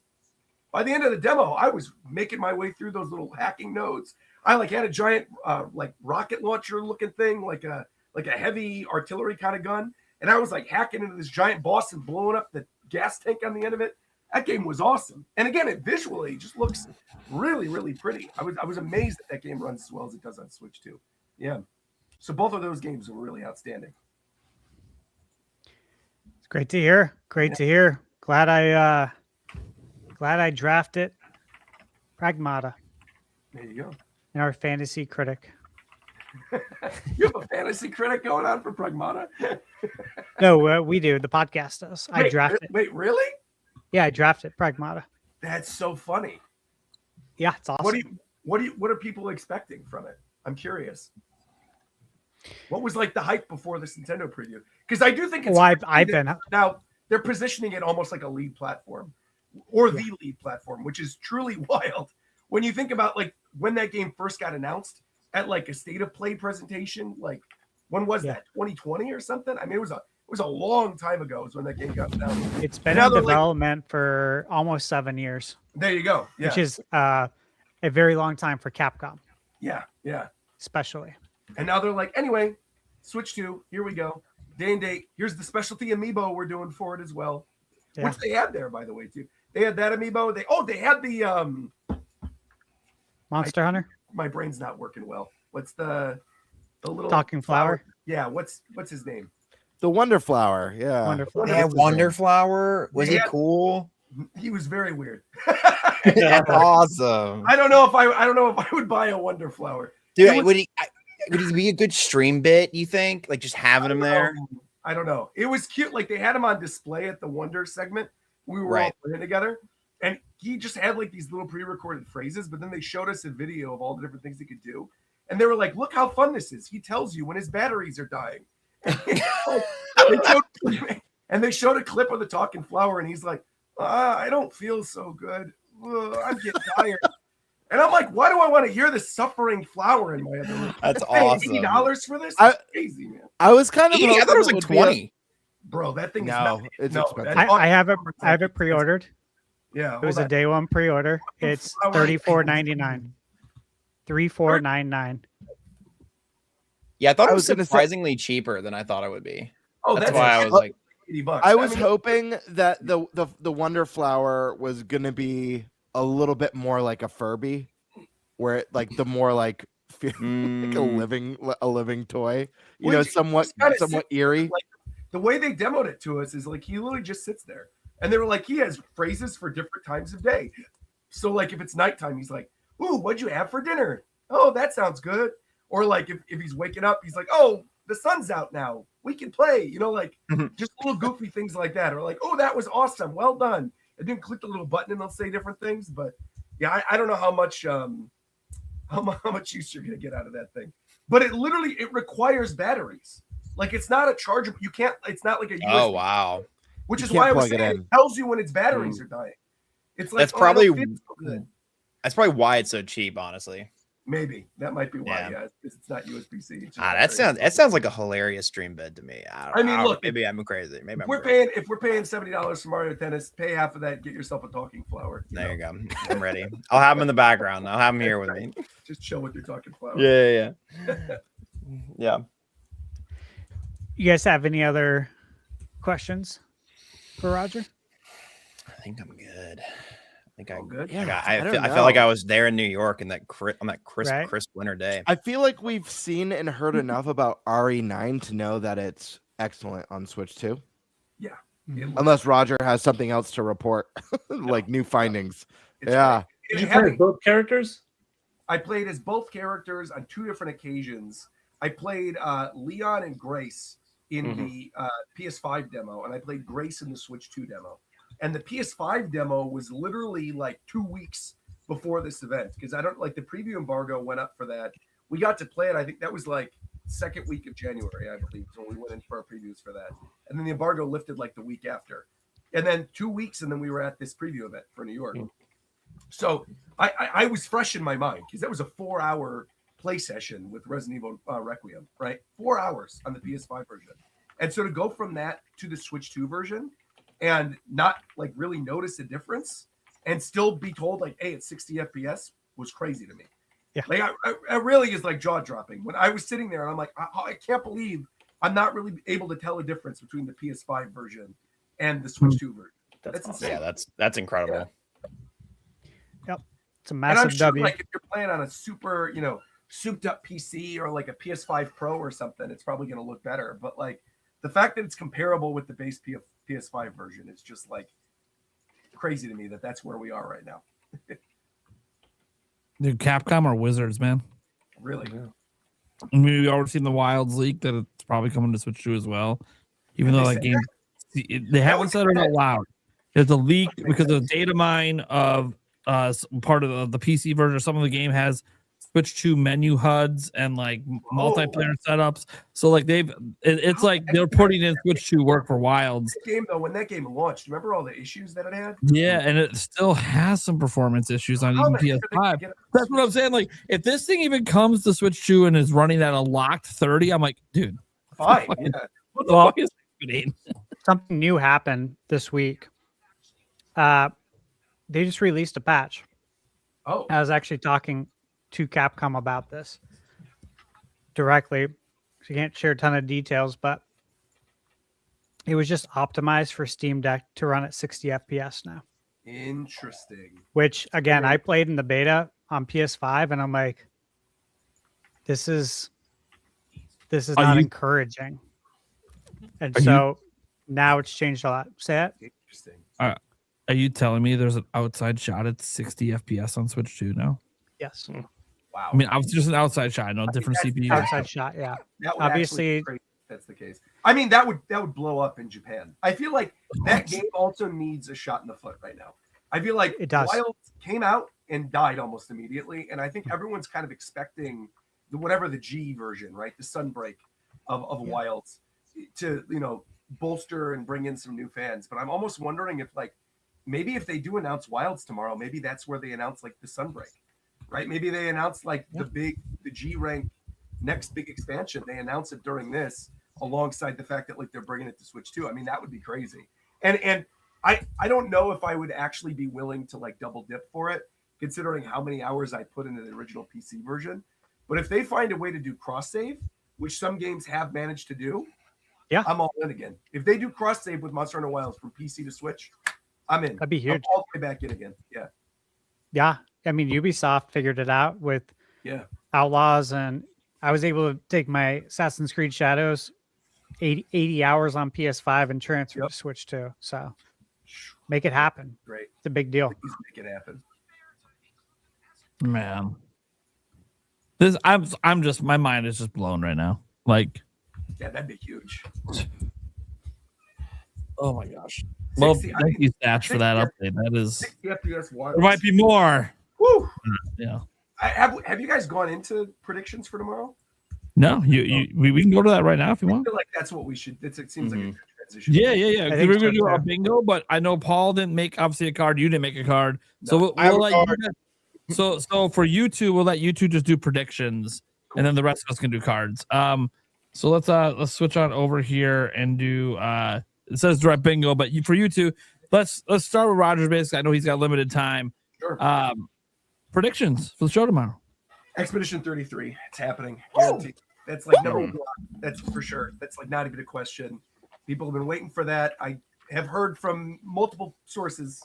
[SPEAKER 11] by the end of the demo, I was making my way through those little hacking nodes. I, like, had a giant, like, rocket launcher-looking thing, like a heavy artillery kind of gun. And I was, like, hacking into this giant boss and blowing up the gas tank on the end of it. That game was awesome. And again, it visually just looks really, really pretty. I was amazed that game runs as well as it does on Switch 2. Yeah. So both of those games were really outstanding.
[SPEAKER 10] It's great to hear. Great to hear. Glad I drafted Pragmata.
[SPEAKER 11] There you go.
[SPEAKER 10] And our fantasy critic.
[SPEAKER 11] You have a fantasy critic going on for Pragmata?
[SPEAKER 10] No, we do. The podcast does. I drafted.
[SPEAKER 11] Wait, really?
[SPEAKER 10] Yeah, I drafted Pragmata.
[SPEAKER 11] That's so funny.
[SPEAKER 10] Yeah, it's awesome.
[SPEAKER 11] What are people expecting from it? I'm curious. What was like the hype before this Nintendo preview? Because I do think it's
[SPEAKER 10] I've been
[SPEAKER 11] now they're positioning it almost like a lead platform or the lead platform, which is truly wild. When you think about like when that game first got announced at like a State of Play presentation, like when was that? 2020 or something? I mean, it was a long time ago is when that game got announced.
[SPEAKER 10] It's been in development for almost 7 years.
[SPEAKER 11] There you go. Yeah.
[SPEAKER 10] Which is a very long time for Capcom.
[SPEAKER 11] Yeah, yeah.
[SPEAKER 10] Especially.
[SPEAKER 11] And now they're like, anyway, Switch 2, here we go. Day and date. Here's the specialty amiibo we're doing for it as well. Yeah. Which they had there, by the way, too. They had that amiibo. They had the
[SPEAKER 10] Monster Hunter.
[SPEAKER 11] My brain's not working well. What's the little
[SPEAKER 10] talking flower?
[SPEAKER 11] Yeah, what's his name?
[SPEAKER 8] The Wonderflower, yeah.
[SPEAKER 10] Wonderful.
[SPEAKER 1] Yeah, Wonderflower. Was he
[SPEAKER 11] Yeah.
[SPEAKER 1] cool?
[SPEAKER 11] He was very weird.
[SPEAKER 1] That's awesome.
[SPEAKER 11] I don't know if I would buy a Wonderflower.
[SPEAKER 1] Dude, would he be a good stream bit, you think? Like just having him there?
[SPEAKER 11] I don't know. It was cute. Like they had him on display at the Wonder segment. We were all
[SPEAKER 1] Right.
[SPEAKER 11] playing together. And he just had like these little pre-recorded phrases, but then they showed us a video of all the different things he could do. And they were like, look how fun this is. He tells you when his batteries are dying. And they showed a clip of the talking flower, and he's like, I don't feel so good. I'm getting tired. And I'm like, why do I want to hear this suffering flower in my other room?
[SPEAKER 1] That's
[SPEAKER 11] I'm paying
[SPEAKER 1] awesome.
[SPEAKER 11] $80 for this? That's crazy, man.
[SPEAKER 8] I was kind of.
[SPEAKER 1] I thought it was like 20.
[SPEAKER 11] Bro, that thing
[SPEAKER 8] No,
[SPEAKER 11] is
[SPEAKER 8] it's
[SPEAKER 11] no,
[SPEAKER 8] expensive.
[SPEAKER 10] I have it pre-ordered.
[SPEAKER 11] Yeah,
[SPEAKER 10] It was
[SPEAKER 11] hold
[SPEAKER 10] a day one pre-order. It's $34.99. $34.99.
[SPEAKER 1] Yeah, I thought
[SPEAKER 8] I
[SPEAKER 1] it
[SPEAKER 8] was
[SPEAKER 1] was
[SPEAKER 8] gonna say-
[SPEAKER 1] surprisingly cheaper than I thought it would be.
[SPEAKER 11] Oh,
[SPEAKER 1] That's why I was like,
[SPEAKER 11] $80.
[SPEAKER 8] I was
[SPEAKER 11] mean,
[SPEAKER 8] hoping that the Wonderflower was gonna be a little bit more like a Furby, where it like the more like like a living toy, you know,
[SPEAKER 11] Which
[SPEAKER 8] somewhat
[SPEAKER 11] is kinda
[SPEAKER 8] somewhat
[SPEAKER 11] sick.
[SPEAKER 8] eerie.
[SPEAKER 11] Like, the way they demoed it to us is like he literally just sits there, and they were like, he has phrases for different times of day. So like if it's nighttime, he's like, "Ooh, what'd you have for dinner? Oh, that sounds good." Or like if he's waking up, he's like, "Oh, the sun's out now. We can play." You know, like just little goofy things like that. Or like, "Oh, that was awesome. Well done." And then click the little button and they'll say different things. But yeah, I don't know how much use you're gonna get out of that thing. But it requires batteries. Like it's not a chargeable. You can't. It's not like a USB.
[SPEAKER 1] oh wow.
[SPEAKER 11] Which is
[SPEAKER 8] You
[SPEAKER 11] why I
[SPEAKER 8] can't
[SPEAKER 11] was
[SPEAKER 8] plug it
[SPEAKER 11] saying
[SPEAKER 8] in.
[SPEAKER 11] it tells you when its batteries are dying. It's like
[SPEAKER 1] That's
[SPEAKER 11] oh, I don't
[SPEAKER 1] probably-
[SPEAKER 11] feel so good.
[SPEAKER 1] That's probably why it's so cheap, honestly.
[SPEAKER 11] Maybe that might be why.
[SPEAKER 1] Yeah.
[SPEAKER 11] Yeah, it's not USB-C. It's just
[SPEAKER 1] That sounds like a hilarious stream bid to me.
[SPEAKER 11] I mean, look,
[SPEAKER 1] maybe I'm crazy. Maybe
[SPEAKER 11] If
[SPEAKER 1] I'm
[SPEAKER 11] we're
[SPEAKER 1] crazy.
[SPEAKER 11] paying $70 for Mario Tennis, pay half of that. Get yourself a talking flower.
[SPEAKER 1] There you go. I'm ready. I'll have him in the background. I'll have him here with me.
[SPEAKER 11] Just chill with your talking flower.
[SPEAKER 1] Yeah. Yeah.
[SPEAKER 10] You guys have any other questions for Roger?
[SPEAKER 1] I think I'm good. I think I'm
[SPEAKER 11] good.
[SPEAKER 8] Yeah,
[SPEAKER 1] I
[SPEAKER 8] don't
[SPEAKER 1] felt like
[SPEAKER 8] know.
[SPEAKER 1] I was there in New York on that crisp
[SPEAKER 10] Right.
[SPEAKER 1] winter day.
[SPEAKER 8] I feel like we've seen and heard enough about RE9 to know that it's excellent on Switch 2.
[SPEAKER 11] Yeah.
[SPEAKER 8] Unless Roger has something else to report, like new findings.
[SPEAKER 11] It's
[SPEAKER 8] Yeah.
[SPEAKER 12] Did you play both characters?
[SPEAKER 11] I played as both characters on two different occasions. I played Leon and Grace in the PS5 demo, and I played Grace in the Switch 2 demo. And the PS5 demo was literally like 2 weeks before this event because I don't like the preview embargo went up for that. We got to play it. I think that was like second week of January, I believe. So we went in for our previews for that. And then the embargo lifted like the week after. And then 2 weeks, and then we were at this preview event for New York. So I was fresh in my mind because that was a 4-hour play session with Resident Evil Requiem, right? 4 hours on the PS5 version. And so to go from that to the Switch 2 version and not like really notice a difference and still be told like, hey, it's 60 FPS was crazy to me.
[SPEAKER 10] Yeah.
[SPEAKER 11] Like I really is like jaw dropping when I was sitting there and I'm like, I can't believe I'm not really able to tell a difference between the PS5 version and the Switch 2 version. That's insane.
[SPEAKER 1] Yeah, that's incredible.
[SPEAKER 10] Yep. It's a
[SPEAKER 11] And I'm
[SPEAKER 10] massive
[SPEAKER 11] sure,
[SPEAKER 10] W.
[SPEAKER 11] like if you're playing on a super, souped up PC or like a PS5 Pro or something, it's probably going to look better. But like the fact that it's comparable with the base PS5 version is just like crazy to me that that's where we are right now.
[SPEAKER 7] Dude, Capcom or Wizards, man.
[SPEAKER 11] Really?
[SPEAKER 7] I mean, we already seen the Wilds leak that it's probably coming to Switch 2 as well. Even though that game, they haven't said it out loud. There's a leak because of data mine of part of the PC version. Some of the game has Switch 2 menu HUDs and like multiplayer setups. So like it's like they're putting in Switch 2 work for Wilds.
[SPEAKER 11] That game though, when that game launched, remember all the issues that it had?
[SPEAKER 7] Yeah, and it still has some performance issues on even PS5. That's what I'm saying. Like, if this thing even comes to Switch 2 and is running at a locked 30, I'm like, dude,
[SPEAKER 11] Fine.
[SPEAKER 7] what
[SPEAKER 11] Yeah.
[SPEAKER 7] the fuck is happening?
[SPEAKER 10] Something new happened this week. They just released a patch.
[SPEAKER 11] Oh.
[SPEAKER 10] I was actually talking to Capcom about this directly. So you can't share a ton of details, but it was just optimized for Steam Deck to run at 60 FPS now.
[SPEAKER 11] Interesting.
[SPEAKER 10] Which again, I played in the beta on PS5, and I'm like, this is not encouraging. And so now it's changed a lot. Say that?
[SPEAKER 11] Interesting.
[SPEAKER 7] Are you telling me there's an outside shot at 60 FPS on Switch 2 now?
[SPEAKER 10] Yes.
[SPEAKER 11] Wow.
[SPEAKER 7] I mean, I was just an outside shot, no different CPU.
[SPEAKER 10] Outside shot, yeah.
[SPEAKER 11] That would
[SPEAKER 10] Obviously,
[SPEAKER 11] actually be great if that's the case. I mean, that would blow up in Japan. I feel like that game also needs a shot in the foot right now. I feel like
[SPEAKER 10] it does.
[SPEAKER 11] Wild came out and died almost immediately, and I think everyone's kind of expecting whatever the G version, right, the Sunbreak of Wilds, to bolster and bring in some new fans. But I'm almost wondering if maybe if they do announce Wilds tomorrow, maybe that's where they announce like the Sunbreak, right? Maybe they announce like the G rank next big expansion. They announce it during this, alongside the fact that like they're bringing it to Switch 2. I mean, that would be crazy. And I don't know if I would actually be willing to like double dip for it, considering how many hours I put into the original PC version. But if they find a way to do cross save, which some games have managed to do, I'm all in again. If they do cross save with Monster Hunter Wilds from PC to Switch, I'm in.
[SPEAKER 10] That'd be huge.
[SPEAKER 11] I'm all the way back in again. Yeah.
[SPEAKER 10] Yeah. I mean, Ubisoft figured it out with Outlaws, and I was able to take my Assassin's Creed Shadows 80 hours on PS5 and transfer to Switch 2. So make it happen.
[SPEAKER 11] Great.
[SPEAKER 10] It's a big deal.
[SPEAKER 11] Please make it happen.
[SPEAKER 7] Man. I'm just, my mind is just blown right now. Like,
[SPEAKER 11] yeah, that'd be huge.
[SPEAKER 7] Oh my gosh. Well, thank you, Thatch, for that update. That is,
[SPEAKER 11] 60 FPS
[SPEAKER 7] there might be more.
[SPEAKER 11] Woo!
[SPEAKER 7] Yeah.
[SPEAKER 11] Have you guys gone into predictions for tomorrow?
[SPEAKER 7] No, we can go to that right now if you
[SPEAKER 11] I
[SPEAKER 7] want.
[SPEAKER 11] feel like that's what we should. It seems like a good transition.
[SPEAKER 7] Yeah. We're gonna do a bingo, but I know Paul didn't make obviously a card. You didn't make a card, so we'll let you guys, so for you two, we'll let you two just do predictions, and then the rest of us can do cards. So let's switch on over here and do it says direct bingo, but for you two, let's start with Rogers. Basically, I know he's got limited time.
[SPEAKER 11] Sure.
[SPEAKER 7] Predictions for the show tomorrow.
[SPEAKER 11] Expedition 33. It's happening. Guaranteed. That's like number one. That's for sure. That's like not even a question. People have been waiting for that. I have heard from multiple sources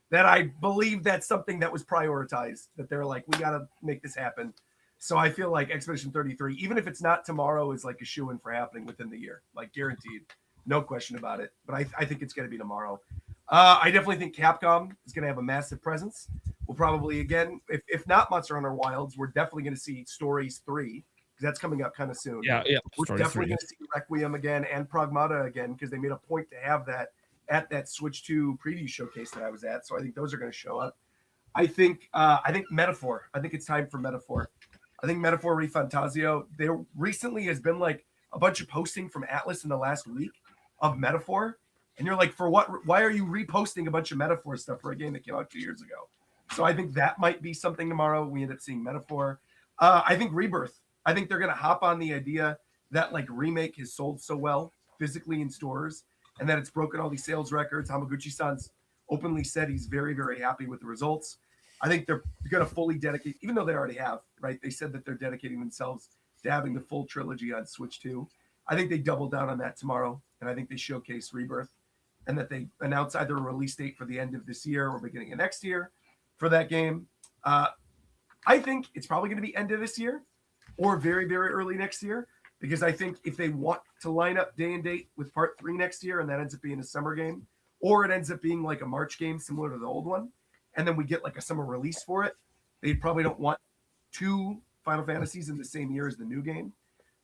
[SPEAKER 11] that I believe that's something that was prioritized, that they're like, we got to make this happen. So I feel like Expedition 33, even if it's not tomorrow, is like a shoo-in for happening within the year, like guaranteed. No question about it. But I think it's going to be tomorrow. I definitely think Capcom is going to have a massive presence. We'll probably, again, if not Monster Hunter Wilds, we're definitely going to see Stories 3, because that's coming up kind of soon.
[SPEAKER 7] Yeah.
[SPEAKER 11] We're
[SPEAKER 7] Stories
[SPEAKER 11] definitely
[SPEAKER 7] 3,
[SPEAKER 11] going to see Requiem again and Pragmata again, because they made a point to have that at that Switch 2 preview showcase that I was at. So I think those are going to show up. I think Metaphor. I think it's time for Metaphor. I think Metaphor ReFantazio, there recently has been like a bunch of posting from Atlas in the last week of Metaphor. And you're like, for what? Why are you reposting a bunch of Metaphor stuff for a game that came out 2 years ago? So I think that might be something tomorrow. We end up seeing Metaphor. I think Rebirth. I think they're going to hop on the idea that like Remake has sold so well physically in stores and that it's broken all these sales records. Hamaguchi-san's openly said he's very, very happy with the results. I think they're going to fully dedicate, even though they already have, right? They said that they're dedicating themselves to having the full trilogy on Switch 2. I think they double down on that tomorrow, and I think they showcase Rebirth, and that they announce either a release date for the end of this year or beginning of next year for that game. I think it's probably going to be end of this year or very, very early next year, because I think if they want to line up day and date with Part 3 next year, and that ends up being a summer game, or it ends up being like a March game similar to the old one, and then we get like a summer release for it, they probably don't want 2 Final Fantasies in the same year as the new game.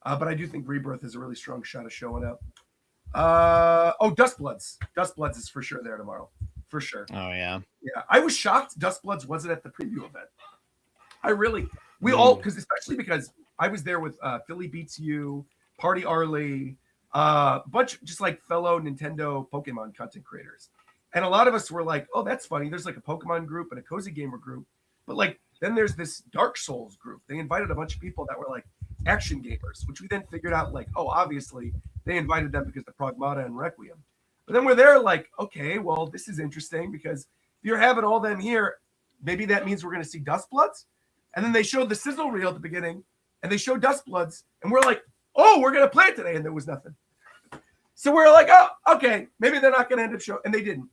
[SPEAKER 11] But I do think Rebirth is a really strong shot of showing up. Dustbloods. Dustbloods is for sure there tomorrow. For sure.
[SPEAKER 1] Oh, yeah.
[SPEAKER 11] Yeah. I was shocked Dustbloods wasn't at the preview event. Especially because I was there with Philly Beats You, Party Arlie, a bunch just like fellow Nintendo Pokemon content creators. And a lot of us were like, oh, that's funny. There's like a Pokemon group and a Cozy Gamer group. But like, then there's this Dark Souls group. They invited a bunch of people that were like action gamers, which we then figured out like, oh, obviously they invited them because of Pragmata and Requiem. But then we're there like, okay, well, this is interesting, because if you're having all them here, maybe that means we're going to see Dustbloods. And then they showed the sizzle reel at the beginning, and they showed Dustbloods, and we're like, oh, we're going to play it today, and there was nothing. So we're like, oh, okay, maybe they're not going to end up showing, and they didn't.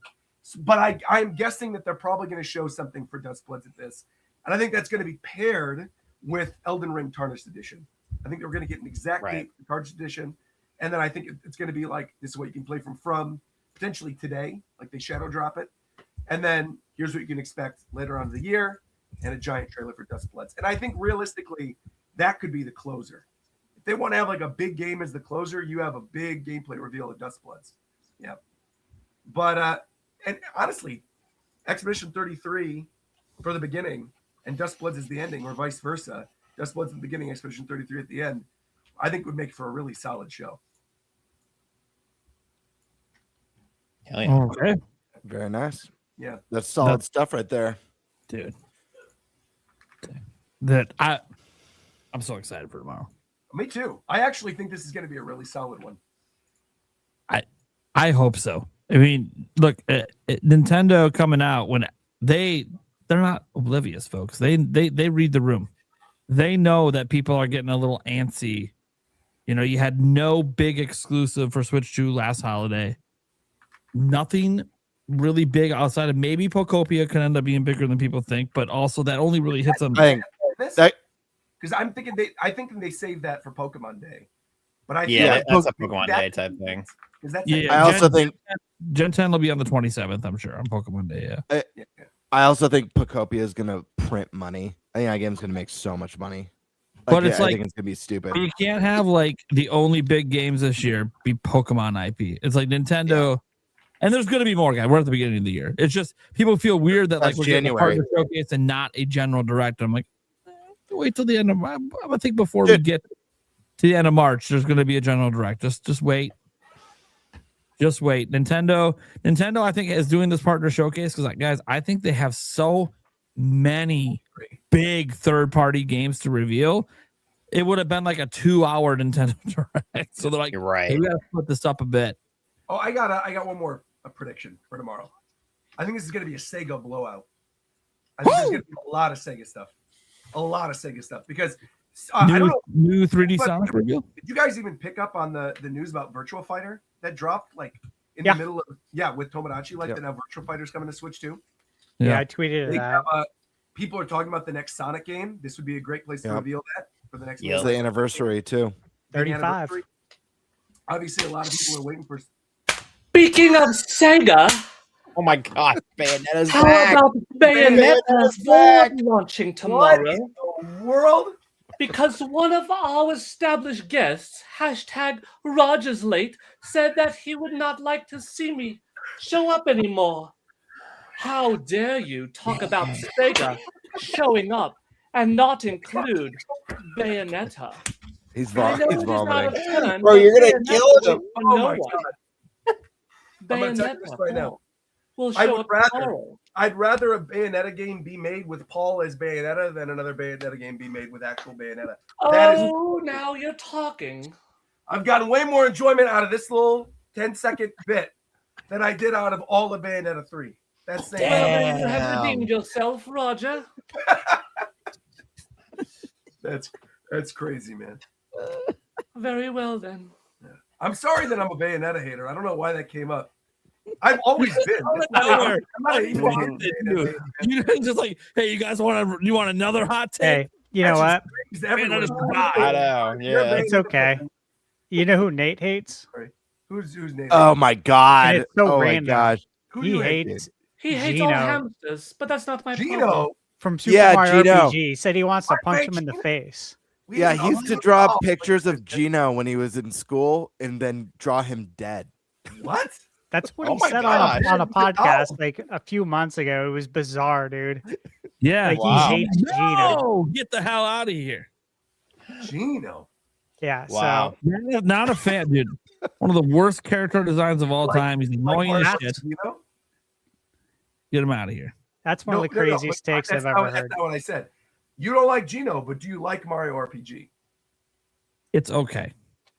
[SPEAKER 11] But I'm guessing that they're probably going to show something for Dustbloods at this. And I think that's going to be paired with Elden Ring Tarnished Edition. I think we're going to get an exact date for Tarnished Edition. And then I think it's going to be like, this is what you can play from potentially today, like they shadow drop it. And then here's what you can expect later on in the year, and a giant trailer for Dustbloods. And I think realistically, that could be the closer. If they want to have like a big game as the closer, you have a big gameplay reveal of Dustbloods. Yeah. But, and honestly, Expedition 33 for the beginning and Dustbloods is the ending, or vice versa. Dustbloods at the beginning, Expedition 33 at the end, I think would make for a really solid show.
[SPEAKER 1] Hell yeah.
[SPEAKER 7] Okay.
[SPEAKER 8] Very nice.
[SPEAKER 11] Yeah.
[SPEAKER 8] That's solid stuff right there.
[SPEAKER 7] Dude. That I'm so excited for tomorrow.
[SPEAKER 11] Me too. I actually think this is going to be a really solid one.
[SPEAKER 7] I hope so. I mean, look, Nintendo coming out when they're not oblivious, folks. They read the room. They know that people are getting a little antsy. You know, you had no big exclusive for Switch 2 last holiday. Nothing really big outside of maybe Pokopia can end up being bigger than people think, but also that only really hits them.
[SPEAKER 11] Because I'm thinking I think they saved that for Pokemon Day. But I think
[SPEAKER 1] that's a Pokemon Day type thing.
[SPEAKER 8] I also think
[SPEAKER 7] Gen 10 will be on the 27th, I'm sure, on Pokemon Day. Yeah.
[SPEAKER 8] I also think Pokopia is going to print money. I think that game's going to make so much money.
[SPEAKER 7] But it's
[SPEAKER 8] I
[SPEAKER 7] like,
[SPEAKER 8] think it's going to be stupid.
[SPEAKER 7] you can't have like the only big games this year be Pokemon IP. It's like Nintendo, and there's going to be more, guys. We're at the beginning of the year. It's just people feel weird that like we're getting a partner showcase and not a general direct. I'm like, wait till the end of I think before we get to the end of March, there's going to be a general direct. Just wait. Just wait. Nintendo, I think, is doing this partner showcase because, like, guys, I think they have so many big third-party games to reveal. It would have been like a 2-hour Nintendo direct. So they're like,
[SPEAKER 1] you're right.
[SPEAKER 7] Hey, we got to split this up a bit.
[SPEAKER 11] Oh, I got one more prediction for tomorrow. I think this is going to be a Sega blowout. I think there's going to be a lot of Sega stuff. Because I don't know.
[SPEAKER 7] New 3D Sonic reveal.
[SPEAKER 11] Did you guys even pick up on the news about Virtua Fighter that dropped like in the middle of with Tomodachi? Like that now Virtua Fighter's coming to Switch too.
[SPEAKER 10] Yeah, I tweeted that.
[SPEAKER 11] People are talking about the next Sonic game. This would be a great place to reveal that for the next.
[SPEAKER 8] It's the anniversary too.
[SPEAKER 10] 35.
[SPEAKER 11] Obviously, a lot of people are waiting for.
[SPEAKER 6] Speaking of Sega,
[SPEAKER 1] oh my God, Bayonetta's
[SPEAKER 6] how
[SPEAKER 1] back.
[SPEAKER 6] about Bayonetta's back launching tomorrow?
[SPEAKER 11] What in the world?
[SPEAKER 6] Because one of our established guests, #Rogers Late, said that he would not like to see me show up anymore. How dare you talk about Sega showing up and not include Bayonetta?
[SPEAKER 8] He's vomiting.
[SPEAKER 1] Bro, you're gonna kill him.
[SPEAKER 11] Oh my God. I'm gonna tell you this right now. I'd rather a Bayonetta game be made with Paul as Bayonetta than another Bayonetta game be made with actual Bayonetta.
[SPEAKER 6] Now you're talking.
[SPEAKER 11] I've gotten way more enjoyment out of this little 10-second bit than I did out of all of Bayonetta 3. That's
[SPEAKER 6] you have redeemed yourself, Roger.
[SPEAKER 11] That's crazy, man.
[SPEAKER 6] Very well then.
[SPEAKER 11] Yeah. I'm sorry that I'm a Bayonetta hater. I don't know why that came up. I've always been. I'm not even
[SPEAKER 7] you just like, hey, you guys want another hot take?
[SPEAKER 10] Hey, you know what?
[SPEAKER 1] I know. Yeah,
[SPEAKER 10] it's okay. You know who Nate hates?
[SPEAKER 11] Who's Nate?
[SPEAKER 8] Oh my God!
[SPEAKER 10] And it's so
[SPEAKER 8] oh
[SPEAKER 10] random.
[SPEAKER 8] my gosh!
[SPEAKER 10] He hates
[SPEAKER 6] all hamsters, but that's not my problem.
[SPEAKER 10] From Super Mario RPG. He said he wants to punch him in the face.
[SPEAKER 8] Yeah, he used to draw pictures of Gino when he was in school and then draw him dead.
[SPEAKER 11] What?
[SPEAKER 10] That's what he said on a podcast like a few months ago. It was bizarre, dude.
[SPEAKER 7] Yeah,
[SPEAKER 10] like he hates
[SPEAKER 7] Gino. Get the hell out of here,
[SPEAKER 11] Gino.
[SPEAKER 10] Yeah,
[SPEAKER 7] so not a fan, dude. One of the worst character designs of all time. He's annoying as shit. Get him out of here.
[SPEAKER 10] That's one of the craziest takes I've ever heard.
[SPEAKER 11] That's not what I said. You don't like Gino, but do you like Mario RPG?
[SPEAKER 7] It's okay.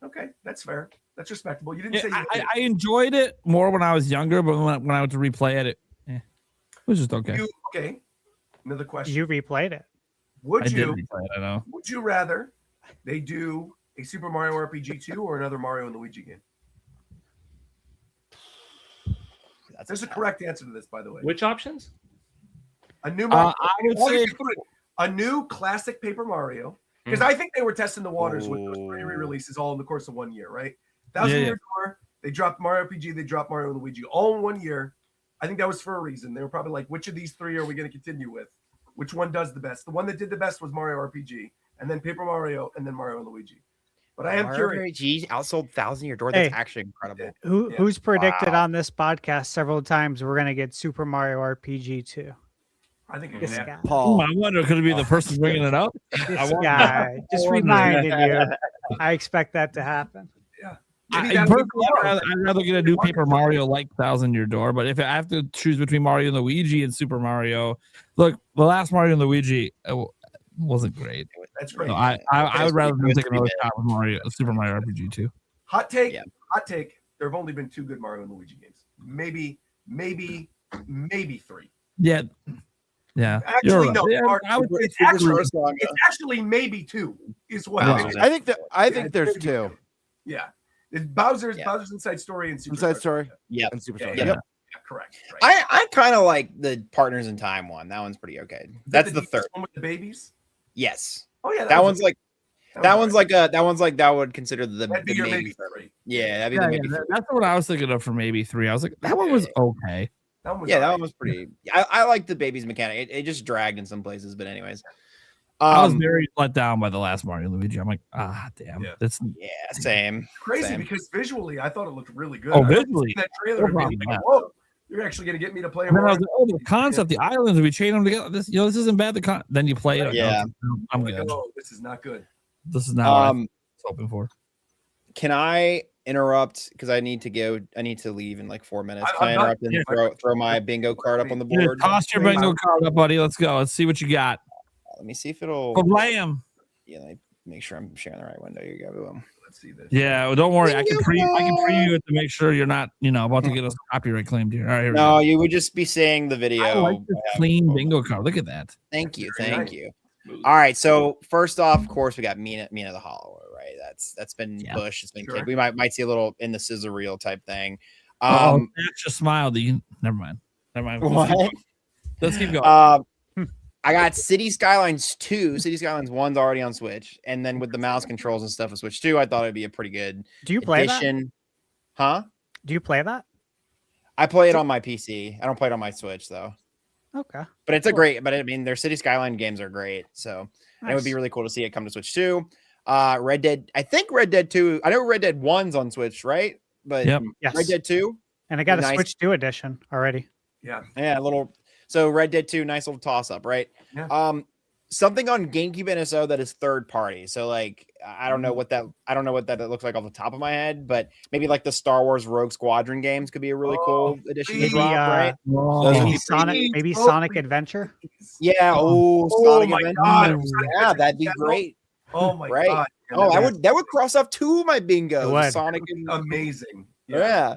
[SPEAKER 11] Okay, that's fair. That's respectable. You didn't say you
[SPEAKER 7] I enjoyed it more when I was younger, but when I went to replay it, it was just okay.
[SPEAKER 11] Okay. Another question.
[SPEAKER 10] You replayed it.
[SPEAKER 11] Would you
[SPEAKER 7] replay it, I know.
[SPEAKER 11] Would you rather they do a Super Mario RPG 2 or another Mario and Luigi game? There's a correct answer to this, by the way.
[SPEAKER 12] Which options?
[SPEAKER 11] A new Mario.
[SPEAKER 7] I would say
[SPEAKER 11] a new classic Paper Mario, because I think they were testing the waters with those re-releases all in the course of 1 year, right? Thousand Year Door. They dropped Mario RPG. They dropped Mario and Luigi all in 1 year. I think that was for a reason. They were probably like, which of these three are we going to continue with? Which one does the best? The one that did the best was Mario RPG, and then Paper Mario, and then Mario and Luigi. But I am
[SPEAKER 1] Mario
[SPEAKER 11] curious.
[SPEAKER 1] RPG outsold Thousand Year Door. That's actually incredible.
[SPEAKER 10] Who's predicted on this podcast several times we're gonna get Super Mario RPG 2?
[SPEAKER 11] I think
[SPEAKER 10] this guy.
[SPEAKER 7] Paul. I wonder, could it be the person bringing it up?
[SPEAKER 10] This guy just reminded you. I expect that to happen.
[SPEAKER 11] Yeah.
[SPEAKER 7] I'd rather get a new Paper Mario like Thousand Year Door, but if I have to choose between Mario and Luigi and Super Mario, look, the last Mario and Luigi wasn't great.
[SPEAKER 11] That's great.
[SPEAKER 7] So I would rather take another shot with Super Mario RPG 2.
[SPEAKER 11] Hot take. Hot take. There have only been 2 good Mario and Luigi games. Maybe 3.
[SPEAKER 7] Yeah. Yeah.
[SPEAKER 11] Actually,
[SPEAKER 7] right.
[SPEAKER 11] no.
[SPEAKER 7] Yeah,
[SPEAKER 11] it's actually maybe 2 is what
[SPEAKER 8] I think there's 2.
[SPEAKER 11] Yeah. It's Bowser's Inside Story and Super
[SPEAKER 8] Inside Story.
[SPEAKER 1] Yeah.
[SPEAKER 8] And Super Story.
[SPEAKER 11] Yeah.
[SPEAKER 8] Yep.
[SPEAKER 11] Correct. Right.
[SPEAKER 1] I kind of like the Partners in Time one. That one's pretty okay. That's the third
[SPEAKER 11] one with the babies.
[SPEAKER 1] Yes.
[SPEAKER 11] Oh yeah.
[SPEAKER 1] That one's like that one's like that would consider the
[SPEAKER 11] that'd be your
[SPEAKER 1] maybe
[SPEAKER 11] maybe 3.
[SPEAKER 1] Yeah, that'd be the maybe 3.
[SPEAKER 7] That's what I was thinking of for maybe 3. I was like, that one was okay.
[SPEAKER 11] That one
[SPEAKER 1] that one was pretty. I like the babies mechanic. It just dragged in some places, but anyways.
[SPEAKER 7] I was very let down by the last Mario and Luigi. I'm like, damn.
[SPEAKER 11] Yeah.
[SPEAKER 7] That's
[SPEAKER 1] same.
[SPEAKER 11] Crazy
[SPEAKER 1] Same.
[SPEAKER 11] because visually I thought it looked really good.
[SPEAKER 7] Oh,
[SPEAKER 11] I didn't
[SPEAKER 7] visually.
[SPEAKER 11] see that trailer and being like, whoa, you're actually gonna get me to play a
[SPEAKER 7] And then I was
[SPEAKER 11] Mario.
[SPEAKER 7] like, the concept, the islands, we chain them together. This isn't bad. Then you play it.
[SPEAKER 1] Yeah.
[SPEAKER 7] I'm
[SPEAKER 11] Like,
[SPEAKER 7] good.
[SPEAKER 11] oh, this is not good.
[SPEAKER 7] This is not what I was hoping for.
[SPEAKER 1] Can I interrupt because I need to go? I need to leave in like 4 minutes. Can I
[SPEAKER 11] I'm not-
[SPEAKER 1] interrupt and throw my bingo card up on the
[SPEAKER 7] Yeah,
[SPEAKER 1] board?
[SPEAKER 7] toss your bingo card up, buddy. Let's go. Let's see what you got.
[SPEAKER 1] Let me see if it'll.
[SPEAKER 7] Blam.
[SPEAKER 1] Yeah, let me make sure I'm sharing the right window. Here you go. Boom.
[SPEAKER 11] Let's see this.
[SPEAKER 7] Yeah, well, don't worry. I can preview it to make sure you're not, about to get us copyright claimed here. All right, here we
[SPEAKER 1] No,
[SPEAKER 7] go.
[SPEAKER 1] you would just be seeing the video.
[SPEAKER 7] I like this clean bingo card. Look at that.
[SPEAKER 1] Thank you,
[SPEAKER 11] Very
[SPEAKER 1] thank
[SPEAKER 11] nice.
[SPEAKER 1] you. All right, so first off, of course, we got Mina the Hollower, right? That's been Bush. It's been
[SPEAKER 11] Sure.
[SPEAKER 1] we might see a little in the scissor reel type thing.
[SPEAKER 7] That's just smiled. Never mind.
[SPEAKER 1] What?
[SPEAKER 7] Let's keep going.
[SPEAKER 1] I got City Skylines 2. City Skylines 1's already on Switch, and then with the mouse controls and stuff with Switch 2, I thought it'd be a pretty good
[SPEAKER 10] Do you play
[SPEAKER 1] addition. Huh?
[SPEAKER 10] Do you play that?
[SPEAKER 1] I play it on my PC. I don't play it on my Switch though.
[SPEAKER 10] Okay.
[SPEAKER 1] But it's but I mean, their City Skyline games are great. So it would be really cool to see it come to Switch 2. Red Dead, I think Red Dead 2, I know Red Dead 1's on Switch, right? But
[SPEAKER 10] Yes.
[SPEAKER 1] Red Dead 2.
[SPEAKER 10] And I got a
[SPEAKER 1] nice.
[SPEAKER 10] Switch 2 edition already.
[SPEAKER 11] Yeah.
[SPEAKER 1] Yeah, so Red Dead 2, nice little toss up, right?
[SPEAKER 11] Yeah.
[SPEAKER 1] Something on GameCube NSO that is third party. So like I don't know what that looks like off the top of my head, but maybe like the Star Wars Rogue Squadron games could be a really cool addition to
[SPEAKER 10] Maybe,
[SPEAKER 1] drop, right?
[SPEAKER 7] Oh,
[SPEAKER 10] Maybe Sonic Adventure.
[SPEAKER 1] Yeah, Sonic
[SPEAKER 11] my
[SPEAKER 1] Adventure.
[SPEAKER 11] God.
[SPEAKER 1] Yeah, that'd be great.
[SPEAKER 11] Oh my
[SPEAKER 1] Right.
[SPEAKER 11] god.
[SPEAKER 1] Oh, that would cross off 2 of my bingos.
[SPEAKER 10] would.
[SPEAKER 1] Sonic and
[SPEAKER 11] Amazing.
[SPEAKER 1] yeah.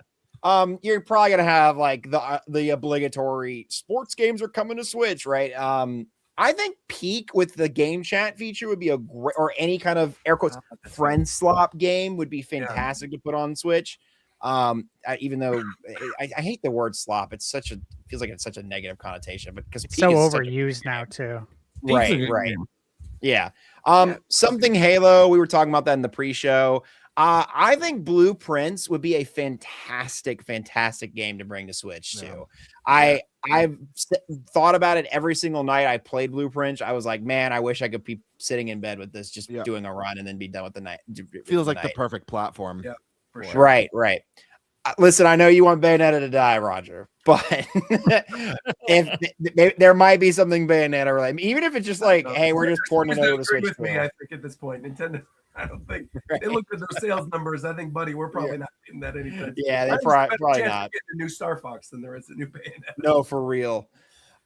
[SPEAKER 1] You're probably gonna have like the obligatory sports games are coming to Switch, right? I think peak with the game chat feature would be a great, or any kind of air quotes friend slop game would be fantastic to put on Switch. Even though I hate the word slop, feels like it's such a negative connotation, but because
[SPEAKER 10] It's so overused now too.
[SPEAKER 1] Right. Yeah. Something Halo. We were talking about that in the pre-show. I think Blueprints would be a fantastic game to bring to Switch too. I've thought about it every single night I played Blueprints. I was like, man, I wish I could be sitting in bed with this, just doing a run and then be done with the night.
[SPEAKER 8] Feels like the perfect platform.
[SPEAKER 11] Yeah, for sure.
[SPEAKER 1] Right. Listen, I know you want Bayonetta to die, Roger, but if there might be something Bayonetta related, even if it's just like, hey, we're just porting it over to Switch.
[SPEAKER 11] With me, I think at this point, Nintendo. I don't think they looked at those sales numbers. I think, buddy, we're probably not getting that anytime.
[SPEAKER 1] Yeah, they probably not.
[SPEAKER 11] Get the new Star Fox than there is a new Bayonetta.
[SPEAKER 1] No, for real.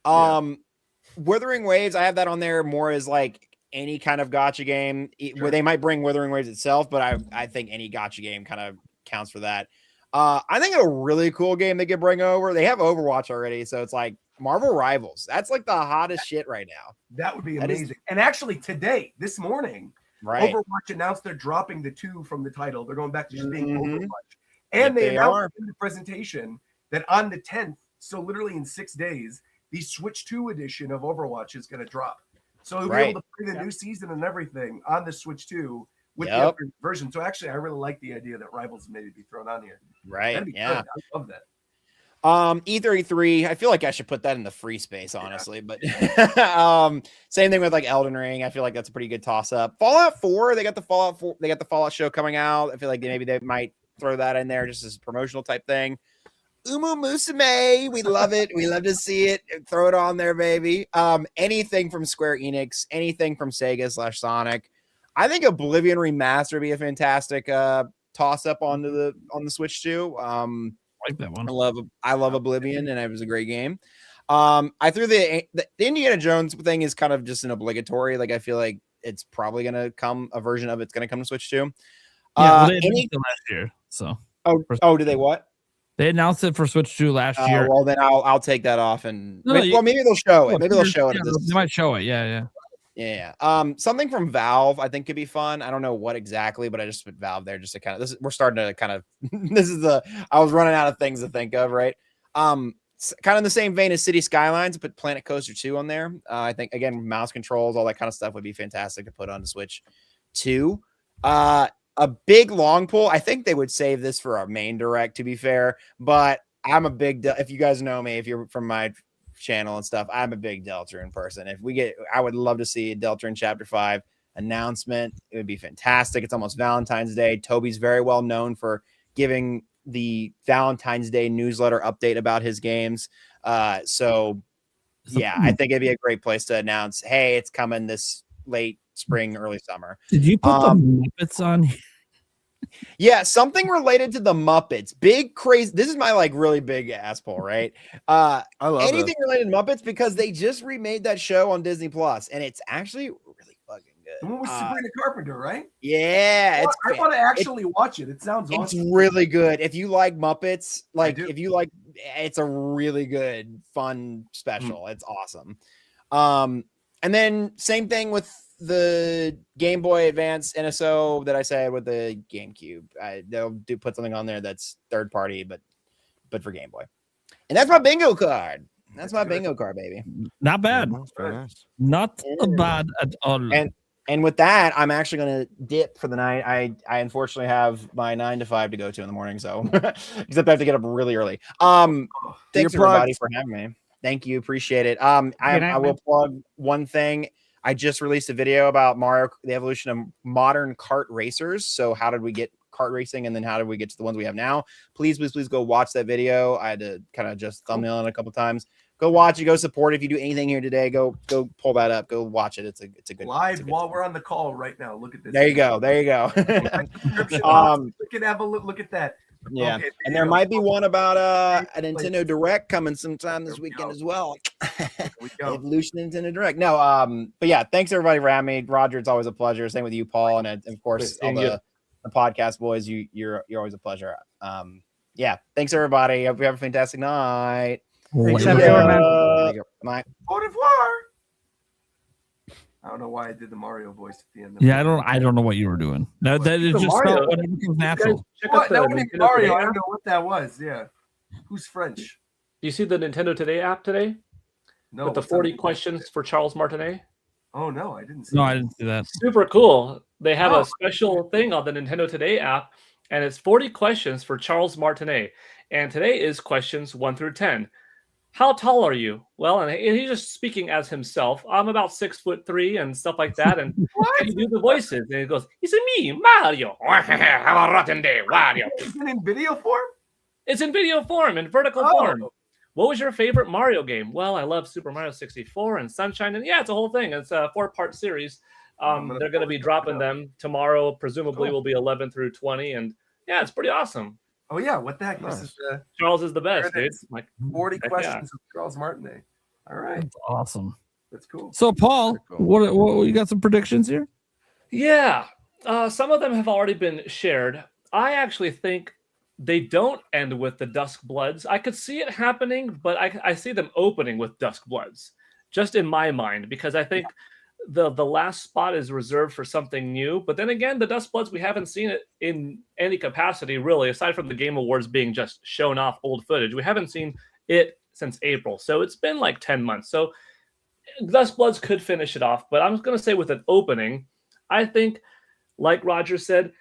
[SPEAKER 1] Wuthering Waves, I have that on there more as like any kind of gacha game, where they might bring Wuthering Waves itself, but I think any gacha game kind of counts for that. I think a really cool game they could bring over. They have Overwatch already, so it's like Marvel Rivals. That's like the hottest shit right now.
[SPEAKER 11] That would be amazing. And actually, today, this morning,
[SPEAKER 1] right,
[SPEAKER 11] Overwatch announced they're dropping the 2 from the title. They're going back to just being Overwatch. And they announced in the presentation that on the 10th, so literally in 6 days, the Switch 2 edition of Overwatch is going to drop. So you'll be able to play the new season and everything on the Switch 2 with the
[SPEAKER 1] Yep.
[SPEAKER 11] upgraded version. So actually, I really like the idea that Rivals maybe be thrown on here.
[SPEAKER 1] Right.
[SPEAKER 11] That'd be
[SPEAKER 1] Yeah.
[SPEAKER 11] good. I love that.
[SPEAKER 1] E33, I feel like I should put that in the free space, honestly. But same thing with like Elden Ring. I feel like that's a pretty good toss up. Fallout 4, they got the Fallout show coming out. I feel like maybe they might throw that in there just as a promotional type thing. Umu Musume, we love it. We love to see it. Throw it on there, baby. Anything from Square Enix, anything from Sega / Sonic. I think Oblivion Remaster would be a fantastic toss up on the Switch too.
[SPEAKER 7] Like that one.
[SPEAKER 1] I love Oblivion, and it was a great game. I threw the Indiana Jones thing is kind of just an obligatory. Like I feel like it's probably gonna come a version of it's gonna come to Switch too.
[SPEAKER 7] Yeah, they announced it last year. So
[SPEAKER 1] did they what?
[SPEAKER 7] They announced it for Switch 2 last year.
[SPEAKER 1] Well, then I'll take that off and
[SPEAKER 7] No,
[SPEAKER 1] maybe they'll show it. Maybe they'll show it.
[SPEAKER 7] They might show it. Yeah.
[SPEAKER 1] Something from Valve I think could be fun. I don't know what exactly, but I just put Valve there just to kind of we're starting to kind of I was running out of things to think of, right? Kind of in the same vein as City Skylines, put Planet Coaster 2 on there. I think again, mouse controls, all that kind of stuff would be fantastic to put on the Switch 2. A big long pull. I think they would save this for our main direct, to be fair, but I'm a big, if you guys know me, if you're from my channel and stuff, I'm a big Deltarune person. I would love to see a Deltarune Chapter 5 announcement. It would be fantastic. It's almost Valentine's Day. Toby's very well known for giving the Valentine's Day newsletter update about his games. So yeah, I think it'd be a great place to announce, hey, it's coming this late spring, early summer.
[SPEAKER 7] Did you put the Muppets on?
[SPEAKER 1] Yeah, something related to the Muppets. Big crazy. This is my like really big ass pull, right? I love anything related to Muppets because they just remade that show on Disney Plus, and it's actually really fucking good.
[SPEAKER 11] The one with Sabrina Carpenter, right?
[SPEAKER 1] Yeah,
[SPEAKER 11] I want to actually watch it. It sounds awesome.
[SPEAKER 1] It's really good. If you like Muppets, if you like, it's a really good, fun special. It's awesome. And then same thing with the Game Boy Advance NSO that I said with the GameCube. They'll put something on there that's third party, but for Game Boy. And that's my bingo card. That's my bingo card, baby.
[SPEAKER 7] Not bad.
[SPEAKER 8] Very nice.
[SPEAKER 7] Not bad at all.
[SPEAKER 1] And with that, I'm actually going to dip for the night. I unfortunately have my 9 to 5 to go to in the morning, so except I have to get up really early. Thanks everybody for having me. Thank you, appreciate it. I will plug one thing. I just released a video about Mario, the evolution of modern kart racers. So how did we get kart racing, and then how did we get to the ones we have now? Please go watch that video. I had to kind of just thumbnail it a couple times. Go watch it. Go support it. If you do anything here today, go pull that up. Go watch it. It's a good
[SPEAKER 11] live
[SPEAKER 1] it's a good
[SPEAKER 11] while we're on the call right now. Look at this.
[SPEAKER 1] There you go. There you go.
[SPEAKER 11] Look at that.
[SPEAKER 1] Yeah,
[SPEAKER 11] Okay,
[SPEAKER 1] and there might be one about a Nintendo Direct coming sometime this weekend as well. Evolution Nintendo Direct. No, but yeah, thanks everybody for having me. Roger, it's always a pleasure. Same with you, Paul, and of course all the podcast boys. You're always a pleasure. Yeah, thanks everybody. Hope you have a fantastic night.
[SPEAKER 10] Thanks everyone, man.
[SPEAKER 1] Bye.
[SPEAKER 11] Au revoir. I don't know why I did the Mario voice at the end.
[SPEAKER 7] Yeah, I don't know what you were doing. No, that is just
[SPEAKER 11] Mario.
[SPEAKER 7] whatever comes natural.
[SPEAKER 11] What? That wasn't even Mario. I don't know what that was. Yeah. Who's French?
[SPEAKER 12] Do you see the Nintendo Today app today?
[SPEAKER 11] No.
[SPEAKER 12] With the 40 questions for Charles Martinet?
[SPEAKER 11] Oh, no, I didn't see
[SPEAKER 7] No,
[SPEAKER 11] that.
[SPEAKER 7] I didn't see that.
[SPEAKER 12] Super cool. They have a special thing on the Nintendo Today app, and it's 40 questions for Charles Martinet. And today is questions 1 through 10. How tall are you? Well, and he's just speaking as himself. I'm about 6'3" and stuff like that. And he do the voices, and he goes, "It's me, Mario. Have a rotten day, Mario."
[SPEAKER 11] Is it in video form?
[SPEAKER 12] It's in video form, in vertical form. What was your favorite Mario game? Well, I love Super Mario 64 and Sunshine, and yeah, it's a whole thing. It's a 4-part series. They're going to be dropping them tomorrow. Presumably, will be 11 through 20, and yeah, it's pretty awesome.
[SPEAKER 11] Oh yeah, what the heck? Nice. This is
[SPEAKER 12] Charles is the best, dude. Like
[SPEAKER 11] 40 questions of Charles Martinet. All right,
[SPEAKER 7] That's awesome.
[SPEAKER 11] That's cool.
[SPEAKER 7] So, Paul, what you got some predictions here?
[SPEAKER 12] Yeah, some of them have already been shared. I actually think they don't end with the Dusk Bloods. I could see it happening, but I see them opening with Dusk Bloods, just in my mind, because I think the last spot is reserved for something new. But then again, the Dusk Bloods, we haven't seen it in any capacity, really, aside from the Game Awards being just shown off old footage. We haven't seen it since April. So it's been like 10 months. So Dusk Bloods could finish it off. But I'm going to say with an opening, I think Like Roger said,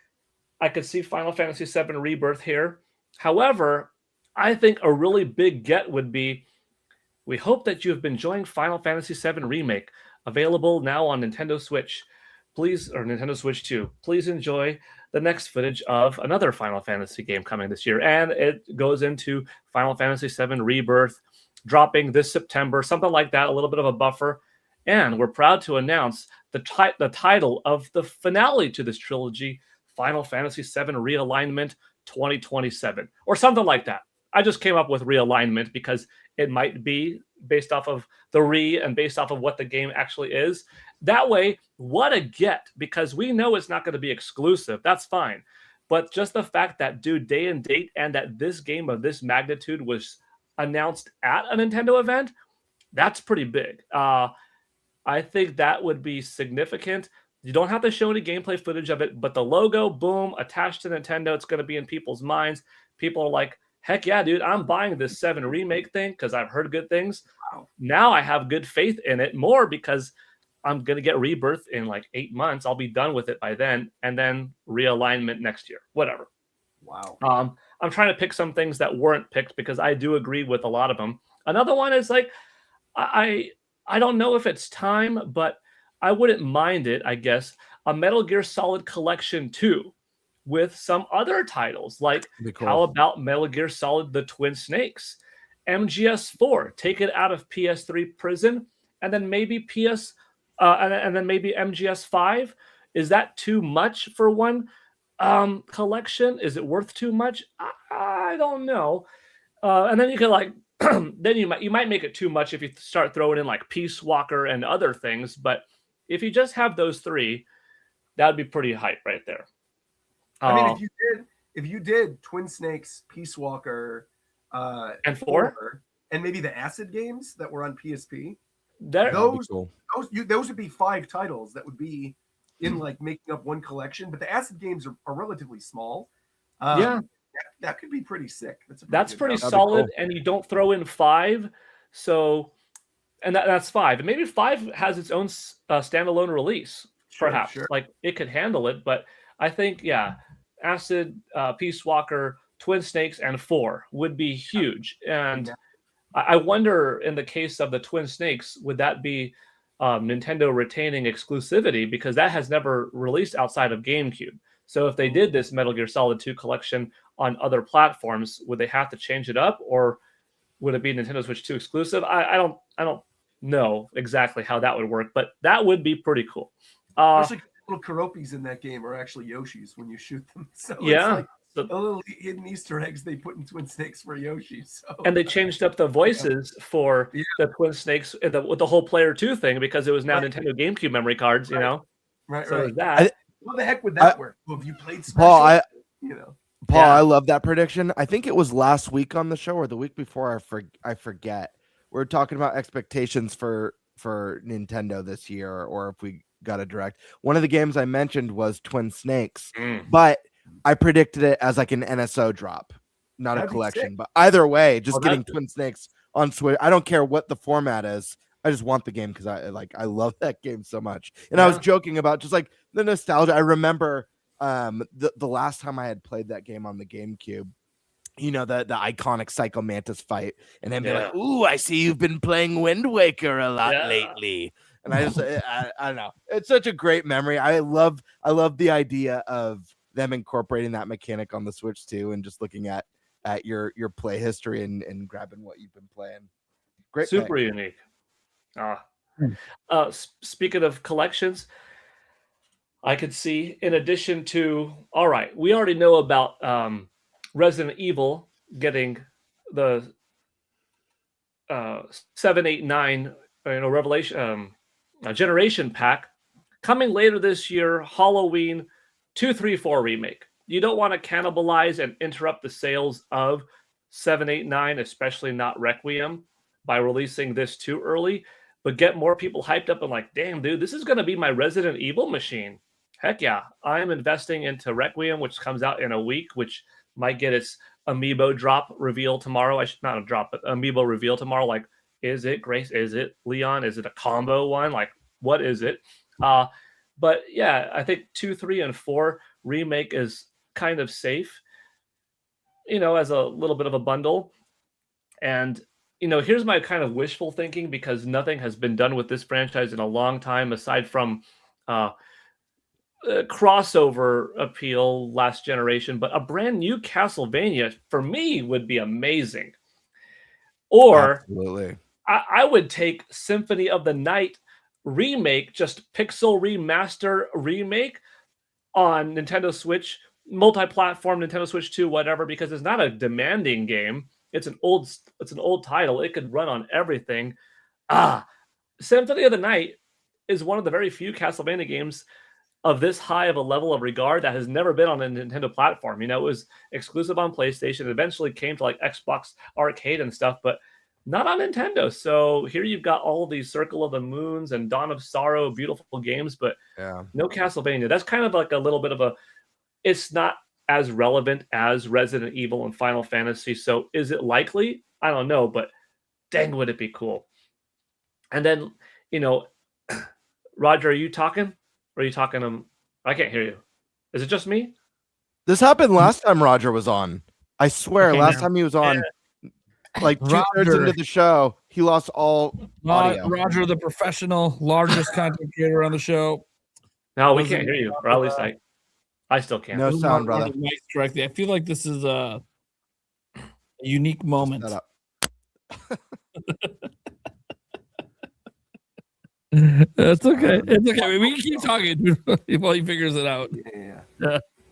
[SPEAKER 12] I could see Final Fantasy VII Rebirth here. However, I think a really big get would be, we hope that you have been enjoying Final Fantasy VII Remake, available now on Nintendo Switch. Please, or Nintendo Switch 2. Please enjoy the next footage of another Final Fantasy game coming this year. And it goes into Final Fantasy VII Rebirth, dropping this September, something like that, a little bit of a buffer. And we're proud to announce the title of the finale to this trilogy, Final Fantasy VII Realignment 2027, or something like that. I just came up with realignment because it might be based off of the and based off of what the game actually is. That way, what a get, because we know it's not going to be exclusive. That's fine. But just the fact that, dude, day and date, and that this game of this magnitude was announced at a Nintendo event, that's pretty big. I think that would be significant. You don't have to show any gameplay footage of it, but the logo, boom, attached to Nintendo, it's going to be in people's minds. People are like, heck yeah, dude, I'm buying this 7 remake thing because I've heard good things. Wow. Now I have good faith in it more because I'm going to get Rebirth in like 8 months. I'll be done with it by then, and then realignment next year, whatever.
[SPEAKER 11] Wow.
[SPEAKER 12] I'm trying to pick some things that weren't picked because I do agree with a lot of them. Another one is like, I don't know if it's time, but I wouldn't mind it, I guess, a Metal Gear Solid Collection 2 with some other titles. Like,
[SPEAKER 8] cool.
[SPEAKER 12] How about Metal Gear Solid The Twin Snakes? MGS4, take it out of PS3 prison, and then maybe and then maybe MGS5. Is that too much for one collection? Is it worth too much? I don't know. And then you can like, then you might make it too much if you start throwing in like Peace Walker and other things. But if you just have those 3, that would be pretty hype right there.
[SPEAKER 11] I mean, if you did Twin Snakes, Peace Walker,
[SPEAKER 12] and 4,
[SPEAKER 11] and maybe the Acid games that were on PSP,
[SPEAKER 8] those
[SPEAKER 11] would be 5 titles that would be in like making up one collection. But the Acid games are relatively small. That could be pretty sick.
[SPEAKER 12] That's pretty solid, cool. And you don't throw in 5, so and that's 5. And maybe 5 has its own standalone release, perhaps. Sure. Like it could handle it, but I think Acid, Peace Walker, Twin Snakes, and 4 would be huge. And I wonder, in the case of the Twin Snakes, would that be Nintendo retaining exclusivity, because that has never released outside of GameCube. So if they did this Metal Gear Solid 2 collection on other platforms, would they have to change it up, or would it be Nintendo Switch 2 exclusive? I don't know exactly how that would work, but that would be pretty cool.
[SPEAKER 11] There's like little Karopis in that game are actually Yoshis when you shoot them. So
[SPEAKER 12] yeah.
[SPEAKER 11] It's like the little hidden Easter eggs they put in Twin Snakes for Yoshi. So.
[SPEAKER 12] And they changed up the voices for the Twin Snakes with the whole Player 2 thing, because it was now Nintendo GameCube memory cards, you know?
[SPEAKER 11] Right,
[SPEAKER 12] so
[SPEAKER 11] right.
[SPEAKER 12] That.
[SPEAKER 11] How the heck would that work? Well, have you played Smash?
[SPEAKER 8] Paul, I love that prediction. I think it was last week on the show or the week before. I forget. We're talking about expectations for Nintendo this year, or if we got a direct. One of the games I mentioned was Twin Snakes, but I predicted it as like an NSO drop, not a collection. But either way, just getting Twin Snakes on Switch. I don't care what the format is. I just want the game because I love that game so much. And I was joking about just like the nostalgia. I remember the last time I had played that game on the GameCube, you know, the iconic Psycho Mantis fight, and then be like, "Ooh, I see you've been playing Wind Waker a lot lately." And I just I don't know. It's such a great memory. I love the idea of them incorporating that mechanic on the Switch too, and just looking at your play history and grabbing what you've been playing. Great,
[SPEAKER 12] super unique. Speaking of collections, I could see, in addition to, all right, we already know about Resident Evil getting the 7, 8, 9, Revelation Generation Pack coming later this year. Halloween 2, 3, 4 remake. You don't want to cannibalize and interrupt the sales of 7, 8, 9, especially not Requiem, by releasing this too early. But get more people hyped up and like, damn, dude, this is going to be my Resident Evil machine. Heck yeah. I'm investing into Requiem, which comes out in a week, which might get its amiibo drop reveal tomorrow. Not a drop, but amiibo reveal tomorrow. Like, is it Grace? Is it Leon? Is it a combo one? Like, what is it? But yeah, I think 2, 3, and 4 remake is kind of safe, as a little bit of a bundle. And here's my kind of wishful thinking, because nothing has been done with this franchise in a long time aside from crossover appeal last generation, but a brand new Castlevania for me would be amazing. Or
[SPEAKER 8] Absolutely.
[SPEAKER 12] I would take Symphony of the Night remake, just pixel remaster remake on Nintendo Switch, multi-platform, Nintendo Switch 2, whatever, because it's not a demanding game. It's an old title. It could run on everything. Symphony of the Night is one of the very few Castlevania games of this high of a level of regard that has never been on a Nintendo platform. It was exclusive on PlayStation. It eventually came to like Xbox Arcade and stuff, but not on Nintendo. So here you've got all of these Circle of the Moons and Dawn of Sorrow, beautiful games, but no Castlevania. That's kind of like a little bit of it's not as relevant as Resident Evil and Final Fantasy. So is it likely? I don't know, but dang, would it be cool? And then, Roger, are you talking? Or are you talking? I can't hear you. Is it just me?
[SPEAKER 8] This happened last time Roger was on. I swear, last time he was on, like 2/3 into the show, he lost all audio.
[SPEAKER 7] Roger, the professional, largest content creator on the show.
[SPEAKER 12] No, we can't hear you. Or at least I still can't.
[SPEAKER 8] No sound, brother.
[SPEAKER 7] Correctly. I feel like this is a unique moment. That's okay. It's okay. We can keep talking while he figures it out.
[SPEAKER 11] Yeah.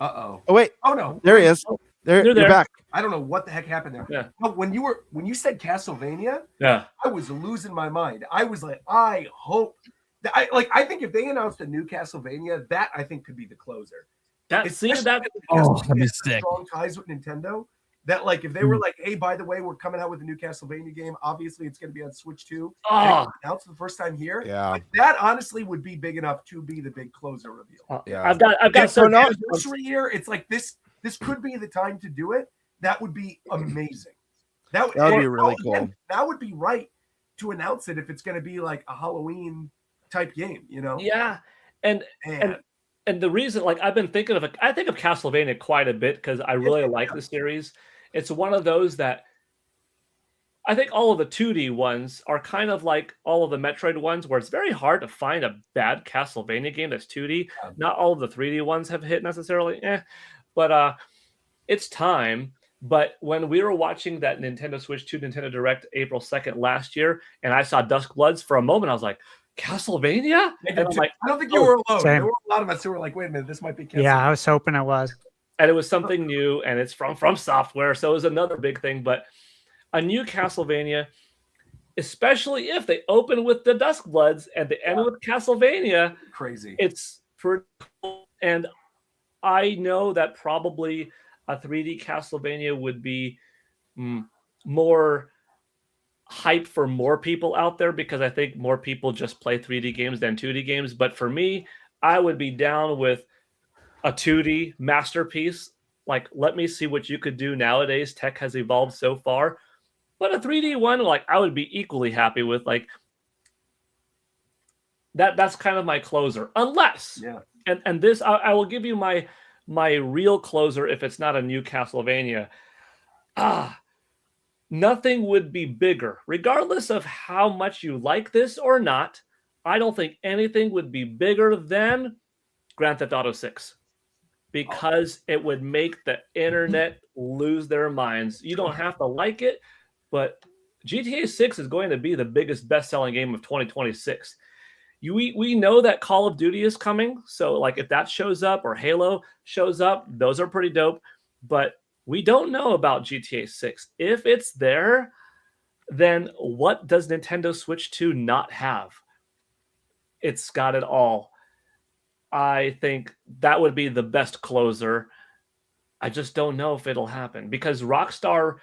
[SPEAKER 11] Uh-oh.
[SPEAKER 8] Oh, wait.
[SPEAKER 11] Oh, no.
[SPEAKER 8] There he is. You're back.
[SPEAKER 11] I don't know what the heck happened there.
[SPEAKER 12] Yeah.
[SPEAKER 11] But when you said Castlevania,
[SPEAKER 12] yeah,
[SPEAKER 11] I was losing my mind. I was like, I hope that I think if they announced a new Castlevania, that I think could be the closer.
[SPEAKER 12] That'd be sick.
[SPEAKER 11] Strong ties with Nintendo. That like if they were like, hey, by the way, we're coming out with a new Castlevania game. Obviously, it's going to be on Switch 2. Announced the first time here.
[SPEAKER 8] Yeah,
[SPEAKER 11] like, that honestly would be big enough to be the big closer reveal.
[SPEAKER 12] Yeah, I've got
[SPEAKER 11] so anniversary year. It's like this could be the time to do it. That would be amazing. That would be really cool. That would be right to announce it if it's going to be like a Halloween type game.
[SPEAKER 12] Yeah, and the reason, like, I've been thinking of I think of Castlevania quite a bit because I really like the series. It's one of those that I think all of the 2D ones are kind of like all of the Metroid ones, where it's very hard to find a bad Castlevania game that's 2D. Not all of the 3D ones have hit necessarily, but it's time. But when we were watching that Nintendo Switch 2 Nintendo Direct April 2nd last year, and I saw Dusk Bloods for a moment, I was like, Castlevania? And I'm like,
[SPEAKER 11] I don't think you were alone. There were a lot of us who were like, wait a minute, this might be Castlevania.
[SPEAKER 10] Yeah, I was hoping it was.
[SPEAKER 12] And it was something new, and it's from Software, so it was another big thing. But a new Castlevania, especially if they open with the Dusk Bloods and they end with Castlevania,
[SPEAKER 11] crazy.
[SPEAKER 12] It's pretty cool. And I know that probably a 3D Castlevania would be more hype for more people out there, because I think more people just play 3D games than 2D games. But for me, I would be down with a 2D masterpiece. Like, let me see what you could do nowadays. Tech has evolved so far. But a 3D one, like, I would be equally happy with. Like, that's kind of my closer. Unless, and this, I will give you my real closer if it's not a new Castlevania. Nothing would be bigger, regardless of how much you like this or not. I don't think anything would be bigger than Grand Theft Auto 6, because it would make the internet lose their minds. You don't have to like it, but GTA 6 is going to be the biggest best-selling game of 2026. We know that Call of Duty is coming, so like if that shows up or Halo shows up, those are pretty dope. But we don't know about GTA 6. If it's there, then what does Nintendo Switch 2 not have? It's got it all. I think that would be the best closer. I just don't know if it'll happen, because Rockstar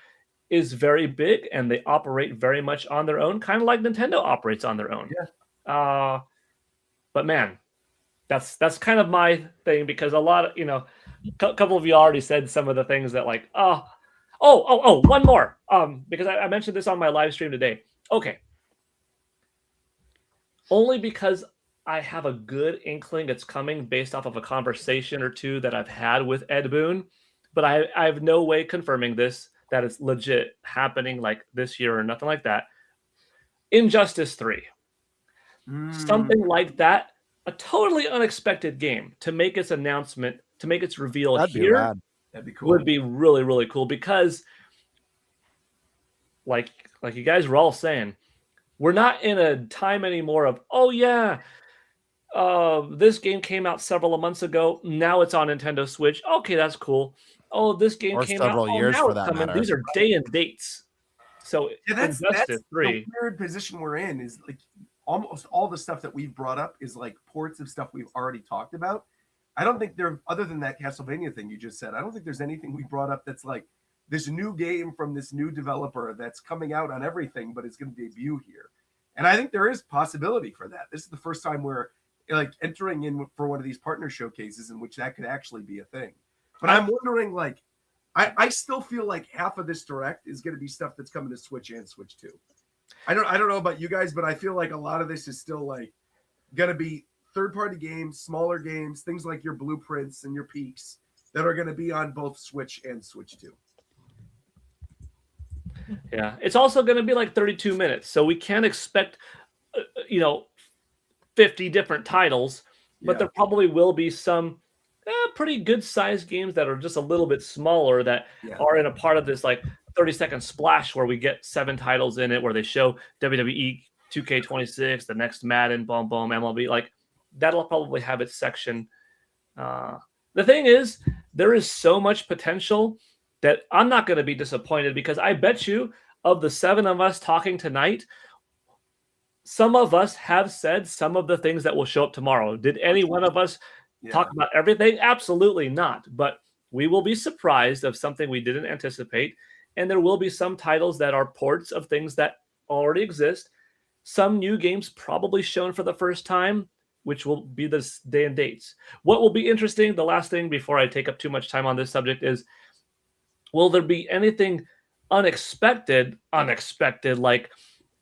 [SPEAKER 12] is very big and they operate very much on their own, kind of like Nintendo operates on their own. But man, that's kind of my thing, because a lot of, a couple of you already said some of the things that like, one more, because I mentioned this on my live stream today. Okay. Only because I have a good inkling it's coming based off of a conversation or two that I've had with Ed Boon, but I have no way confirming this, that it's legit happening like this year or nothing like that. Injustice 3. Something like that, a totally unexpected game to make its announcement, to make its reveal here.
[SPEAKER 11] That'd be cool.
[SPEAKER 12] Would be really, really cool because like you guys were all saying, we're not in a time anymore of, oh yeah, this game came out several months ago. Now it's on Nintendo Switch. Okay, that's cool. Oh, this game came out
[SPEAKER 8] several years
[SPEAKER 12] now
[SPEAKER 8] for
[SPEAKER 12] it's
[SPEAKER 8] that
[SPEAKER 12] coming.
[SPEAKER 8] matter.
[SPEAKER 12] These are day and dates. So
[SPEAKER 11] Yeah, that's
[SPEAKER 12] Injustice 3.
[SPEAKER 11] the weird position we're in. Is like almost all the stuff that we've brought up is like ports of stuff we've already talked about. I don't think there, other than that Castlevania thing you just said, I don't think there's anything we brought up that's like this new game from this new developer that's coming out on everything, but it's going to debut here. And I think there is possibility for that. This is the first time we're like entering in for one of these partner showcases in which that could actually be a thing. But I'm wondering, like, I still feel like half of this direct is going to be stuff that's coming to Switch and Switch 2. I don't know about you guys, but I feel like a lot of this is still like going to be third-party games, smaller games, things like your Blueprints and your Peaks that are going to be on both Switch and Switch 2.
[SPEAKER 12] Yeah, it's also going to be like 32 minutes, so we can't expect, 50 different titles, but there probably will be some pretty good-sized games that are just a little bit smaller that are in a part of this like 30-second splash where we get 7 titles in it, where they show WWE 2K26, the next Madden, boom, boom, MLB. Like that'll probably have its section. The thing is, there is so much potential that I'm not going to be disappointed, because I bet you of the 7 of us talking tonight, some of us have said some of the things that will show up tomorrow. Did any one of us talk about everything? Absolutely not. But we will be surprised of something we didn't anticipate. And there will be some titles that are ports of things that already exist. Some new games probably shown for the first time, which will be the day and dates. What will be interesting, the last thing before I take up too much time on this subject, is will there be anything unexpected, like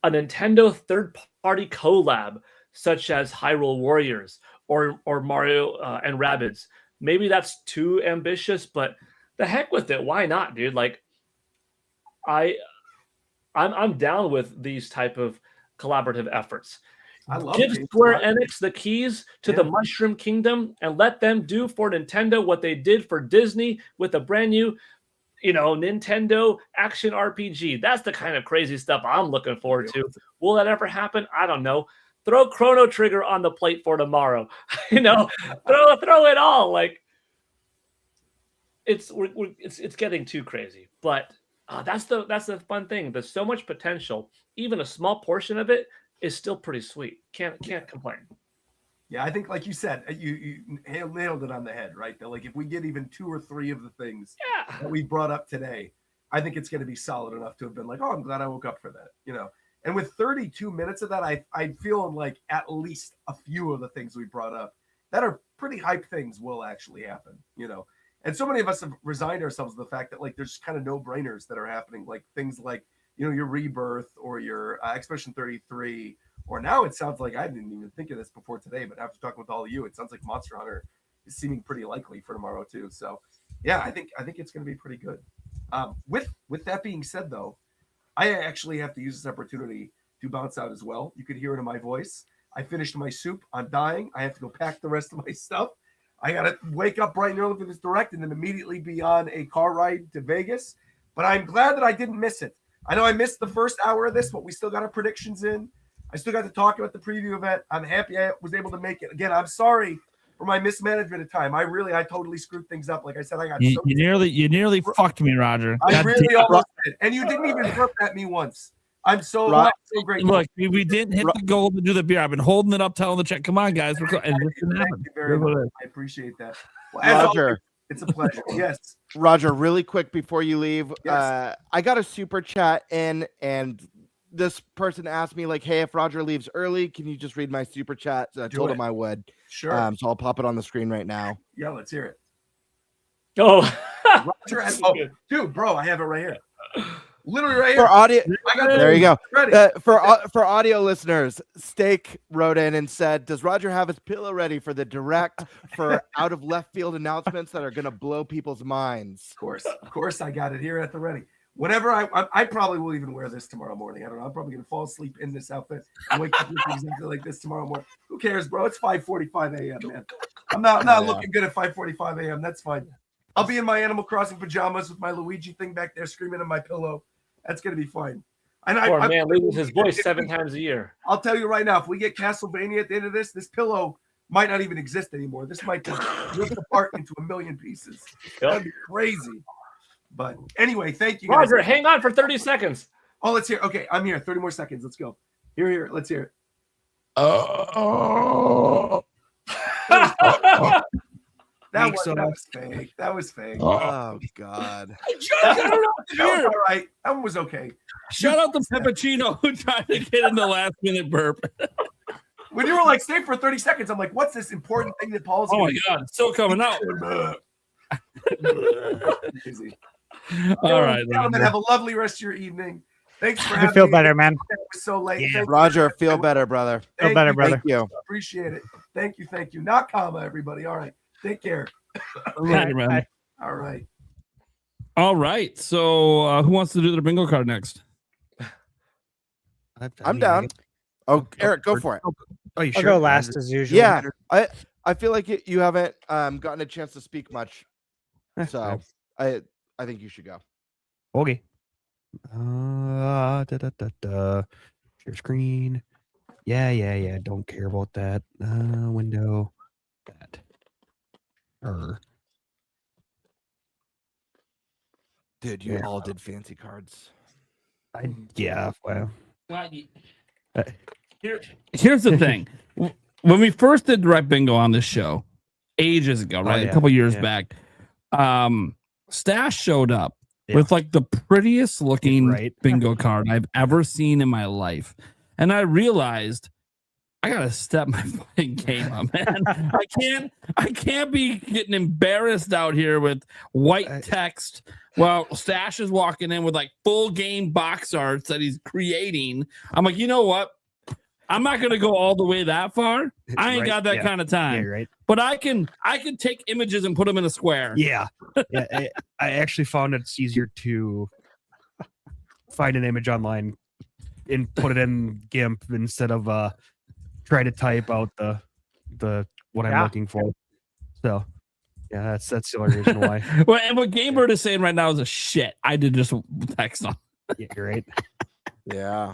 [SPEAKER 12] a Nintendo third-party collab, such as Hyrule Warriors or Mario and Rabbids? Maybe that's too ambitious, but the heck with it. Why not, dude? Like, I'm down with these type of collaborative efforts. Give Square Enix the keys to the Mushroom Kingdom and let them do for Nintendo what they did for Disney with a brand new, Nintendo action RPG. That's the kind of crazy stuff I'm looking forward to. Will that ever happen? I don't know. Throw Chrono Trigger on the plate for tomorrow. Throw it all. Like it's getting too crazy. But that's the fun thing. There's so much potential. Even a small portion of it is still pretty sweet. Can't complain.
[SPEAKER 11] Yeah, I think, like you said, you nailed it on the head, right? That, like, if we get even 2 or 3 of the things that we brought up today, I think it's going to be solid enough to have been like, oh, I'm glad I woke up for that, And with 32 minutes of that, I feel like at least a few of the things we brought up that are pretty hype things will actually happen, And so many of us have resigned ourselves to the fact that, like, there's kind of no-brainers that are happening, like things like, your Rebirth or your Expedition 33. Or now it sounds like, I didn't even think of this before today, but after talking with all of you, it sounds like Monster Hunter is seeming pretty likely for tomorrow too. So yeah, I think it's going to be pretty good. With that being said, though, I actually have to use this opportunity to bounce out as well. You could hear it in my voice. I finished my soup. I'm dying. I have to go pack the rest of my stuff. I got to wake up bright and early for this direct and then immediately be on a car ride to Vegas. But I'm glad that I didn't miss it. I know I missed the first hour of this, but we still got our predictions in. I still got to talk about the preview event. I'm happy I was able to make it. Again, I'm sorry for my mismanagement of time. I totally screwed things up. Like I said, I got
[SPEAKER 7] you nearly fucked me, Roger.
[SPEAKER 11] I really almost did. And you didn't even burp at me once. I'm so grateful.
[SPEAKER 7] Look, we didn't hit the goal to do the beer. I've been holding it up, telling the chat, come on, guys.
[SPEAKER 11] Thank you very much. I appreciate that. Well, Roger. Always, it's a pleasure. Yes.
[SPEAKER 8] Roger, really quick before you leave,
[SPEAKER 11] yes.
[SPEAKER 8] I got a super chat in, and this person asked me, like, hey, if Roger leaves early, can you just read my super chat? So I told him I would.
[SPEAKER 11] Sure.
[SPEAKER 8] So I'll pop it on the screen right now.
[SPEAKER 11] Yeah, let's hear it.
[SPEAKER 12] Oh,
[SPEAKER 11] Roger, dude, bro, I have it right here. Literally right
[SPEAKER 8] For
[SPEAKER 11] here.
[SPEAKER 8] audio,
[SPEAKER 11] I got
[SPEAKER 8] there you go.
[SPEAKER 11] ready.
[SPEAKER 8] For audio listeners, Steak wrote in and said, "Does Roger have his pillow ready for the direct for out of left field announcements that are going to blow people's minds?"
[SPEAKER 11] Of course, I got it here at the ready. Whenever I probably will even wear this tomorrow morning. I don't know. I'm probably gonna fall asleep in this outfit and wake up looking exactly like this tomorrow morning. Who cares, bro? It's 5:45 a.m. man. I'm not looking good at 5:45 a.m. That's fine. I'll be in my Animal Crossing pajamas with my Luigi thing back there screaming in my pillow. That's gonna be fine. And
[SPEAKER 12] Poor man loses his voice 7 times a year.
[SPEAKER 11] I'll tell you right now, if we get Castlevania at the end of this pillow might not even exist anymore. This might just rip apart into a million pieces. That'd be crazy. But anyway, thank you, guys.
[SPEAKER 12] Roger, hang on for 30 seconds.
[SPEAKER 11] Oh, let's hear. Okay, I'm here. 30 more seconds. Let's go. Here. Let's hear it. That was fake. That was fake.
[SPEAKER 8] Oh God.
[SPEAKER 11] That was all right. That one was okay.
[SPEAKER 7] Shout out to Peppuccino who tried to get in the last minute burp.
[SPEAKER 11] When you were like, stay for 30 seconds, I'm like, what's this important thing that Paul's
[SPEAKER 7] Oh my God, it's still coming out.
[SPEAKER 11] Easy.
[SPEAKER 7] All right,
[SPEAKER 11] gentlemen, have a lovely rest of your evening. Thanks for
[SPEAKER 10] I
[SPEAKER 11] having
[SPEAKER 10] feel
[SPEAKER 11] me.
[SPEAKER 10] better, man.
[SPEAKER 11] It was so late.
[SPEAKER 8] Yeah,
[SPEAKER 11] Thank you.
[SPEAKER 8] Roger, feel better, brother.
[SPEAKER 10] Feel better, brother.
[SPEAKER 8] Thank you.
[SPEAKER 11] Appreciate it. Thank you. Not comma, everybody. All right. Take care.
[SPEAKER 7] Later, man.
[SPEAKER 11] All right.
[SPEAKER 7] All right. So who wants to do the bingo card next?
[SPEAKER 8] I'm down. Oh, Eric, go for it.
[SPEAKER 9] Oh, you
[SPEAKER 10] I'll
[SPEAKER 9] sure?
[SPEAKER 10] go last as usual.
[SPEAKER 8] Yeah, I feel like you haven't gotten a chance to speak much, so I think you should go.
[SPEAKER 9] Okay. Share screen. Yeah. Don't care about that. Window. That.
[SPEAKER 8] Dude, you all did fancy cards.
[SPEAKER 9] Yeah. Well.
[SPEAKER 7] Here's the thing. When we first did direct bingo on this show ages ago, right?
[SPEAKER 9] yeah,
[SPEAKER 7] A couple years
[SPEAKER 9] yeah.
[SPEAKER 7] back, Stash showed up with like the prettiest looking bingo card I've ever seen in my life. And I realized I gotta step my fucking game up, man. I can't be getting embarrassed out here with white text while Stash is walking in with like full game box arts that he's creating. I'm like, you know what? I'm not gonna go all the way that far. I ain't got that kind of time.
[SPEAKER 9] Yeah, right.
[SPEAKER 7] But I can take images and put them in a square.
[SPEAKER 9] Yeah. I actually found it's easier to find an image online and put it in GIMP instead of try to type out the what I'm looking for. So yeah, that's the only reason why.
[SPEAKER 7] Well, and what Gamebird is saying right now is a shit. I did just text on.
[SPEAKER 9] Yeah, you're right.
[SPEAKER 8] Yeah.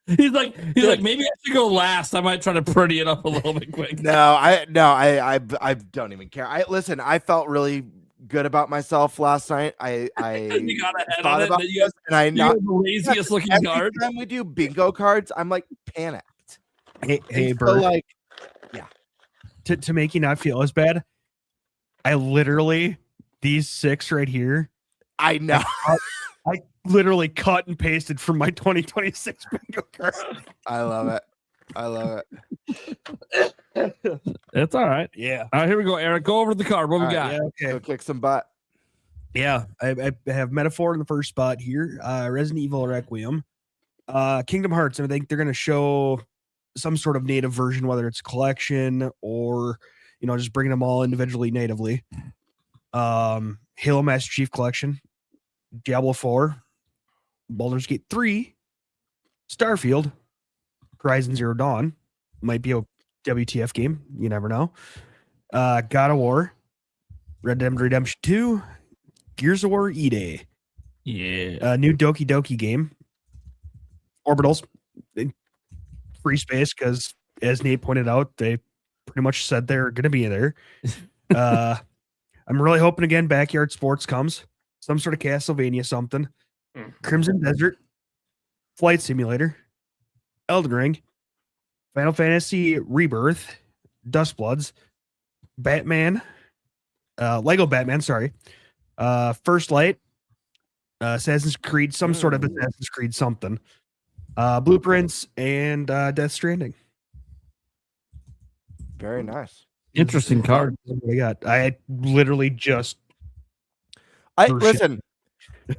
[SPEAKER 7] He's like, maybe I should go last. I might try to pretty it up a little bit quick.
[SPEAKER 8] I don't even care. I felt really good about myself last night. I
[SPEAKER 7] you got ahead
[SPEAKER 8] thought
[SPEAKER 7] on it,
[SPEAKER 8] about
[SPEAKER 7] that you
[SPEAKER 8] this, and I
[SPEAKER 7] you
[SPEAKER 8] not
[SPEAKER 7] have the laziest looking
[SPEAKER 8] every
[SPEAKER 7] card.
[SPEAKER 8] time we do bingo cards, I'm like panicked.
[SPEAKER 9] Hey,
[SPEAKER 8] And so,
[SPEAKER 9] Bert.
[SPEAKER 8] like,
[SPEAKER 9] To make you not feel as bad, I literally these 6 right here.
[SPEAKER 8] I know.
[SPEAKER 9] I literally cut and pasted from my 2026 bingo card.
[SPEAKER 8] I love it.
[SPEAKER 7] It's all right.
[SPEAKER 9] Yeah.
[SPEAKER 7] All right, here we go, Eric. Go over the card. What we
[SPEAKER 8] All
[SPEAKER 7] got?
[SPEAKER 8] right,
[SPEAKER 9] Yeah, okay.
[SPEAKER 8] Go kick some butt.
[SPEAKER 9] Yeah, I have Metaphor in the first spot here. Resident Evil Requiem, Kingdom Hearts, and I think they're going to show some sort of native version, whether it's a collection or just bringing them all individually natively. Halo Master Chief Collection, Diablo 4, Baldur's Gate 3, Starfield, Horizon Zero Dawn, might be a WTF game, you never know. God of War, Red Dead Redemption 2, Gears of War E-Day.
[SPEAKER 7] Yeah.
[SPEAKER 9] New Doki Doki game. Orbitals. In free space, because as Nate pointed out, they pretty much said they're going to be there. I'm really hoping again Backyard Sports comes. Some sort of Castlevania something. Crimson Desert. Flight Simulator. Elden Ring. Final Fantasy Rebirth. Dustbloods. Batman. Lego Batman, sorry. First Light, Assassin's Creed, some sort of Assassin's Creed something, Blueprints, and Death Stranding.
[SPEAKER 8] Very nice.
[SPEAKER 7] Interesting card.
[SPEAKER 9] What I got. I literally just.
[SPEAKER 8] Listen.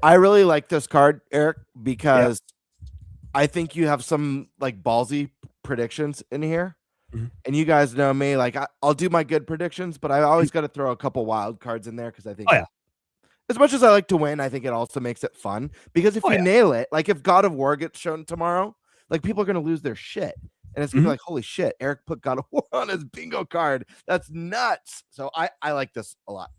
[SPEAKER 8] I really like this card, Eric, because I think you have some like ballsy predictions in here. And you guys know me, like I'll do my good predictions, but I always got to throw a couple wild cards in there because I think as much as I like to win, I think it also makes it fun. Because if you nail it, like if God of War gets shown tomorrow, like people are gonna lose their shit. And it's gonna be like, holy shit, Eric put God of War on his bingo card. That's nuts. So I like this a lot.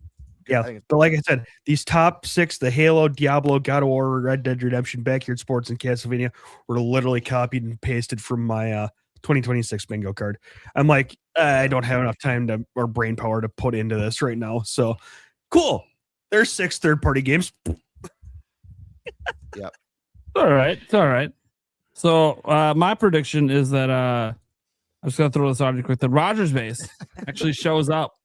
[SPEAKER 9] Yeah, but like I said, these top 6, the Halo, Diablo, God of War, Red Dead Redemption, Backyard Sports, and Castlevania were literally copied and pasted from my 2026 bingo card. I'm like, I don't have enough time or brain power to put into this right now. So cool. There's 6 third-party games.
[SPEAKER 8] Yep.
[SPEAKER 7] All right. It's all right. So my prediction is that I'm just gonna throw this out quick. The Rogers base actually shows up.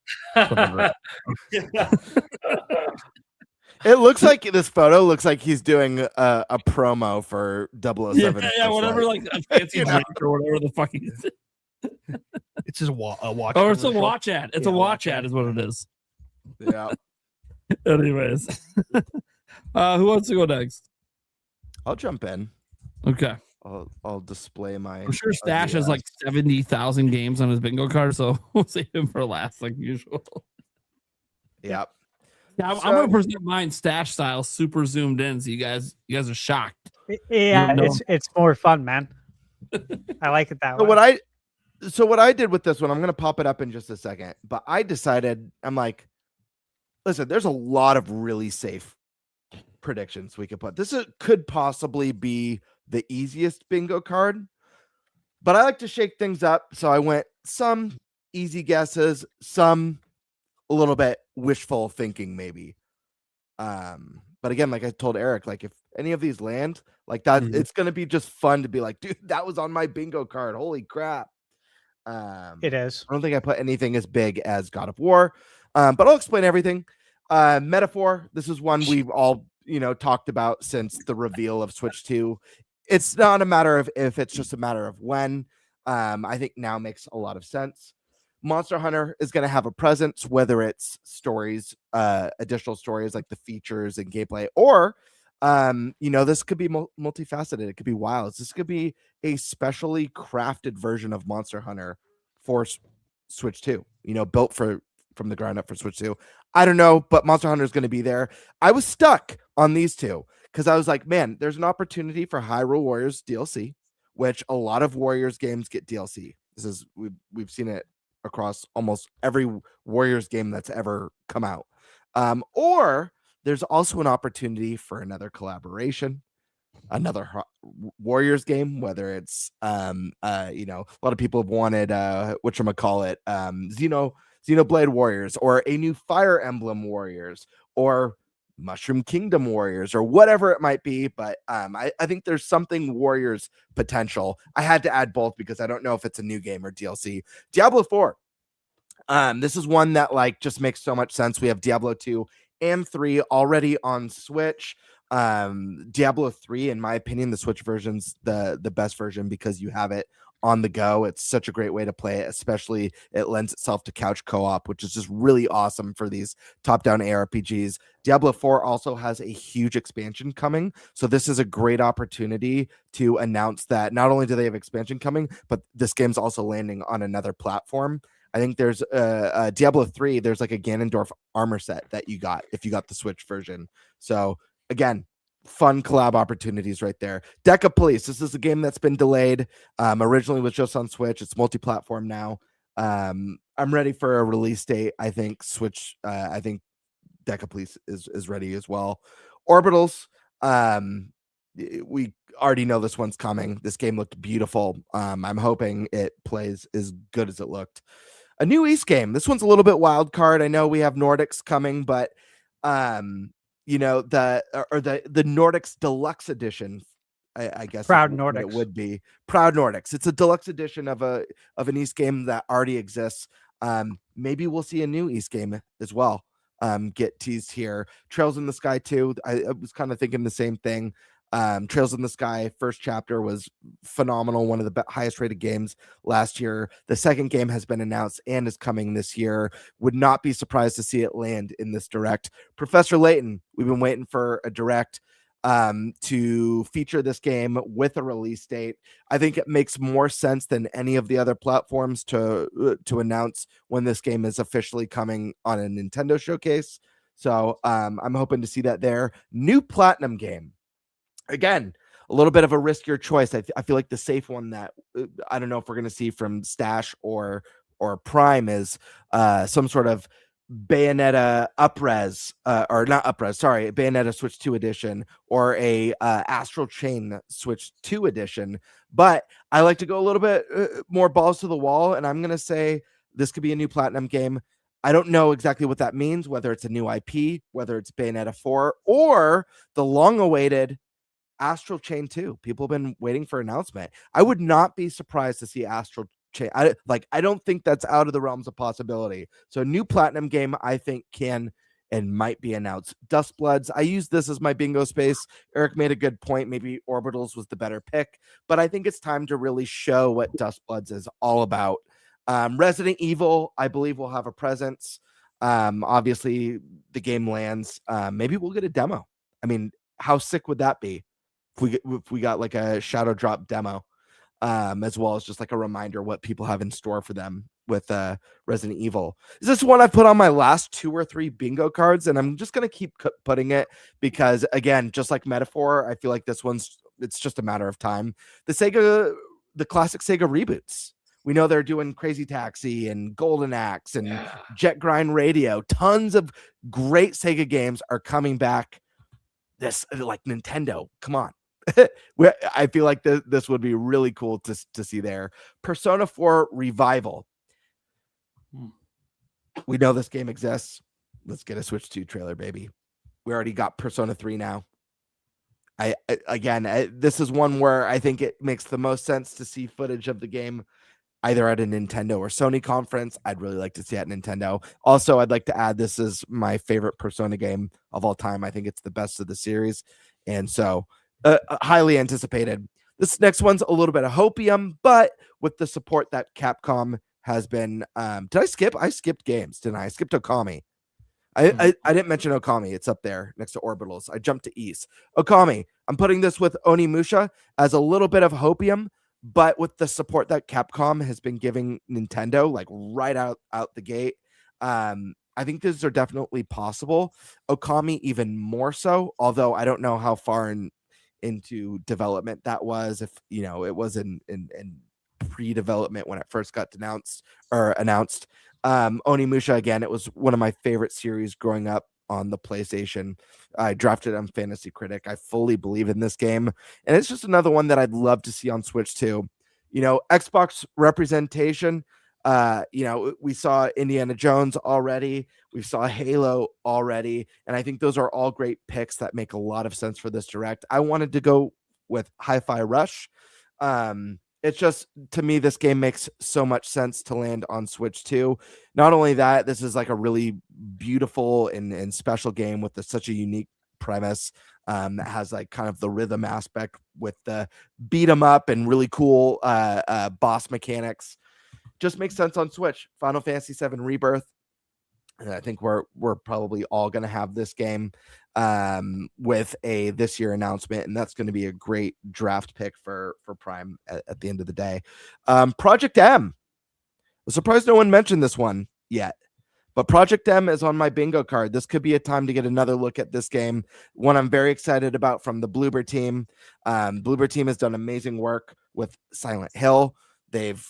[SPEAKER 8] It looks like this photo looks like he's doing a promo for 007.
[SPEAKER 7] Yeah, whatever, like a fancy drink or whatever the fuck he is.
[SPEAKER 9] It's just a watch.
[SPEAKER 7] Oh, it's a watch ad. It's a watch ad, is what it is.
[SPEAKER 8] Yeah.
[SPEAKER 7] Anyways, who wants to go next?
[SPEAKER 8] I'll jump in.
[SPEAKER 7] Okay.
[SPEAKER 8] I'll display my.
[SPEAKER 7] I'm sure Stash has like 70,000 games on his bingo card, so we'll save him for last, like usual.
[SPEAKER 8] Yep.
[SPEAKER 7] Yeah, I'm gonna present mine Stash style, super zoomed in, so you guys are shocked.
[SPEAKER 10] Yeah, it's more fun, man. I like it that way.
[SPEAKER 8] So what I did with this one, I'm gonna pop it up in just a second, but I decided, I'm like, listen, there's a lot of really safe predictions we could put. This could possibly be the easiest bingo card, but I like to shake things up. So I went some easy guesses, some a little bit wishful thinking, maybe. But again, like I told Eric, like if any of these land like that, it's going to be just fun to be like, dude, that was on my bingo card. Holy crap.
[SPEAKER 10] It is.
[SPEAKER 8] I don't think I put anything as big as God of War, but I'll explain everything. Metaphor. This is one we've all, talked about since the reveal of Switch 2. It's not a matter of if, it's just a matter of when. I think now makes a lot of sense. Monster Hunter is going to have a presence, whether it's stories, additional stories like the features and gameplay, or, this could be multifaceted. It could be wilds. This could be a specially crafted version of Monster Hunter for Switch 2, built from the ground up for Switch 2. I don't know, but Monster Hunter is going to be there. I was stuck on these two because I was like, man, there's an opportunity for Hyrule Warriors DLC, which a lot of Warriors games get DLC. We've seen it across almost every Warriors game that's ever come out. Or there's also an opportunity for another collaboration, another Warriors game, whether it's a lot of people have wanted whatchamacallit, Xenoblade Warriors, or a new Fire Emblem Warriors, or Mushroom Kingdom Warriors, or whatever it might be. But I think there's something Warriors potential. I had to add both because I don't know if it's a new game or DLC. Diablo 4. This is one that just makes so much sense. We have Diablo 2 and 3 already on Switch. Diablo 3, in my opinion, the Switch version's the best version because you have it on the go. It's such a great way to play it, especially it lends itself to couch co-op, which is just really awesome for these top-down ARPGs. Diablo 4 also has a huge expansion coming, so this is a great opportunity to announce that not only do they have expansion coming, but this game's also landing on another platform. I think there's Diablo 3, there's like a Ganondorf armor set that you got if you got the Switch version. So again, fun collab opportunities right there. Deca Police. This is a game that's been delayed. Originally was just on Switch. It's multi-platform now. I'm ready for a release date. I think Switch. I think Deca Police is ready as well. Orbitals. We already know this one's coming. This game looked beautiful. I'm hoping it plays as good as it looked. A new East game. This one's a little bit wild card. I know we have Nordics coming, but the Nordics Deluxe Edition, I guess
[SPEAKER 10] Proud Nordics.
[SPEAKER 8] It would be Proud Nordics. It's a deluxe edition of an East game that already exists. Maybe we'll see a new East game as well. Get teased here. Trails in the Sky 2. I was kind of thinking the same thing. Trails in the Sky first chapter was phenomenal, one of the highest rated games last year. The second game has been announced and is coming this year. Would not be surprised to see it land in this direct. Professor Layton, we've been waiting for a direct to feature this game with a release date. I think it makes more sense than any of the other platforms to announce when this game is officially coming on a Nintendo showcase. So I'm hoping to see that there. New Platinum game. Again, a little bit of a riskier choice. I feel like the safe one that I don't know if we're going to see from Stash or Prime is some sort of Bayonetta Upres, or not Upres, sorry, Bayonetta Switch 2 edition, or a Astral Chain Switch 2 edition. But I like to go a little bit more balls to the wall, and I'm going to say this could be a new Platinum game. I don't know exactly what that means, whether it's a new IP, whether it's Bayonetta 4, or the long-awaited Astral Chain 2. People have been waiting for an announcement. I would not be surprised to see Astral Chain. I don't think that's out of the realms of possibility. So new Platinum game, I think, can and might be announced. Dustbloods, I use this as my bingo space. Eric made a good point. Maybe Orbitals was the better pick, but I think it's time to really show what Dustbloods is all about. Resident Evil, I believe, will have a presence. Obviously, the game lands. Maybe we'll get a demo. I mean, how sick would that be if we got like a Shadow Drop demo, as well as just like a reminder what people have in store for them with Resident Evil. Is this one I put on my last 2 or 3 bingo cards, and I'm just gonna keep putting it because, again, just like Metaphor, I feel like this it's just a matter of time. The classic Sega reboots. We know they're doing Crazy Taxi and Golden Axe and Jet Grind Radio. Tons of great Sega games are coming back. This, like Nintendo, come on. I feel like this would be really cool to see there. Persona 4 Revival. We know this game exists. Let's get a Switch 2 trailer, baby. We already got Persona 3 now. This is one where I think it makes the most sense to see footage of the game either at a Nintendo or Sony conference. I'd really like to see it at Nintendo. Also, I'd like to add, this is my favorite Persona game of all time. I think it's the best of the series. And so highly anticipated. This next one's a little bit of hopium, but with the support that Capcom has been, did I skip? I skipped games, didn't I? I skipped Okami. I didn't mention Okami. It's up there next to Orbitals. I jumped to East. Okami. I'm putting this with Onimusha as a little bit of hopium, but with the support that Capcom has been giving Nintendo, like right out the gate, I think these are definitely possible. Okami even more so, although I don't know how far into development that was. If it was in pre-development when it first got announced. Onimusha, again, it was one of my favorite series growing up on the PlayStation. I drafted on Fantasy Critic. I fully believe in this game, and it's just another one that I'd love to see on Switch too. Xbox representation. We saw Indiana Jones already. We saw Halo already, and I think those are all great picks that make a lot of sense for this direct. I wanted to go with Hi-Fi Rush. It's just, to me, this game makes so much sense to land on Switch 2. Not only that, this is like a really beautiful and special game with such a unique premise that has like kind of the rhythm aspect with the beat 'em up and really cool boss mechanics. Just makes sense on Switch. Final Fantasy VII Rebirth. And I think we're probably all going to have this game with a this year announcement, and that's going to be a great draft pick for Prime at the end of the day. Project M. I'm surprised no one mentioned this one yet, but Project M is on my bingo card. This could be a time to get another look at this game. One I'm very excited about from the Bloober team. Bloober team has done amazing work with Silent Hill. They've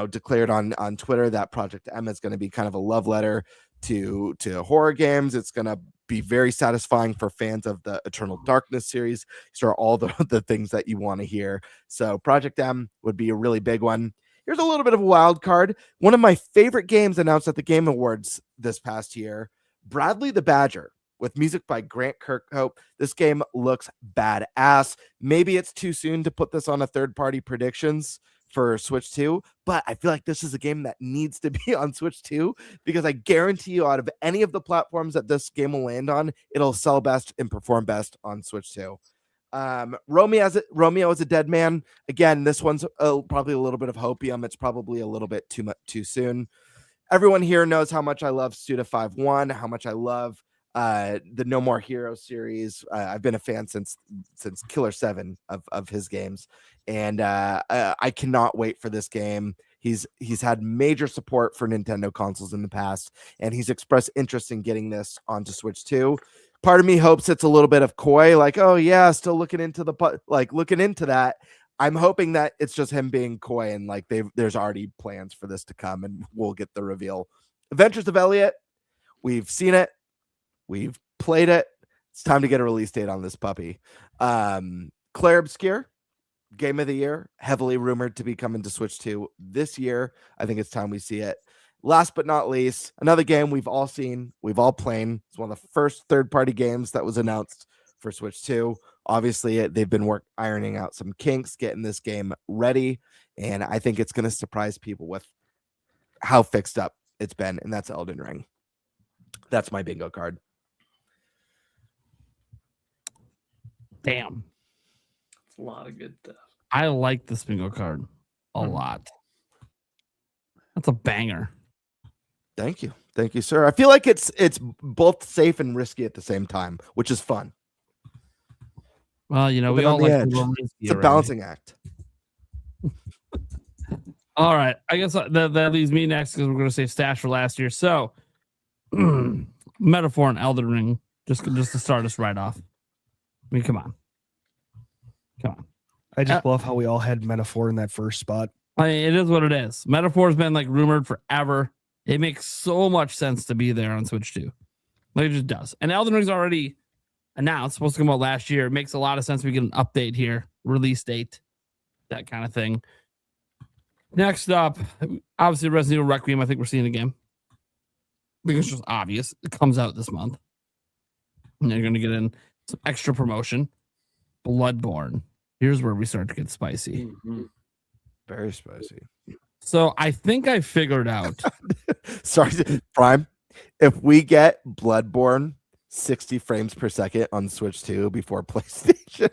[SPEAKER 8] declared on Twitter that Project M is going to be kind of a love letter to horror games. It's going to be very satisfying for fans of the Eternal Darkness series. These are all the things that you want to hear. So Project M would be a really big one. Here's a little bit of a wild card. One of my favorite games announced at the Game Awards this past year, Bradley the Badger, with music by Grant Kirkhope. This game looks badass. Maybe it's too soon to put this on a third-party predictions for Switch 2, but I feel like this is a game that needs to be on Switch 2 because I guarantee you, out of any of the platforms that this game will land on, it'll sell best and perform best on Switch 2. Romeo is a dead man. Again, this one's probably a little bit of hopium. It's probably a little bit too soon. Everyone here knows how much I love Suda 5-1, how much I love the No More Heroes series. I've been a fan since Killer 7 of his games, and I cannot wait for this game. He's had major support for Nintendo consoles in the past, and he's expressed interest in getting this onto Switch 2. Part of me hopes it's a little bit of coy, like, oh yeah, still looking into that. I'm hoping that it's just him being coy and like there's already plans for this to come, and we'll get the reveal. Adventures of Elliot, we've seen it, we've played it. It's time to get a release date on this puppy. Claire Obscure, Game of the Year, heavily rumored to be coming to Switch 2 this year. I think it's time we see it. Last but not least, another game we've all seen, we've all played. It's one of the first third-party games that was announced for Switch 2. Obviously, they've been ironing out some kinks, getting this game ready, and I think it's going to surprise people with how fixed up it's been, and that's Elden Ring. That's my bingo card.
[SPEAKER 7] Damn.
[SPEAKER 12] It's a lot of good stuff.
[SPEAKER 7] I like this bingo card a lot. That's a banger.
[SPEAKER 8] Thank you, sir. I feel like it's both safe and risky at the same time, which is fun.
[SPEAKER 7] Well, you know, we all like
[SPEAKER 8] it's a balancing act.
[SPEAKER 7] All right, I guess that leaves me next because we're going to save Stash for last year. So, Metaphor and Elden Ring, just to start us right off. I mean, come on.
[SPEAKER 9] I just love how we all had Metaphor in that first spot.
[SPEAKER 7] I mean, it is what it is. Metaphor's been like rumored forever. It makes so much sense to be there on Switch 2. Like, it just does. And Elden Ring's already announced, supposed to come out last year. It makes a lot of sense. We get an update here, release date, that kind of thing. Next up, obviously Resident Evil Requiem. I think we're seeing a game. Because it's just obvious. It comes out this month. And you're going to get in some extra promotion. Bloodborne. Here's where we start to get spicy.
[SPEAKER 8] Mm-hmm. Very spicy.
[SPEAKER 7] So I think I figured out.
[SPEAKER 8] Sorry, Prime. If we get Bloodborne 60 frames per second on Switch 2 before PlayStation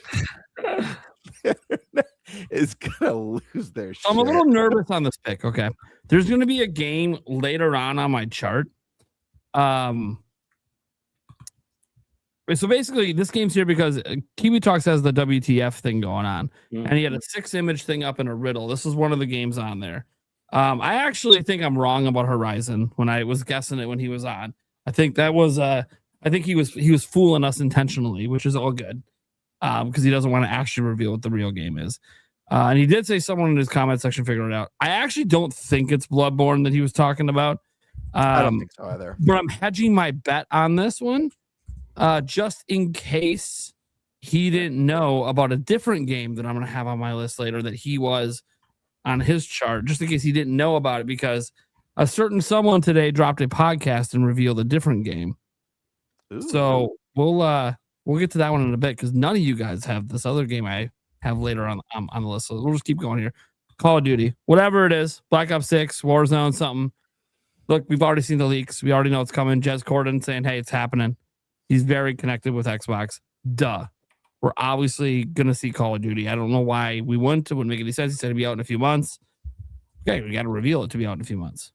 [SPEAKER 8] is gonna lose their shit.
[SPEAKER 7] I'm a little nervous on this pick. Okay. There's gonna be a game later on my chart. So basically, this game's here because Kiwi Talks has the WTF thing going on, and he had a 6-image thing up in a riddle. This is one of the games on there. I actually think I'm wrong about Horizon when I was guessing it when he was on. I think that was I think he was fooling us intentionally, which is all good, because he doesn't want to actually reveal what the real game is. And he did say someone in his comment section figured it out. I actually don't think it's Bloodborne that he was talking about.
[SPEAKER 8] I don't think so either.
[SPEAKER 7] But I'm hedging my bet on this one. Just in case he didn't know about a different game that I'm going to have on my list later that he was on his chart, just in case he didn't know about it, because a certain someone today dropped a podcast and revealed a different game. Ooh. So we'll get to that one in a bit because none of you guys have this other game I have later on the list. So we'll just keep going here. Call of Duty, whatever it is, Black Ops 6, Warzone, something. Look, we've already seen the leaks. We already know it's coming. Jez Corden saying, hey, it's happening. He's very connected with Xbox. Duh. We're obviously going to see Call of Duty. I don't know why we wouldn't. It wouldn't make any sense. He said it'd be out in a few months. Okay, we got to reveal it to be out in a few months.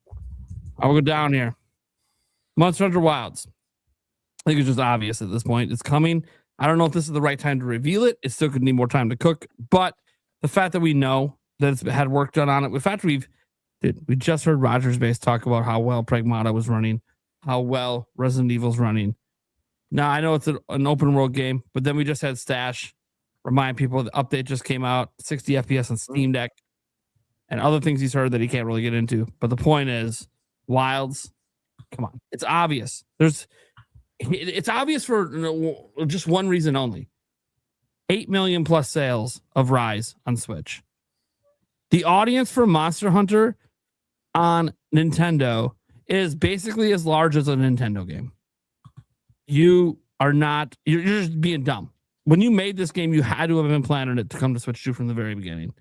[SPEAKER 7] I'll go down here. Monster Hunter Wilds. I think it's just obvious at this point. It's coming. I don't know if this is the right time to reveal it. It still could need more time to cook. But the fact that we know that it's had work done on it, the fact we just heard Rogers Base talk about how well Pragmata was running, how well Resident Evil's running. Now, I know it's an open world game, but then we just had Stash remind people the update just came out, 60 FPS on Steam Deck, and other things he's heard that he can't really get into. But the point is, Wilds, come on. It's obvious. It's obvious for just one reason only. 8 million plus sales of Rise on Switch. The audience for Monster Hunter on Nintendo is basically as large as a Nintendo game. You're just being dumb. When you made this game, you had to have been planning it to come to Switch 2 from the very beginning.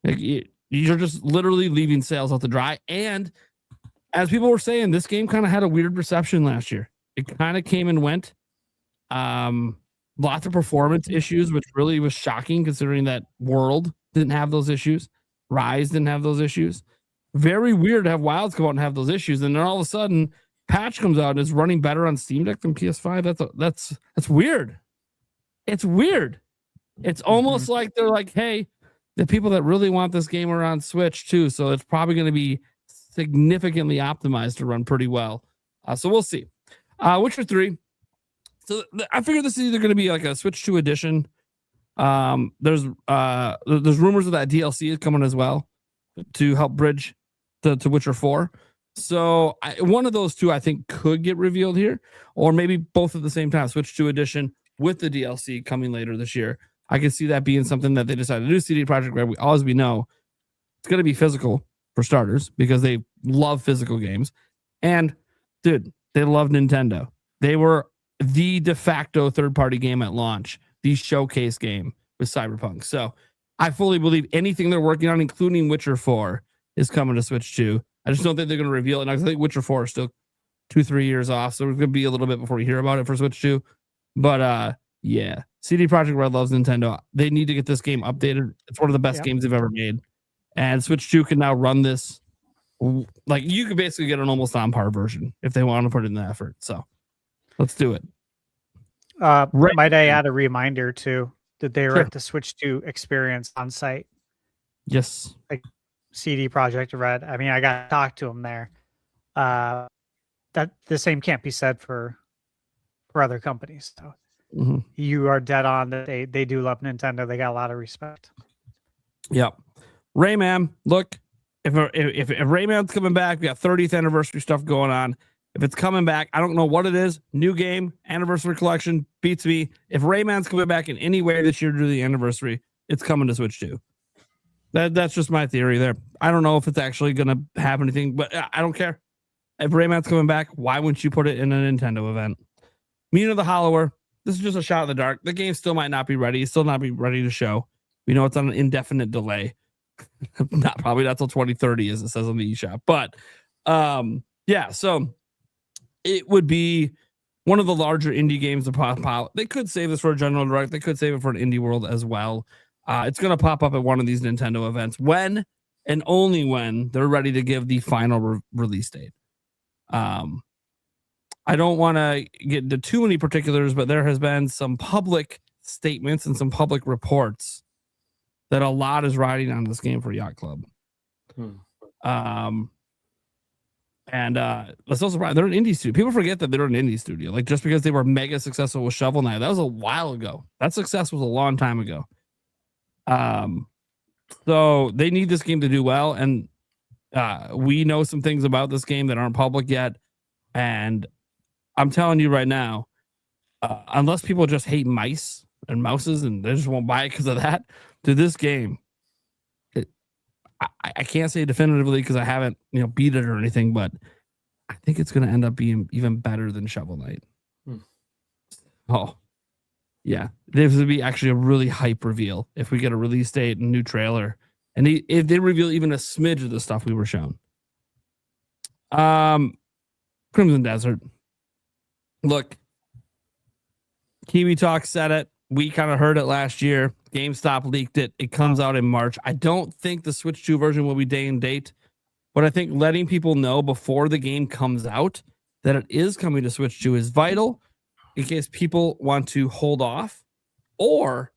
[SPEAKER 7] Like, you're just literally leaving sales out to dry. And as people were saying, this game kind of had a weird reception last year. It kind of came and went. lots of performance issues, which really was shocking considering that World didn't have those issues. Rise didn't have those issues. Very weird to have Wilds come out and have those issues. And then all of a sudden, patch comes out and is running better on Steam Deck than PS5. That's weird. It's weird. It's almost like they're like, hey, the people that really want this game are on Switch too. So it's probably going to be significantly optimized to run pretty well. So we'll see. Witcher 3. So I figured this is either going to be like a Switch 2 edition. There's rumors of that DLC is coming as well to help bridge to Witcher 4. So one of those two I think could get revealed here, or maybe both at the same time. Switch 2 edition with the DLC coming later this year. I can see that being something that they decided to do. CD Projekt Red, we know it's going to be physical for starters because they love physical games. And dude, they love Nintendo. They were the de facto third-party game at launch, the showcase game with Cyberpunk. So I fully believe anything they're working on, including Witcher 4, is coming to Switch 2. I just don't think they're going to reveal it. And I think Witcher 4 is still 2-3 years off, so it's going to be a little bit before you hear about it for Switch 2. But yeah, CD Projekt Red loves Nintendo. They need to get this game updated. It's one of the best games they've ever made. And Switch 2 can now run this. Like, you could basically get an almost on par version if they want to put in the effort. So let's do it.
[SPEAKER 10] Might I add a reminder too that they were at the Switch 2 experience on site?
[SPEAKER 7] Yes.
[SPEAKER 10] Like CD Projekt Red. I mean, I got to talk to them there. That the same can't be said for other companies. So you are dead on that they do love Nintendo. They got a lot of respect.
[SPEAKER 7] Yep. Rayman, look, if Rayman's coming back, we got 30th anniversary stuff going on. If it's coming back, I don't know what it is. New game, anniversary collection, beats me. If Rayman's coming back in any way this year to the anniversary, it's coming to Switch 2. That's just my theory there. I don't know if it's actually going to have anything, but I don't care. If Rayman's coming back, why wouldn't you put it in a Nintendo event? Mina the Hollower, this is just a shot in the dark. The game still might not be ready. Still not be ready to show. We know it's on an indefinite delay. Probably not till 2030, as it says on the eShop. But yeah, so it would be one of the larger indie games to pop out. They could save this for a general direct. They could save it for an indie world as well. It's going to pop up at one of these Nintendo events when and only when they're ready to give the final release date. I don't want to get into too many particulars, but there has been some public statements and some public reports that a lot is riding on this game for Yacht Club. And let's also they're an indie studio. People forget that they're an indie studio. Like, just because they were mega successful with Shovel Knight, that was a while ago. That success was a long time ago. So they need this game to do well, and we know some things about this game that aren't public yet. And I'm telling you right now, unless people just hate mice and mouses and they just won't buy it because of that, to this game, I can't say definitively because I haven't beat it or anything, but I think it's going to end up being even better than Shovel Knight. Oh, yeah. This would be actually a really hype reveal if we get a release date and new trailer. And if they reveal even a smidge of the stuff we were shown. Crimson Desert. Look, Kiwi Talk said it. We kind of heard it last year. GameStop leaked it. It comes out in March. I don't think the Switch 2 version will be day and date, but I think letting people know before the game comes out that it is coming to Switch 2 is vital in case people want to hold off. Or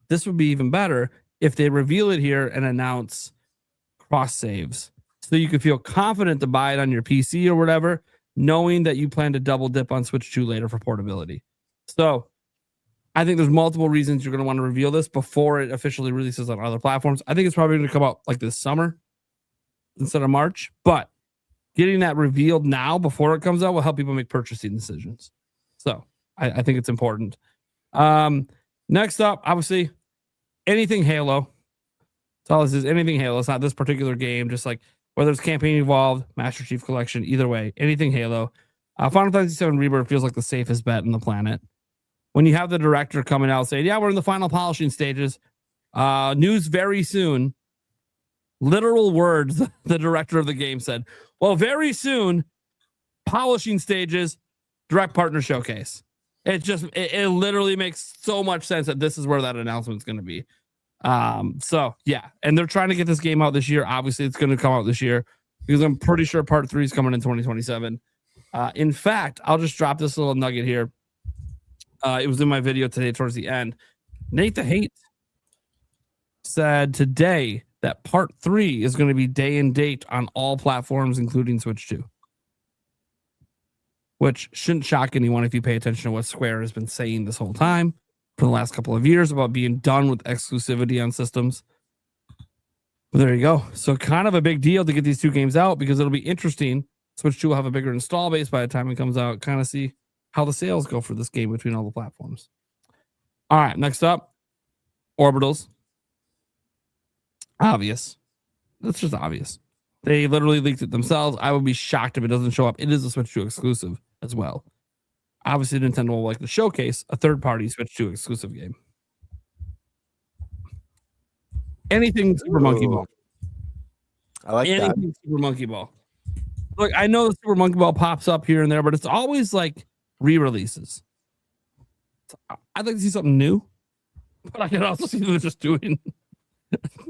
[SPEAKER 7] this would be even better if they reveal it here and announce cross saves, so you could feel confident to buy it on your PC or whatever, knowing that you plan to double dip on Switch 2 later for portability. So I think there's multiple reasons you're going to want to reveal this before it officially releases on other platforms. I think it's probably going to come out like this summer instead of March, but getting that revealed now before it comes out will help people make purchasing decisions. So I think it's important. Next up, obviously, anything Halo. That's all this is. Anything Halo. It's not this particular game, just like whether it's Campaign Evolved, Master Chief Collection, either way, anything Halo. Final Fantasy VII Rebirth feels like the safest bet on the planet. When you have the director coming out saying, yeah, we're in the final polishing stages, news very soon, literal words, the director of the game said, well, very soon, polishing stages, direct partner showcase. It literally makes so much sense that this is where that announcement's going to be. So yeah, and they're trying to get this game out this year. Obviously, it's going to come out this year because I'm pretty sure part 3 is coming in 2027. In fact, I'll just drop this little nugget here. It was in my video today towards the end. Nate the Hate said today that part 3 is going to be day and date on all platforms, including Switch 2. Which shouldn't shock anyone if you pay attention to what Square has been saying this whole time for the last couple of years about being done with exclusivity on systems. But there you go. So kind of a big deal to get these 2 games out because it'll be interesting. Switch 2 will have a bigger install base by the time it comes out. Kind of see how the sales go for this game between all the platforms. All right, next up, Orbitals. Obvious. That's just obvious. They literally leaked it themselves. I would be shocked if it doesn't show up. It is a Switch 2 exclusive as well. Obviously, Nintendo will like to showcase a third-party Switch 2 exclusive game. Anything Super Monkey Ball.
[SPEAKER 8] I like
[SPEAKER 7] Anything
[SPEAKER 8] that.
[SPEAKER 7] Super Monkey Ball. Look, I know the Super Monkey Ball pops up here and there, but it's always like re-releases. I'd like to see something new, but I can also see them just doing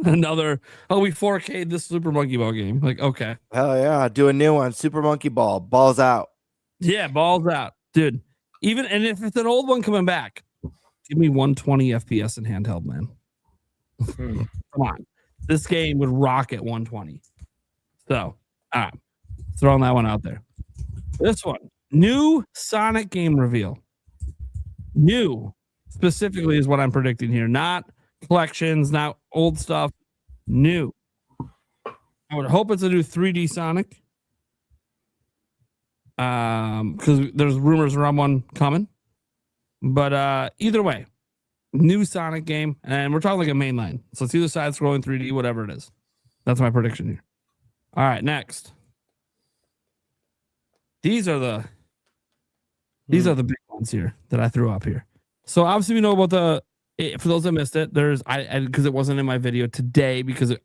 [SPEAKER 7] another. Oh, we 4K'd this Super Monkey Ball game. Like, okay,
[SPEAKER 8] Hell yeah, do a new one. Super Monkey Ball. Balls out.
[SPEAKER 7] yeah, balls out, dude. Even and if it's an old one coming back, give me 120 FPS in handheld, man. Come on, this game would rock at 120. So, all right, throwing that one out there. This one, new Sonic game reveal. New specifically is what I'm predicting here, not collections, not old stuff. New. I would hope it's a new 3D Sonic. Because there's rumors around one coming. But either way, new Sonic game, and we're talking like a mainline. So it's either side scrolling 3D, whatever it is. That's my prediction here. All right, next. These are the big ones here that I threw up here. So obviously we know about for those that missed it, there's because it wasn't in my video today because it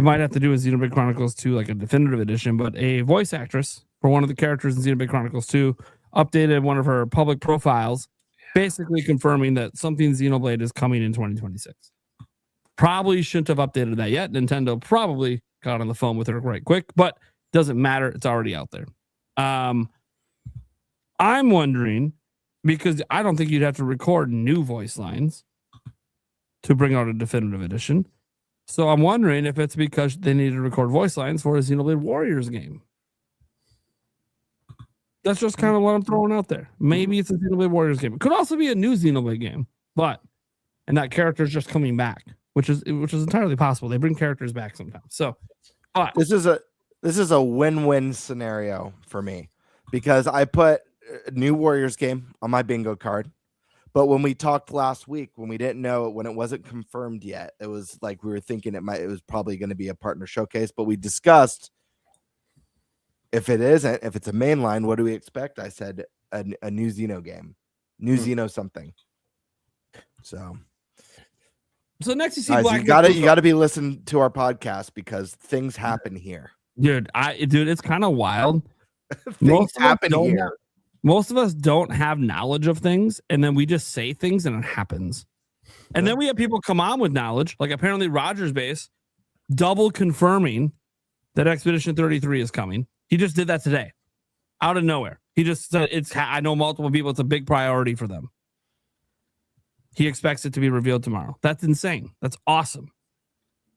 [SPEAKER 7] might have to do with Xenoblade Chronicles 2, like a definitive edition, but a voice actress for one of the characters in Xenoblade Chronicles 2 updated one of her public profiles, basically confirming that something Xenoblade is coming in 2026. Probably shouldn't have updated that yet. Nintendo probably got on the phone with her right quick, but doesn't matter. It's already out there. I'm wondering, because I don't think you'd have to record new voice lines to bring out a definitive edition. So I'm wondering if it's because they need to record voice lines for a Xenoblade Warriors game. That's just kind of what I'm throwing out there. Maybe it's a Xenoblade Warriors game. It could also be a new Xenoblade game, and that character is just coming back, which is entirely possible. They bring characters back sometimes. So
[SPEAKER 8] this is a win-win scenario for me because I put a new Warriors game on my bingo card. But when we talked last week, when we didn't know, when it wasn't confirmed yet, it was like we were thinking it was probably going to be a partner showcase. But we discussed if it's a mainline, what do we expect? I said a new Xeno game, new Xeno something. So
[SPEAKER 7] next you see
[SPEAKER 8] guys,
[SPEAKER 7] Black.
[SPEAKER 8] you got to be listening to our podcast because things happen here,
[SPEAKER 7] dude. It's kind of wild.
[SPEAKER 8] Things happen here.
[SPEAKER 7] Most of us don't have knowledge of things, and then we just say things and it happens. And then we have people come on with knowledge, like apparently Rogers Base double confirming that Expedition 33 is coming. He just did that today, out of nowhere. He just said I know multiple people. It's a big priority for them. He expects it to be revealed tomorrow. That's insane. That's awesome.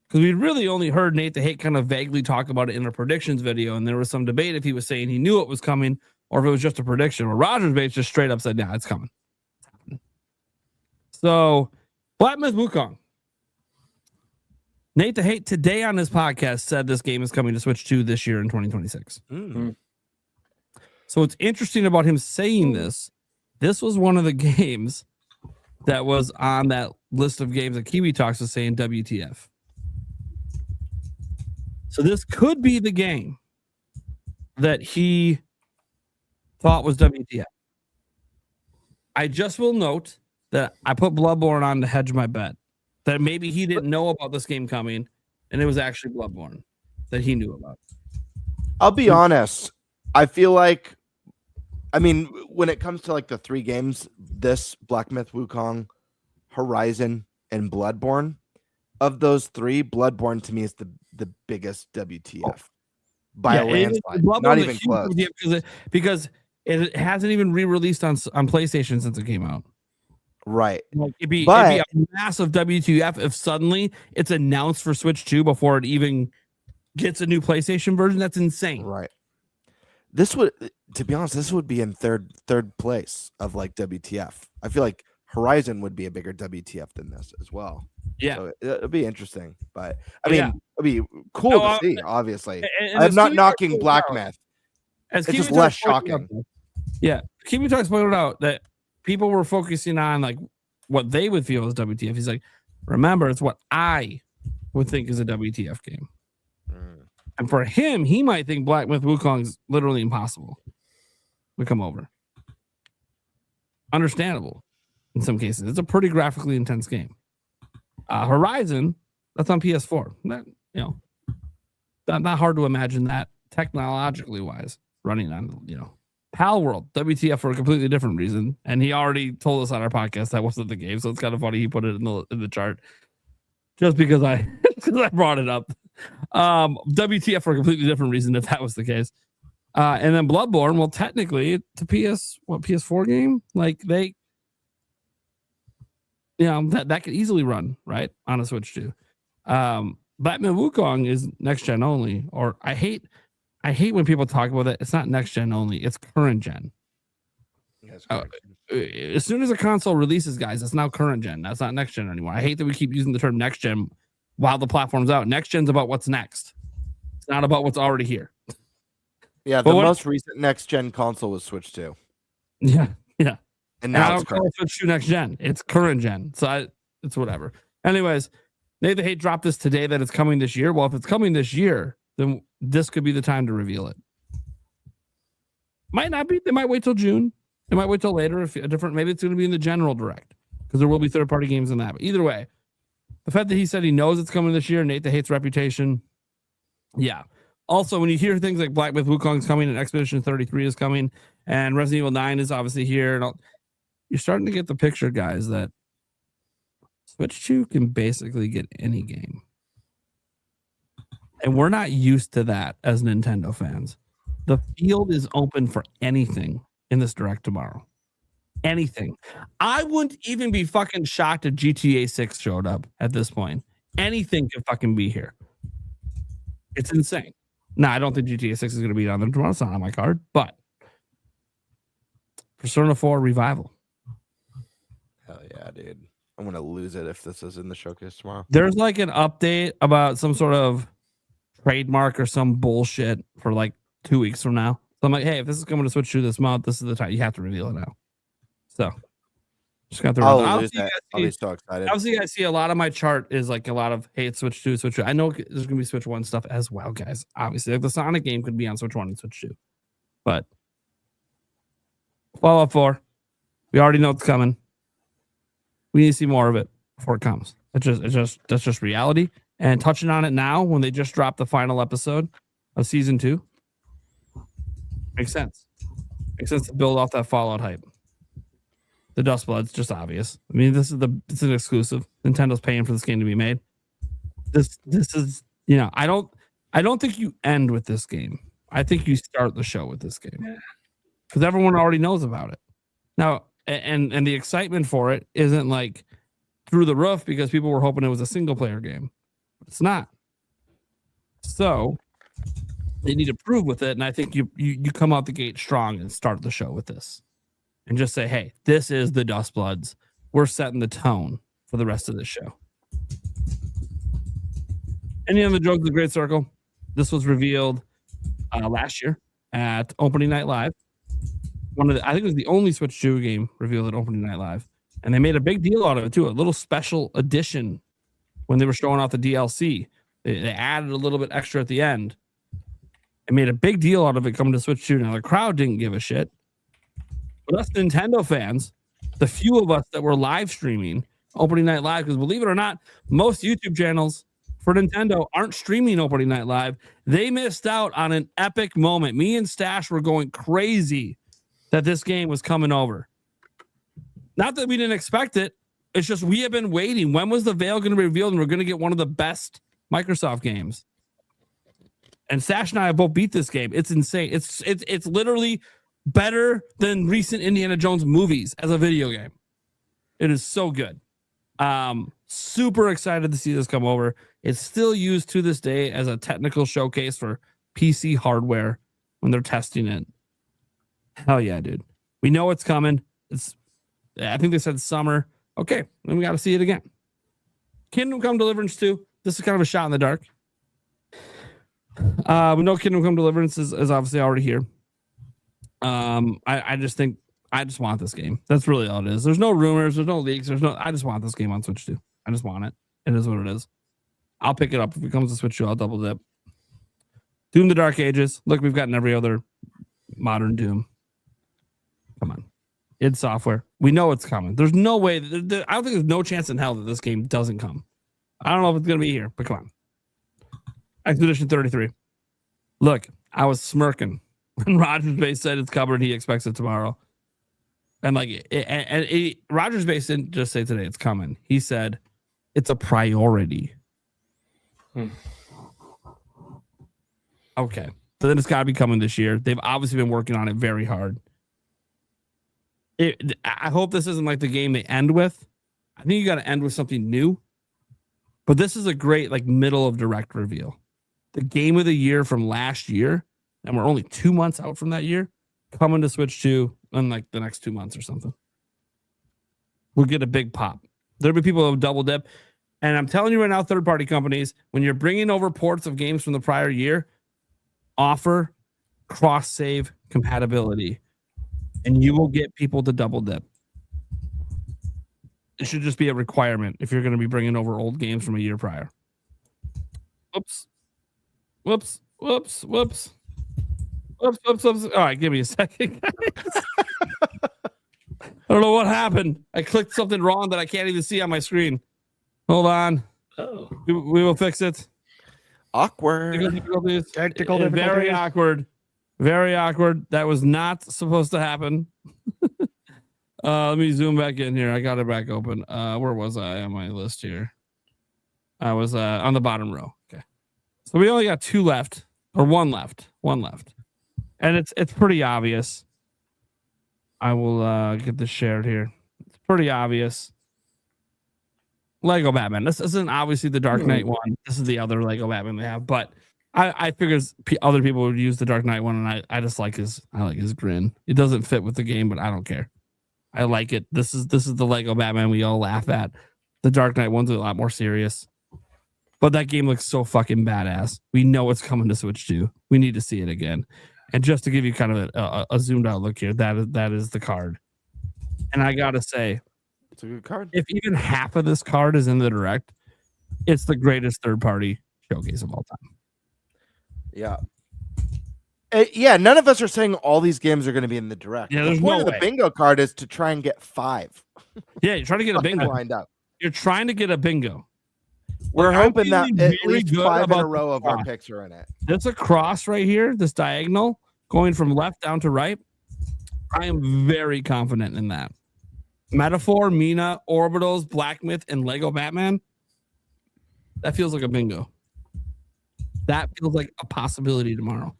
[SPEAKER 7] Because we really only heard Nate the Hate kind of vaguely talk about it in a predictions video, and there was some debate if he was saying he knew it was coming or if it was just a prediction. Or Rogers Bates just straight up said, "Yeah, it's coming." So, Black Myth Wukong. Nate the Hate today on his podcast said this game is coming to Switch 2 this year in 2026. So what's interesting about him saying this was one of the games that was on that list of games that Kiwi Talks was saying WTF. So this could be the game that he thought was WTF. I just will note that I put Bloodborne on to hedge my bet. That maybe he didn't know about this game coming, and it was actually Bloodborne that he knew about.
[SPEAKER 8] I'll be honest. I feel like I mean, when it comes to like the 3 games, this Black Myth Wukong, Horizon, and Bloodborne, of those 3, Bloodborne to me is the biggest WTF by a landslide. Not even close.
[SPEAKER 7] Because it hasn't even re-released on PlayStation since it came out.
[SPEAKER 8] Right.
[SPEAKER 7] Like, it'd be a massive WTF if suddenly it's announced for Switch 2 before it even gets a new PlayStation version. That's insane.
[SPEAKER 8] Right. This would, to be honest, this would be in third place of like WTF. I feel like Horizon would be a bigger WTF than this as well.
[SPEAKER 7] Yeah,
[SPEAKER 8] so it'd be interesting, but I mean, it'd be cool to see. Obviously, I'm not knocking Black Myth. It's just less shocking.
[SPEAKER 7] Yeah, Kiwi Talks pointed out that people were focusing on like what they would feel as WTF. He's like, remember, it's what I would think is a WTF game. And for him, he might think Black Myth Wukong is literally impossible to come over. Understandable in some cases. It's a pretty graphically intense game. Horizon, that's on PS4. That, not hard to imagine that technologically wise running on, Pal World, WTF for a completely different reason. And he already told us on our podcast that wasn't the game. So it's kind of funny he put it in the chart just because I brought it up. WTF for a completely different reason if that was the case. And then Bloodborne, well, technically it's a PS4 game. Like that could easily run right on a Switch too. Black Myth Wukong is next gen only, or I hate when people talk about it. It's not next gen only, it's current gen. As soon as a console releases, guys, it's now current gen. That's not next gen anymore. I hate that we keep using the term next gen while the platform's out. Next gen's about what's next. It's not about what's already here.
[SPEAKER 8] Yeah, the most recent next gen console was Switch 2.
[SPEAKER 7] Yeah.
[SPEAKER 8] And now
[SPEAKER 7] it's Switch 2 next gen. It's current gen. So it's whatever. Anyways, Nathan Hate dropped this today that it's coming this year. Well, if it's coming this year, then this could be the time to reveal it. Might not be. They might wait till June. They might wait till later. Maybe it's going to be in the general direct because there will be third-party games in that. But either way, the fact that he said he knows it's coming this year, Nathan Hate's reputation. Yeah. Also, when you hear things like Black Myth Wukong's coming and Expedition 33 is coming and Resident Evil 9 is obviously here, and you're starting to get the picture, guys, that Switch 2 can basically get any game. And we're not used to that as Nintendo fans. The field is open for anything in this direct tomorrow. Anything. I wouldn't even be fucking shocked if GTA 6 showed up at this point. Anything could fucking be here. It's insane. No, I don't think GTA 6 is going to be on there tomorrow. It's not on my card, but Persona 4 Revival.
[SPEAKER 8] Hell yeah, dude. I'm going to lose it if this is in the showcase tomorrow.
[SPEAKER 7] There's like an update about some sort of trademark or some bullshit for like 2 weeks from now. So I'm like, hey, if this is coming to Switch 2 this month, this is the time. You have to reveal it now. So just got the
[SPEAKER 8] I'll be so excited.
[SPEAKER 7] Obviously, I see a lot of my chart is like a lot of Switch 2, Switch 2. I know there's gonna be Switch 1 stuff as well, guys. Obviously, like the Sonic game could be on Switch 1 and Switch 2. But Fallout 4, we already know it's coming. We need to see more of it before it comes. That's just reality. And touching on it now, when they just dropped the final episode of season 2, makes sense. Makes sense to build off that Fallout hype. The Dustblood's just obvious. I mean, it's an exclusive. Nintendo's paying for this game to be made. This is, I don't think you end with this game. I think you start the show with this game because everyone already knows about it now, and the excitement for it isn't like through the roof because people were hoping it was a single player game. It's not. So they need to prove with it, and I think you come out the gate strong and start the show with this. And just say, hey, this is the Dustbloods. We're setting the tone for the rest of the show. Any other jokes of the Great Circle? This was revealed last year at Opening Night Live. I think it was the only Switch 2 game revealed at Opening Night Live. And they made a big deal out of it, too. A little special edition when they were showing off the DLC. They added a little bit extra at the end. And made a big deal out of it coming to Switch 2. Now, the crowd didn't give a shit. But us Nintendo fans, the few of us that were live streaming Opening Night Live, because believe it or not, most YouTube channels for Nintendo aren't streaming Opening Night Live. They missed out on an epic moment. Me and Stash were going crazy that this game was coming over. Not that we didn't expect it. It's just we have been waiting. When was the veil going to be revealed and we're going to get one of the best Microsoft games? And Sash and I have both beat this game. It's insane. It's literally better than recent Indiana Jones movies as a video game. It is so good. Super excited to see this come over. It's still used to this day as a technical showcase for PC hardware when they're testing it. Hell yeah, dude. We know it's coming. I think they said summer. Okay, then we got to see it again. Kingdom Come Deliverance 2. This is kind of a shot in the dark. We know Kingdom Come Deliverance is obviously already here. I just want this game. That's really all it is. There's no rumors. There's no leaks. I just want this game on Switch 2. I just want it. It is what it is. I'll pick it up. If it comes to Switch 2, I'll double dip. Doom the Dark Ages. Look, we've gotten every other modern Doom. Come on. id Software. We know it's coming. There's no way. I don't think there's no chance in hell that this game doesn't come. I don't know if it's going to be here, but come on. Expedition 33. Look, I was smirking when Rogers Base said it's covered. He expects it tomorrow. And Rogers Base didn't just say today it's coming. He said it's a priority. Okay. So then it's got to be coming this year. They've obviously been working on it very hard. I hope this isn't like the game they end with. I think you got to end with something new. But this is a great middle of direct reveal. The game of the year from last year, and we're only 2 months out from that year, coming to Switch 2 in the next 2 months or something. We'll get a big pop. There'll be people who double dip. And I'm telling you right now, third-party companies, when you're bringing over ports of games from the prior year, offer cross-save compatibility, and you will get people to double dip. It should just be a requirement if you're going to be bringing over old games from a year prior. Whoops. All right, give me a second, guys. I don't know what happened. I clicked something wrong that I can't even see on my screen. Hold on.
[SPEAKER 12] Oh.
[SPEAKER 7] We will fix it.
[SPEAKER 8] Awkward.
[SPEAKER 7] Technical difficulties. Very awkward. Very awkward. That was not supposed to happen. Let me zoom back in here. I got it back open. Where was I on my list here? I was on the bottom row. Okay. So we only got two left, or one left. And it's pretty obvious. I will get this shared here. It's pretty obvious. Lego Batman. This isn't obviously the Dark Knight one. This is the other Lego Batman they have. But I figured other people would use the Dark Knight one, and I just like his grin. It doesn't fit with the game, but I don't care. I like it. This is the Lego Batman we all laugh at. The Dark Knight one's a lot more serious. But that game looks so fucking badass. We know it's coming to Switch 2. We need to see it again. And just to give you kind of a zoomed out look here, that is the card. And I gotta say,
[SPEAKER 8] it's a good card.
[SPEAKER 7] If even half of this card is in the Direct, it's the greatest third-party showcase of all time.
[SPEAKER 8] Yeah. Yeah, none of us are saying all these games are going to be in the Direct.
[SPEAKER 7] Yeah,
[SPEAKER 8] the point of the bingo card is to try and get 5.
[SPEAKER 7] Yeah, you're trying to get a bingo.
[SPEAKER 8] Lined up.
[SPEAKER 7] You're trying to get a bingo.
[SPEAKER 8] We're hoping that at least 5 in a row of our picks are in it.
[SPEAKER 7] There's a cross right here, this diagonal, going from left down to right. I am very confident in that. Metaphor, Mina, Orbitals, Black Myth, and Lego Batman. That feels like a bingo. That feels like a possibility tomorrow.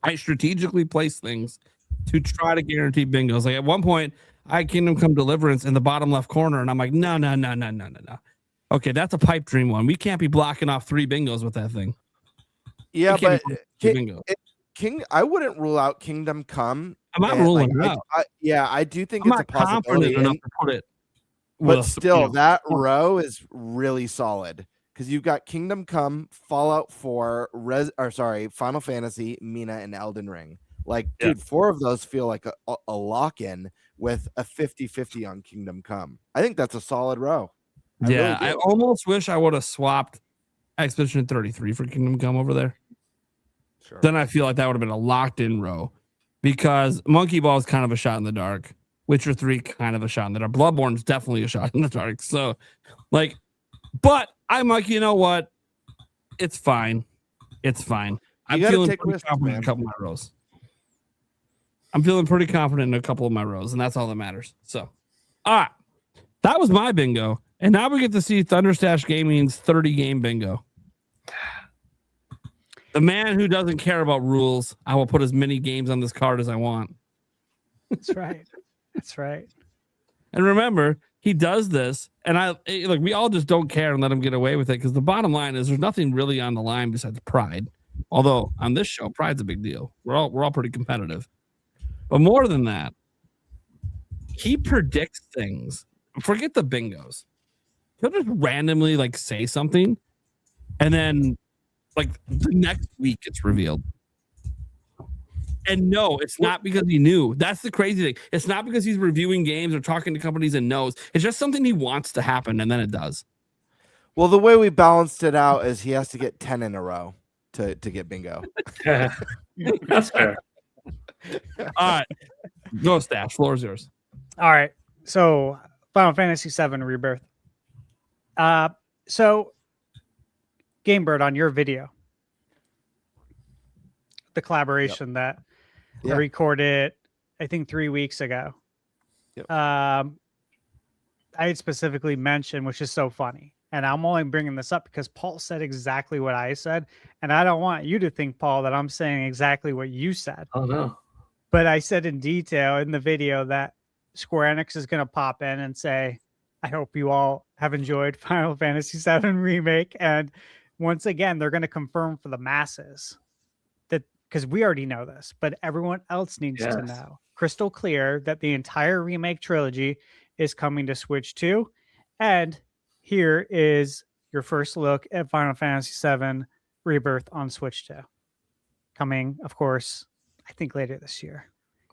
[SPEAKER 7] I strategically place things to try to guarantee bingos. Like at one point, I had Kingdom Come Deliverance in the bottom left corner, and I'm like, no. Okay, that's a pipe dream one. We can't be blocking off 3 bingos with that thing.
[SPEAKER 8] Yeah, but I wouldn't rule out Kingdom Come.
[SPEAKER 7] I'm not ruling it out.
[SPEAKER 8] I do think it's a possibility.
[SPEAKER 7] Enough to put it.
[SPEAKER 8] But still, that row is really solid because you've got Kingdom Come, Fallout 4, Final Fantasy, Mina, and Elden Ring. Dude, 4 of those feel like a lock-in with a 50-50 on Kingdom Come. I think that's a solid row.
[SPEAKER 7] I almost wish I would have swapped Expedition 33 for Kingdom Come over there.
[SPEAKER 8] Sure.
[SPEAKER 7] Then I feel like that would have been a locked-in row because Monkey Ball is kind of a shot in the dark. Witcher 3 kind of a shot in the dark. Bloodborne is definitely a shot in the dark. So, but I'm like, you know what? It's fine. I'm feeling pretty confident in a couple of rows. I'm feeling pretty confident in a couple of my rows, and that's all that matters. So, all right, that was my bingo, and now we get to see Thunderstash Gaming's 30 game bingo. The man who doesn't care about rules. I will put as many games on this card as I want.
[SPEAKER 10] That's right. That's right.
[SPEAKER 7] And remember, he does this, and we all just don't care and let him get away with it, because the bottom line is there's nothing really on the line besides pride. Although on this show, pride's a big deal. We're all pretty competitive. But more than that, he predicts things. Forget the bingos. He'll just randomly say something, and then the next week it's revealed. And no, it's not because he knew. That's the crazy thing. It's not because he's reviewing games or talking to companies and knows. It's just something he wants to happen, and then it does.
[SPEAKER 8] Well, the way we balanced it out is he has to get 10 in a row to get bingo.
[SPEAKER 12] That's fair.
[SPEAKER 7] All right. Go, Stash. Floor is yours.
[SPEAKER 10] All right. So Final Fantasy VII Rebirth. So Gamebird, on your video, the collaboration that I recorded, I think 3 weeks ago. I had specifically mentioned, which is so funny, and I'm only bringing this up because Paul said exactly what I said, and I don't want you to think, Paul, that I'm saying exactly what you said.
[SPEAKER 12] Oh no.
[SPEAKER 10] But I said in detail in the video that Square Enix is going to pop in and say, I hope you all have enjoyed Final Fantasy VII Remake. And once again, they're going to confirm for the masses that, because we already know this, but everyone else needs to know crystal clear that the entire remake trilogy is coming to Switch 2. And here is your first look at Final Fantasy VII Rebirth on Switch 2. Coming, of course, I think later this year,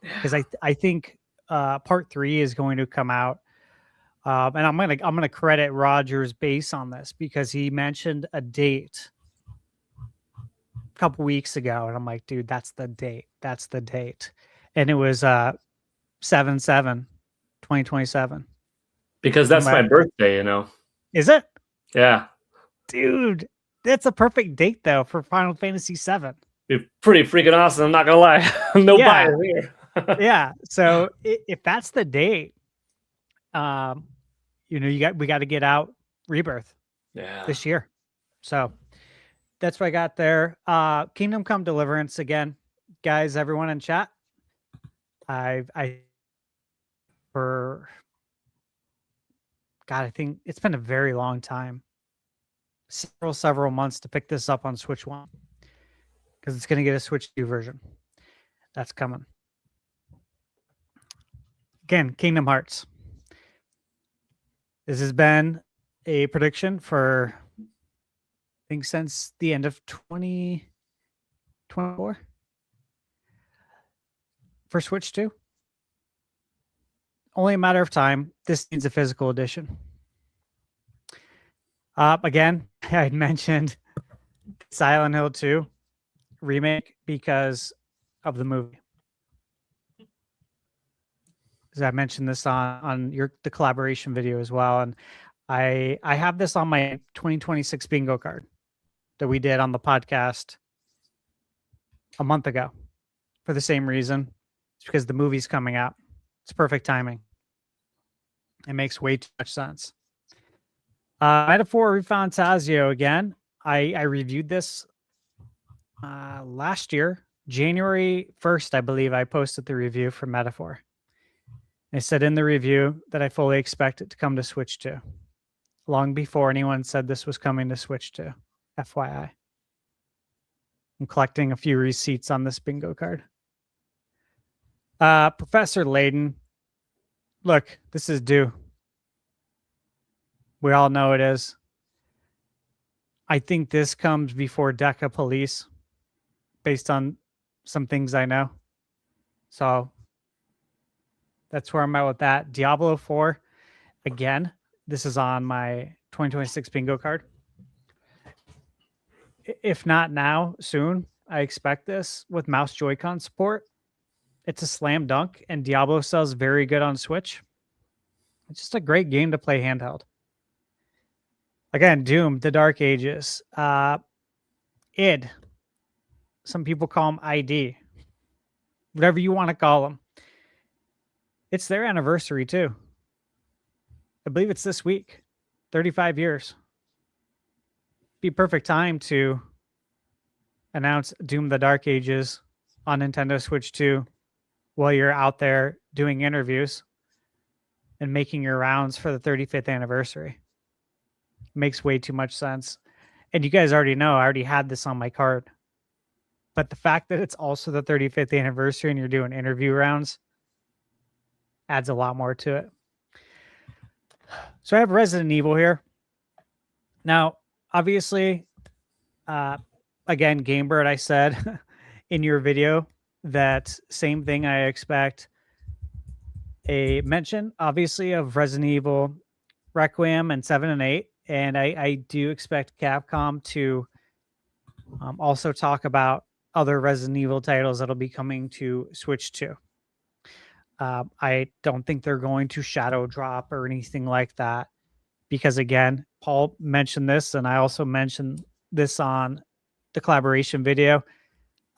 [SPEAKER 10] because I think part 3 is going to come out, and I'm gonna credit Rogers Base on this because he mentioned a date a couple weeks ago, and I'm like, dude, that's the date. That's the date, and it was 7/7/2027.
[SPEAKER 12] Because that's my birthday,
[SPEAKER 10] Is it?
[SPEAKER 12] Yeah.
[SPEAKER 10] Dude, that's a perfect date though for Final Fantasy VII.
[SPEAKER 12] Be pretty freaking awesome. I'm not gonna lie. No bias here.
[SPEAKER 10] Yeah. So if that's the date, we got to get out Rebirth this year. So that's what I got there. Kingdom Come Deliverance again, guys. Everyone in chat. I think it's been a very long time, several months to pick this up on Switch 1. Because it's going to get a Switch 2 version. That's coming. Again, Kingdom Hearts. This has been a prediction for, I think, since the end of 2024 for Switch 2. Only a matter of time. This needs a physical edition. Again, I had mentioned Silent Hill 2 remake because of the movie. As I mentioned this on the collaboration video as well, and I have this on my 2026 bingo card that we did on the podcast a month ago for the same reason. It's because the movie's coming out. It's perfect timing. It makes way too much sense. Metaphor Refantasio again. I reviewed this last year, January 1st, I believe I posted the review for Metaphor. I said in the review that I fully expect it to come to Switch 2, long before anyone said this was coming to Switch 2. FYI. I'm collecting a few receipts on this bingo card. Professor Layden. Look, this is due. We all know it is. I think this comes before Deca Police, based on some things I know. So that's where I'm at with that. Diablo 4, again, this is on my 2026 bingo card. If not now, soon. I expect this with mouse Joy-Con support. It's a slam dunk, and Diablo sells very good on Switch. It's just a great game to play handheld. Again, Doom, The Dark Ages. id. Some people call him ID. whatever you want to call them. It's their anniversary too. I believe it's this week. 35 years. Be perfect time to announce Doom the Dark Ages on Nintendo Switch 2 while you're out there doing interviews and making your rounds for the 35th anniversary. Makes way too much sense. And you guys already know, I already had this on my card. But the fact that it's also the 35th anniversary and you're doing interview rounds adds a lot more to it. So I have Resident Evil here. Now, obviously, again, Gamebird, I said in your video that same thing I expect a mention, obviously, of Resident Evil Requiem and 7 and 8. And I do expect Capcom to also talk about other Resident Evil titles that'll be coming to Switch 2. I don't think they're going to shadow drop or anything like that. Because again, Paul mentioned this, and I also mentioned this on the collaboration video.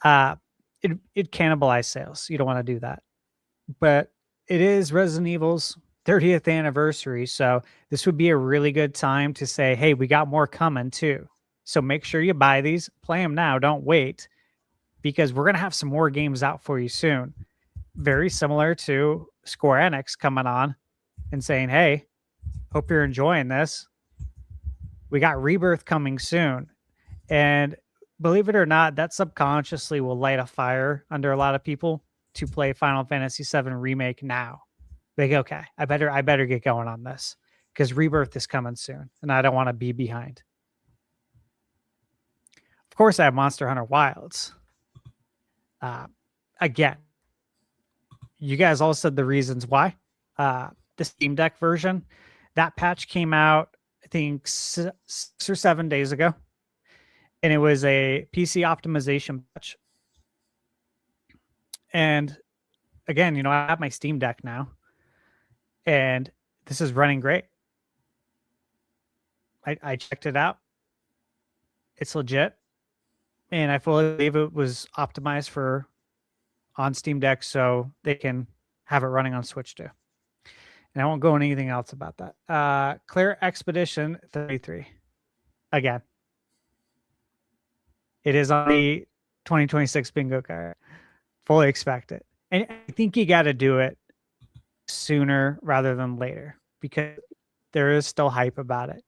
[SPEAKER 10] It cannibalized sales. You don't want to do that. But it is Resident Evil's 30th anniversary, so this would be a really good time to say, hey, we got more coming too. So make sure you buy these, play them now, don't wait, because we're going to have some more games out for you soon. Very similar to Square Enix coming on and saying, hey, hope you're enjoying this. We got Rebirth coming soon. And believe it or not, that subconsciously will light a fire under a lot of people to play Final Fantasy VII Remake now. They go, okay, I better get going on this because Rebirth is coming soon and I don't want to be behind. Of course, I have Monster Hunter Wilds. Again, you guys all said the reasons why. The Steam Deck version, that patch came out, I think 6 or 7 days ago. And it was a PC optimization patch. And again, you know, I have my Steam Deck now. And this is running great. I checked it out. It's legit. And I fully believe it was optimized for on Steam Deck so they can have it running on Switch too. And I won't go into anything else about that. Claire Expedition 33. Again. It is on the 2026 bingo card. Fully expect it. And I think you got to do it sooner rather than later because there is still hype about it.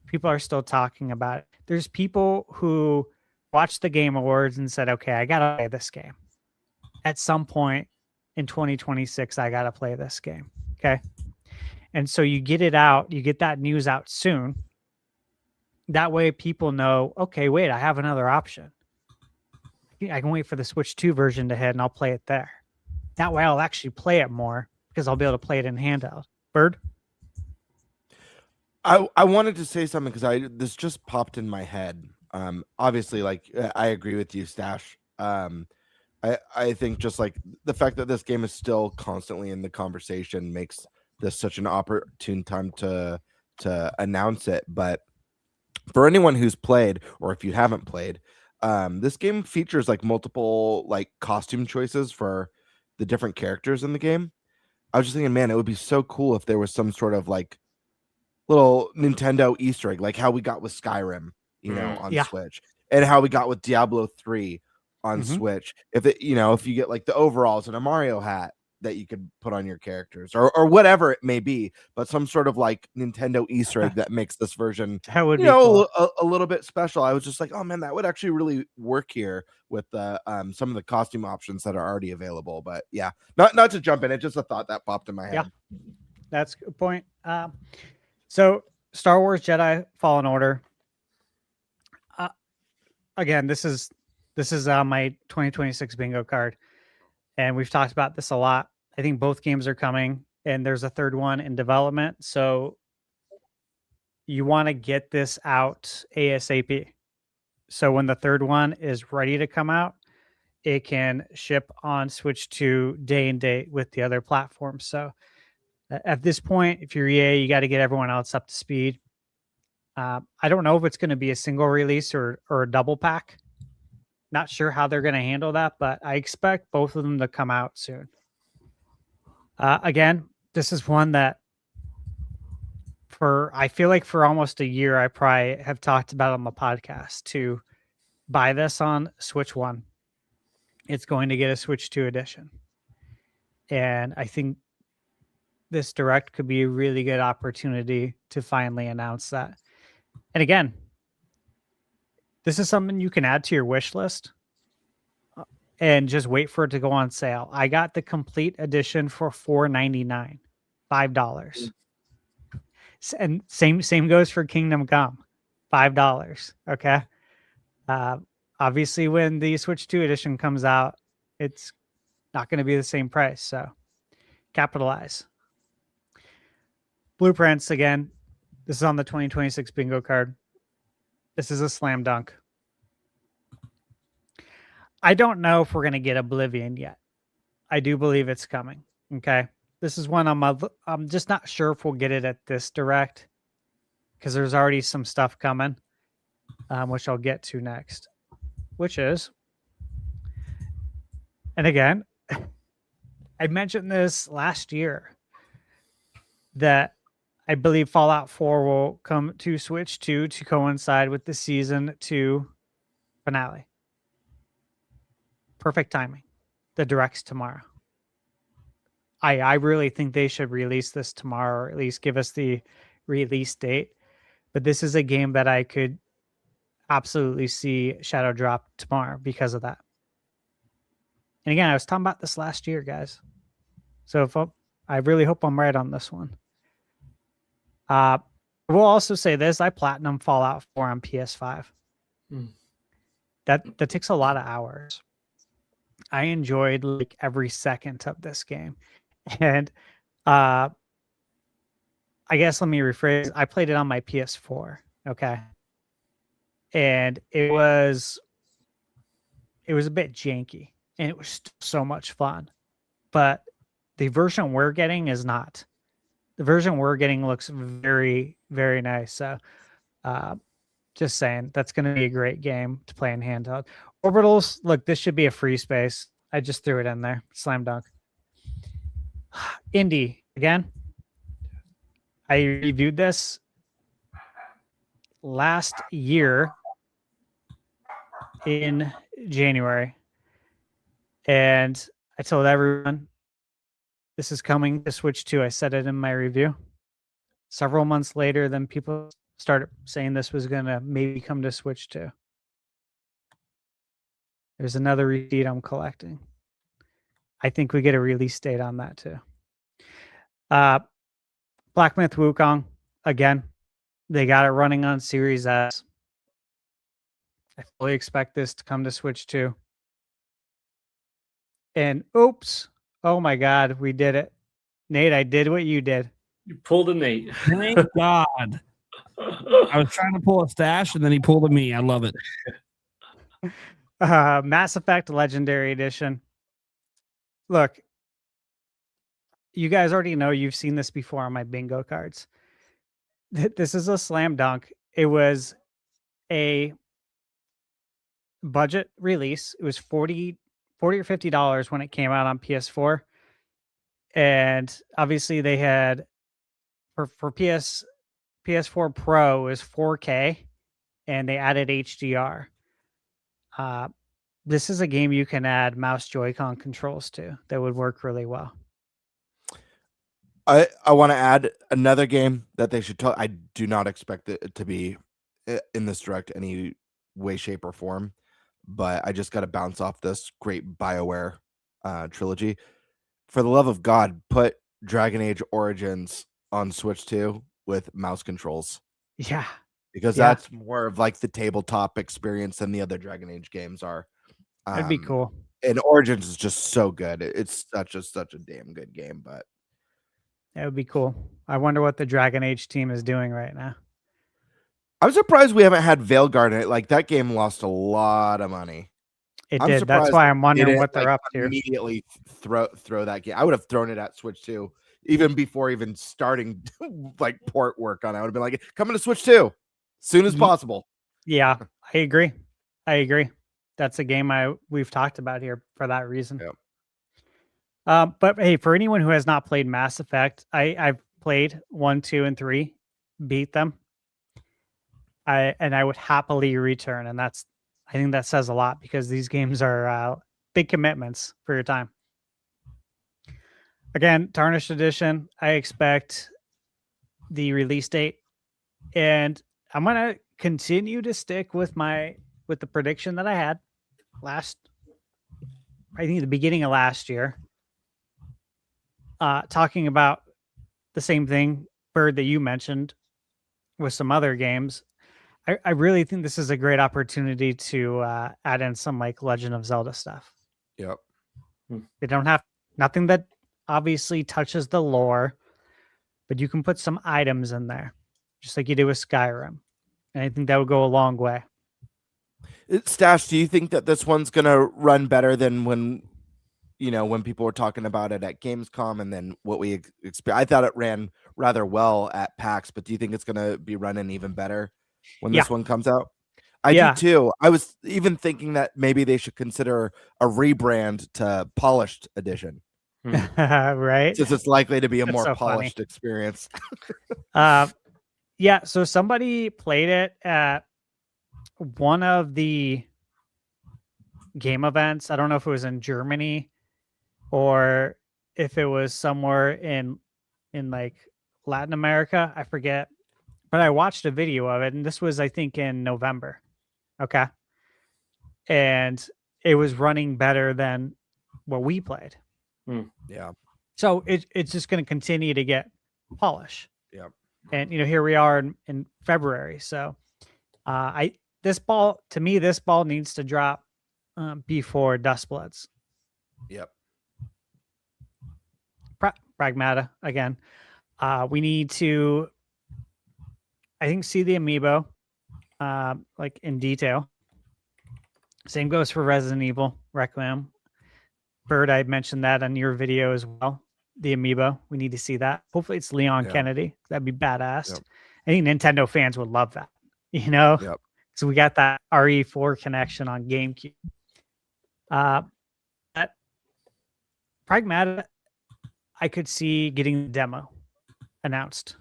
[SPEAKER 10] People are still talking about it. There's people who watched the Game Awards and said, okay, I got to play this game. At some point in 2026, I got to play this game. Okay. And so you get it out, you get that news out soon. That way people know, okay, wait, I have another option. I can wait for the Switch 2 version to hit and I'll play it there. That way I'll actually play it more because I'll be able to play it in handheld. Bird?
[SPEAKER 8] I wanted to say something because this just popped in my head. Obviously, like I agree with you, Stash. I think just like the fact that this game is still constantly in the conversation makes this such an opportune time to announce it. But for anyone who's played, or if you haven't played, this game features like multiple like costume choices for the different characters in the game. I was just thinking, man, it would be so cool if there was some sort of like little Nintendo Easter egg, like how we got with Skyrim, you know, on Switch, and how we got with Diablo 3 on Switch. If it, you know, if you get like the overalls and a Mario hat that you could put on your characters, or whatever it may be, but some sort of like Nintendo Easter egg that makes this version,
[SPEAKER 10] that would
[SPEAKER 8] you
[SPEAKER 10] be
[SPEAKER 8] know,
[SPEAKER 10] cool.
[SPEAKER 8] a little bit special. I was just like, oh man, that would actually really work here with the some of the costume options that are already available. But yeah, not to jump in, it's just a thought that popped in my head.
[SPEAKER 10] Yeah, that's a good point. So Star Wars Jedi Fallen Order. Again, this is my 2026 bingo card, and we've talked about this a lot. I think both games are coming, and there's a third one in development. So you want to get this out ASAP. So when the third one is ready to come out, it can ship on Switch 2 day and date with the other platforms. So at this point, if you're EA, you got to get everyone else up to speed. I don't know if it's going to be a single release or a double pack. Not sure how they're going to handle that, but I expect both of them to come out soon. Again, this is one that I feel like for almost a year, I probably have talked about on the podcast to buy this on Switch 1. It's going to get a Switch 2 edition. And I think this Direct could be a really good opportunity to finally announce that. And again, this is something you can add to your wish list and just wait for it to go on sale. I got the complete edition for $4.99, $5. And same goes for Kingdom Come, $5. Okay. Obviously, when the Switch 2 edition comes out, it's not going to be the same price. So capitalize. Blueprints again. This is on the 2026 bingo card. This is a slam dunk. I don't know if we're going to get Oblivion yet. I do believe it's coming. Okay. This is one I'm just not sure if we'll get it at this Direct because there's already some stuff coming, which I'll get to next, which is, and again, I mentioned this last year that I believe Fallout 4 will come to Switch 2 to coincide with the Season 2 finale. Perfect timing. The Direct's tomorrow. I really think they should release this tomorrow, or at least give us the release date. But this is a game that I could absolutely see Shadow drop tomorrow because of that. And again, I was talking about this last year, guys. So I really hope I'm right on this one. We'll also say this: I platinum Fallout 4 on PS5. That takes a lot of hours. I enjoyed like every second of this game, and I guess let me rephrase. I played it on my PS4, okay, and it was a bit janky, and it was so much fun. But the version we're getting is not. The version we're getting looks very, very nice. So just saying, that's going to be a great game to play in handheld. Orbitals, look, this should be a free space. I just threw it in there. Slam dunk. Indie, again. I reviewed this last year in January. And I told everyone, this is coming to Switch 2. I said it in my review. Several months later, then people started saying this was going to maybe come to Switch 2. There's another receipt I'm collecting. I think we get a release date on that too. Black Myth Wukong, again, they got it running on Series S. I fully expect this to come to Switch 2. And oops. Oh my God, we did it. Nate, I did what you did.
[SPEAKER 12] You pulled a Nate.
[SPEAKER 7] Thank God. I was trying to pull a stash and then he pulled a me. I love it.
[SPEAKER 10] Mass Effect Legendary Edition. Look, you guys already know, you've seen this before on my bingo cards. This is a slam dunk. It was a budget release. It was $40 or $50 when it came out on PS4. And obviously they had for PS4 Pro is 4K and they added HDR. This is a game you can add mouse Joy-Con controls to that would work really well.
[SPEAKER 8] I want to add another game that they should I do not expect it to be in this Direct any way, shape, or form. But I just got to bounce off this great BioWare trilogy. For the love of God, put Dragon Age Origins on Switch 2 with mouse controls.
[SPEAKER 10] Yeah.
[SPEAKER 8] Because that's more of like the tabletop experience than the other Dragon Age games are.
[SPEAKER 10] That'd be cool.
[SPEAKER 8] And Origins is just so good. It's such a damn good game, but
[SPEAKER 10] that would be cool. I wonder what the Dragon Age team is doing right now.
[SPEAKER 8] I'm surprised we haven't had Veilguard in it. Like, that game lost a lot of money.
[SPEAKER 10] It did. That's why I'm wondering what they're up to.
[SPEAKER 8] Immediately throw that game. I would have thrown it at Switch 2 even before even starting like port work on it. I would have been like, coming to Switch 2 as soon as possible.
[SPEAKER 10] Yeah, I agree. That's a game we've talked about here for that reason.
[SPEAKER 8] Yep.
[SPEAKER 10] But hey, for anyone who has not played Mass Effect, I've played 1, 2, and 3, beat them. I would happily return, and I think that says a lot because these games are big commitments for your time. Again, Tarnished Edition, I expect the release date, and I'm gonna continue to stick with the prediction that I had I think the beginning of last year, talking about the same thing, Bird, that you mentioned with some other games. I really think this is a great opportunity to add in some like Legend of Zelda stuff.
[SPEAKER 8] Yep.
[SPEAKER 10] They don't have nothing that obviously touches the lore, but you can put some items in there, just like you did with Skyrim. And I think that would go a long way.
[SPEAKER 8] Stash, do you think that this one's gonna run better than when people were talking about it at Gamescom, and then what we I thought it ran rather well at PAX, but do you think it's gonna be running even better when this one comes out? I do too. I was even thinking that maybe they should consider a rebrand to Polished Edition.
[SPEAKER 10] Right?
[SPEAKER 8] Since it's likely to be a
[SPEAKER 10] That's
[SPEAKER 8] more
[SPEAKER 10] so
[SPEAKER 8] polished
[SPEAKER 10] funny.
[SPEAKER 8] experience.
[SPEAKER 10] Yeah, so somebody played it at one of the game events. I don't know if it was in Germany or if it was somewhere in like Latin America. I forget. But I watched a video of it, and this was, I think, in November. Okay. And it was running better than what we played.
[SPEAKER 8] Yeah.
[SPEAKER 10] So it's just going to continue to get polish.
[SPEAKER 8] Yep.
[SPEAKER 10] And here we are in February. So this ball needs to drop before Dustbloods.
[SPEAKER 8] Yep.
[SPEAKER 10] Pragmata again. We need to, I think, see the amiibo like in detail. Same goes for Resident Evil Requiem. Bird, I mentioned that on your video as well. The amiibo, we need to see that. Hopefully it's Leon Kennedy. That'd be badass.
[SPEAKER 8] Yep.
[SPEAKER 10] I think Nintendo fans would love that.
[SPEAKER 8] Yep.
[SPEAKER 10] So we got that RE4 connection on GameCube. That Pragmata, I could see getting the demo announced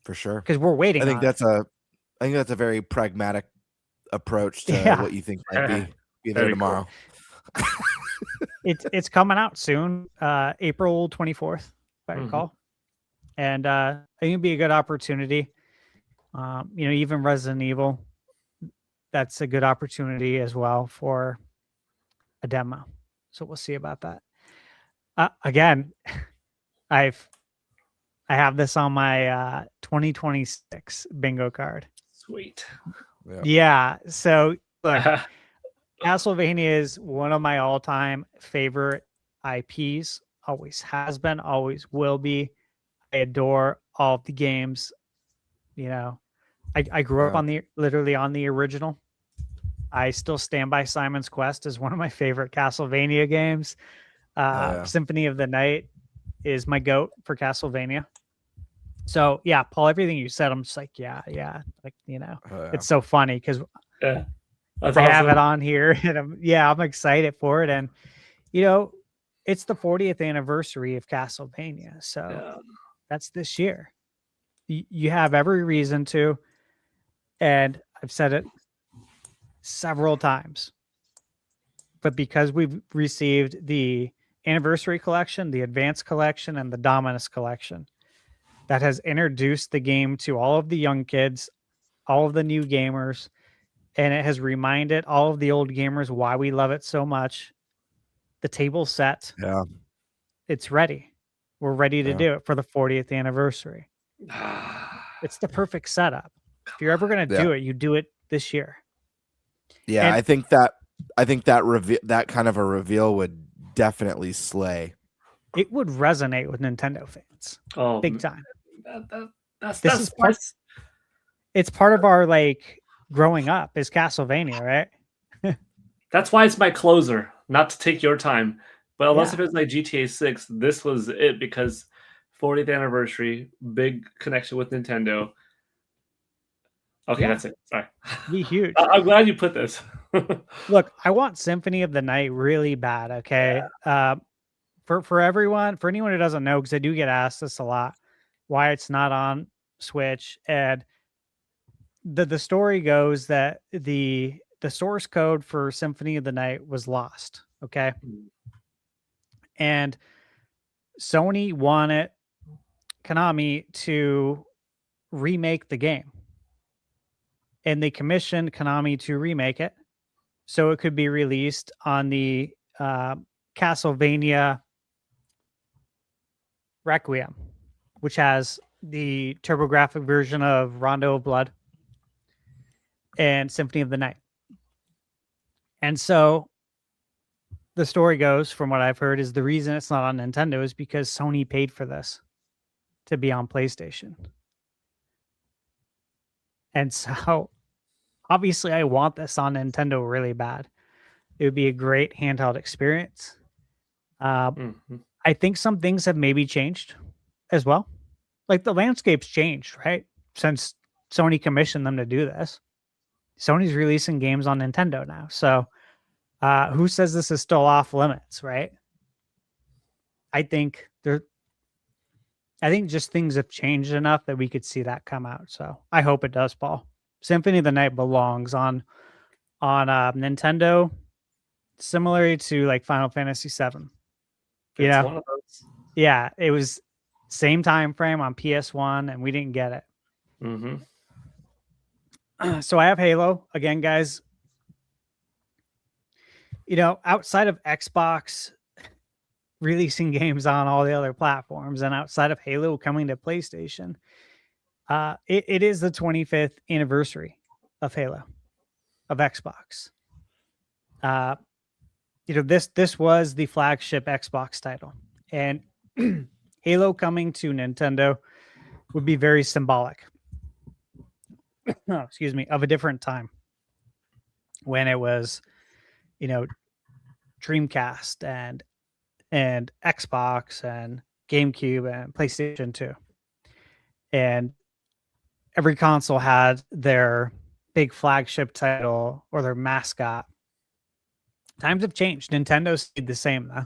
[SPEAKER 8] For sure.
[SPEAKER 10] because we're waiting.
[SPEAKER 8] I think
[SPEAKER 10] on
[SPEAKER 8] that's a very pragmatic approach to what you think might be there tomorrow.
[SPEAKER 10] Cool. It's coming out soon, April 24th, if I recall. And I think it'd be a good opportunity. Even Resident Evil, that's a good opportunity as well for a demo. So we'll see about that. Again, I have this on my 2026 bingo card.
[SPEAKER 12] Sweet.
[SPEAKER 10] Yeah. So look, Castlevania is one of my all-time favorite IPs. Always has been, always will be. I adore all of the games. I grew up literally on the original. I still stand by Simon's Quest as one of my favorite Castlevania games. Symphony of the Night is my goat for Castlevania. So yeah, Paul, everything you said, I'm just like, it's so funny because I have it on here, and I'm excited for it, and it's the 40th anniversary of Castlevania, so that's this year. You have every reason to, and I've said it several times, but because we've received the Anniversary Collection, the Advanced Collection, and the Dominus Collection, that has introduced the game to all of the young kids, all of the new gamers, and it has reminded all of the old gamers why we love it so much. The table's set.
[SPEAKER 8] Yeah.
[SPEAKER 10] It's ready. We're ready to do it for the 40th anniversary. It's the perfect setup. If you're ever going to do it, you do it this year.
[SPEAKER 8] Yeah, and I think that kind of a reveal would definitely slay.
[SPEAKER 10] It would resonate with Nintendo fans.
[SPEAKER 12] Oh,
[SPEAKER 10] big time.
[SPEAKER 12] It's
[SPEAKER 10] part of our growing up is Castlevania, right?
[SPEAKER 12] That's why it's my closer. Not to take your time, but unless if it's like GTA 6, this was it because 40th anniversary, big connection with Nintendo. Okay, that's it. Sorry.
[SPEAKER 10] Be huge.
[SPEAKER 12] I'm glad you put this.
[SPEAKER 10] Look, I want Symphony of the Night really bad. Okay. For everyone, for anyone who doesn't know, because I do get asked this a lot, why it's not on Switch. And the story goes that the source code for Symphony of the Night was lost. Okay. And Sony wanted Konami to remake the game. And they commissioned Konami to remake it so it could be released on the Castlevania Requiem, which has the TurboGrafx version of Rondo of Blood and Symphony of the Night. And so the story goes, from what I've heard, is the reason it's not on Nintendo is because Sony paid for this to be on PlayStation. And so obviously I want this on Nintendo really bad. It would be a great handheld experience. I think some things have maybe changed as well. Like the landscape's changed, right? Since Sony commissioned them to do this. Sony's releasing games on Nintendo now. So who says this is still off limits, right? I think just things have changed enough that we could see that come out. So I hope it does, Paul. Symphony of the Night belongs on Nintendo, similarly to like Final Fantasy VII. You know,
[SPEAKER 12] one of those.
[SPEAKER 10] Yeah, it was same time frame on PS1, and we didn't get it. So I have Halo again, guys. You know, outside of Xbox releasing games on all the other platforms, and outside of Halo coming to PlayStation, it is the 25th anniversary of Halo, of Xbox. You know, this was the flagship Xbox title, and Halo coming to Nintendo would be very symbolic. Excuse me, of a different time when it was, you know, Dreamcast and Xbox and GameCube and PlayStation 2. And every console had their big flagship title or their mascot. Times have changed. Nintendo stayed the same, though.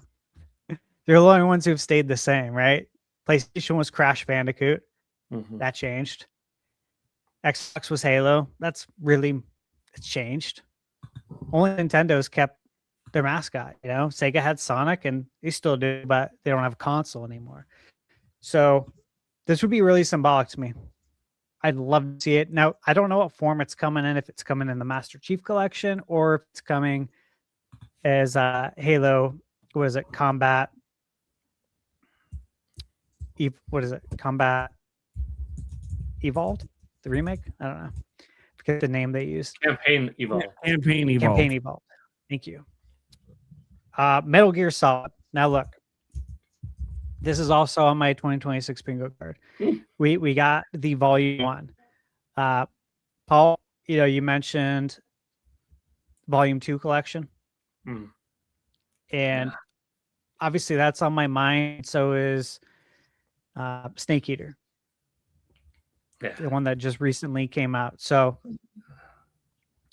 [SPEAKER 10] They're the only ones who've stayed the same, right? PlayStation was Crash Bandicoot. That changed. Xbox was Halo. It's changed. Only Nintendo's kept their mascot. You know, Sega had Sonic, and they still do, but they don't have a console anymore. So this would be really symbolic to me. I'd love to see it. Now, I don't know what form it's coming in, if it's coming in the Master Chief Collection or if it's coming as Halo, what is it, Combat? What is it? Combat Evolved? The remake? I don't know. Forget the name they used.
[SPEAKER 12] Campaign Evolved.
[SPEAKER 7] Campaign Evolved.
[SPEAKER 10] Campaign Evolved. Thank you. Metal Gear Solid. Now look, this is also on my 2026 bingo card. We got the Volume 1. Paul, you know, you mentioned Volume 2 collection. And obviously that's on my mind. So is Snake Eater. The one that just recently came out. So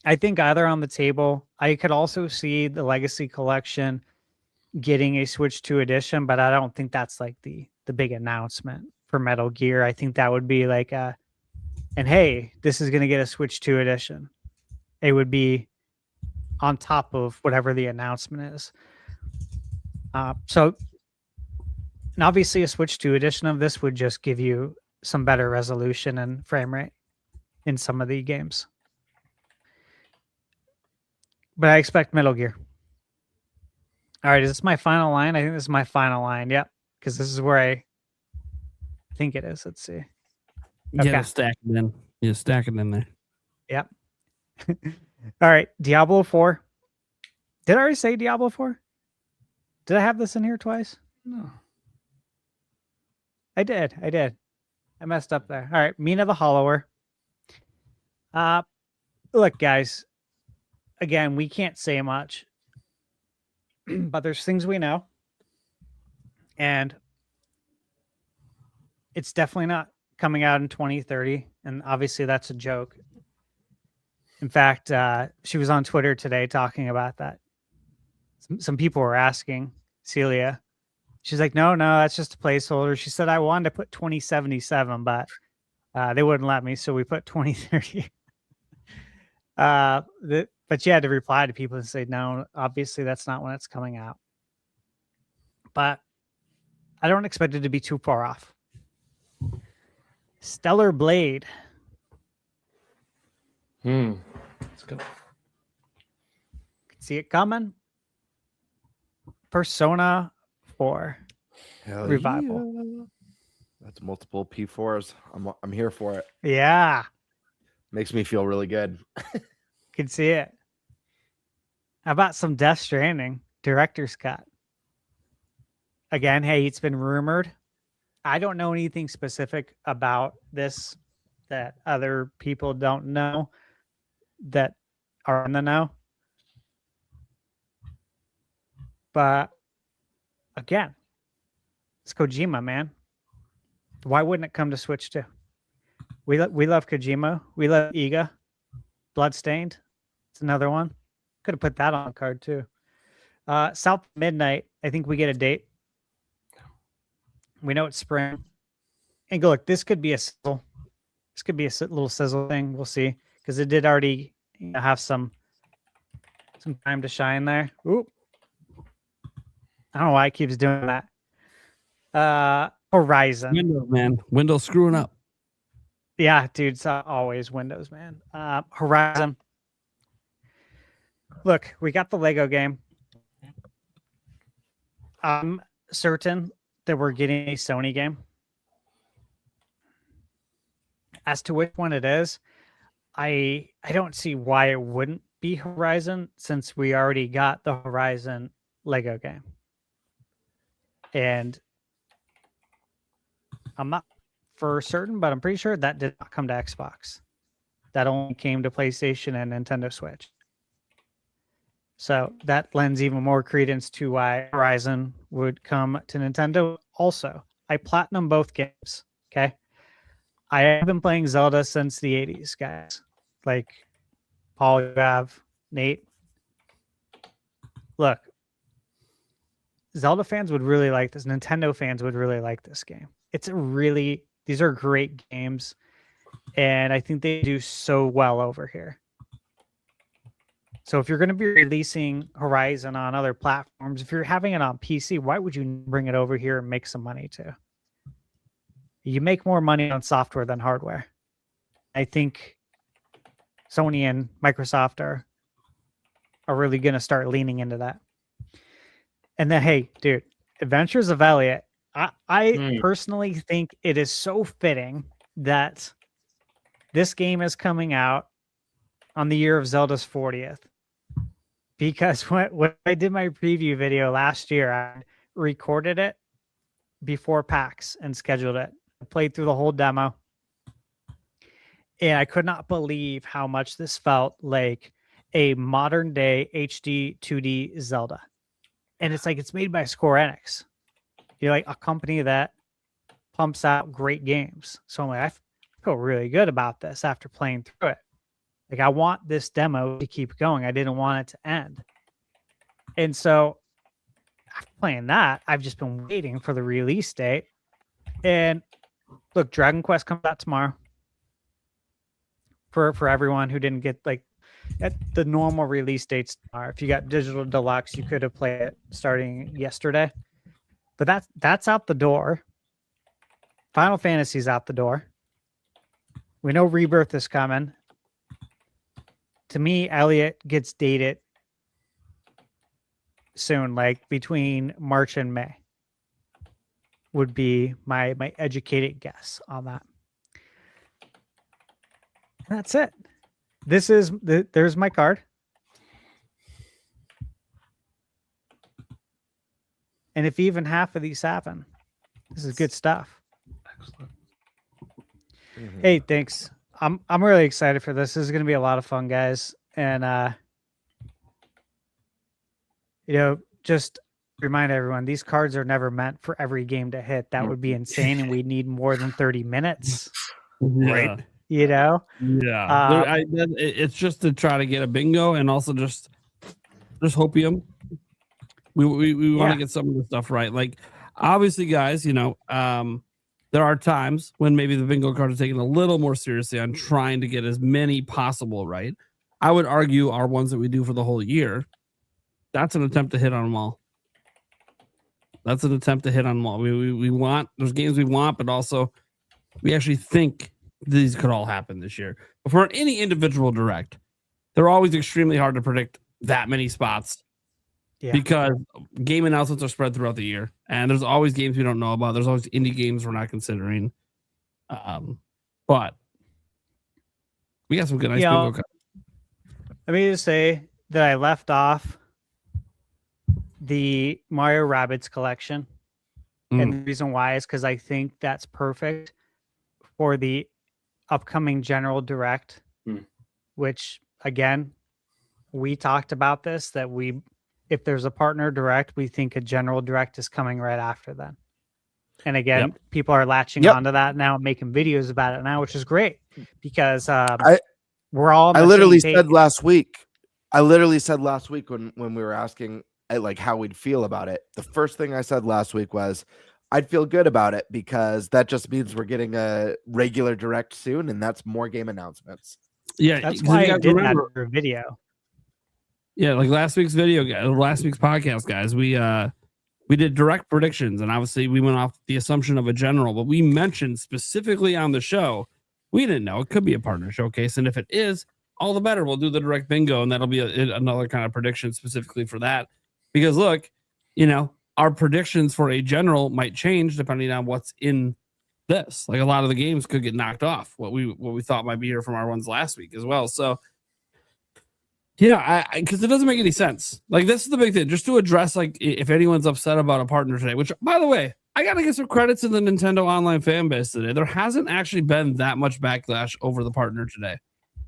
[SPEAKER 10] I think either on the table. I could also see the Legacy Collection getting a Switch 2 edition, but I don't think that's like the big announcement for Metal Gear. I think that would be like and hey, this is going to get a Switch 2 edition. It would be on top of whatever the announcement is. So and obviously a Switch 2 edition of this would just give you some better resolution and frame rate in some of the games. But I expect Metal Gear. All right, is this my final line? I think this is my final line. Yep, because this is where I think it is. Let's see.
[SPEAKER 7] Yeah, stack it in. Yeah, stack it in there.
[SPEAKER 10] Yep. All right, Diablo 4. Did I already say Diablo 4? Did I have this in here twice?
[SPEAKER 12] No.
[SPEAKER 10] I did. I messed up there. All right, Mina the Hollower. Look, guys. Again, we can't say much, but there's things we know. And it's definitely not coming out in 2030. And obviously that's a joke. In fact, she was on Twitter today talking about that. Some people were asking Celia. She's like, no, that's just a placeholder. She said, I wanted to put 2077, but they wouldn't let me. So we put 2030. But she had to reply to people and say, no, obviously that's not when it's coming out. But I don't expect it to be too far off. Stellar Blade.
[SPEAKER 12] Let's go.
[SPEAKER 10] See it coming. Persona 4 Revival.
[SPEAKER 8] Yeah. That's multiple P4s. I'm here for it.
[SPEAKER 10] Yeah.
[SPEAKER 8] Makes me feel really good.
[SPEAKER 10] Can see it. How about some Death Stranding director's cut? Again, hey, it's been rumored. I don't know anything specific about this that other people don't know that are in the know. But again, it's Kojima, man. Why wouldn't it come to Switch too? We love Kojima. We love Iga. Bloodstained. It's another one. Could have put that on the card too. South Midnight. I think we get a date. We know it's spring. And go look. This could be a sizzle. This could be a little sizzle thing. We'll see, because it did already have some time to shine there. Oop. I don't know why it keeps doing that. Horizon.
[SPEAKER 7] Windows, man. Windows screwing up.
[SPEAKER 10] Yeah, dude. It's always Windows, man. Horizon. Look, we got the Lego game. I'm certain that we're getting a Sony game. As to which one it is, I don't see why it wouldn't be Horizon, since we already got the Horizon Lego game. And I'm not for certain, but I'm pretty sure that did not come to Xbox. That only came to PlayStation and Nintendo Switch. So that lends even more credence to why Horizon would come to Nintendo. Also, I platinum both games. Okay. I have been playing Zelda since the 80s, guys. Like Paul, you have, Nate. Look, Zelda fans would really like this. Nintendo fans would really like this game. These are great games. And I think they do so well over here. So if you're going to be releasing Horizon on other platforms, if you're having it on PC, why would you bring it over here and make some money too? You make more money on software than hardware. I think Sony and Microsoft are really going to start leaning into that. And then, hey, dude, Adventures of Elliot. I personally think it is so fitting that this game is coming out on the year of Zelda's 40th. Because when I did my preview video last year, I recorded it before PAX and scheduled it. I played through the whole demo. And I could not believe how much this felt like a modern day HD 2D Zelda. And it's like it's made by Square Enix. You're like a company that pumps out great games. So I'm like, I feel really good about this after playing through it. Like, I want this demo to keep going. I didn't want it to end. And so after playing that, I've just been waiting for the release date. And look, Dragon Quest comes out tomorrow. For everyone who didn't get like at the normal release dates tomorrow. If you got Digital Deluxe, you could have played it starting yesterday. But that's out the door. Final Fantasy's out the door. We know Rebirth is coming. To me, Elliot gets dated soon, like between March and May would be my educated guess on that. And that's it. There's my card. And if even half of these happen, this is good stuff.
[SPEAKER 12] Excellent.
[SPEAKER 8] Mm-hmm.
[SPEAKER 10] Hey, thanks. I'm really excited for this. This is going to be a lot of fun, guys. And just remind everyone, these cards are never meant for every game to hit. That would be insane, and we need more than 30 minutes.
[SPEAKER 9] Right.
[SPEAKER 10] you know?
[SPEAKER 7] Yeah, it's just to try to get a bingo and also just hopium. We want to get some of the stuff right. Like, obviously, guys, you know, there are times when maybe the bingo card is taken a little more seriously on trying to get as many possible right. I would argue our ones that we do for the whole year, that's an attempt to hit on them all. That's an attempt to hit on them all. We want those games we want, but also we actually think these could all happen this year. But for any individual direct, they're always extremely hard to predict that many spots because game announcements are spread throughout the year, and there's always games we don't know about. There's always indie games we're not considering. But we got some good nice bingo cards.
[SPEAKER 10] Let me just say that I left off the Mario Rabbids collection. And the reason why is because I think that's perfect for the upcoming General Direct, which, again, we talked about this, that if there's a partner direct, we think a General Direct is coming right after that. And again, people are latching onto that now and making videos about it now, which is great because we're all.
[SPEAKER 8] I literally said last week. When we were asking like how we'd feel about it, the first thing I said last week was I'd feel good about it because that just means we're getting a regular direct soon, and that's more game announcements.
[SPEAKER 10] Yeah, that's why I did that for a video.
[SPEAKER 7] Yeah, like last week's podcast, guys. We did direct predictions, and obviously we went off the assumption of a general, but we mentioned specifically on the show we didn't know it could be a partner showcase, and if it is, all the better. We'll do the direct bingo, and that'll be another kind of prediction specifically for that. Because look, you know, our predictions for a general might change depending on what's in this. Like a lot of the games could get knocked off. What we thought might be here from our ones last week as well. So yeah, because it doesn't make any sense. Like this is the big thing. Just to address, like if anyone's upset about a partner today, which by the way, I gotta give some credit to the Nintendo Online fan base today. There hasn't actually been that much backlash over the partner today.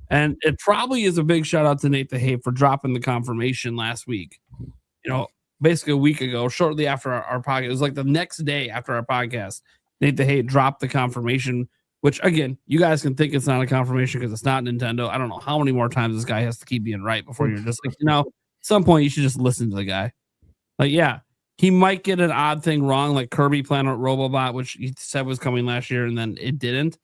[SPEAKER 7] And it probably is a big shout out to Nate the Hate for dropping the confirmation last week. You know, basically a week ago, shortly after our podcast. It was like the next day after our podcast, Nate the Hate dropped the confirmation, which again, you guys can think it's not a confirmation because it's not Nintendo. I don't know how many more times this guy has to keep being right before you're just like, you know, at some point you should just listen to the guy. Like, yeah, he might get an odd thing wrong, like Kirby Planet Robobot, which he said was coming last year and then it didn't.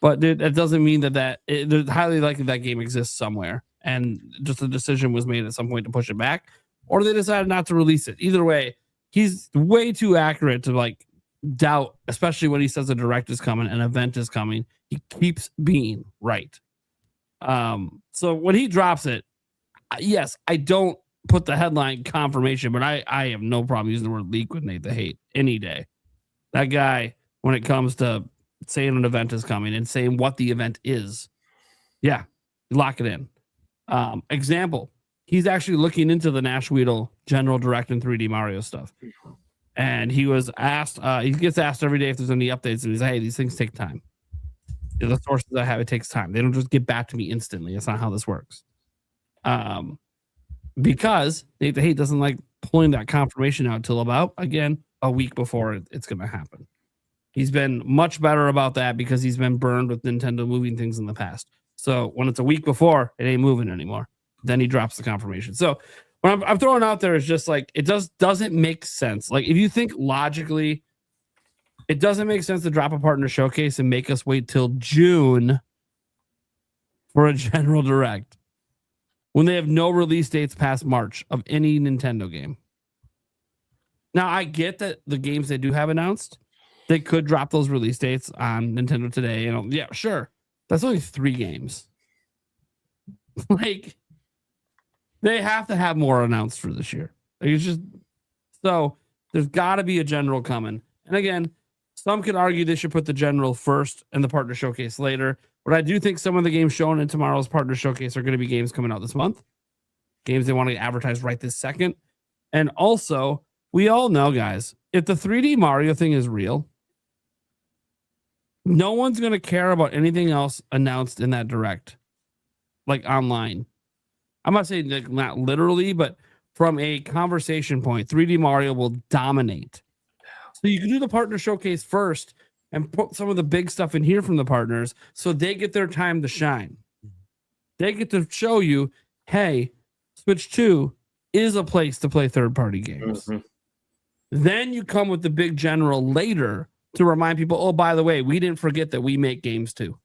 [SPEAKER 7] But that doesn't mean that there's highly likely that game exists somewhere, and just a decision was made at some point to push it back, or they decided not to release it. Either way, he's way too accurate to like doubt, especially when he says a direct is coming, an event is coming. He keeps being right. So when he drops it, yes, I don't put the headline confirmation, but I have no problem using the word leak with Nate the Hate any day. That guy, when it comes to saying an event is coming and saying what the event is, yeah, lock it in. Example, he's actually looking into the Nash Weedle General Direct and 3D Mario stuff. And he was asked, he gets asked every day if there's any updates, and he's like, hey, these things take time. The sources I have, it takes time. They don't just get back to me instantly. That's not how this works. Because Nate the Hate doesn't like pulling that confirmation out till about, again, a week before it's going to happen. He's been much better about that because he's been burned with Nintendo moving things in the past. So when it's a week before, it ain't moving anymore. Then he drops the confirmation. So what I'm throwing out there is just like, it doesn't make sense. Like if you think logically, it doesn't make sense to drop a partner showcase and make us wait till June for a General Direct when they have no release dates past March of any Nintendo game. Now, I get that the games they do have announced, they could drop those release dates on Nintendo today. You know, yeah, sure. That's only 3 games. Like, they have to have more announced for this year. Like, it's just so there's got to be a general coming. And again, some could argue they should put the general first and the partner showcase later. But I do think some of the games shown in tomorrow's partner showcase are going to be games coming out this month. Games they want to advertise right this second. And also, we all know, guys, if the 3D Mario thing is real, no one's going to care about anything else announced in that direct, like online. I'm not saying like not literally, but from a conversation point, 3D Mario will dominate. So you can do the partner showcase first and put some of the big stuff in here from the partners so they get their time to shine. They get to show you, hey, Switch 2 is a place to play third-party games. Then you come with the big general later to remind people, oh, by the way, we didn't forget that we make games too.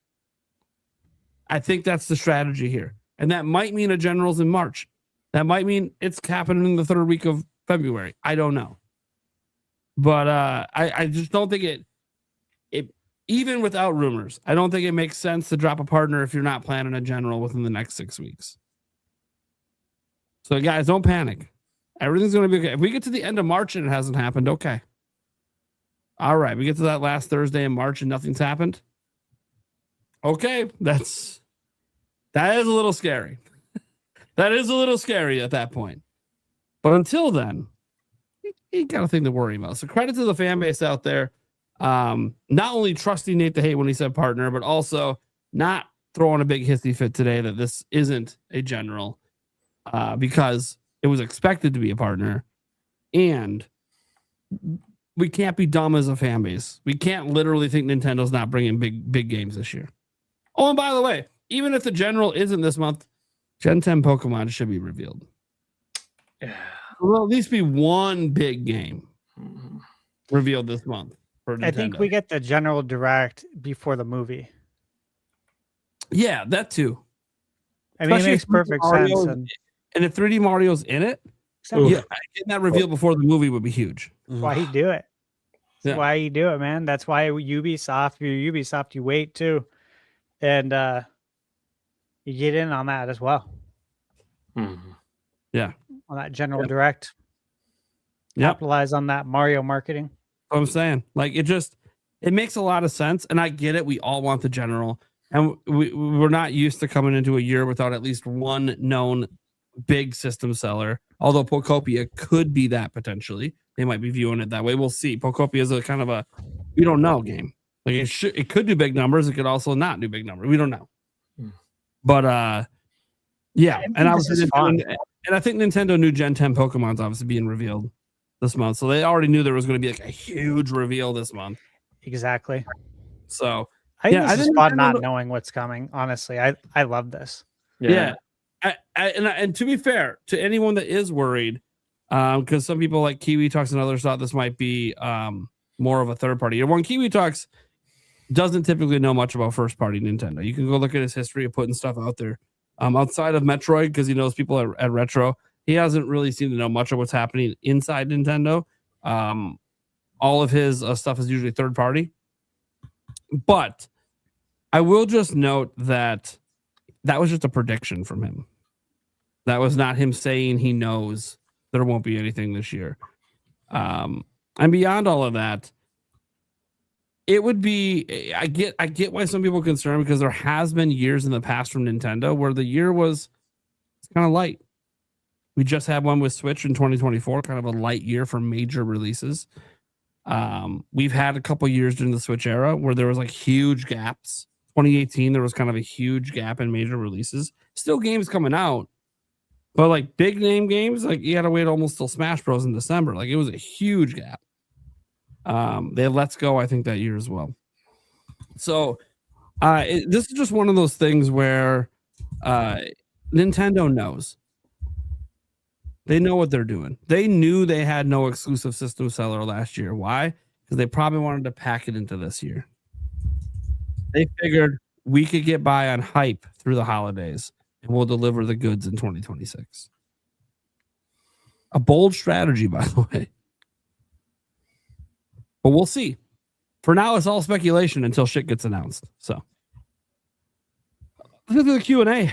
[SPEAKER 7] I think that's the strategy here. And that might mean a general's in March. That might mean it's happening in the third week of February. I don't know. But I just don't think it even without rumors, I don't think it makes sense to drop a partner if you're not planning a general within the next 6 weeks. So guys, don't panic. Everything's going to be okay. If we get to the end of March and it hasn't happened, okay. All right, we get to that last Thursday in March and nothing's happened. Okay, that is a little scary. That is a little scary at that point. But until then, you got a thing to worry about. So credit to the fan base out there. Not only trusting Nate the Hate when he said partner, but also not throwing a big hissy fit today that this isn't a general because it was expected to be a partner. And we can't be dumb as a fan base. We can't literally think Nintendo's not bringing big games this year. Oh, and by the way, even if the general isn't this month, Gen 10 Pokemon should be revealed. Yeah. Will at least be one big game revealed this month for Nintendo.
[SPEAKER 10] I think we get the general direct before the movie.
[SPEAKER 7] Yeah, that too.
[SPEAKER 10] I mean, it makes perfect sense.
[SPEAKER 7] And if 3D Mario's in it, yeah, getting that reveal before the movie would be huge.
[SPEAKER 10] That's why you do it. That's why you do it, man. That's why Ubisoft, you wait too. And you get in on that as well.
[SPEAKER 7] Yeah.
[SPEAKER 10] On that general direct. Capitalize on that Mario marketing.
[SPEAKER 7] What I'm saying, like, it makes a lot of sense. And I get it. We all want the general. And we're not used to coming into a year without at least one known big system seller. Although Pokopia could be that potentially. They might be viewing it that way. We'll see. Pokopia is a kind of a we don't know game. Like it could do big numbers. It could also not do big numbers. We don't know. But yeah, and I think Nintendo knew Gen 10 Pokemon's obviously being revealed this month, so they already knew there was going to be like a huge reveal this month.
[SPEAKER 10] Exactly.
[SPEAKER 7] So
[SPEAKER 10] I think this is fun not knowing what's coming. Honestly, I love this.
[SPEAKER 7] Yeah. And to be fair to anyone that is worried, because some people like Kiwi Talks and others thought this might be more of a third party. One, Kiwi Talks doesn't typically know much about first party Nintendo. You can go look at his history of putting stuff out there. Outside of Metroid, because he knows people at Retro, he hasn't really seemed to know much of what's happening inside Nintendo. All of his stuff is usually third party. But I will just note that was just a prediction from him. That was not him saying he knows there won't be anything this year. And beyond all of that, it would be, I get why some people are concerned, because there has been years in the past from Nintendo where the year was kind of light. We just had one with Switch in 2024, kind of a light year for major releases. We've had a couple years during the Switch era where there was like huge gaps. 2018, there was kind of a huge gap in major releases. Still games coming out, but like big name games, like you had to wait almost till Smash Bros in December. Like it was a huge gap. They had Let's Go, I think, that year as well. So this is just one of those things where Nintendo knows. They know what they're doing. They knew they had no exclusive system seller last year. Why? Because they probably wanted to pack it into this year. They figured we could get by on hype through the holidays and we'll deliver the goods in 2026. A bold strategy, by the way. But we'll see. For now, it's all speculation until shit gets announced. So let's get to the Q&A.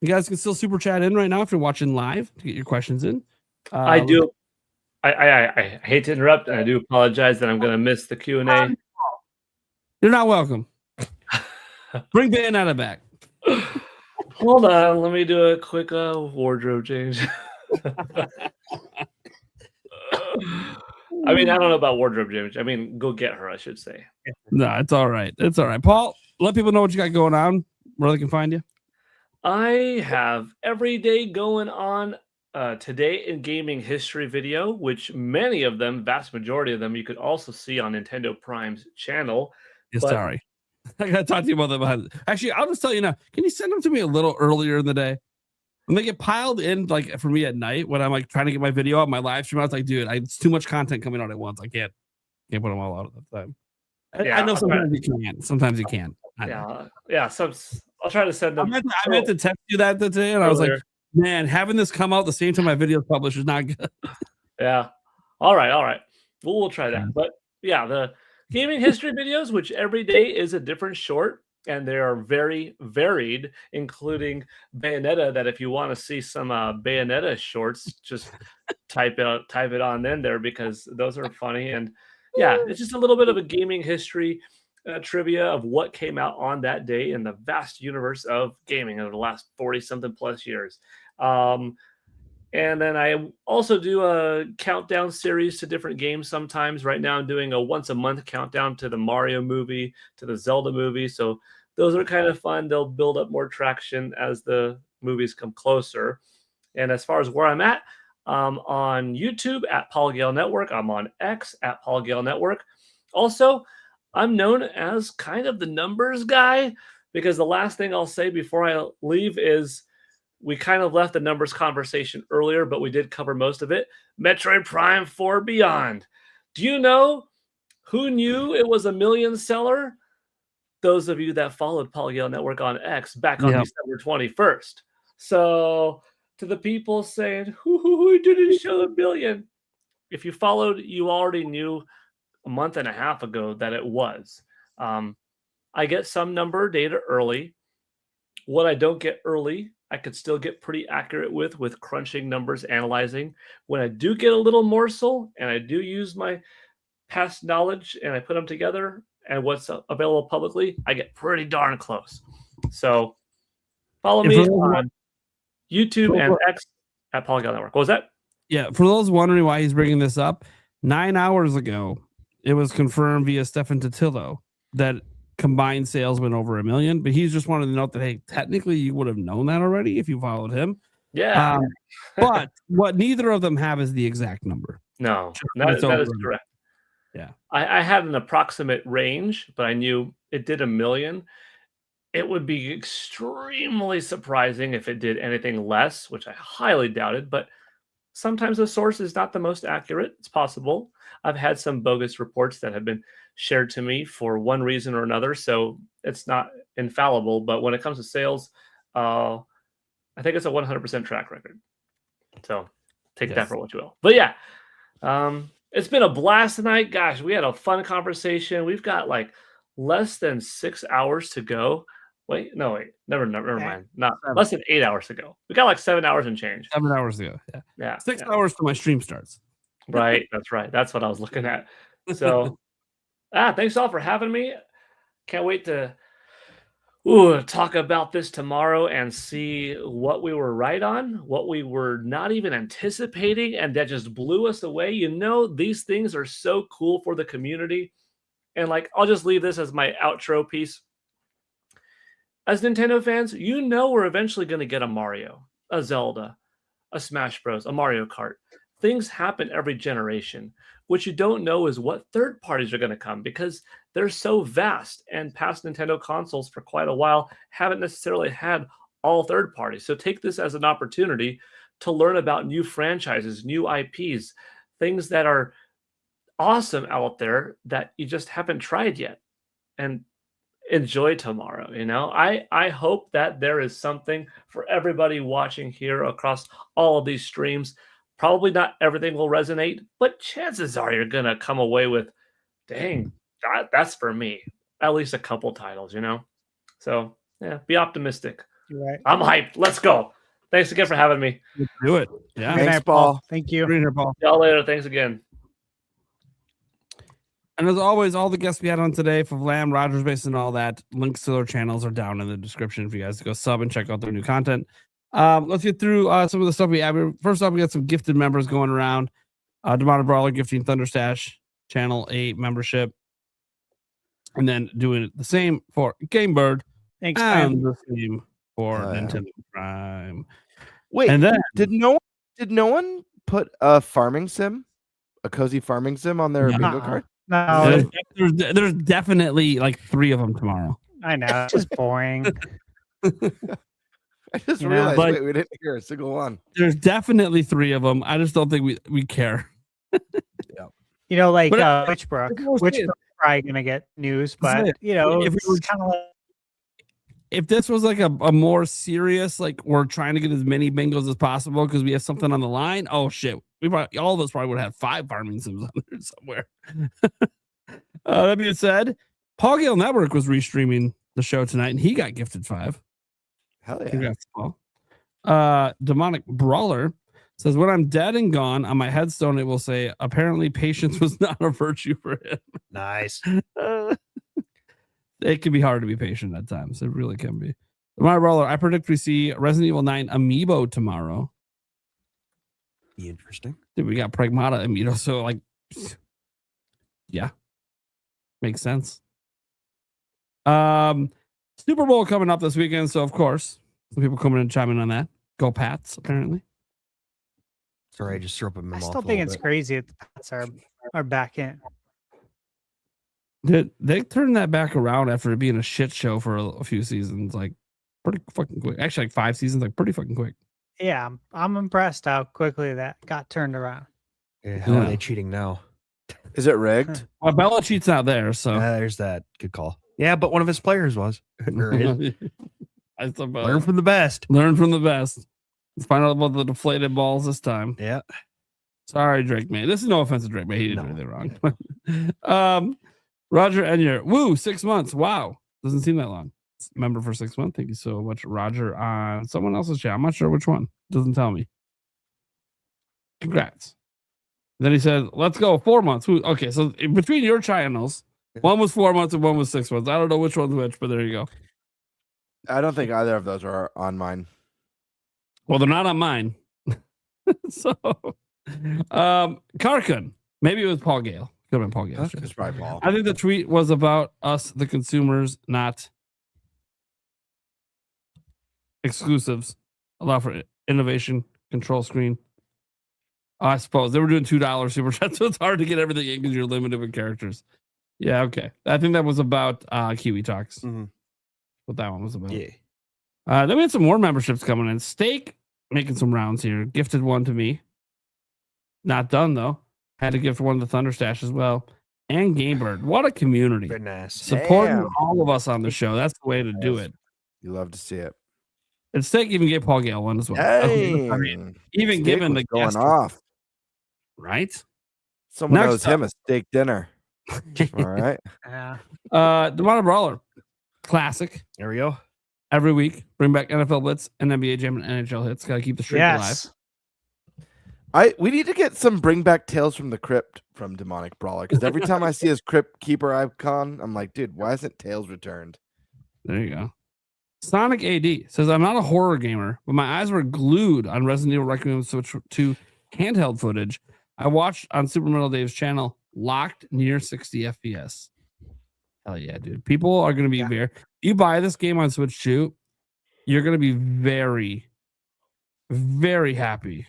[SPEAKER 7] You guys can still super chat in right now if you're watching live to get your questions in.
[SPEAKER 12] I do. I hate to interrupt. And I do apologize that I'm going to miss the Q&A.
[SPEAKER 7] You're not welcome. Bring Bayonetta back.
[SPEAKER 12] Hold on. Let me do a quick wardrobe change. I mean, I don't know about wardrobe change. I mean, go get her, I should say.
[SPEAKER 7] No, it's all right. It's all right. Paul, let people know what you got going on, where they can find you.
[SPEAKER 12] I have every day going on Today in Gaming History video, which many of them, vast majority of them, you could also see on Nintendo Prime's channel.
[SPEAKER 7] Yeah,
[SPEAKER 12] But-
[SPEAKER 7] sorry. I gotta talk to you about that behind. Actually, I'll just tell you now. Can you send them to me a little earlier in the day? When they get piled in, like for me at night, when I'm like trying to get my video out, my live stream, I was like, dude, it's too much content coming out at once. I can't put them all out at the time. I know sometimes you can. Sometimes you can't.
[SPEAKER 12] Yeah. So I'll try to send them.
[SPEAKER 7] I meant to text you that today, and I was like, man, having this come out the same time my video is published is not good.
[SPEAKER 12] Yeah. All right. We'll try that. But yeah, the gaming history videos, which every day is a different short, and they are very varied, including Bayonetta. That if you want to see some Bayonetta shorts, just type it on in there because those are funny. And yeah, it's just a little bit of a gaming history trivia of what came out on that day in the vast universe of gaming over the last 40-something plus years. And then I also do a countdown series to different games sometimes. Right now I'm doing a once-a-month countdown to the Mario movie, to the Zelda movie. So those are kind of fun. They'll build up more traction as the movies come closer. And as far as where I'm at, on YouTube at Paul Gale Network. I'm on X at Paul Gale Network. Also, I'm known as kind of the numbers guy because the last thing I'll say before I leave is we kind of left the numbers conversation earlier, but we did cover most of it. Metroid Prime 4 Beyond. Do you know who knew it was a million seller? Those of you that followed Paul Gale Network on X back on December 21st. So to the people saying, who didn't show the billion? If you followed, you already knew a month and a half ago that it was. I get some number data early. What I don't get early, I could still get pretty accurate with crunching numbers, analyzing. When I do get a little morsel and I do use my past knowledge and I put them together and what's available publicly, I get pretty darn close. So follow me on YouTube and X at Paul Gale Network. What was that?
[SPEAKER 7] Yeah, for those wondering why he's bringing this up, 9 hours ago, it was confirmed via Stefan Totillo that combined sales went over 1 million, but he's just wanted to note that, hey, technically you would have known that already if you followed him.
[SPEAKER 12] Yeah.
[SPEAKER 7] But what neither of them have is the exact number.
[SPEAKER 12] No, that is correct.
[SPEAKER 7] Yeah.
[SPEAKER 12] I had an approximate range, but I knew it did 1 million. It would be extremely surprising if it did anything less, which I highly doubted, but sometimes the source is not the most accurate. It's possible. I've had some bogus reports that have been shared to me for one reason or another, so it's not infallible. But when it comes to sales, I think it's a 100% track record. So take that for what you will. But yeah, it's been a blast tonight. Gosh, we had a fun conversation. We've got like less than 6 hours to go. Never mind. Not less than 8 hours to go. We got like 7 hours and change.
[SPEAKER 7] 7 hours to go.
[SPEAKER 12] Yeah.
[SPEAKER 7] 6 hours till my stream starts.
[SPEAKER 12] Right. That's right. That's what I was looking at. So, thanks all for having me. Can't wait to talk about this tomorrow and see what we were right on, what we were not even anticipating, and that just blew us away. You know, these things are so cool for the community. And like, I'll just leave this as my outro piece. As Nintendo fans, you know we're eventually going to get a Mario, a Zelda, a Smash Bros, a Mario Kart. Things happen every generation. What you don't know is what third parties are going to come because they're so vast, and past Nintendo consoles for quite a while haven't necessarily had all third parties. So take this as an opportunity to learn about new franchises, new IPs, things that are awesome out there that you just haven't tried yet. And enjoy tomorrow. You know, I hope that there is something for everybody watching here across all of these streams. Probably not everything will resonate, but chances are you're gonna come away with, dang, that's for me. At least a couple titles, you know. So yeah, be optimistic.
[SPEAKER 10] Right.
[SPEAKER 12] I'm hyped. Let's go. Thanks again for having me.
[SPEAKER 7] Let's do it. Yeah.
[SPEAKER 8] Thanks, Paul.
[SPEAKER 10] Thank you.
[SPEAKER 7] Here, Paul.
[SPEAKER 12] See y'all later. Thanks again.
[SPEAKER 7] And as always, all the guests we had on today for Vlam, Rogers Base, and all that, links to their channels are down in the description for you guys to go sub and check out their new content. Let's get through some of the stuff we have. First off, we got some gifted members going around. Demata Brawler gifting Thunderstash Channel 8 membership. And then doing the same for GameBird.
[SPEAKER 10] Thanks,
[SPEAKER 7] and the same for Nintendo Prime.
[SPEAKER 8] Wait,
[SPEAKER 7] and then
[SPEAKER 8] did no one put a farming sim, a cozy farming sim on their bingo card?
[SPEAKER 10] No,
[SPEAKER 7] There's definitely like 3 of them tomorrow.
[SPEAKER 10] I know. It's just boring.
[SPEAKER 8] I just
[SPEAKER 10] You know,
[SPEAKER 8] realized,
[SPEAKER 7] like-
[SPEAKER 8] wait, we didn't hear a single one.
[SPEAKER 7] There's definitely 3 of them. I just don't think we care.
[SPEAKER 10] You know, like
[SPEAKER 7] But
[SPEAKER 10] Witchbrook.
[SPEAKER 7] that's what I was saying.
[SPEAKER 10] Witchbrook's probably gonna get news,
[SPEAKER 7] That's
[SPEAKER 10] but
[SPEAKER 7] it.
[SPEAKER 10] you know,
[SPEAKER 7] If we
[SPEAKER 10] it's
[SPEAKER 7] were-
[SPEAKER 10] kind of like
[SPEAKER 7] If this was like a more serious, like we're trying to get as many bingos as possible because we have something on the line. Oh shit. All of us probably would have 5 farming sims on there somewhere. That being said, Paul Gale Network was restreaming the show tonight and he got gifted 5.
[SPEAKER 8] Hell yeah.
[SPEAKER 7] Congrats, Paul. Demonic Brawler says, when I'm dead and gone, on my headstone, it will say, apparently patience was not a virtue for him.
[SPEAKER 9] Nice.
[SPEAKER 7] It can be hard to be patient at times. It really can be. Demonic Brawler, I predict we see Resident Evil 9 Amiibo tomorrow.
[SPEAKER 9] Be interesting.
[SPEAKER 7] Dude, we got Pragmata Amiibo, so like, yeah, makes sense. Super Bowl coming up this weekend, so of course, some people coming and chiming on that. Go Pats, apparently.
[SPEAKER 9] Sorry, I just threw up a
[SPEAKER 10] I
[SPEAKER 9] mouth.
[SPEAKER 10] still think it's crazy that the Pats are back in.
[SPEAKER 7] They turned that back around after it being a shit show for a few seasons, like pretty fucking quick. Actually, like 5 seasons, like pretty fucking quick.
[SPEAKER 10] Yeah, I'm impressed how quickly that got turned around.
[SPEAKER 9] How are
[SPEAKER 7] Yeah.
[SPEAKER 9] they cheating now?
[SPEAKER 8] Is it rigged?
[SPEAKER 7] Well, Belichick's not there, so
[SPEAKER 9] There's that. Good call. Yeah, but one of his players was. Or is.
[SPEAKER 7] I suppose.
[SPEAKER 9] Learn from the best.
[SPEAKER 7] Learn from the best. Let's find out about the deflated balls this time.
[SPEAKER 9] Yeah.
[SPEAKER 7] Sorry, Drake May. This is no offense to Drake May. He didn't do anything wrong. Roger Enyer. Woo, 6 months. Wow. Doesn't seem that long. Member for 6 months. Thank you so much, Roger. On someone else's chat. I'm not sure which one. Doesn't tell me. Congrats. Then he said, let's go 4 months. Okay, so in between your channels, one was 4 months and one was 6 months. I don't know which one's which, but there you go.
[SPEAKER 8] I don't think either of those are on mine.
[SPEAKER 7] Well, they're not on mine. So, Karkun. Maybe it was Paul Gale. Could have been Paul Gale.
[SPEAKER 8] It's probably Paul.
[SPEAKER 7] I think the tweet was about us, the consumers, not exclusives. Allow for innovation, control screen. I suppose they were doing $2 super chats, so it's hard to get everything in because you're limited with characters. Yeah, okay. I think that was about Kiwi Talks. What that one was about.
[SPEAKER 9] Yeah.
[SPEAKER 7] Then we had some more memberships coming in. Steak making some rounds here. Gifted one to me. Not done though. Had to gift one to Thunderstash as well. And Gamebird. What a community.
[SPEAKER 9] Goodness.
[SPEAKER 7] Supporting
[SPEAKER 8] Damn.
[SPEAKER 7] all of us on the show. That's the way to do it.
[SPEAKER 8] You love to see it.
[SPEAKER 7] And Steak even gave Paul Gale one as well. I mean, even
[SPEAKER 8] Steak
[SPEAKER 7] given
[SPEAKER 8] was
[SPEAKER 7] the
[SPEAKER 8] going
[SPEAKER 7] guest,
[SPEAKER 8] off.
[SPEAKER 7] right?
[SPEAKER 8] Someone
[SPEAKER 7] Next
[SPEAKER 8] owes him a steak dinner. All right.
[SPEAKER 10] Yeah.
[SPEAKER 7] Demonic Brawler. Classic.
[SPEAKER 9] There we go.
[SPEAKER 7] Every week. Bring back NFL Blitz and NBA Jam and NHL hits. Gotta keep the streak alive.
[SPEAKER 10] Yes.
[SPEAKER 8] We need to get some bring back Tales from the Crypt from Demonic Brawler because every time I see his Crypt Keeper icon, I'm like, dude, why isn't Tales returned?
[SPEAKER 7] There you go. Sonic AD says, I'm not a horror gamer, but my eyes were glued on Resident Evil Requiem Switch 2 handheld footage I watched on Super Metal Dave's channel, locked near 60 FPS. Hell yeah, dude. People are going to be very... You buy this game on Switch 2, you're going to be very, very happy.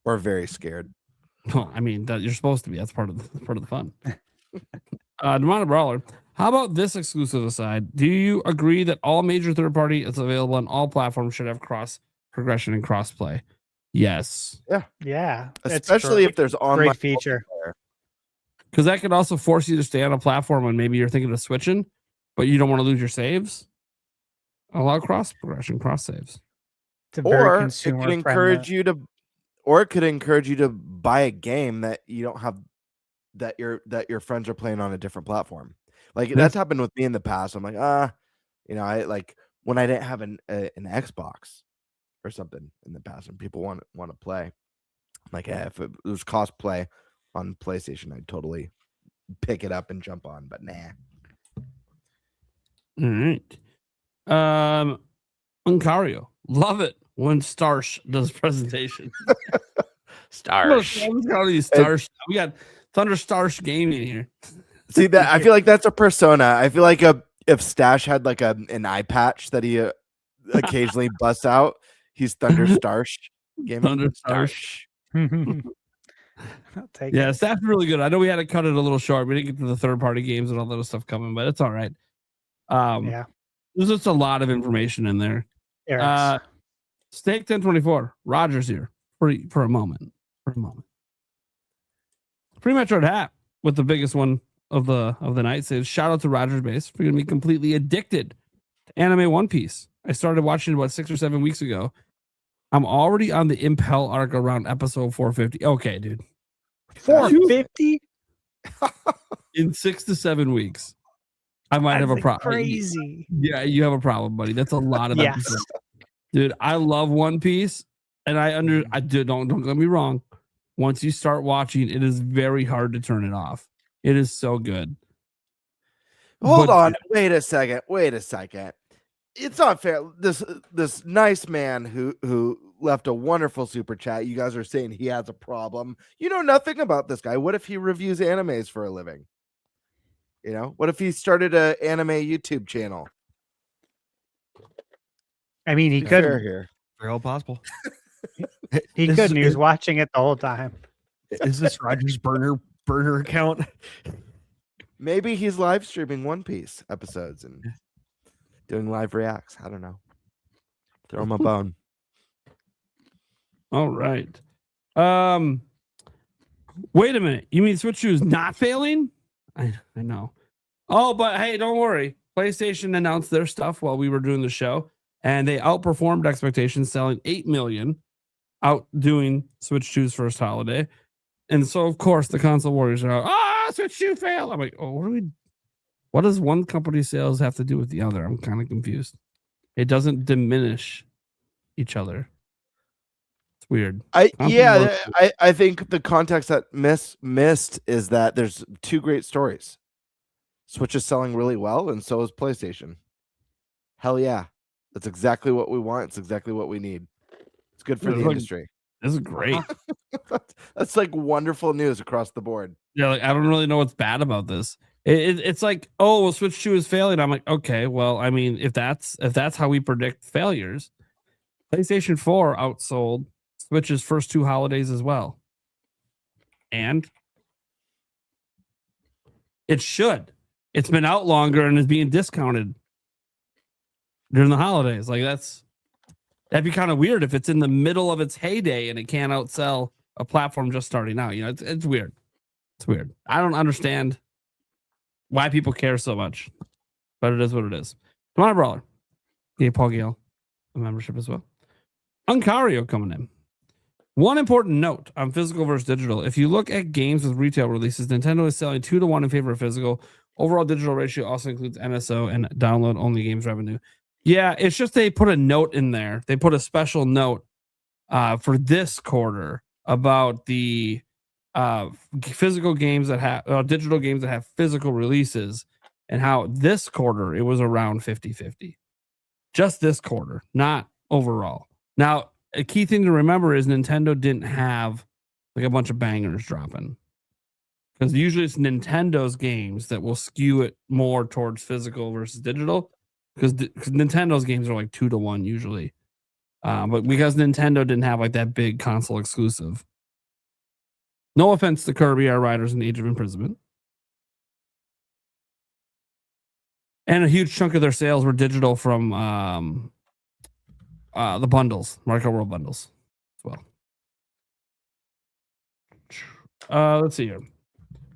[SPEAKER 8] Or very scared.
[SPEAKER 7] Well, I mean, that you're supposed to be. That's part of the fun. Demonic Brawler. How about this exclusive aside? Do you agree that all major third party is available on all platforms should have cross progression and cross play? Yes.
[SPEAKER 8] Yeah.
[SPEAKER 10] Yeah. It's
[SPEAKER 8] Especially if there's online
[SPEAKER 10] great feature.
[SPEAKER 8] multiplayer.
[SPEAKER 7] Because that could also force you to stay on a platform when maybe you're thinking of switching, but you don't want to lose your saves. Allow cross progression, cross saves.
[SPEAKER 10] It's a very
[SPEAKER 8] Or it
[SPEAKER 10] consumer
[SPEAKER 8] could encourage you to, or it could encourage you to buy a game that you don't have, that your friends are playing on a different platform. Like that's happened with me in the past. I'm like, I like when I didn't have an Xbox or something in the past, and people want to play. I'm like, if it was cosplay on PlayStation, I'd totally pick it up and jump on. But nah.
[SPEAKER 7] All right. Uncario, love it when Starsh does presentation.
[SPEAKER 8] Starsh.
[SPEAKER 7] Starsh. We got Thunder Starsh Gaming here.
[SPEAKER 8] See that? I feel like that's a persona. I feel like if Stash had like an eye patch that he occasionally busts out, he's Thunder Starsh Gaming.
[SPEAKER 7] Thunder Starsh.
[SPEAKER 10] I'll take
[SPEAKER 7] Yeah,
[SPEAKER 10] it.
[SPEAKER 7] staff's really good. I know we had to cut it a little short. We didn't get to the third-party games and all that other stuff coming, but it's all right.
[SPEAKER 10] Yeah.
[SPEAKER 7] There's just a lot of information in there.
[SPEAKER 10] Eric's.
[SPEAKER 7] Steak 1024. Roger's here for a moment. Pre-Metro hat with the biggest one of the night says, shout out to Roger's Base for going to be completely addicted to anime One Piece. I started watching it about 6 or 7 weeks ago. I'm already on the Impel arc around episode 450. Okay, dude.
[SPEAKER 10] 450?
[SPEAKER 7] In 6 to 7 weeks. I might have a problem.
[SPEAKER 10] Crazy.
[SPEAKER 7] Yeah, you have a problem, buddy. That's a lot of
[SPEAKER 10] Yes.
[SPEAKER 7] episodes. Dude, I love One Piece, and don't get me wrong. Once you start watching, it is very hard to turn it off. It is so good.
[SPEAKER 8] Hold on. Wait a second. It's not fair. This nice man who left a wonderful super chat. You guys are saying he has a problem. You know nothing about this guy. What if he reviews animes for a living? You know, what if he started an anime YouTube channel?
[SPEAKER 10] I mean, he
[SPEAKER 8] Be
[SPEAKER 10] could.
[SPEAKER 8] fair here.
[SPEAKER 9] Very all possible.
[SPEAKER 10] He
[SPEAKER 9] This
[SPEAKER 10] couldn't. He was
[SPEAKER 9] is-
[SPEAKER 10] watching it the whole time.
[SPEAKER 9] Is this Roger's burner account?
[SPEAKER 8] Maybe he's live streaming One Piece episodes and doing live reacts. I don't know. Throw him a bone.
[SPEAKER 7] All right. Wait a minute. You mean Switch Shoes not failing? I know. Oh, but hey, don't worry. PlayStation announced their stuff while we were doing the show, and they outperformed expectations, selling 8 million, outdoing Switch 2's first holiday. And so, of course, the console warriors are out. Switch 2 failed. I'm like, oh, what does one company's sales have to do with the other? I'm kind of confused. It doesn't diminish each other. It's weird.
[SPEAKER 8] I think the context that missed is that there's two great stories. Switch is selling really well, and so is PlayStation. Hell yeah. That's exactly what we want. It's exactly what we need. It's good for the industry.
[SPEAKER 7] This is great.
[SPEAKER 8] That's like wonderful news across the board.
[SPEAKER 7] Yeah, like I don't really know what's bad about this. It's like, oh, well, Switch 2 is failing. I'm like, okay, well, I mean, if that's how we predict failures, PlayStation 4 outsold Switch's first two holidays as well. And it should. It's been out longer and is being discounted during the holidays. Like that'd be kind of weird if it's in the middle of its heyday and it can't outsell a platform just starting out. You know, it's weird. It's weird. I don't understand why people care so much, but it is what it is. Come on, Brawler. Yeah, Paul Gale, a membership as well. Uncario coming in. One important note on physical versus digital. If you look at games with retail releases, Nintendo is selling 2-1 in favor of physical. Overall digital ratio also includes MSO and download-only games revenue. Yeah, it's just they put a note in there. They put a special note for this quarter about the physical games that have digital games that have physical releases, and how this quarter it was around 50-50. Just this quarter, not overall. Now, a key thing to remember is Nintendo didn't have like a bunch of bangers dropping, because usually it's Nintendo's games that will skew it more towards physical versus digital, because Nintendo's games are like 2-1 usually. But because Nintendo didn't have like that big console exclusive. No offense to Kirby, Our Riders, and Age of Imprisonment. And a huge chunk of their sales were digital from the bundles, Mario World bundles as well. Let's see here.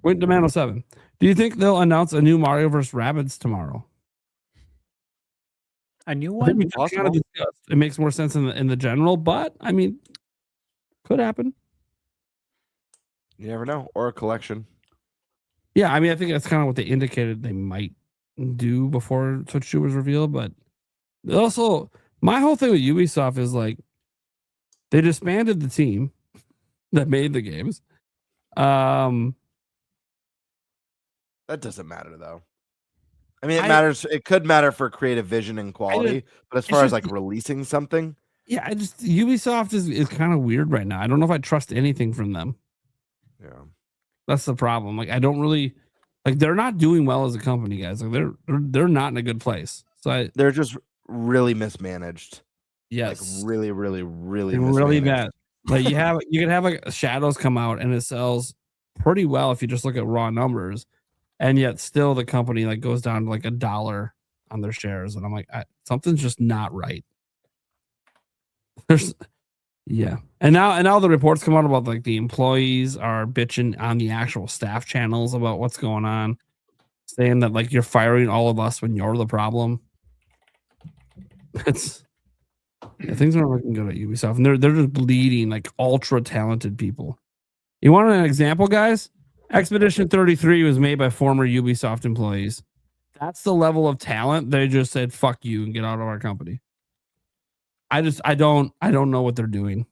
[SPEAKER 7] Wait, Demano 7. Do you think they'll announce a new Mario vs. Rabbids tomorrow?
[SPEAKER 10] A new
[SPEAKER 7] I think
[SPEAKER 10] one?
[SPEAKER 7] we just kind of discussed. It makes more sense in the general, but I mean, could happen.
[SPEAKER 8] You never know. Or a collection.
[SPEAKER 7] Yeah, I mean, I think that's kind of what they indicated they might do before Switch 2 was revealed. But also, my whole thing with Ubisoft is like, they disbanded the team that made the games.
[SPEAKER 8] That doesn't matter though. I mean, it matters. It could matter for creative vision and quality, but as far as like releasing something,
[SPEAKER 7] yeah, Ubisoft is kind of weird right now. I don't know if I trust anything from them.
[SPEAKER 8] Yeah,
[SPEAKER 7] that's the problem. Like, I don't really like. They're not doing well as a company, guys. Like, they're not in a good place. So
[SPEAKER 8] they're just really mismanaged.
[SPEAKER 7] Yes,
[SPEAKER 8] like really
[SPEAKER 7] really bad. Like you can have like Shadows come out and it sells pretty well if you just look at raw numbers, and yet still the company like goes down to like $1 on their shares, and I'm like, something's just not right. Yeah, and now the reports come out about like the employees are bitching on the actual staff channels about what's going on, saying that like you're firing all of us when you're the problem. Things aren't looking good at Ubisoft, and they're just bleeding like ultra talented people. You want an example, guys? Expedition 33 was made by former Ubisoft employees. That's the level of talent. They just said fuck you and get out of our company. I don't know what they're doing.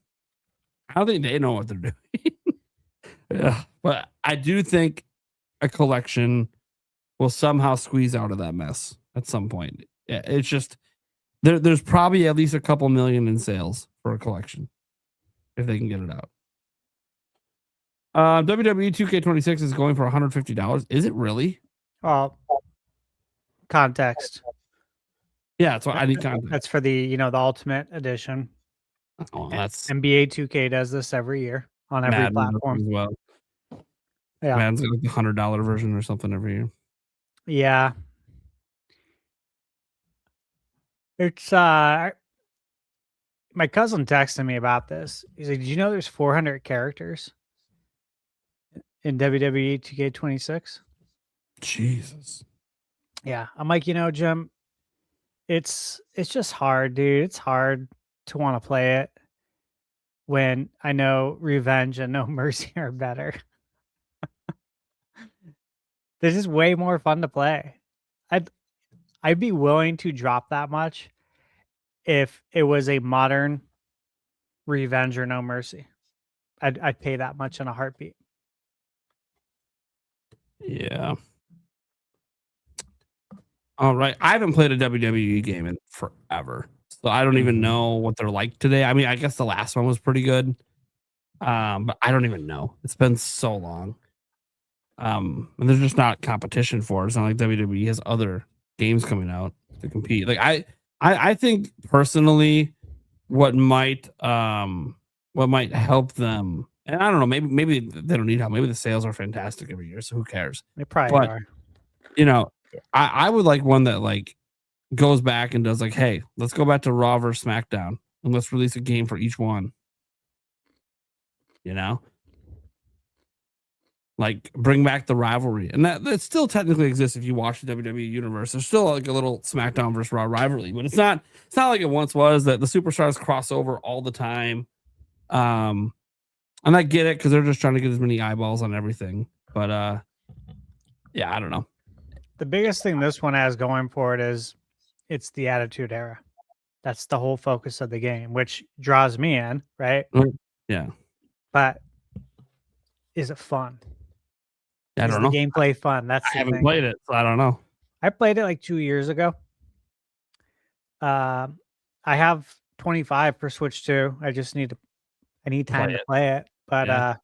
[SPEAKER 7] I don't think they know what they're doing. Yeah, but I do think a collection will somehow squeeze out of that mess at some point. Yeah, it's just there's probably at least a couple million in sales for a collection if they can get it out. WWE 2K26 is going for $150. Is it really?
[SPEAKER 10] Context.
[SPEAKER 7] Yeah, that's what I need context.
[SPEAKER 10] That's for the the Ultimate Edition.
[SPEAKER 7] Oh, that's
[SPEAKER 10] NBA 2K does this every year on every
[SPEAKER 7] Madden
[SPEAKER 10] platform
[SPEAKER 7] as well.
[SPEAKER 10] Yeah,
[SPEAKER 7] Madden's like the $100 version or something every year.
[SPEAKER 10] Yeah. It's my cousin texted me about this. He's like, "Did you know there's 400 characters in WWE 2K26?"
[SPEAKER 7] Jesus.
[SPEAKER 10] Yeah, I'm like, Jim, it's just hard, dude. It's hard to want to play it when I know Revenge and No Mercy are better. This is way more fun to play. I'd be willing to drop that much if it was a modern Revenge or No Mercy. I'd pay that much in a heartbeat.
[SPEAKER 7] Yeah. All right. I haven't played a WWE game in forever, so I don't even know what they're like today. I mean, I guess the last one was pretty good, but I don't even know. It's been so long. And there's just not competition for it. It's not like WWE has other games coming out to compete. Like I think personally, what might help them, and I don't know, maybe they don't need help. Maybe the sales are fantastic every year, so who cares?
[SPEAKER 10] They probably are.
[SPEAKER 7] I would like one that like goes back and does like, hey, let's go back to Raw versus SmackDown and let's release a game for each one. Like bring back the rivalry, and that still technically exists if you watch the WWE universe. There's still like a little SmackDown versus Raw rivalry, but it's not like it once was that the superstars cross over all the time. And I get it because they're just trying to get as many eyeballs on everything. But yeah, I don't know.
[SPEAKER 10] The biggest thing this one has going for it is it's the Attitude Era. That's the whole focus of the game, which draws me in, right?
[SPEAKER 7] Yeah.
[SPEAKER 10] But is it fun?
[SPEAKER 7] I don't know.
[SPEAKER 10] Gameplay fun. That's
[SPEAKER 7] I haven't played it, so I don't know.
[SPEAKER 10] I played it like 2 years ago. I have 25 for Switch 2. I need time to play it. But I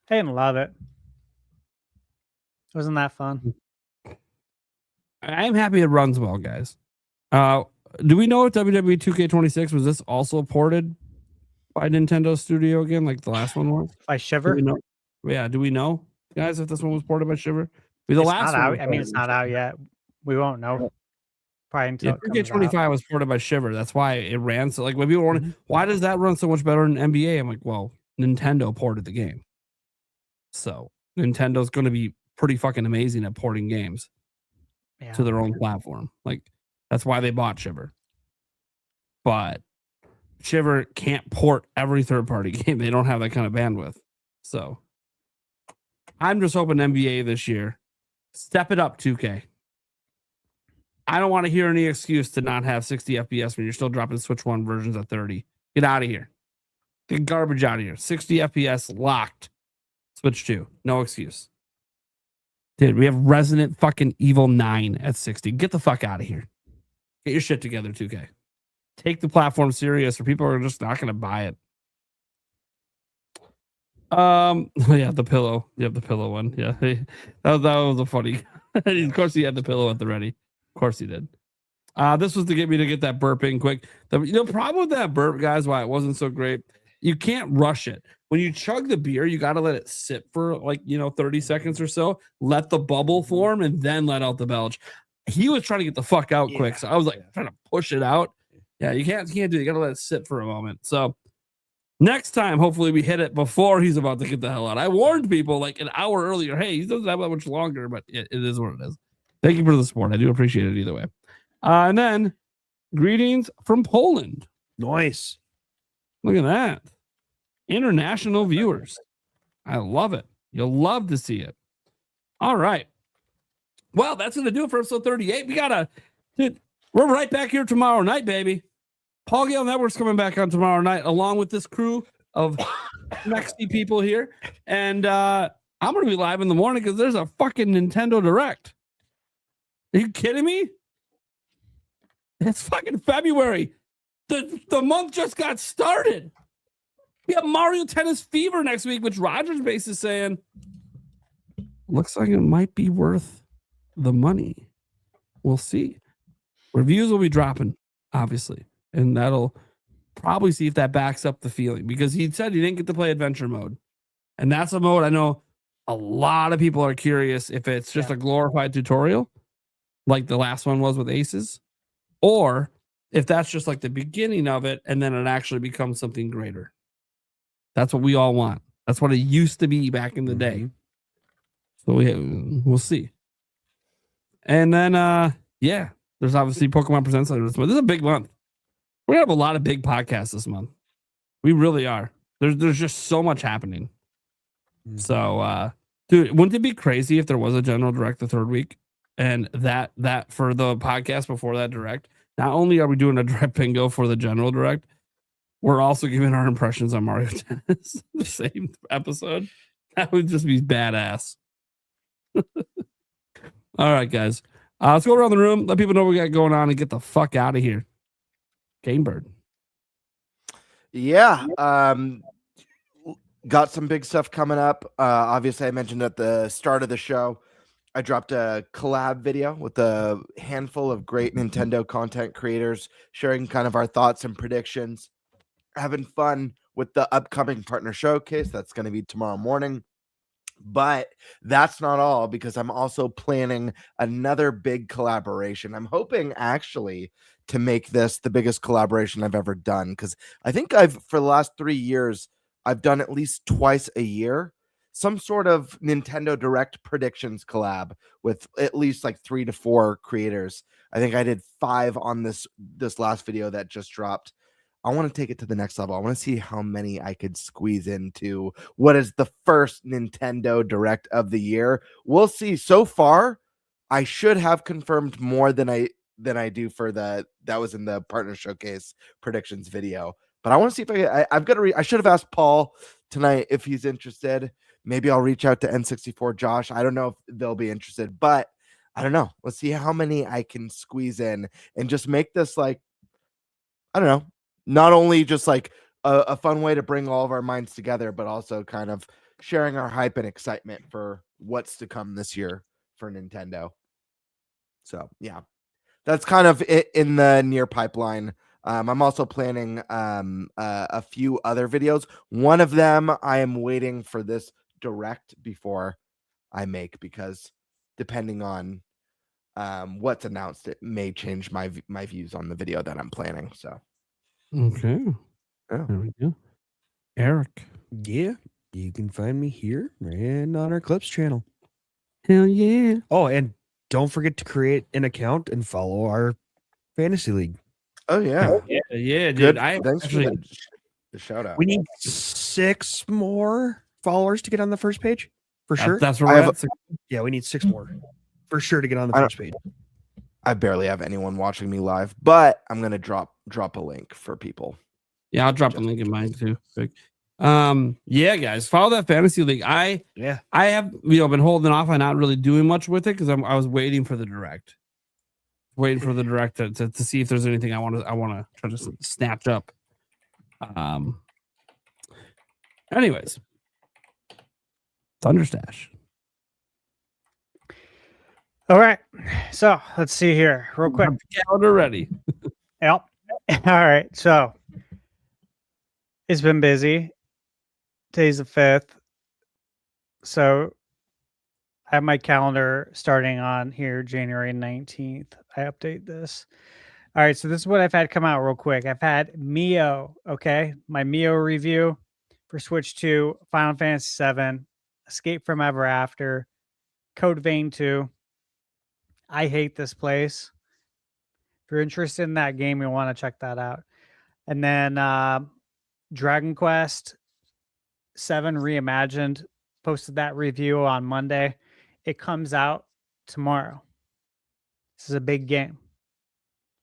[SPEAKER 10] didn't love it. Wasn't that fun?
[SPEAKER 7] I'm happy it runs well, guys. Do we know if WWE 2K26 was this also ported by Nintendo Studio again, like the last one was?
[SPEAKER 10] By Shiver?
[SPEAKER 7] Do we know, guys, if this one was ported by Shiver?
[SPEAKER 10] It's not out yet. We won't know. Probably until
[SPEAKER 7] 2K25 was ported by Shiver. That's why it ran so. Like when people were wondering, why does that run so much better than NBA? I'm like, well, Nintendo ported the game, so Nintendo's going to be pretty fucking amazing at porting games to their own platform. Like that's why they bought Shiver. But Shiver can't port every third-party game. They don't have that kind of bandwidth. So I'm just hoping NBA this year step it up, 2K. I don't want to hear any excuse to not have 60 FPS when you're still dropping Switch 1 versions at 30. Get out of here. Get garbage out of here. 60 FPS locked. Switch 2. No excuse. Dude, we have Resident fucking Evil 9 at 60. Get the fuck out of here. Get your shit together, 2K. Take the platform serious or people are just not going to buy it. Yeah, the pillow. You have the pillow one. Yeah. That was a funny. Of course he had the pillow at the ready. Of course he did. This was to get me to get that burp in quick. The problem with that burp, guys, why it wasn't so great, you can't rush it. When you chug the beer, you got to let it sit for 30 seconds or so, let the bubble form, and then let out the belch. He was trying to get the fuck out quick, so I was trying to push it out. Yeah, you can't do it. You got to let it sit for a moment. So next time, hopefully we hit it before he's about to get the hell out. I warned people an hour earlier, hey, he doesn't have that much longer, but it is what it is. Thank you for the support. I do appreciate it either way. And then greetings from Poland.
[SPEAKER 9] Nice.
[SPEAKER 7] Look at that. International viewers. I love it. You'll love to see it. All right. Well, that's going to do it for episode 38. We're right back here tomorrow night, baby. Paul Gale Network's coming back on tomorrow night, along with this crew of Mexi people here. And I'm going to be live in the morning because there's a fucking Nintendo Direct. Are you kidding me? It's fucking February. The month just got started. We have Mario Tennis Fever next week, which Rogers Base is saying looks like it might be worth the money. We'll see. Reviews will be dropping, obviously, and that'll probably see if that backs up the feeling, because he said he didn't get to play adventure mode, and that's a mode I know a lot of people are curious if it's just a glorified tutorial like the last one was with Aces, or if that's just like the beginning of it and then it actually becomes something greater. That's what we all want. That's what it used to be back in the day. So we'll see. And then there's obviously Pokemon Presents later this month. This is a big month. We're gonna have a lot of big podcasts this month. We really are. There's just so much happening. So dude, wouldn't it be crazy if there was a general direct the third week? And that for the podcast before that direct, not only are we doing a direct bingo for the general direct, we're also giving our impressions on Mario Tennis the same episode. That would just be badass. All right, guys. Let's go around the room, let people know what we got going on, and get the fuck out of here. Game Bird.
[SPEAKER 8] Yeah. Got some big stuff coming up. Obviously, I mentioned at the start of the show, I dropped a collab video with a handful of great Nintendo content creators sharing kind of our thoughts and predictions, having fun with the upcoming partner showcase that's going to be tomorrow morning. But that's not all, because I'm also planning another big collaboration. I'm hoping actually to make this the biggest collaboration I've ever done, because I think for the last 3 years, I've done at least twice a year some sort of Nintendo Direct predictions collab with at least 3 to 4 creators. I think I did 5 on this last video that just dropped. I want to take it to the next level. I want to see how many I could squeeze into what is the first Nintendo Direct of the year. We'll see. So far, I should have confirmed more than I do for that was in the partner showcase predictions video. But I want to see if I've got to I should have asked Paul tonight if he's interested. Maybe I'll reach out to N64 Josh. I don't know if they'll be interested, but I don't know. Let's see how many I can squeeze in and just make this I don't know, not only just a fun way to bring all of our minds together, but also kind of sharing our hype and excitement for what's to come this year for Nintendo. So yeah, that's kind of it in the near pipeline. I'm also planning a few other videos. One of them I am waiting for this direct before I make, because depending on what's announced, it may change my views on the video that I'm planning. So
[SPEAKER 7] okay, there we go. Eric.
[SPEAKER 9] Yeah, you can find me here and on our Clips channel.
[SPEAKER 7] Hell yeah.
[SPEAKER 9] Oh, and don't forget to create an account and follow our fantasy league.
[SPEAKER 8] Oh yeah,
[SPEAKER 7] yeah, dude.
[SPEAKER 8] Good.
[SPEAKER 7] Thanks
[SPEAKER 8] for the shout out.
[SPEAKER 9] We need 6 more followers to get on the first page for sure.
[SPEAKER 7] That's where we're at.
[SPEAKER 9] Yeah, we need 6 more for sure to get on the first page.
[SPEAKER 8] I barely have anyone watching me live, but I'm gonna drop a link for people.
[SPEAKER 7] Yeah, I'll drop a link in mine too. Quick. Yeah, guys, follow that fantasy league. I have been holding off on not really doing much with it because I was waiting for the direct. Waiting for the direct to see if there's anything I want to try to snatch up. Anyways, Thunderstash.
[SPEAKER 10] All right. So let's see here real quick.
[SPEAKER 7] Calendar ready.
[SPEAKER 10] Yep. All right. So it's been busy. Today's the 5th. So I have my calendar starting on here January 19th. I update this. All right. So this is what I've had come out real quick. I've had Mio. Okay. My Mio review for Switch 2, Final Fantasy VII, Escape from Ever After, Code Vein 2. I Hate This Place. If you're interested in that game, you'll want to check that out. And then Dragon Quest 7 Reimagined, posted that review on Monday. It comes out tomorrow. This is a big game.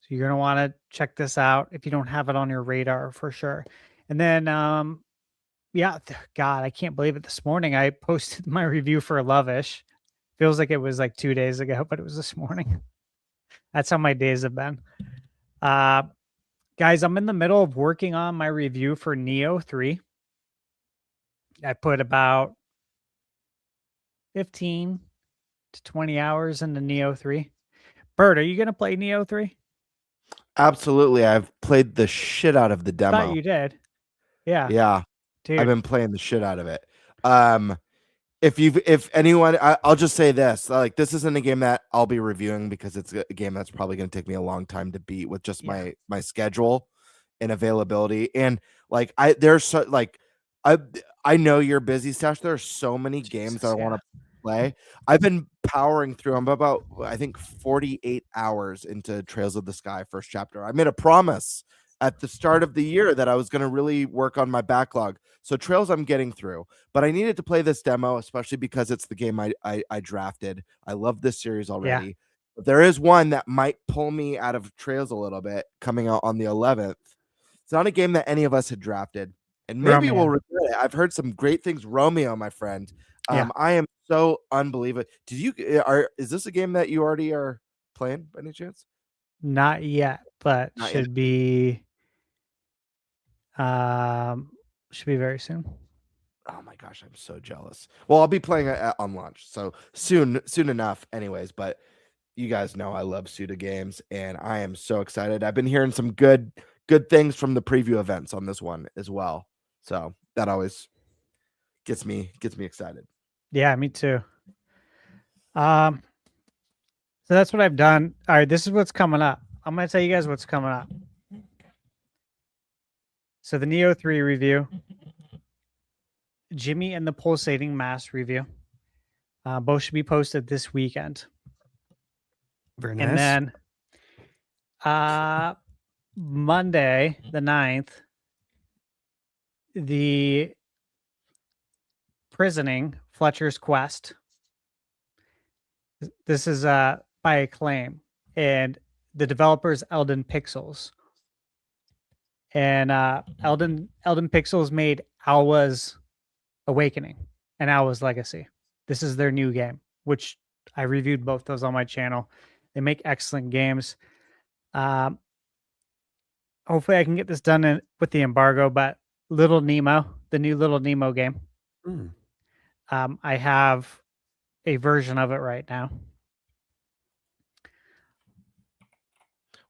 [SPEAKER 10] So you're going to want to check this out if you don't have it on your radar for sure. And then, yeah, God, I can't believe it. This morning I posted my review for Lovish. Feels like it was like 2 days ago, but it was this morning. That's how my days have been. Guys, I'm in the middle of working on my review for Neo 3. I put about 15 to 20 hours into Neo 3. Bert, are you going to play Neo 3?
[SPEAKER 8] Absolutely. I've played the shit out of the demo.
[SPEAKER 10] I thought you did. Yeah.
[SPEAKER 8] Yeah.
[SPEAKER 10] Dude.
[SPEAKER 8] I've been playing the shit out of it. If anyone, I'll just say this, like, this isn't a game that I'll be reviewing because it's a game that's probably going to take me a long time to beat with just my schedule and availability. And like, I know you're busy, Stash. There are so many games that I want to play. I've been powering through. I'm about, I think, 48 hours into Trails of the Sky first chapter. I made a promise at the start of the year that I was going to really work on my backlog. So Trails I'm getting through, but I needed to play this demo, especially because it's the game I drafted. I love this series already. Yeah. But there is one that might pull me out of Trails a little bit coming out on the 11th. It's not a game that any of us had drafted, and maybe we'll regret it. I've heard some great things. Romeo, my friend. I am so unbelievable. Is this a game that you already are playing by any chance?
[SPEAKER 10] Not yet, but should be very soon.
[SPEAKER 8] Oh my gosh, I'm so jealous. Well, I'll be playing it on launch, so soon enough anyways, but you guys know I love Suda games and I am so excited. I've been hearing some good things from the preview events on this one as well. So that always gets me excited.
[SPEAKER 10] Yeah, me too. So that's what I've done. All right, this is what's coming up. I'm going to tell you guys what's coming up. So the Neo 3 review, Jimmy and the Pulsating Mass review, both should be posted this weekend.
[SPEAKER 9] Very nice.
[SPEAKER 10] And then Monday, the 9th, the Prisoning Fletcher's Quest. This is by Acclaim, and the developers Elden Pixels. And Elden Pixels made Alwa's Awakening and Alwa's Legacy. This is their new game, which I reviewed both those on my channel. They make excellent games. Hopefully I can get this done with the embargo, but Little Nemo, the new Little Nemo game. I have a version of it right now.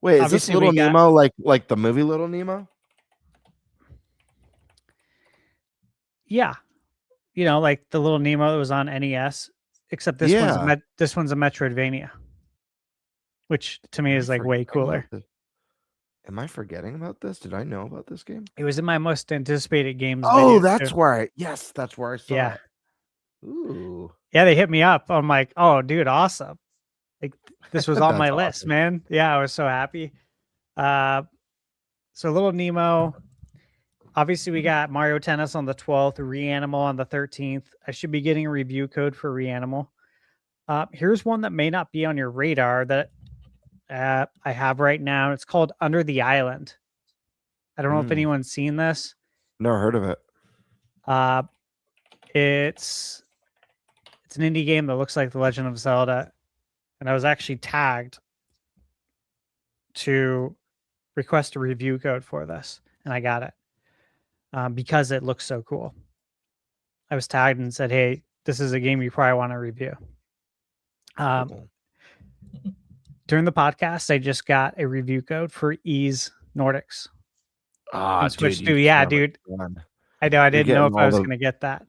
[SPEAKER 8] Wait, is this Little Nemo like the movie Little Nemo?
[SPEAKER 10] Yeah, like the Little Nemo that was on NES, except this one's a Metroidvania, which to me is like way cooler.
[SPEAKER 8] Am I forgetting about this? Did I know about this game?
[SPEAKER 10] It was in my most anticipated games.
[SPEAKER 8] Oh, that's where that's where I saw it.
[SPEAKER 10] Ooh. Yeah, they hit me up. I'm like, oh, dude, awesome. Like this was on my list, man. Yeah, I was so happy. So Little Nemo. Obviously, we got Mario Tennis on the 12th, Reanimal on the 13th. I should be getting a review code for Reanimal. Here's one that may not be on your radar that I have right now. It's called Under the Island. I don't know if anyone's seen this.
[SPEAKER 8] Never heard of it.
[SPEAKER 10] It's an indie game that looks like The Legend of Zelda, and I was actually tagged to request a review code for this, and I got it because it looks so cool. I was tagged and said, "Hey, this is a game you probably want to review."
[SPEAKER 8] Cool.
[SPEAKER 10] during the podcast, I just got a review code for Ease Nordics.
[SPEAKER 8] Ah,
[SPEAKER 10] Switch
[SPEAKER 8] dude,
[SPEAKER 10] to,
[SPEAKER 8] you
[SPEAKER 10] yeah,
[SPEAKER 8] son of a
[SPEAKER 10] dude.
[SPEAKER 8] gun.
[SPEAKER 10] I know I
[SPEAKER 8] You're
[SPEAKER 10] didn't know if
[SPEAKER 8] getting
[SPEAKER 10] I
[SPEAKER 8] all
[SPEAKER 10] was
[SPEAKER 8] the-
[SPEAKER 10] going to get that.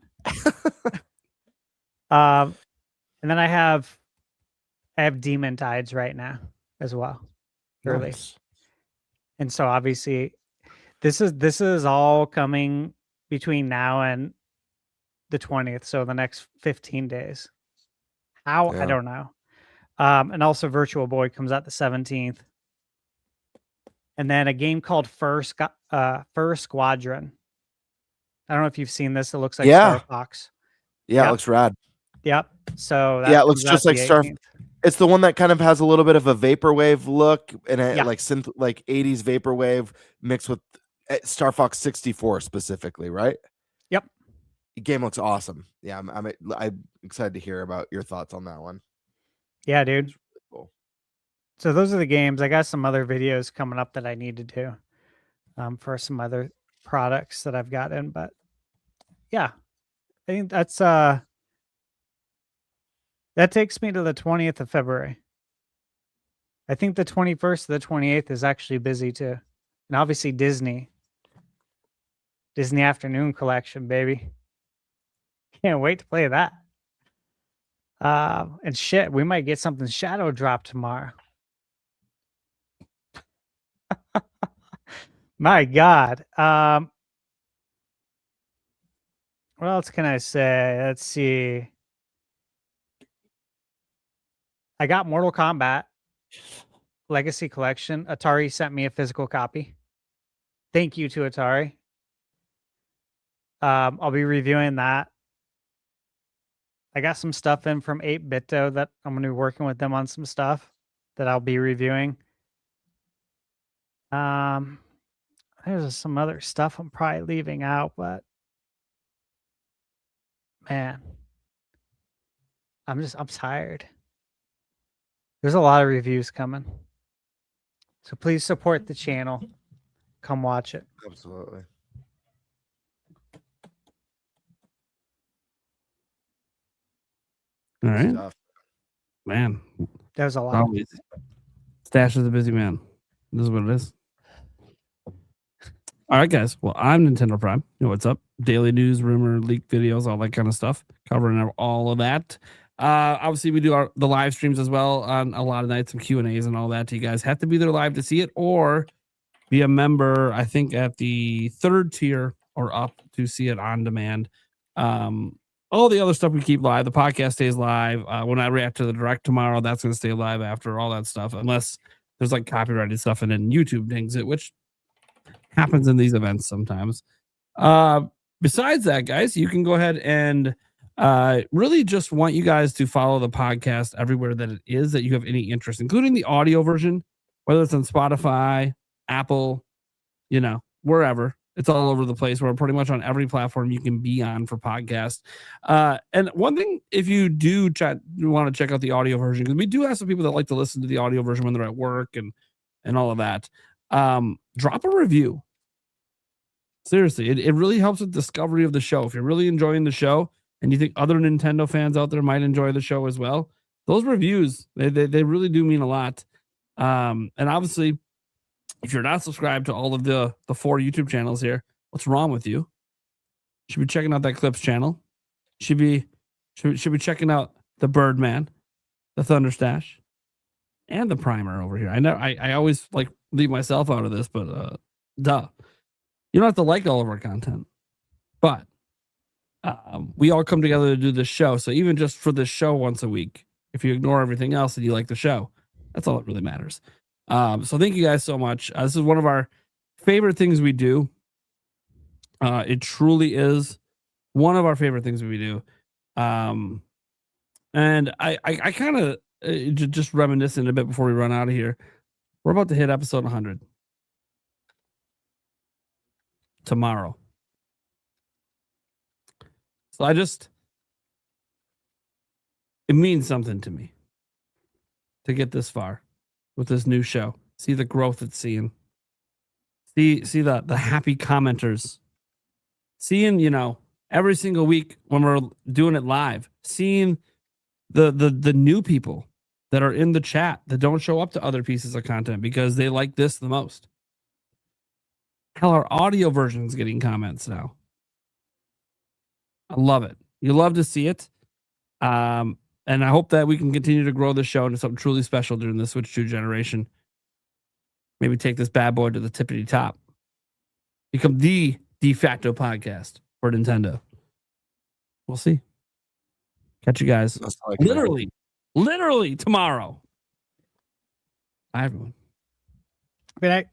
[SPEAKER 10] And then I have Demon Tides right now as well. Early.
[SPEAKER 8] Nice.
[SPEAKER 10] And so obviously this is all coming between now and the 20th, so the next 15 days. How? I
[SPEAKER 8] Yeah.
[SPEAKER 10] don't know. And also Virtual Boy comes out the 17th. And then a game called Fur Squadron. I don't know if you've seen this. It looks like
[SPEAKER 8] Yeah.
[SPEAKER 10] Star Fox.
[SPEAKER 8] Yeah,
[SPEAKER 10] Yep.
[SPEAKER 8] it looks rad.
[SPEAKER 10] Yep. So that
[SPEAKER 8] Yeah, it looks
[SPEAKER 10] comes out
[SPEAKER 8] just like
[SPEAKER 10] the
[SPEAKER 8] Star.
[SPEAKER 10] 18th.
[SPEAKER 8] It's the one that kind of has a little bit of a vaporwave look and
[SPEAKER 10] Yeah.
[SPEAKER 8] like synth, like 80s vaporwave mixed with Star Fox 64 specifically, right?
[SPEAKER 10] Yep.
[SPEAKER 8] The game looks awesome. Yeah, I'm excited to hear about your thoughts on that one.
[SPEAKER 10] Yeah, dude.
[SPEAKER 8] Cool.
[SPEAKER 10] So those are the games. I got some other videos coming up that I need to do for some other products that I've gotten, but yeah, I think that's that takes me to the 20th of February. I think the 21st to the 28th is actually busy too. And obviously Disney Afternoon Collection, baby. Can't wait to play that. And shit, we might get something shadow drop tomorrow. My God. What else can I say? Let's see. I got Mortal Kombat Legacy Collection. Atari sent me a physical copy. Thank you to Atari. I'll be reviewing that. I got some stuff in from 8BitDo that I'm going to be working with them on some stuff that I'll be reviewing. There's some other stuff I'm probably leaving out, but man, I'm tired. There's a lot of reviews coming. So please support the channel. Come watch it.
[SPEAKER 8] Absolutely.
[SPEAKER 7] All right,
[SPEAKER 8] Stuff.
[SPEAKER 7] man.
[SPEAKER 10] That was a lot.
[SPEAKER 7] Always. Stash is a busy man. This is what it is. All right, guys. Well, I'm Nintendo Prime. You know what's up? Daily news, rumor, leak videos, all that kind of stuff. Covering all of that. Obviously, we do the live streams as well on a lot of nights, some Q&As and all that. You guys have to be there live to see it or be a member, I think, at the 3rd tier or up to see it on demand. All the other stuff we keep live. The podcast stays live. When I react to the direct tomorrow, that's going to stay live after all that stuff, unless there's like copyrighted stuff and then YouTube dings it, which happens in these events sometimes. Besides that, guys, you can go ahead and really just want you guys to follow the podcast everywhere that it is that you have any interest, including the audio version, whether it's on Spotify, Apple, wherever. It's all over the place. We're pretty much on every platform you can be on for podcasts. And one thing, if you do want to check out the audio version, because we do have some people that like to listen to the audio version when they're at work and all of that, drop a review. Seriously, it really helps with discovery of the show. If you're really enjoying the show and you think other Nintendo fans out there might enjoy the show as well, those reviews, they really do mean a lot. And obviously, if you're not subscribed to all of the 4 YouTube channels here, what's wrong with you? Should be checking out that Clips channel. Should be checking out the Birdman, the Thunderstash, and the Primer over here. I know I always like leave myself out of this, but duh. You don't have to like all of our content, but we all come together to do this show. So even just for this show once a week, if you ignore everything else and you like the show, that's all that really matters. So thank you guys so much. This is one of our favorite things we do. It truly is one of our favorite things we do. And I kind of just reminiscing a bit before we run out of here. We're about to hit episode 100 tomorrow. So it means something to me to get this far with this new show. See the growth it's seeing. See the happy commenters. Seeing, every single week when we're doing it live, seeing the new people that are in the chat that don't show up to other pieces of content because they like this the most. Hell, our audio version is getting comments now. I love it. You love to see it. And I hope that we can continue to grow the show into something truly special during the Switch 2 generation. Maybe take this bad boy to the tippity top. Become the de facto podcast for Nintendo. We'll see. Catch you guys literally tomorrow. Bye, everyone.
[SPEAKER 10] Good night.